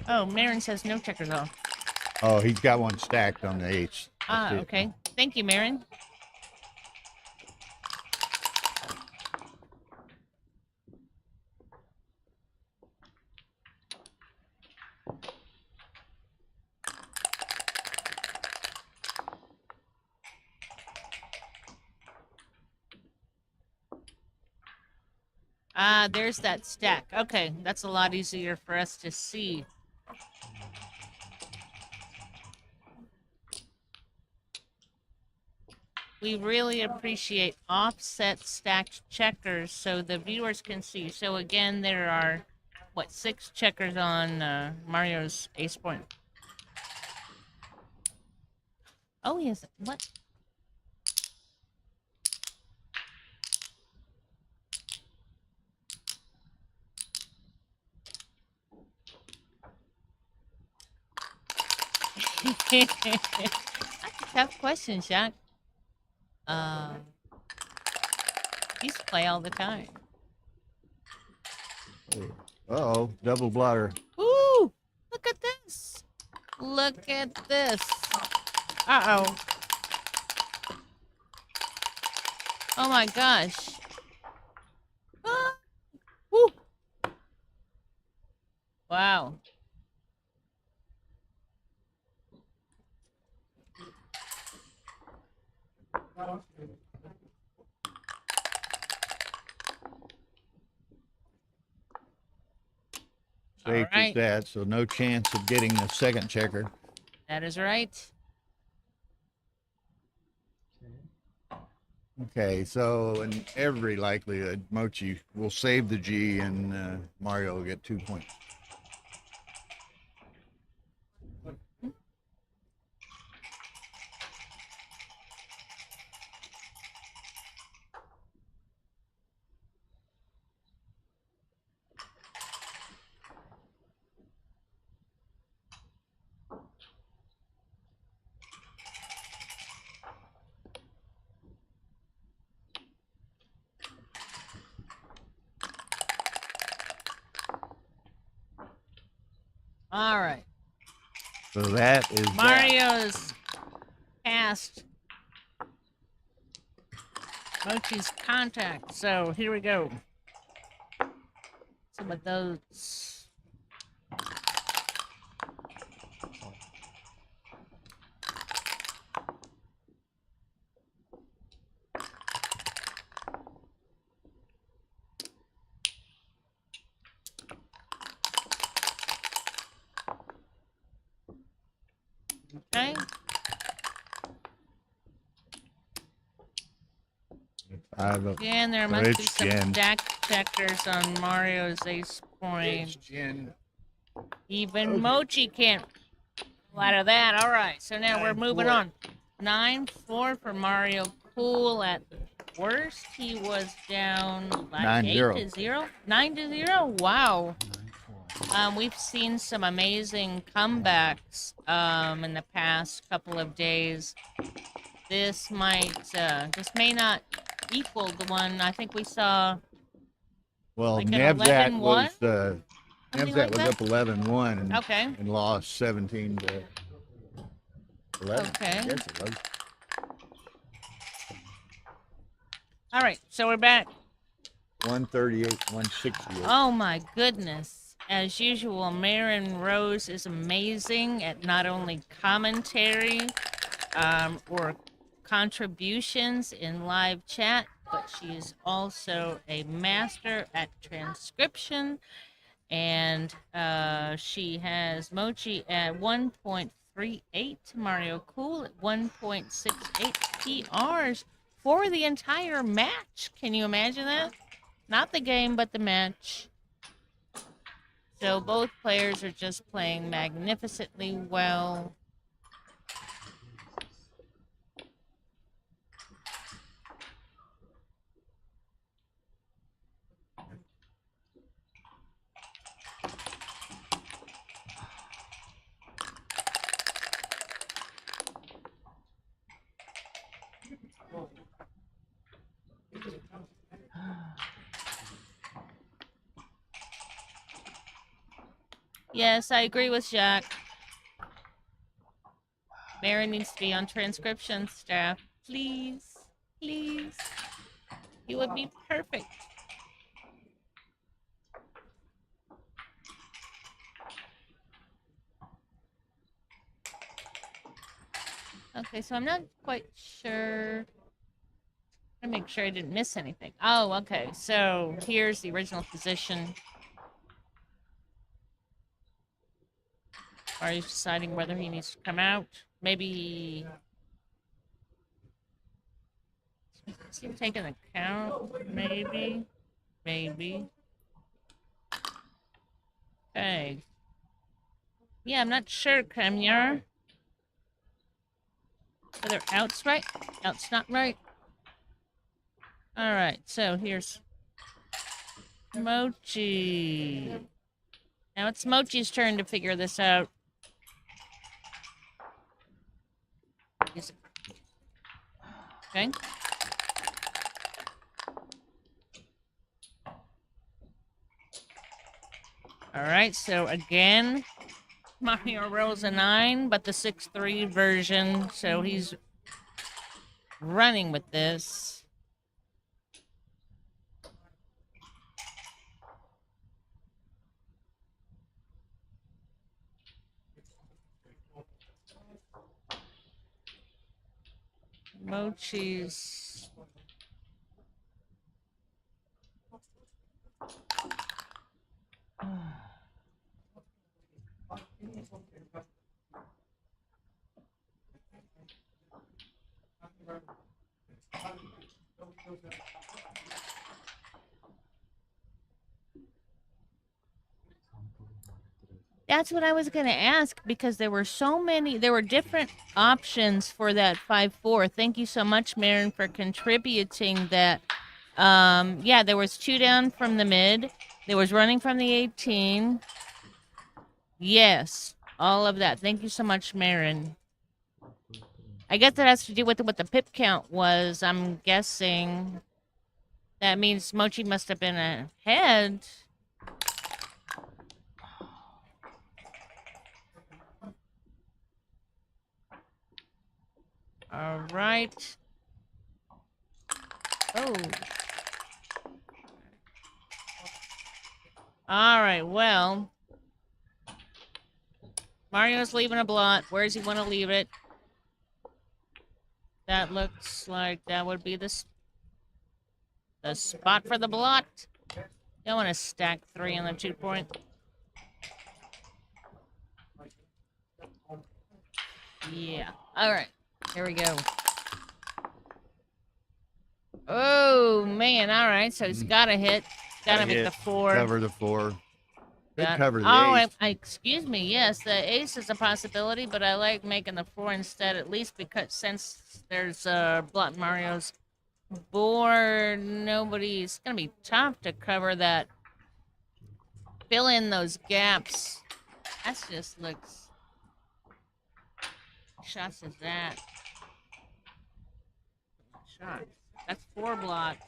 Oh, Marin says no checkers off. Oh, he's got one stacked on the 8s. Ah, okay. Thank you, Marin. Ah, there's that stack. Okay, that's a lot easier for us to see. We really appreciate offset stacked checkers so the viewers can see. So again, there are, what, 6 checkers on Mario's ace point. Oh, yes. What? That's a tough question, Shaq. Used to play all the time. Uh-oh, double blotter. Ooh, look at this. Look at this. Uh-oh. Oh my gosh. Ah. Woo. Wow. Safe right. as that, so no chance of getting the second checker. That is right. Okay, so in every likelihood, Mochi will save the G and Mario will get 2 points. All right. So that is that. Mario's past Mochi's contact. So here we go. Some of those. Okay. And there must be some deck checkers on Mario's ace point. Even Mochi can't pull out of that. All right, so now we're moving on. 9-4 for Mario. Cool at worst. He was down like 8-0. 9-0. Wow. We've seen some amazing comebacks in the past couple of days. This may not equal the one I think we saw. Well, like Nevzat 11-1? was Something Nevzat like was that? up 11-1 and, Okay. and lost 17-11. Okay. I guess it was. All right, so we're back. 138, 168. Oh my goodness. As usual, Marin Rose is amazing at not only commentary or contributions in live chat, but she is also a master at transcription. And she has Mochi at 1.38, Mario Cool at 1.68 PRs for the entire match. Can you imagine that? Not the game, but the match. So both players are just playing magnificently well. Yes, I agree with Jack. Mary needs to be on transcription staff. Please, please. He would be perfect. Okay, so I'm not quite sure. I'm make sure I didn't miss anything. Oh, okay. So here's the original position. Are you deciding whether he needs to come out? Maybe. Is he taking a count? Maybe. Maybe. Okay. Yeah, I'm not sure, Kremyer. Whether out's right, out's not right. Alright, so here's Mochi. Now it's Mochi's turn to figure this out. Okay. Alright, so again, Mario rolls a 9, but the 6-3 version, so he's running with this. Mochi's that's what I was going to ask because there were so many, there were different options for that 5-4. Thank you so much, Marin, for contributing that. Yeah, there was 2 down from the mid. There was running from the 18. Yes, all of that. Thank you so much, Marin. I guess that has to do with what the pip count was. I'm guessing that means Mochi must have been ahead. All right. Oh. All right, well. Mario's leaving a blot. Where does he want to leave it? That looks like that would be the spot for the blot. You want to stack 3 on the 2-point. Yeah. All right. Here we go. Oh, man. All right. So he's got to hit. Got to make the 4. Cover the 4. Could cover the oh, ace. excuse me. Yes, the ace is a possibility, but I like making the 4 instead, at least because since there's Blot Mario's board, it's going to be tough to cover that. Fill in those gaps. That just looks... Shots is that? Shots. That's 4 blocks.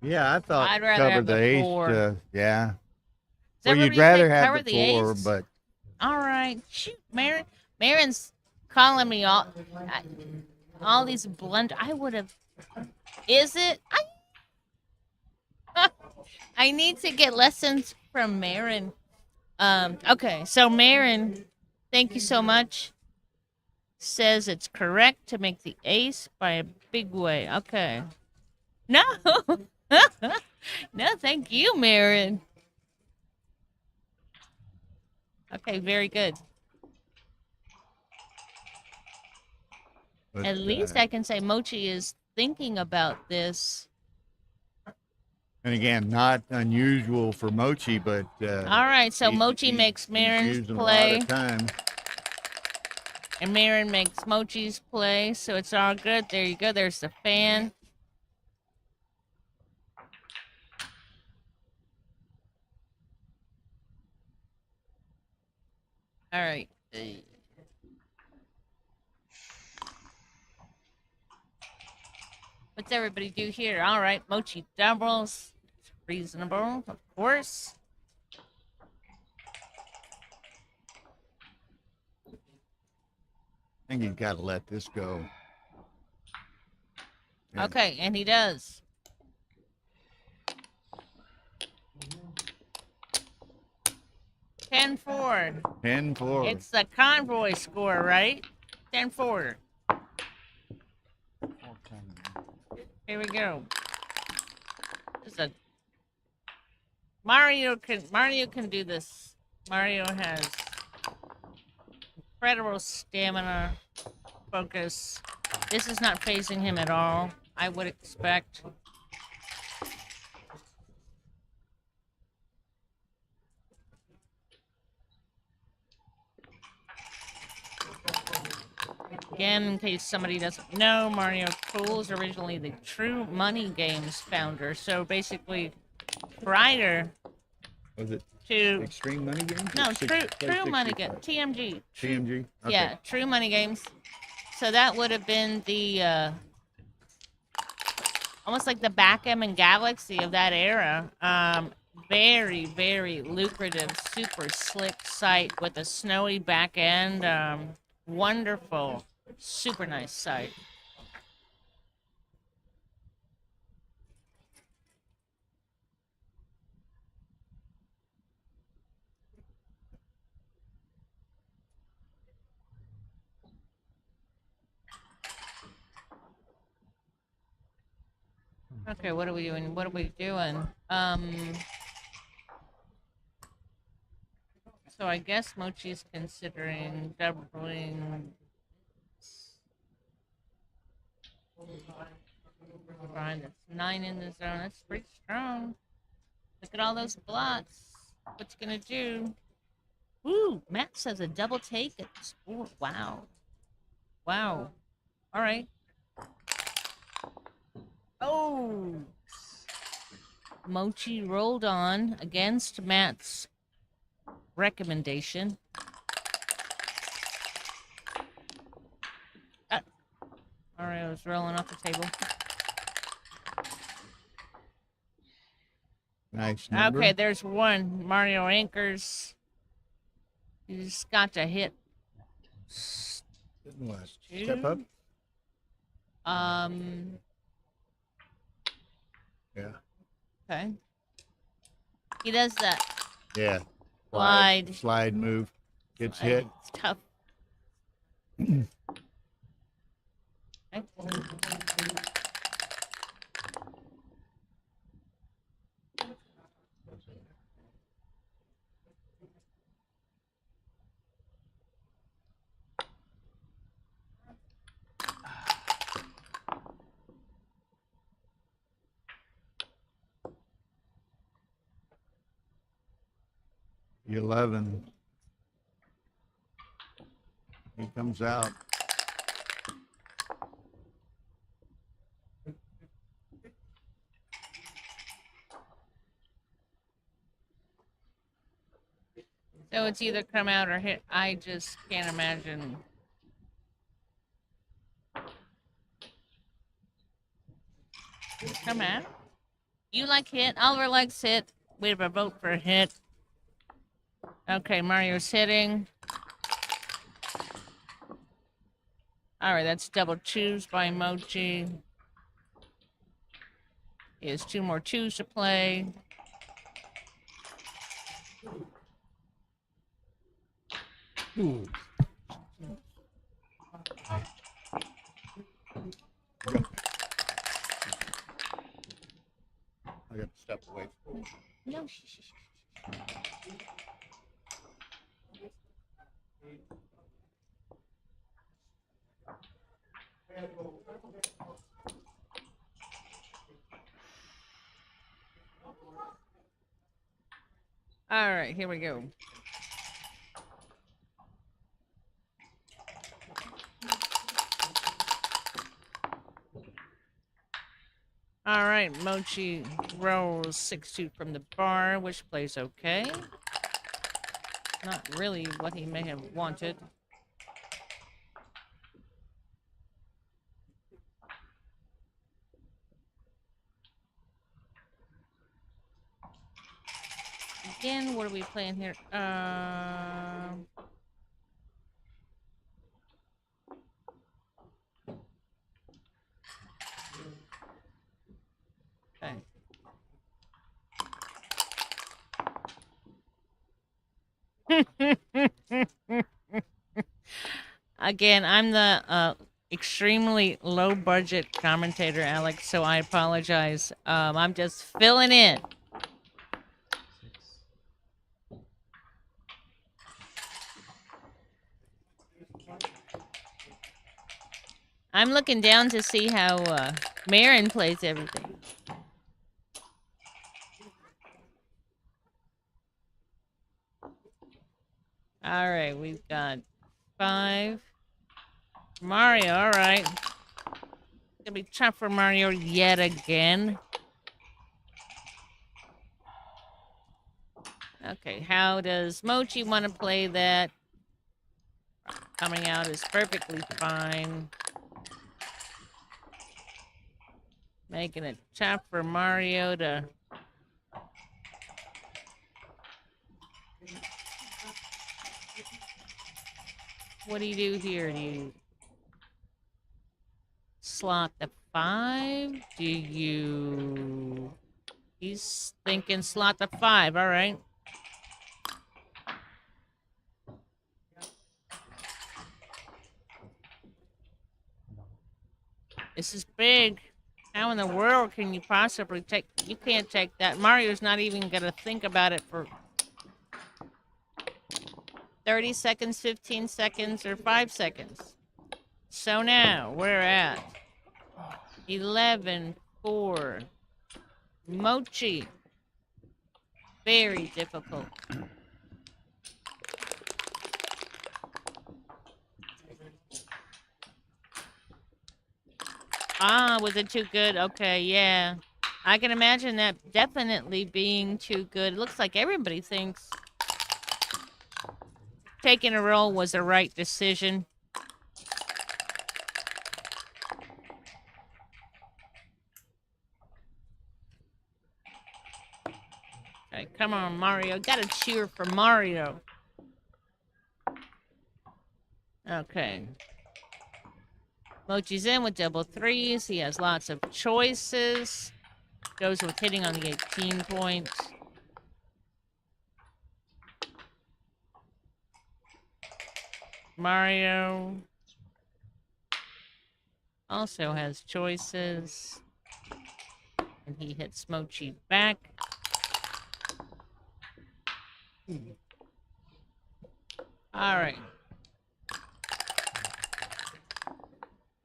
Yeah, I thought I'd rather cover have the the ace. 4. Yeah. Does Well, you'd everybody rather say have cover the the 4, ace? but All right. Shoot, Marin's calling me all these blunder. I would have... Is it? I need to get lessons from Marin. Okay, so Marin, thank you so much. Says it's correct to make the ace by a big way. Okay. No. No, thank you, Marin. Okay, very good. but, At least I can say Mochi is thinking about this. And again, not unusual for Mochi, but All right, so Mochi makes Marin's using play. a lot of time. And Marin makes Mochi's play, so it's all good. There you go. There's the fan. All right. What's everybody do here? All right, Mochi doubles. Reasonable, of course. I think you've got to let this go. Yeah. Okay, and he does. $10-4. 10-4. It's the convoy score, right? 10-4. Here we go. This is a Mario can do this. Mario has incredible stamina, focus. This is not phasing him at all, I would expect. Again, in case somebody doesn't know, Mario Cool is originally the True Money Games founder. So basically, prior Was it to Extreme Money Games? no Or True Money 65? Games, TMG. TMG? Okay. Yeah, True Money Games. So that would have been the almost like the Backgammon Galaxy of that era. Very, very lucrative, super slick site with a snowy back end. Wonderful, super nice site. Okay, what are we doing? What are we doing? So I guess Mochi's considering doubling. Fine, that's 9 in the zone. That's pretty strong. Look at all those blots. What's he gonna do? Ooh, Matt says a double take at sport. Wow. Wow. All right. Oh. Mochi rolled on against Matt's recommendation. Mario's rolling off the table. Nice number. Okay, there's one. Mario anchors. You just got to hit. What? Step up. Yeah. Okay. He does that. Yeah. Slide. Slide move. Gets hit. It's tough. Okay. 11. He comes out. So it's either come out or hit. I just can't imagine. Come out. You like hit. Oliver likes hit. We have a vote for hit. Okay, Mario's hitting. All right, that's double twos by Mochi. He has 2 more twos to play. Ooh. I got to step away. No. All right, here we go. All right, Mochi rolls 6-2 from the bar, which plays okay. Not really what he may have wanted. Again, what are we playing here? Okay. Again, I'm the extremely low budget commentator, Alex, so I apologize. I'm just filling in. I'm looking down to see how Marin plays everything. All right, we've got 5. Mario, all right. It's gonna be tough for Mario yet again. Okay, how does Mochi want to play that? Coming out is perfectly fine. Making it tough for Mario to... What do you do here? Do you slot the 5? Do you... He's thinking slot the 5, all right. This is big. How in the world can you possibly take... You can't take that. Mario's not even going to think about it for 30 seconds, 15 seconds, or 5 seconds. So now, we're at 11-4. Mochi. Very difficult. Ah, was it too good? Okay, yeah. I can imagine that definitely being too good. It looks like everybody thinks taking a roll was the right decision. Okay, come on, Mario. Gotta cheer for Mario. Okay. Mochi's in with double threes. He has lots of choices. Goes with hitting on the 18 point. Mario also has choices. And he hits Mochi back. All right.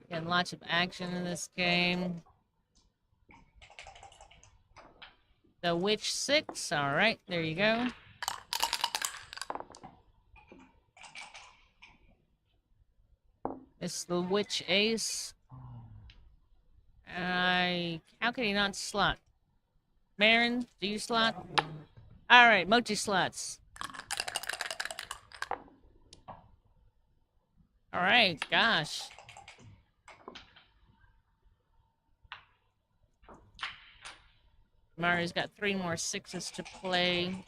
Getting lots of action in this game. The Witch 6. All right, there you go. It's the Witch Ace. How can he not slot? Marin, do you slot? All right, Mochi slots. All right, gosh. Mario's got 3 more 6s to play.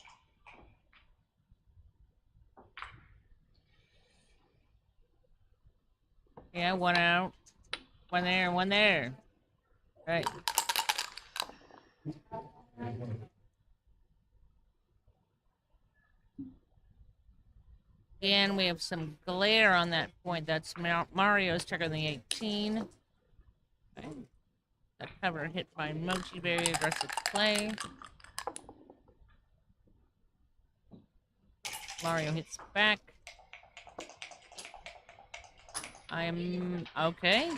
Yeah, 1 out. 1 there, 1 there. All right. And we have some glare on that point. That's Mario's trigger on the 18. Okay. That cover hit by Mochi, very aggressive play. Mario hits back. I am okay.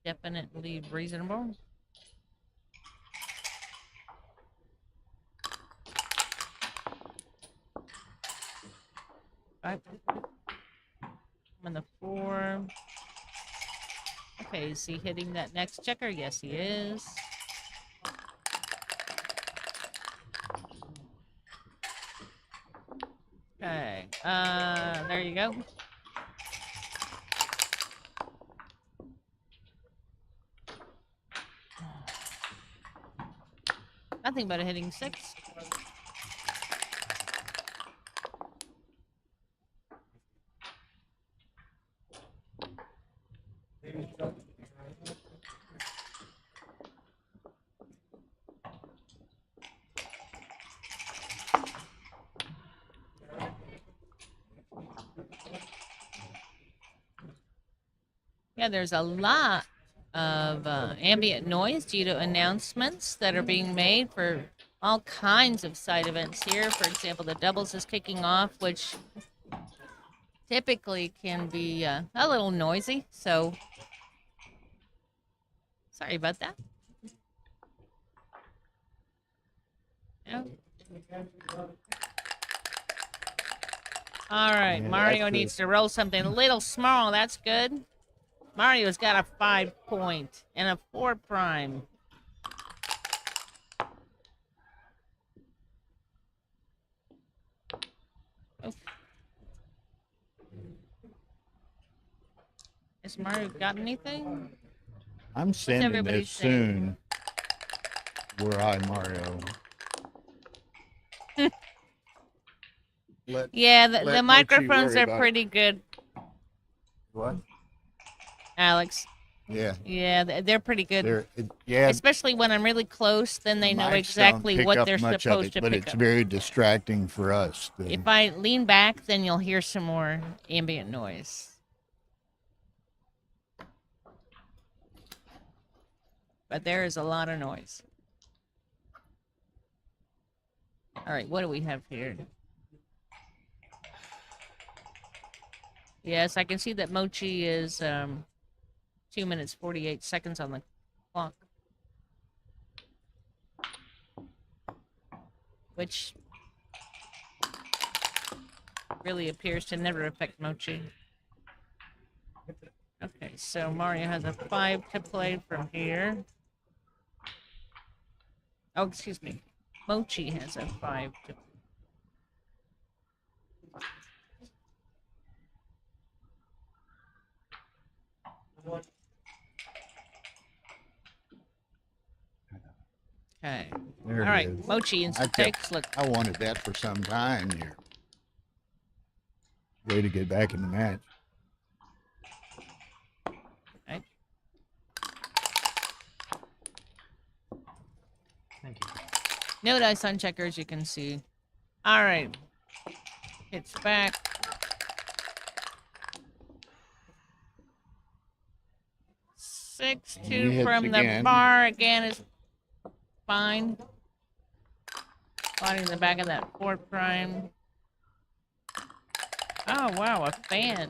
Definitely reasonable. I'm on the 4. Okay, is he hitting that next checker? Yes, he is. Okay, there you go. Nothing but a hitting 6. Yeah, there's a lot of ambient noise due to announcements that are being made for all kinds of side events here. For example, the doubles is kicking off, which typically can be a little noisy. So, sorry about that. Yeah. All right, Mario needs to roll something a little small. That's good. Mario's got a 5 point and a 4 prime. Oh. Has Mario got anything? I'm sending everybody this saying? soon. Where I Mario. Yeah, the Mochi microphones worry are about it. pretty good, What? Alex. Yeah. Yeah, they're pretty good. Yeah. Especially when I'm really close, then they know mics don't exactly pick what up they're much of supposed it, to but pick it's up. very distracting for us. If I lean back, then you'll hear some more ambient noise. But there is a lot of noise. All right, what do we have here? Yes, I can see that Mochi is 2 minutes 48 seconds on the clock. which really appears to never affect Mochi. Okay, so Mario has a 5 to play from here. Oh, excuse me. Mochi has a 5 to play. Okay. There All it right, is. Mochi instant takes. Look. I wanted that for some time here. Way to get back in the match. Okay. Thank you. No dice on checkers, you can see. All right. Hits back. Six He two hits from again. the bar again is fine. Sliding in the back of that 4 prime. Oh wow, a fan.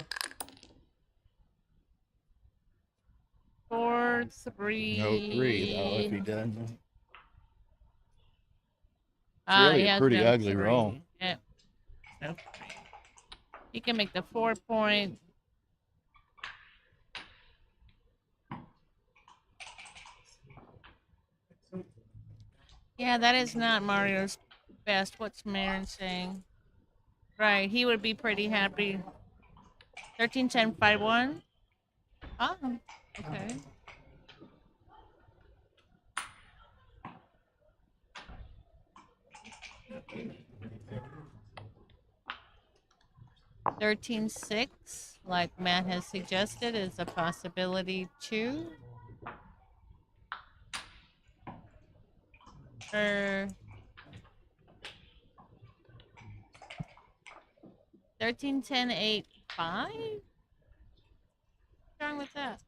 4 3. No 3 though if he doesn't. It's He really a has pretty no ugly 3. roll. Yep. No 3. He can make the 4 point. Yeah, that is not Mario's best. What's Marin saying? Right, he would be pretty happy. 13 10 5 1. Oh, okay. $13.6, like Matt has suggested, is a possibility too. Or 13 10 8 5. What's wrong with that?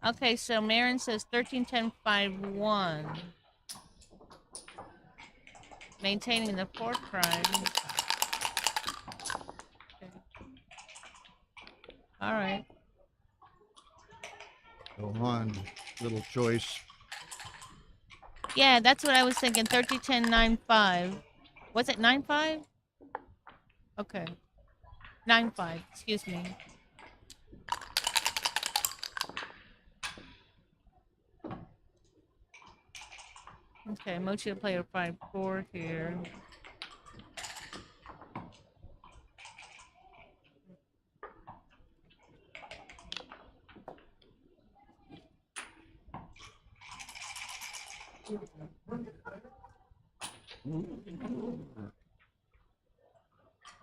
Okay, so Marin says 13 10 5 1. Maintaining the 4 prime. Okay. All right. Go on, little choice. Yeah, that's what I was thinking. 13 10 9 5. Was it 9 5? Okay. 9 5. Excuse me. Okay, Mochi will play a 5 4 here.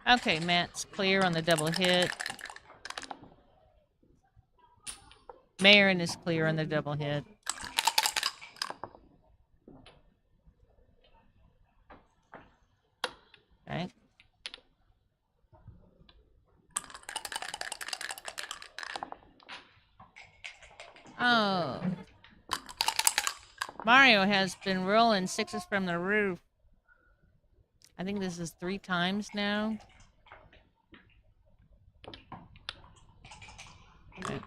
Okay, Matt's clear on the double hit. Marin is clear on the double hit. Okay. Oh. Mario has been rolling 6s from the roof. I think this is 3 times now. Okay.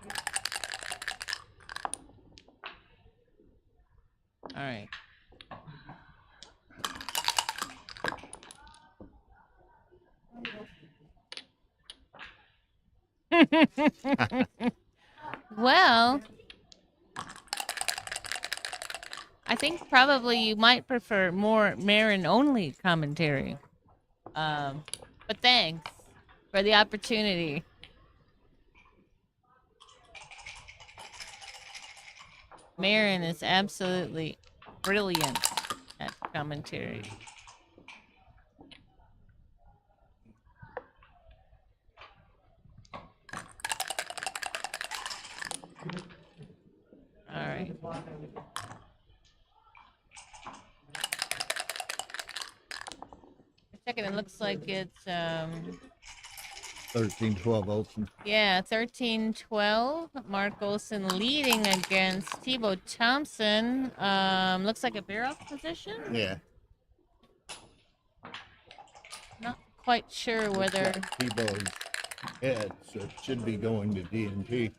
All right. Well, I think probably you might prefer more Marin-only commentary. But thanks for the opportunity. Marin is absolutely brilliant at commentary. All right. Second, it looks like it's 13-12 Olsen. yeah, 13-12. Mark Olson leading against Thibaut Thompson. Looks like a barrel position. Yeah. Not quite sure whether. Tebow's head, so it should be going to DNP.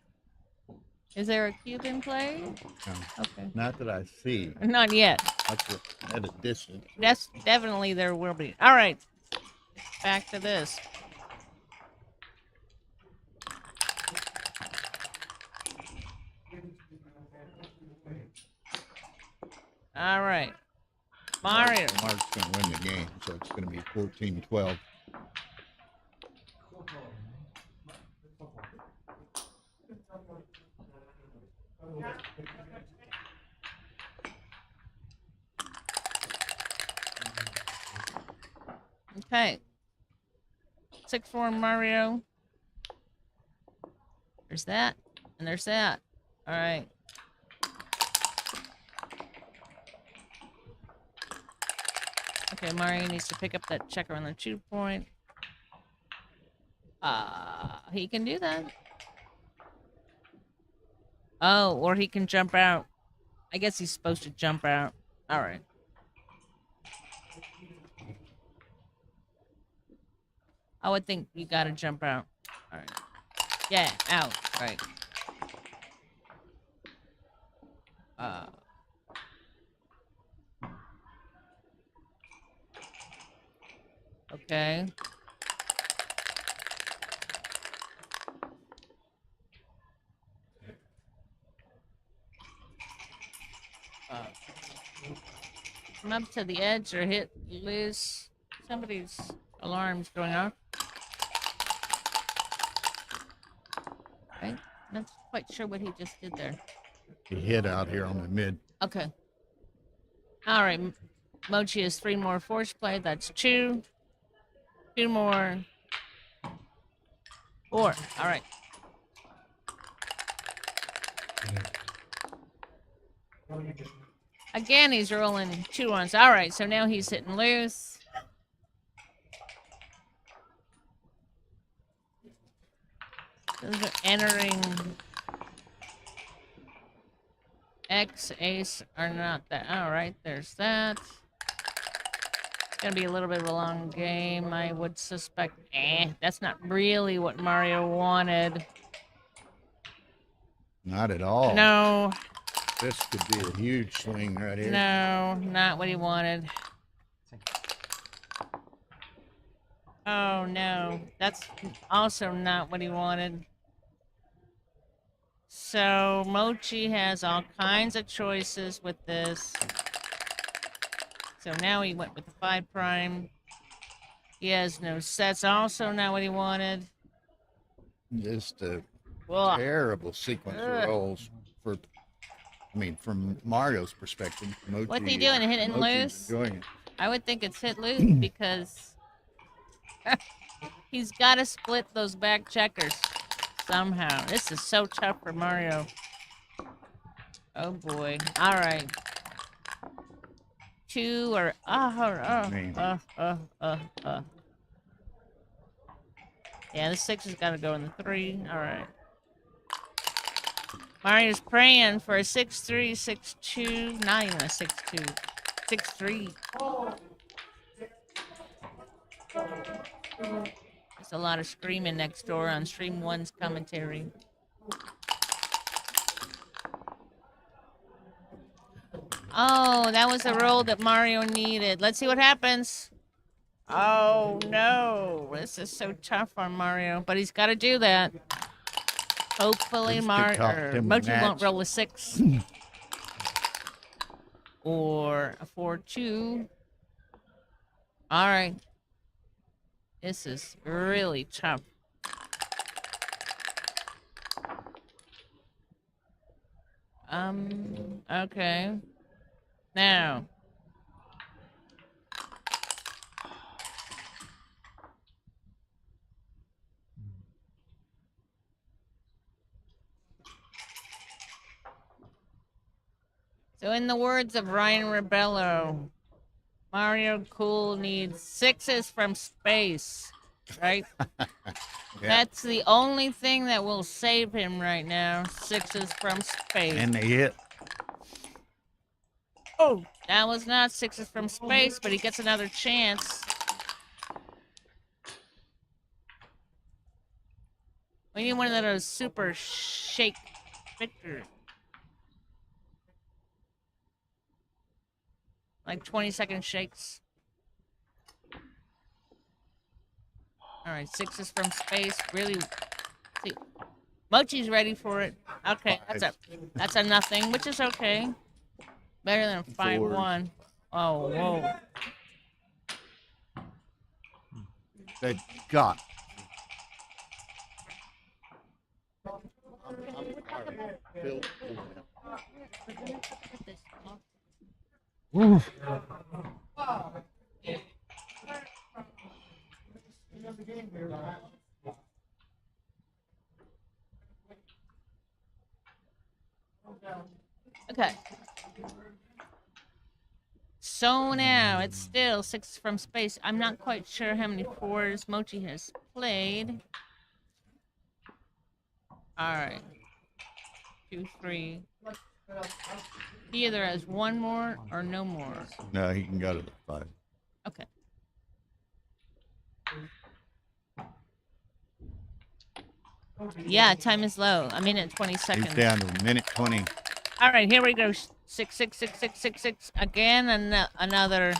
Is there a cube in play? No, Okay. not that I see. Not yet. That's at a distance. That's definitely there will be. All right. Back to this. All right. Mario. Mark's going to win the game, so it's going to be 14-12. Okay. 6-4 Mario. There's that. And there's that. All right. Okay, Mario needs to pick up that checker on the 2 point. He can do that. Oh, or he can jump out. I guess he's supposed to jump out. All right. I would think you gotta jump out. All right. Yeah, out. Right. Okay. Come up to the edge or hit loose. Somebody's alarm's going off. Right? Not quite sure what he just did there. He hit out here on the mid. Okay. All right. Mochi has 3 more force play. That's 2. 2 more. 4. All right. Again, he's rolling 2 ones. All right, so now he's hitting loose. Those are entering. X, ace are not that. All right, there's that. It's going to be a little bit of a long game, I would suspect. That's not really what Mario wanted. Not at all. No. This could be a huge swing right here. No, not what he wanted. Oh, no. That's also not what he wanted. So, Mochi has all kinds of choices with this. So now he went with the 5 prime. He has no sets. Also not what he wanted. Just a Ugh. terrible sequence of rolls for... I mean, from Mario's perspective, Mochi, What's he doing? Hitting Mochi's loose? enjoying it. I would think it's hit loose because he's got to split those back checkers somehow. This is so tough for Mario. Oh boy! All right, 2 or Yeah, the 6 has got to go in the 3. All right. Mario's praying for a 6-3, 6-2, not even a 6-2, 6-3. There's a lot of screaming next door on Stream 1's commentary. Oh, that was the roll that Mario needed. Let's see what happens. Oh, no. This is so tough on Mario, but he's got to do that. Hopefully, Mochi won't roll a 6. Or a 4-2. All right. This is really tough. Okay. Now. So in the words of Ryan Rebello, Mario Cool needs 6s from space, right? Yeah. That's the only thing that will save him right now. 6s from space. And they hit. Oh, that was not 6s from space, but he gets another chance. We need one of those super shake Victor. Like 20-second shakes. All right, 6s from space. Really, see, Mochi's ready for it. Okay, that's a nothing, which is okay. Better than a 5-1. Oh, whoa. They got. Oof. Okay. So now it's still 6 from space. I'm not quite sure how many 4s Mochi has played. All right. 2, 3. He either has 1 more or no more. No, he can go to the 5. Okay. Yeah, time is low. A minute 20 seconds. He's down to a minute 20. All right, here we go. 6, 6, 6, 6, 6, 6. Again, another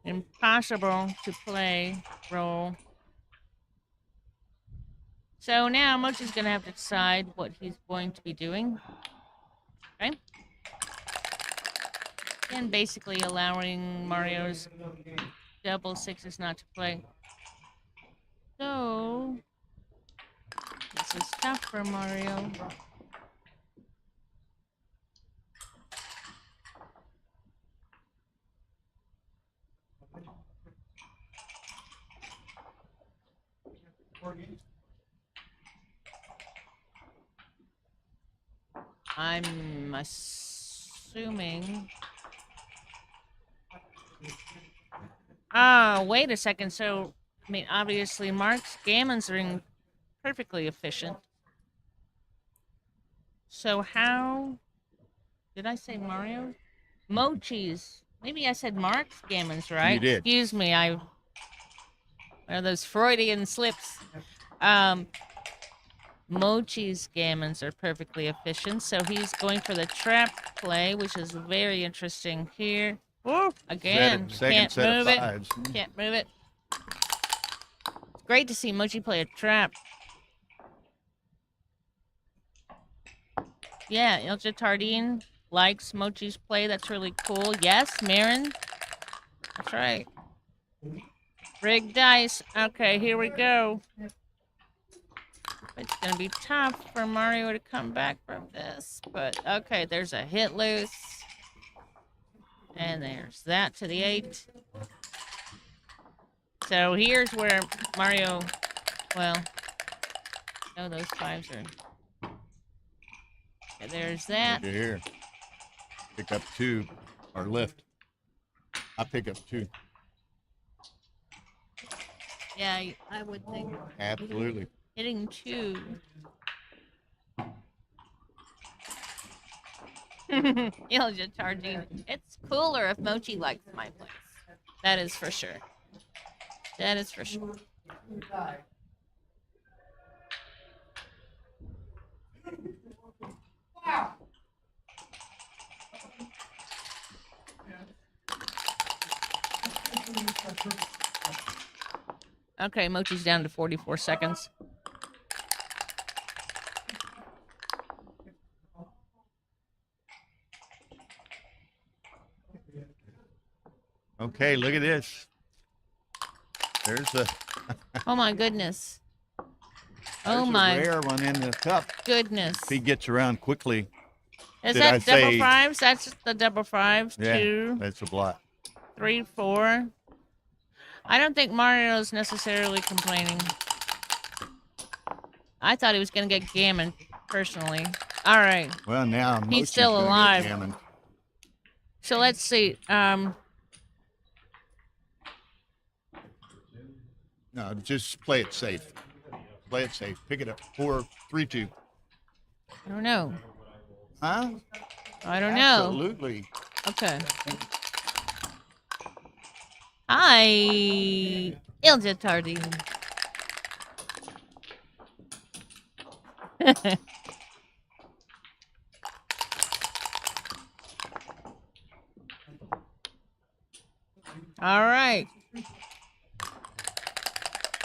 impossible to play roll. So now Mochi's going to have to decide what he's going to be doing. Okay? And basically allowing Mario's double 6s not to play. So, this is tough for Mario. I'm assuming. Wait a second. So, I mean, obviously, Mark's gammons are perfectly efficient. So, how did I say Mario? Mochi's. Maybe I said Mark's gammons, right? You did. Excuse me. One of those Freudian slips. Mochi's gammons are perfectly efficient, so he's going for the trap play, which is very interesting here. Woo! Again, can't move it. Can't move it. It's great to see Mochi play a trap. Yeah, Ilja Tardine likes Mochi's play. That's really cool. Yes, Marin. That's right. Rigged dice. Okay, here we go. It's going to be tough for Mario to come back from this. But, okay, there's a hit loose. And there's that to the 8. So here's where Mario, well, no, those 5s are. Okay, there's that. Look at here. Pick up 2 or lift. I pick up 2. Yeah, I would think. Absolutely. Hitting 2. Ilja Tardine. It's cooler if Mochi likes my place. That is for sure. That is for sure. Okay, Mochi's down to 44 seconds. Okay, look at this. There's a. Oh my goodness. There's Oh my a rare one in the cup. goodness. If he gets around quickly. Is Did that I double say- 5s? That's the double 5s. Yeah, 2, that's a blot. 3, 4. I don't think Mario's necessarily complaining. I thought he was going to get gammon, personally. All right. Well, now He's Mochi's still gonna get alive. gammon. So let's see. No, just play it safe. Play it safe. Pick it up. 4, 3, 2. I don't know. Huh? I don't know. Absolutely. Okay. Hi, Ilja Tardine. All right.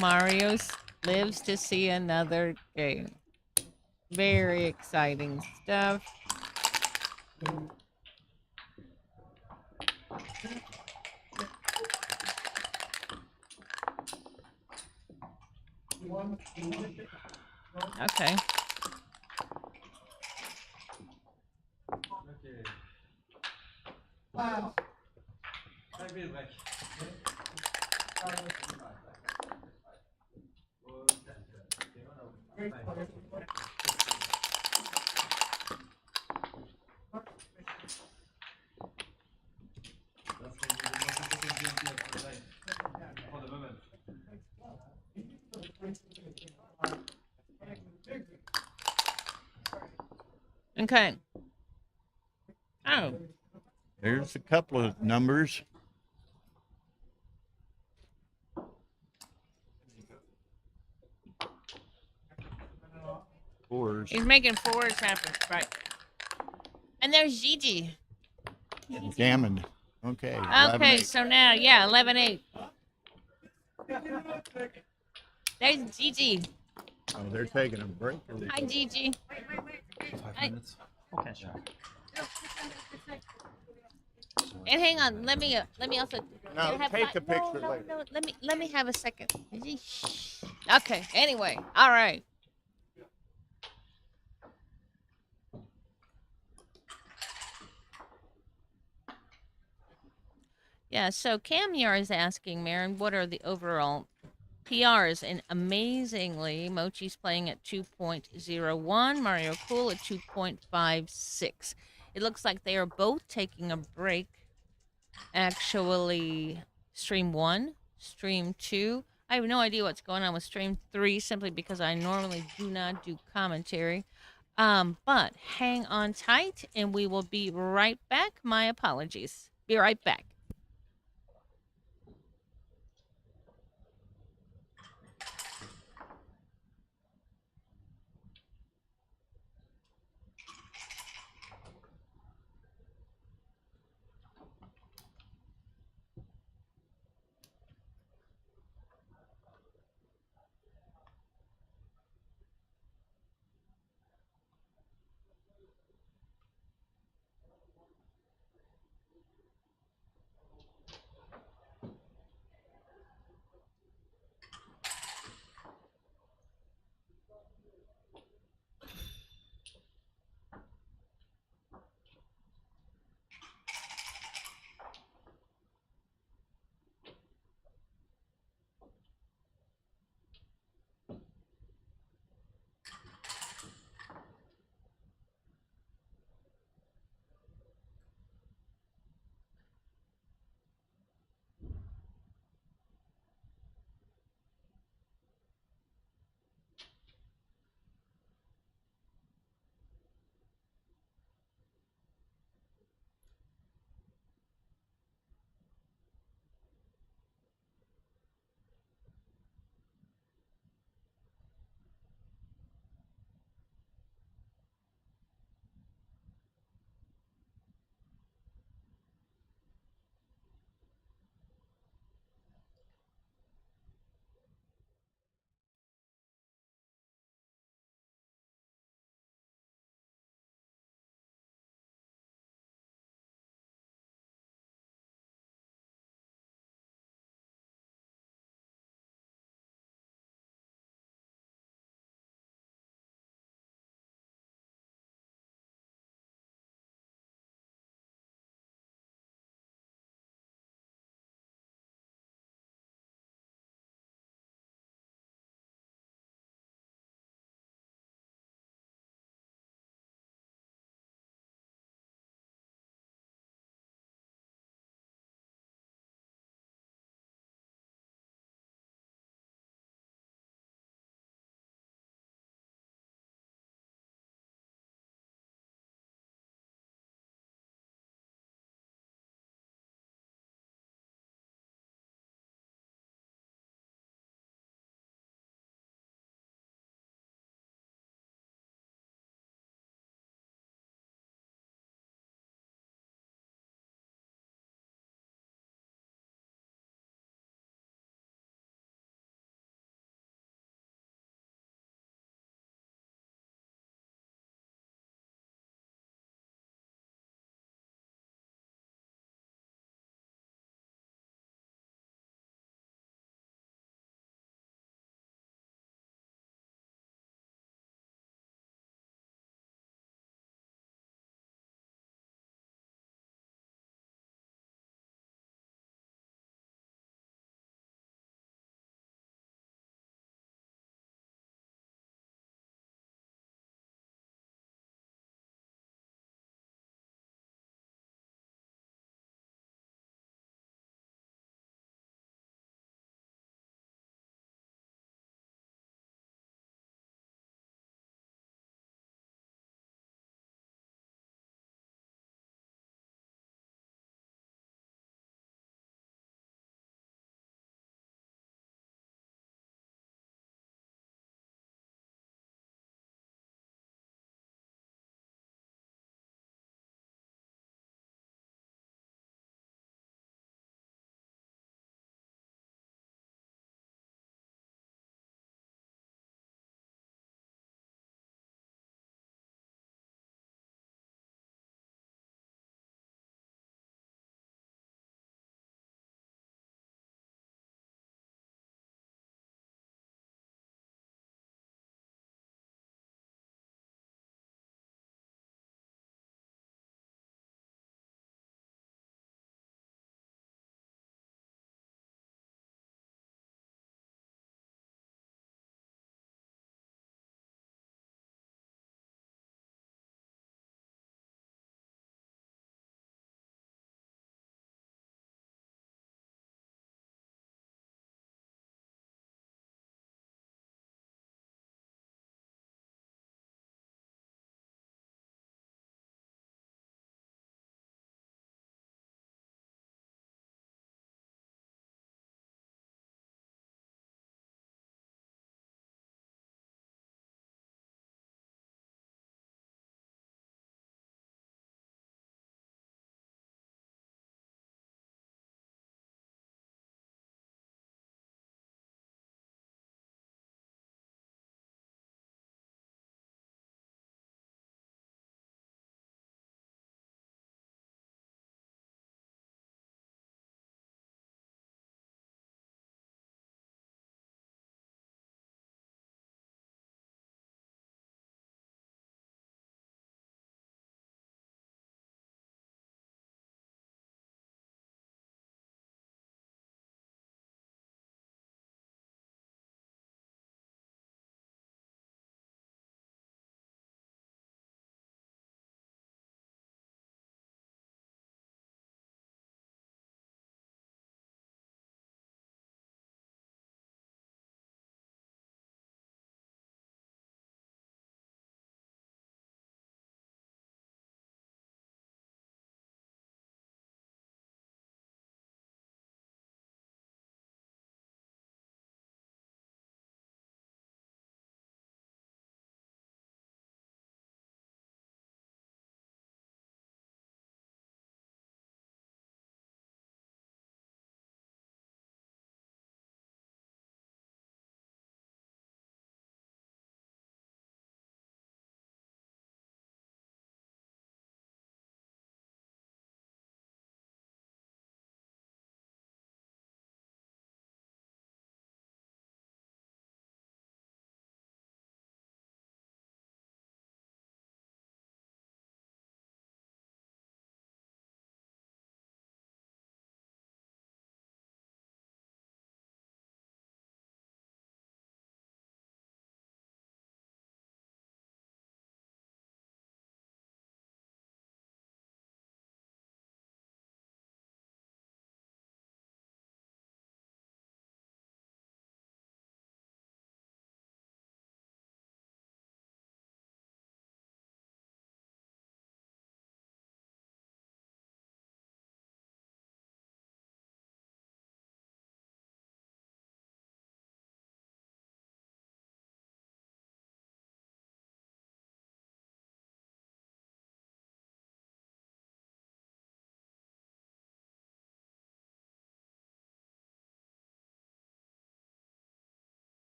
Mario lives to see another game. Very exciting stuff. Okay. Okay. Oh. There's a couple of numbers. Fours. He's making fours happen, right? And there's Gigi. Gammon. Okay. Okay, 11-8. so now, yeah, 11-8. There's Gigi. Oh, they're taking a break. Hi, Gigi. 5 Hi. minutes. Okay, sure. And hang on, let me also. No, have take a picture no, later. no, let me have a second. Okay. Anyway, all right. Yeah. So Cam Yar is asking, Marin, what are the overall PRs? And amazingly, Mochi's playing at 2.01, Mario Cool at 2.56. It looks like they are both taking a break. Actually, stream 1, stream 2. I have no idea what's going on with stream 3 simply because I normally do not do commentary. But hang on tight and we will be right back. My apologies. Be right back.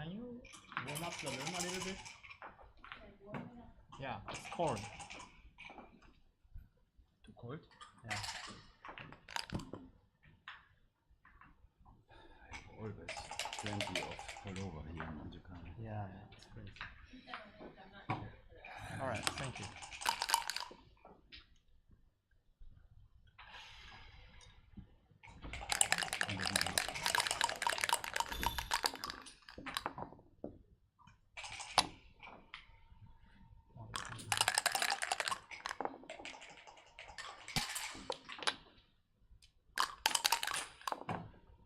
Can you warm up the room a little bit? Yeah, it's cold. Too cold? Yeah. Always plenty of pullover here in Monte Carlo. Yeah, it's great. All right, thank you.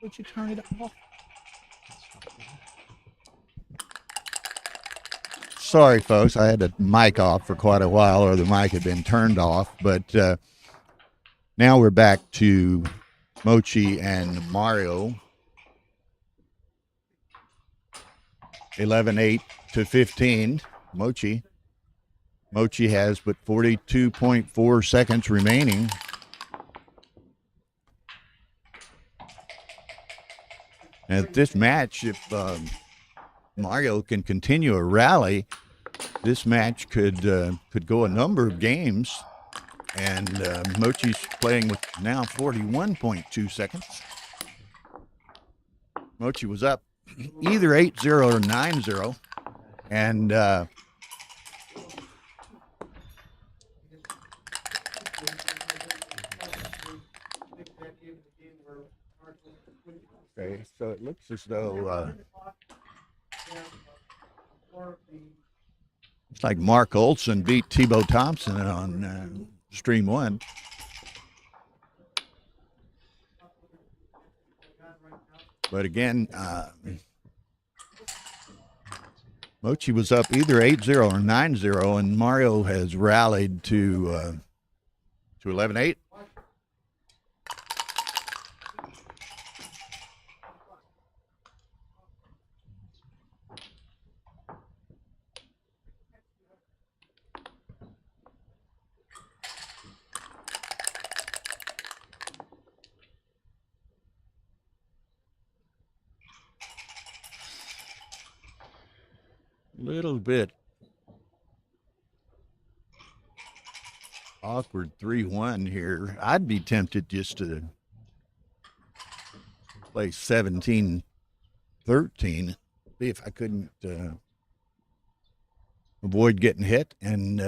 Would you turn it off? Sorry, folks. I had the mic off for quite a while, or the mic had been turned off. But now we're back to Mochi and Mario. 11-8 to 15. Mochi has but 42.4 seconds remaining. And this match, if Mario can continue a rally, this match could go a number of games. And Mochi's playing with now 41.2 seconds. Mochi was up either 8-0 or 9-0. And okay, so it looks as though it's like Mark Olson beat Tebow Thompson on Stream 1. But again, Mochi was up either 8-0 or 9-0, and Mario has rallied to 11-8. Little bit awkward 3-1 here. I'd be tempted just to play 17-13, see if I couldn't avoid getting hit. And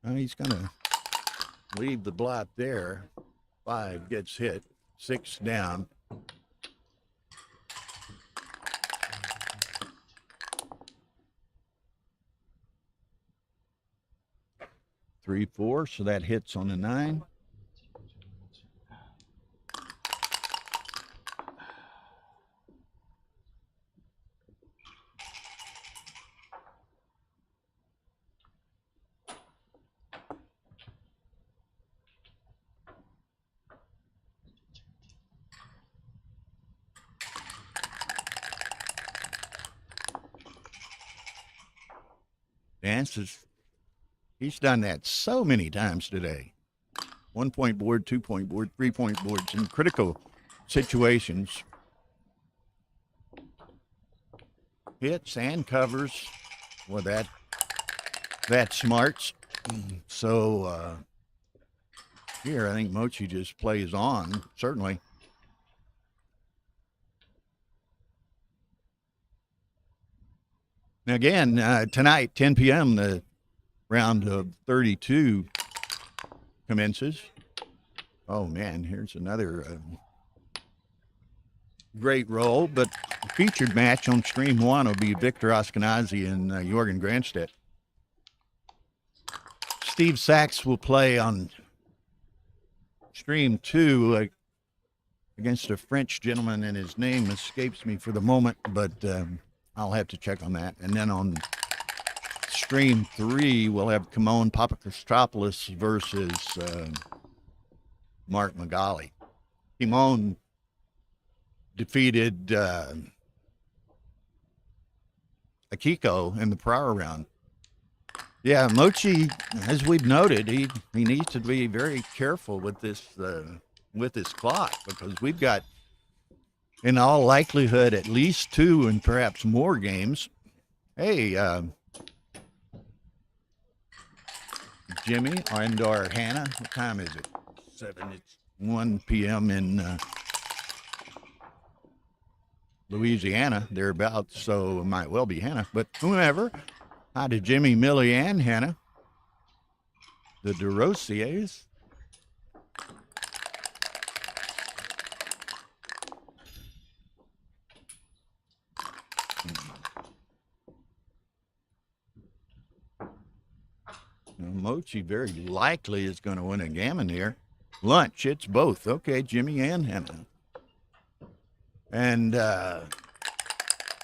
he's gonna leave the blot there. 5 gets hit, 6 down. 3-4, so that hits on the 9. Dances. He's done that so many times today. 1-point board, 2-point board, 3-point boards in critical situations. Hits and covers. Well, that smarts. So here, I think Mochi just plays on, certainly. Now again, tonight, 10 p.m., the round of 32 commences. Oh man, here's another great roll, but the featured match on Stream 1 will be Victor Ashkenazi and Jorgen Granstedt. Steve Sachs will play on Stream 2 against a French gentleman, and his name escapes me for the moment, but I'll have to check on that. And then on Stream 3, we'll have Kimon Papakostopoulos versus Mark Magali. Kimon defeated Akiko in the prior round. Yeah, Mochi, as we've noted, he needs to be very careful with this clock, because we've got in all likelihood, at least 2 and perhaps more games. Hey, Jimmy and/or Hannah, what time is it? 7. It's 1 p.m. in Louisiana, thereabouts, so it might well be Hannah, but whomever. Hi to Jimmy, Millie, and Hannah, the DeRosiers. Mochi very likely is going to win a gammon here. Lunch, it's both. Okay, Jimmy and Hannah. And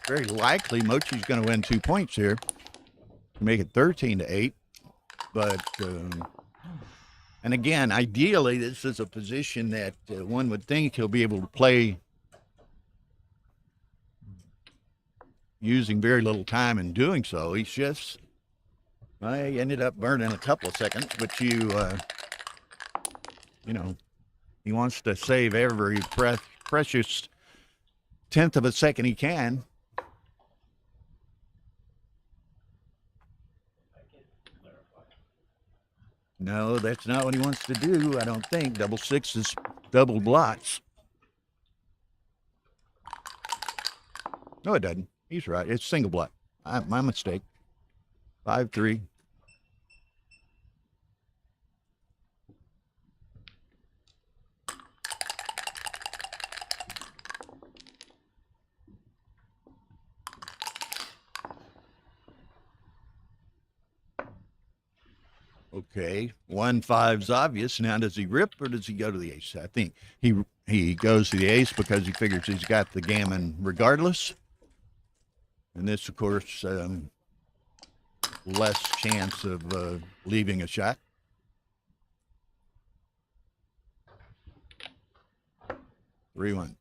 very likely Mochi's going to win 2 points here to make it 13-8. But, and again, ideally, this is a position that one would think he'll be able to play using very little time in doing so. He's just, I ended up burning a couple of seconds, but you know, he wants to save every precious tenth of a second he can. No, that's not what he wants to do, I don't think. Double sixes, double blots. No, it doesn't. He's right. It's single blot. My mistake. 5-3. Okay, 1-5's obvious. Now, does he rip or does he go to the ace? I think he goes to the ace because he figures he's got the gammon regardless. And this, of course, less chance of leaving a shot. 3-1.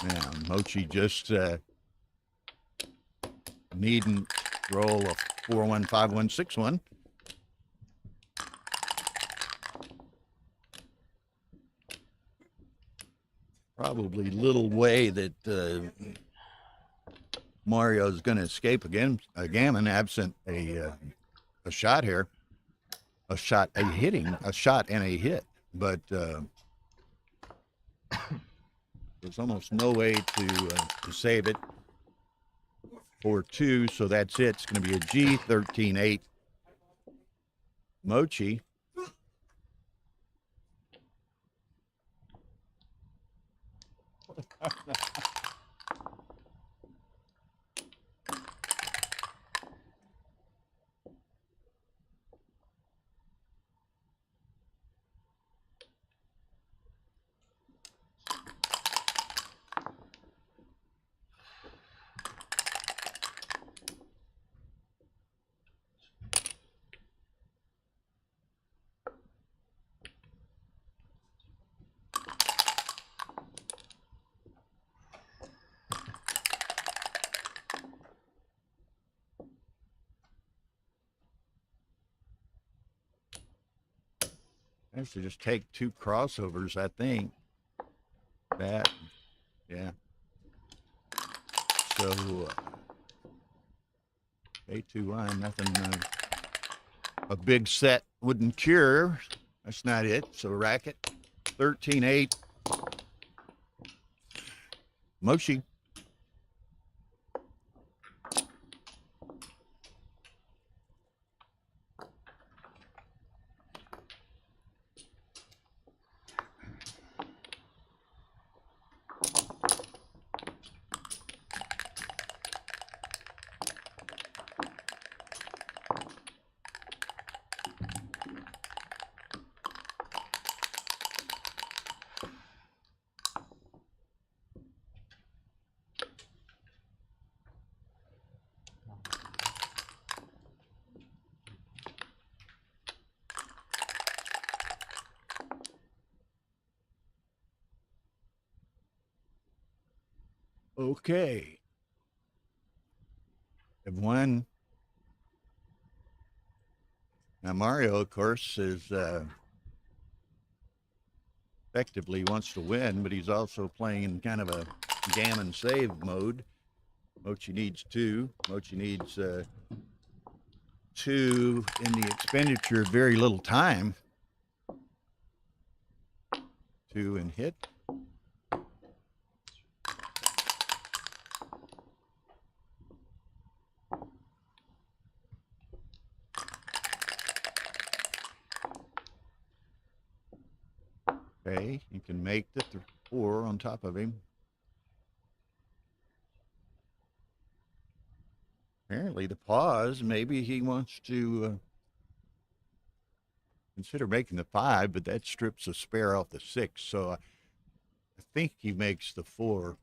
Now, Mochi just needn't roll a 4-1, 5-1, 6-1. Probably little way that Mario's going to escape again, a gammon, absent a shot here. A shot and a hit. But there's almost no way to save it. 4-2, so that's it. It's going to be a G, 13-8. Mochi. I have to just take 2 crossovers, I think. That, yeah. So, A2-1, nothing, a big set wouldn't cure. That's not it. So, racket, 13-8. Mochi. Okay. have won. Now Mario, of course, is effectively wants to win, but he's also playing in kind of a gammon save mode. Mochi needs 2. Mochi needs 2 in the expenditure of very little time. 2 and hit. Okay, you can make the 4 on top of him. Apparently the pause, maybe he wants to consider making the 5, but that strips a spare off the 6. So I think he makes the 4.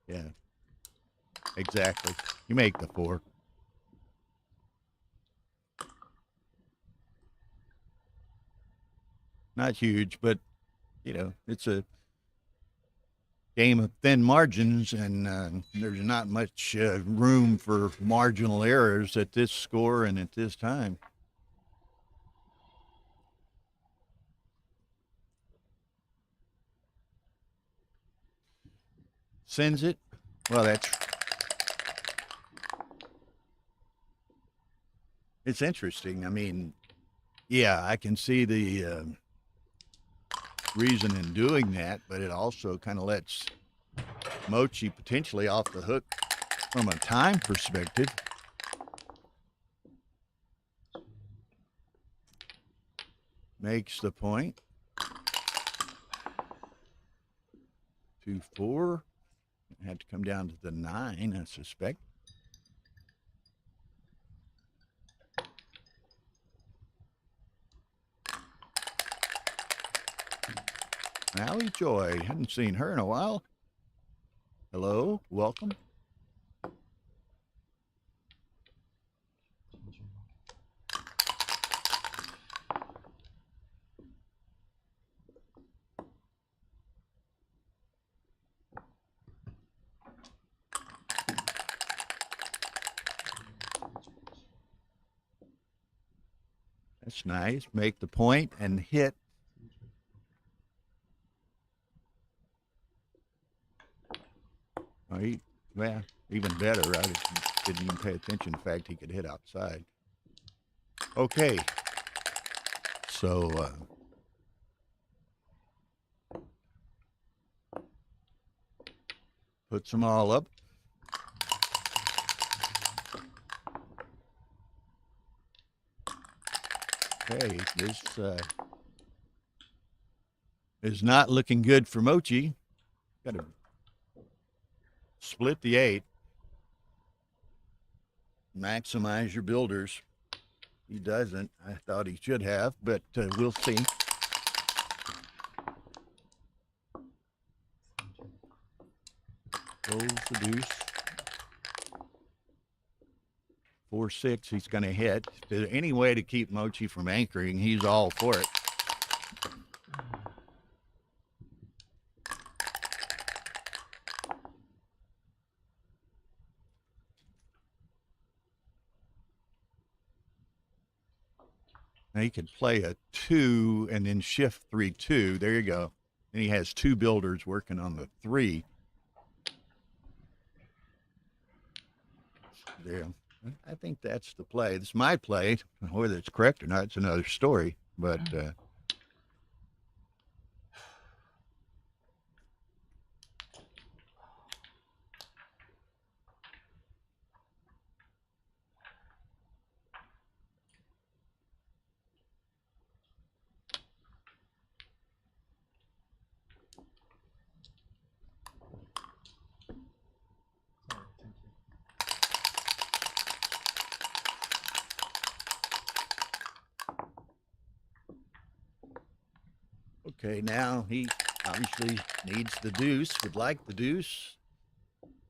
Yeah, exactly. You make the 4. Not huge, but, you know, it's a game of thin margins, and there's not much room for marginal errors at this score and at this time. Sends it. Well, it's interesting. I mean, yeah, I can see the reason in doing that, but it also kind of lets Mochi potentially off the hook from a time perspective. Makes the point. 2-4. Had to come down to the 9, I suspect. Allie Joy, hadn't seen her in a while. Hello, welcome. That's nice. Make the point and hit. Oh, well, even better. I didn't even pay attention to the fact he could hit outside. Okay. So, puts them all up. Okay, this is not looking good for Mochi. Got to split the 8. Maximize your builders. He doesn't. I thought he should have, but we'll see. Goes the deuce. 4-6, he's going to hit. If there's any way to keep Mochi from anchoring, he's all for it. Now he could play a 2 and then shift 3-2. There you go. And he has 2 builders working on the 3. There. I think that's the play. It's my play. Whether it's correct or not, it's another story. But okay, now he obviously needs the deuce, would like the deuce.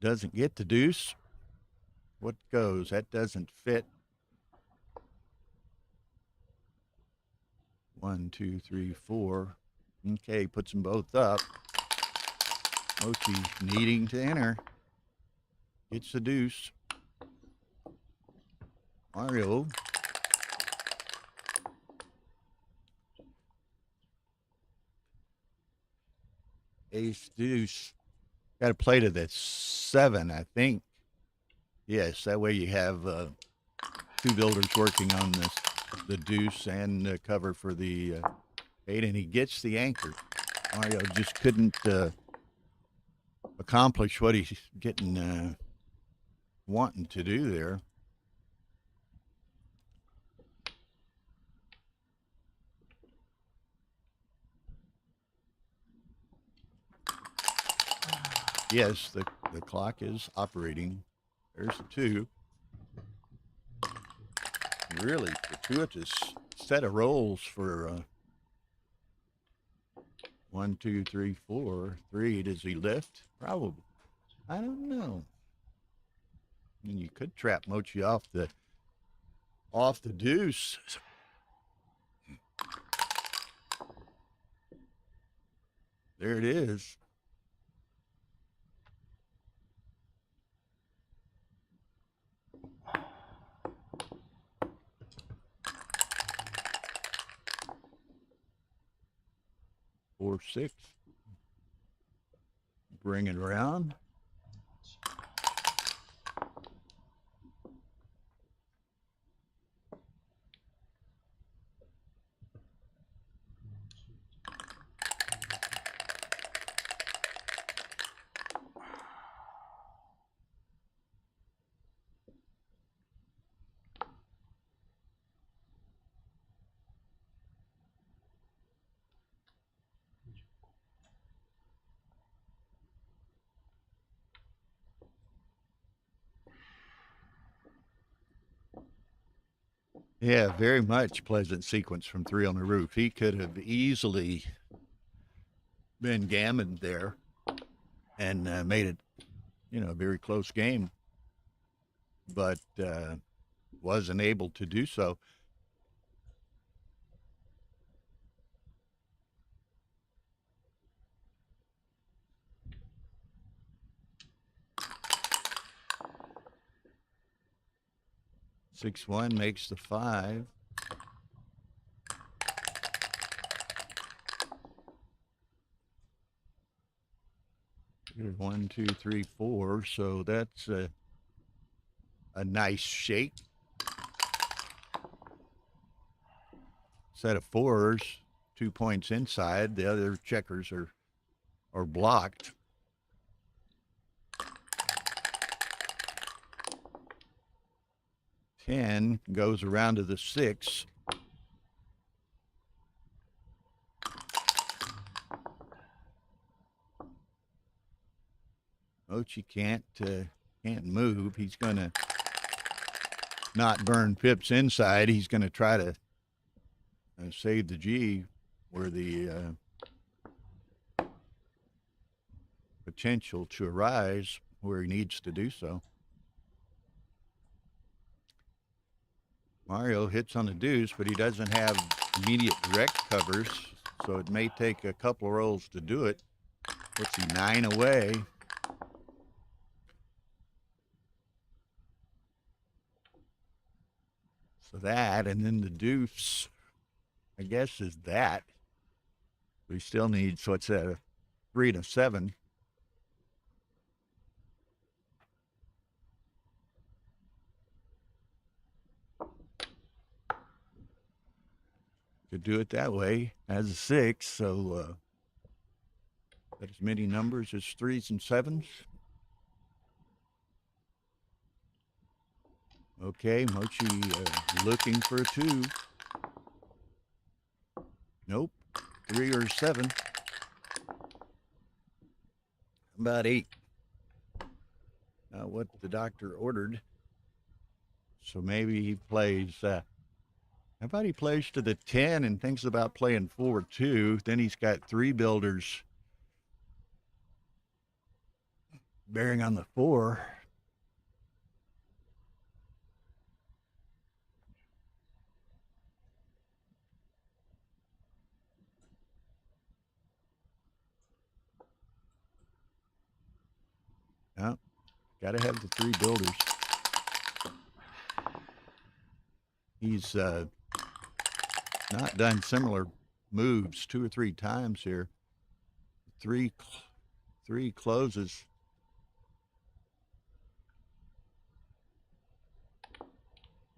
doesn't get the deuce. What goes? That doesn't fit. 1, 2, 3, 4. Okay, puts them both up. Mochi needing to enter. Gets the deuce. Mario. Ace deuce. Got to play to the 7, I think. Yes, that way you have 2 builders working on the deuce and cover for the 8, and he gets the anchor. Mario just couldn't accomplish what he's getting wanting to do there. Yes, the clock is operating. There's the 2. Really fortuitous set of rolls for 1, 2, 3, 4. 3. Does he lift? Probably. I don't know. I mean, you could trap Mochi off the deuce. There it is. Four, 6. Bring it around. Yeah, very much pleasant sequence from 3 on the roof. He could have easily been gammoned there and made it, a very close game, but wasn't able to do so. Six, 1 makes the 5. Here's 1, 2, 3, 4. So that's a nice shake. Set of 4s, 2 points inside. The other checkers are blocked. Ten goes around to the 6. Mochi can't move. He's going to not burn pips inside. He's going to try to save the G where the potential to arise where he needs to do so. Mario hits on the deuce, but he doesn't have immediate direct covers, so it may take a couple of rolls to do it. What's he, 9 away? So that, and then the deuce, I guess, is that. We still need, so it's a 3 and a 7. Could do it that way as a 6, so got as many numbers as 3s and 7s. Okay, Mochi looking for a 2. Nope, 3 or 7. About 8. What the doctor ordered. So maybe he plays. How about he plays to the 10 and thinks about playing 4-2? Then he's got 3 builders bearing on the 4. Yeah, got to have the 3 builders. He's not done similar moves 2 or 3 times here. 3 closes.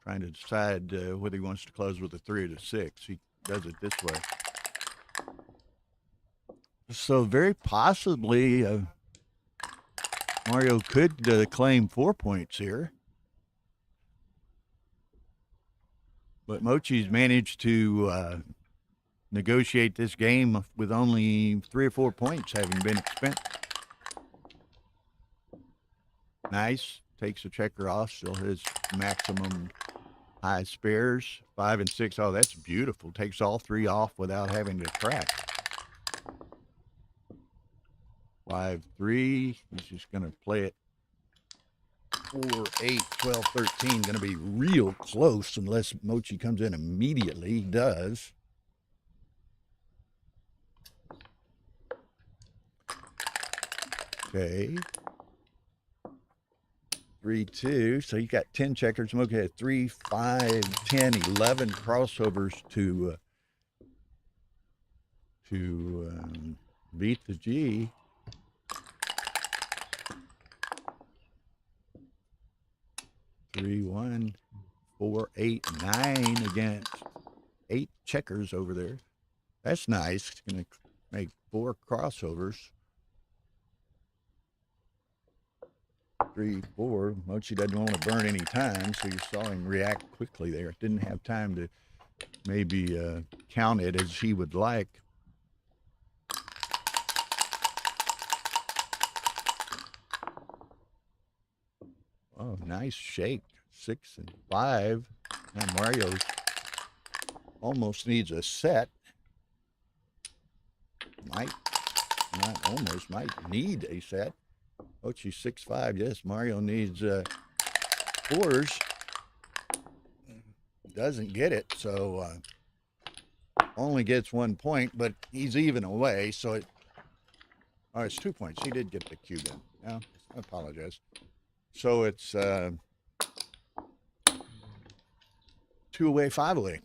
Trying to decide whether he wants to close with a 3 or the 6. He does it this way. So very possibly Mario could claim 4 points here. But Mochi's managed to negotiate this game with only 3 or 4 points having been spent. Nice. Takes the checker off. Still his maximum high spares. 5 and 6. Oh, that's beautiful. Takes all 3 off without having to crack. 5, 3. He's just going to play it. 4, 8, 12, 13. Going to be real close unless Mochi comes in immediately. He does. Okay. 3, 2. So you got 10 checkers. Mochi had 3, 5, 10, 11 crossovers to beat the G. Three, 1, 4, 8, 9 against 8 checkers over there. That's nice. It's going to make 4 crossovers. 3, 4. Mochi doesn't want to burn any time, so you saw him react quickly there. Didn't have time to maybe count it as he would like. Oh, nice shake. 6 and 5. And Mario almost needs a set. Might need a set. Mochi 6, 5. Yes, Mario needs 4s. Doesn't get it, so only gets 1 point, but he's even away, so it. Oh, it's 2 points. He did get the cube in. Yeah, I apologize. So it's 2 away, 5 away.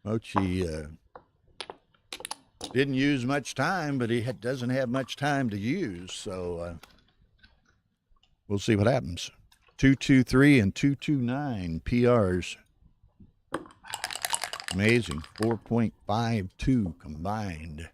Mochi didn't use much time, but he doesn't have much time to use, so we'll see what happens. 2-2-3 and 2-2-9 PRs. Amazing. 4.52 combined.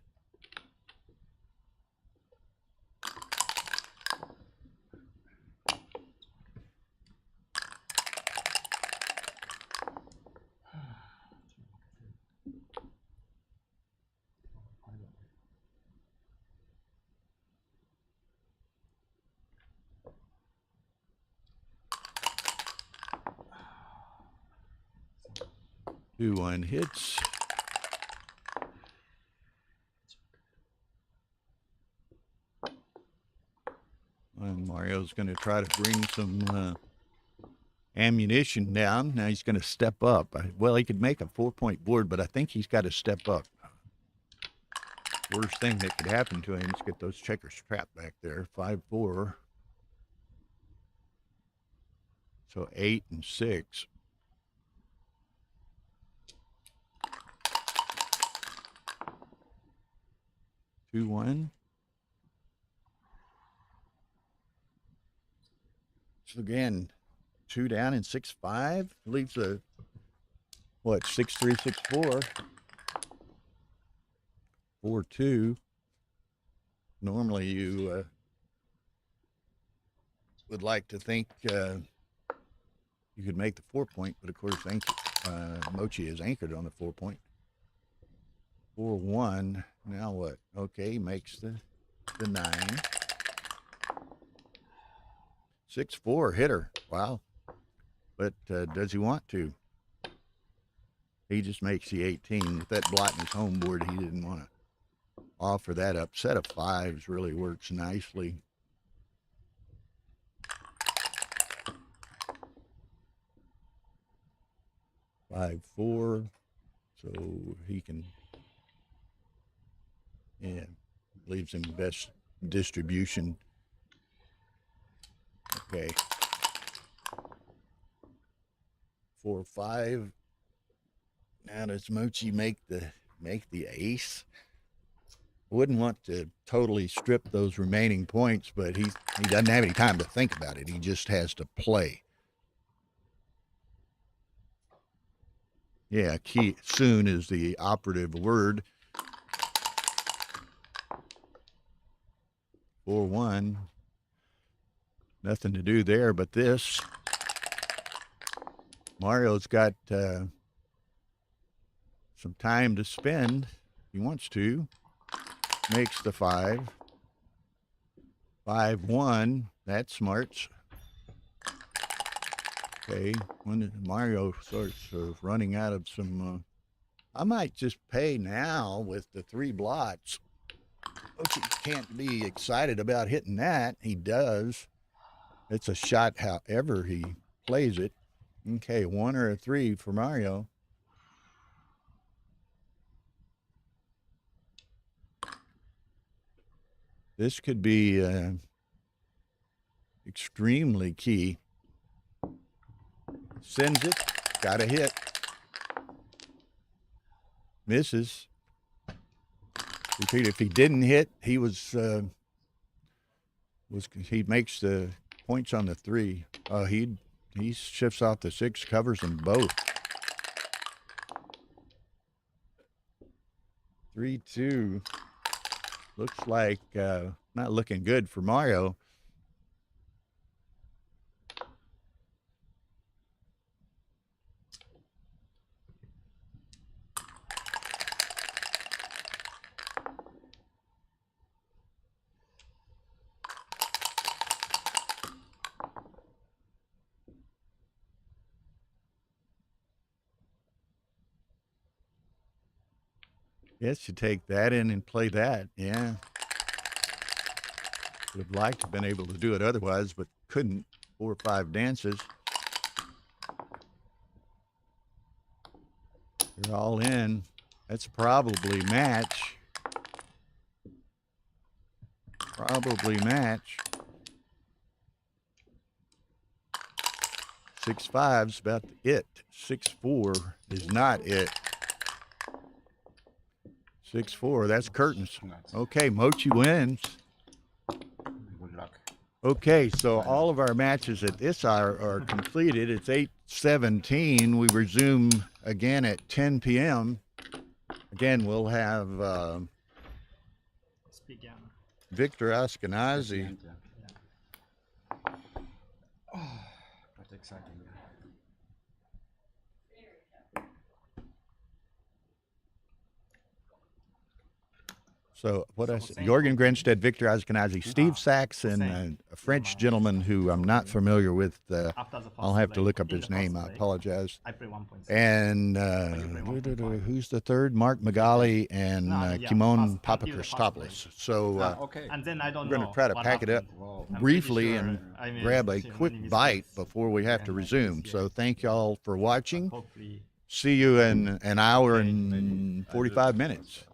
Two 1 hits. And Mario's going to try to bring some ammunition down. Now he's going to step up. Well, he could make a 4-point board, but I think he's got to step up. Worst thing that could happen to him is get those checkers trapped back there. 5-4. So 8 and 6. Two, 1. So again, 2 down and 6-5 leaves a what 6-3, 6-4, 4-2. Normally, you would like to think you could make the 4-point, but of course, Mochi is anchored on the 4-point. 4-1. Now what? Okay, makes the 9. 6-4 hitter. Wow. but does he want to? He just makes the 18. With that blot in his home board, he didn't want to offer that up. Set of fives really works nicely. Five, four, so he can, yeah, leaves him best distribution. Okay. 4, 5. Now does Mochi make the ace? Wouldn't want to totally strip those remaining points, but he doesn't have any time to think about it. He just has to play. Yeah, key soon is the operative word. 4-1. Nothing to do there, but this. Mario's got some time to spend. He wants to. Makes the 5. 5-1. That smarts. Okay, when Mario starts running out of some, I might just pay now with the 3 blots. Mochi can't be excited about hitting that. He does. It's a shot however he plays it. Okay, 1 or a 3 for Mario. This could be extremely key. Sends it, got a hit. Misses. Repeat, if he didn't hit, he he makes the points on the 3. He shifts off the 6, covers them both. 3-2. Looks like not looking good for Mario. Yes, you take that in and play that. Yeah. Would have liked to have been able to do it otherwise, but couldn't. 4 or 5 dances. You're all in. That's probably match. Probably match. 6-5's about it. 6-4 is not it. 6-4, that's curtains. Okay, Mochi wins. Good luck. Okay, so all of our matches at this hour are completed. It's 8:17. We resume again at 10 p.m. Again, we'll have Victor Ashkenazi. Oh, that's exciting. So what I said, Jorgen Grenstedt, Victor Ashkenazi, Steve Sachs, and a French gentleman who I'm not familiar with. I'll have to look up his name. I apologize. And who's the third? Mark Magali and Kimon Papakrisopoulos. So we're going to try to pack it up briefly and grab a quick bite before we have to resume. So thank y'all for watching. See you in an hour and 45 minutes.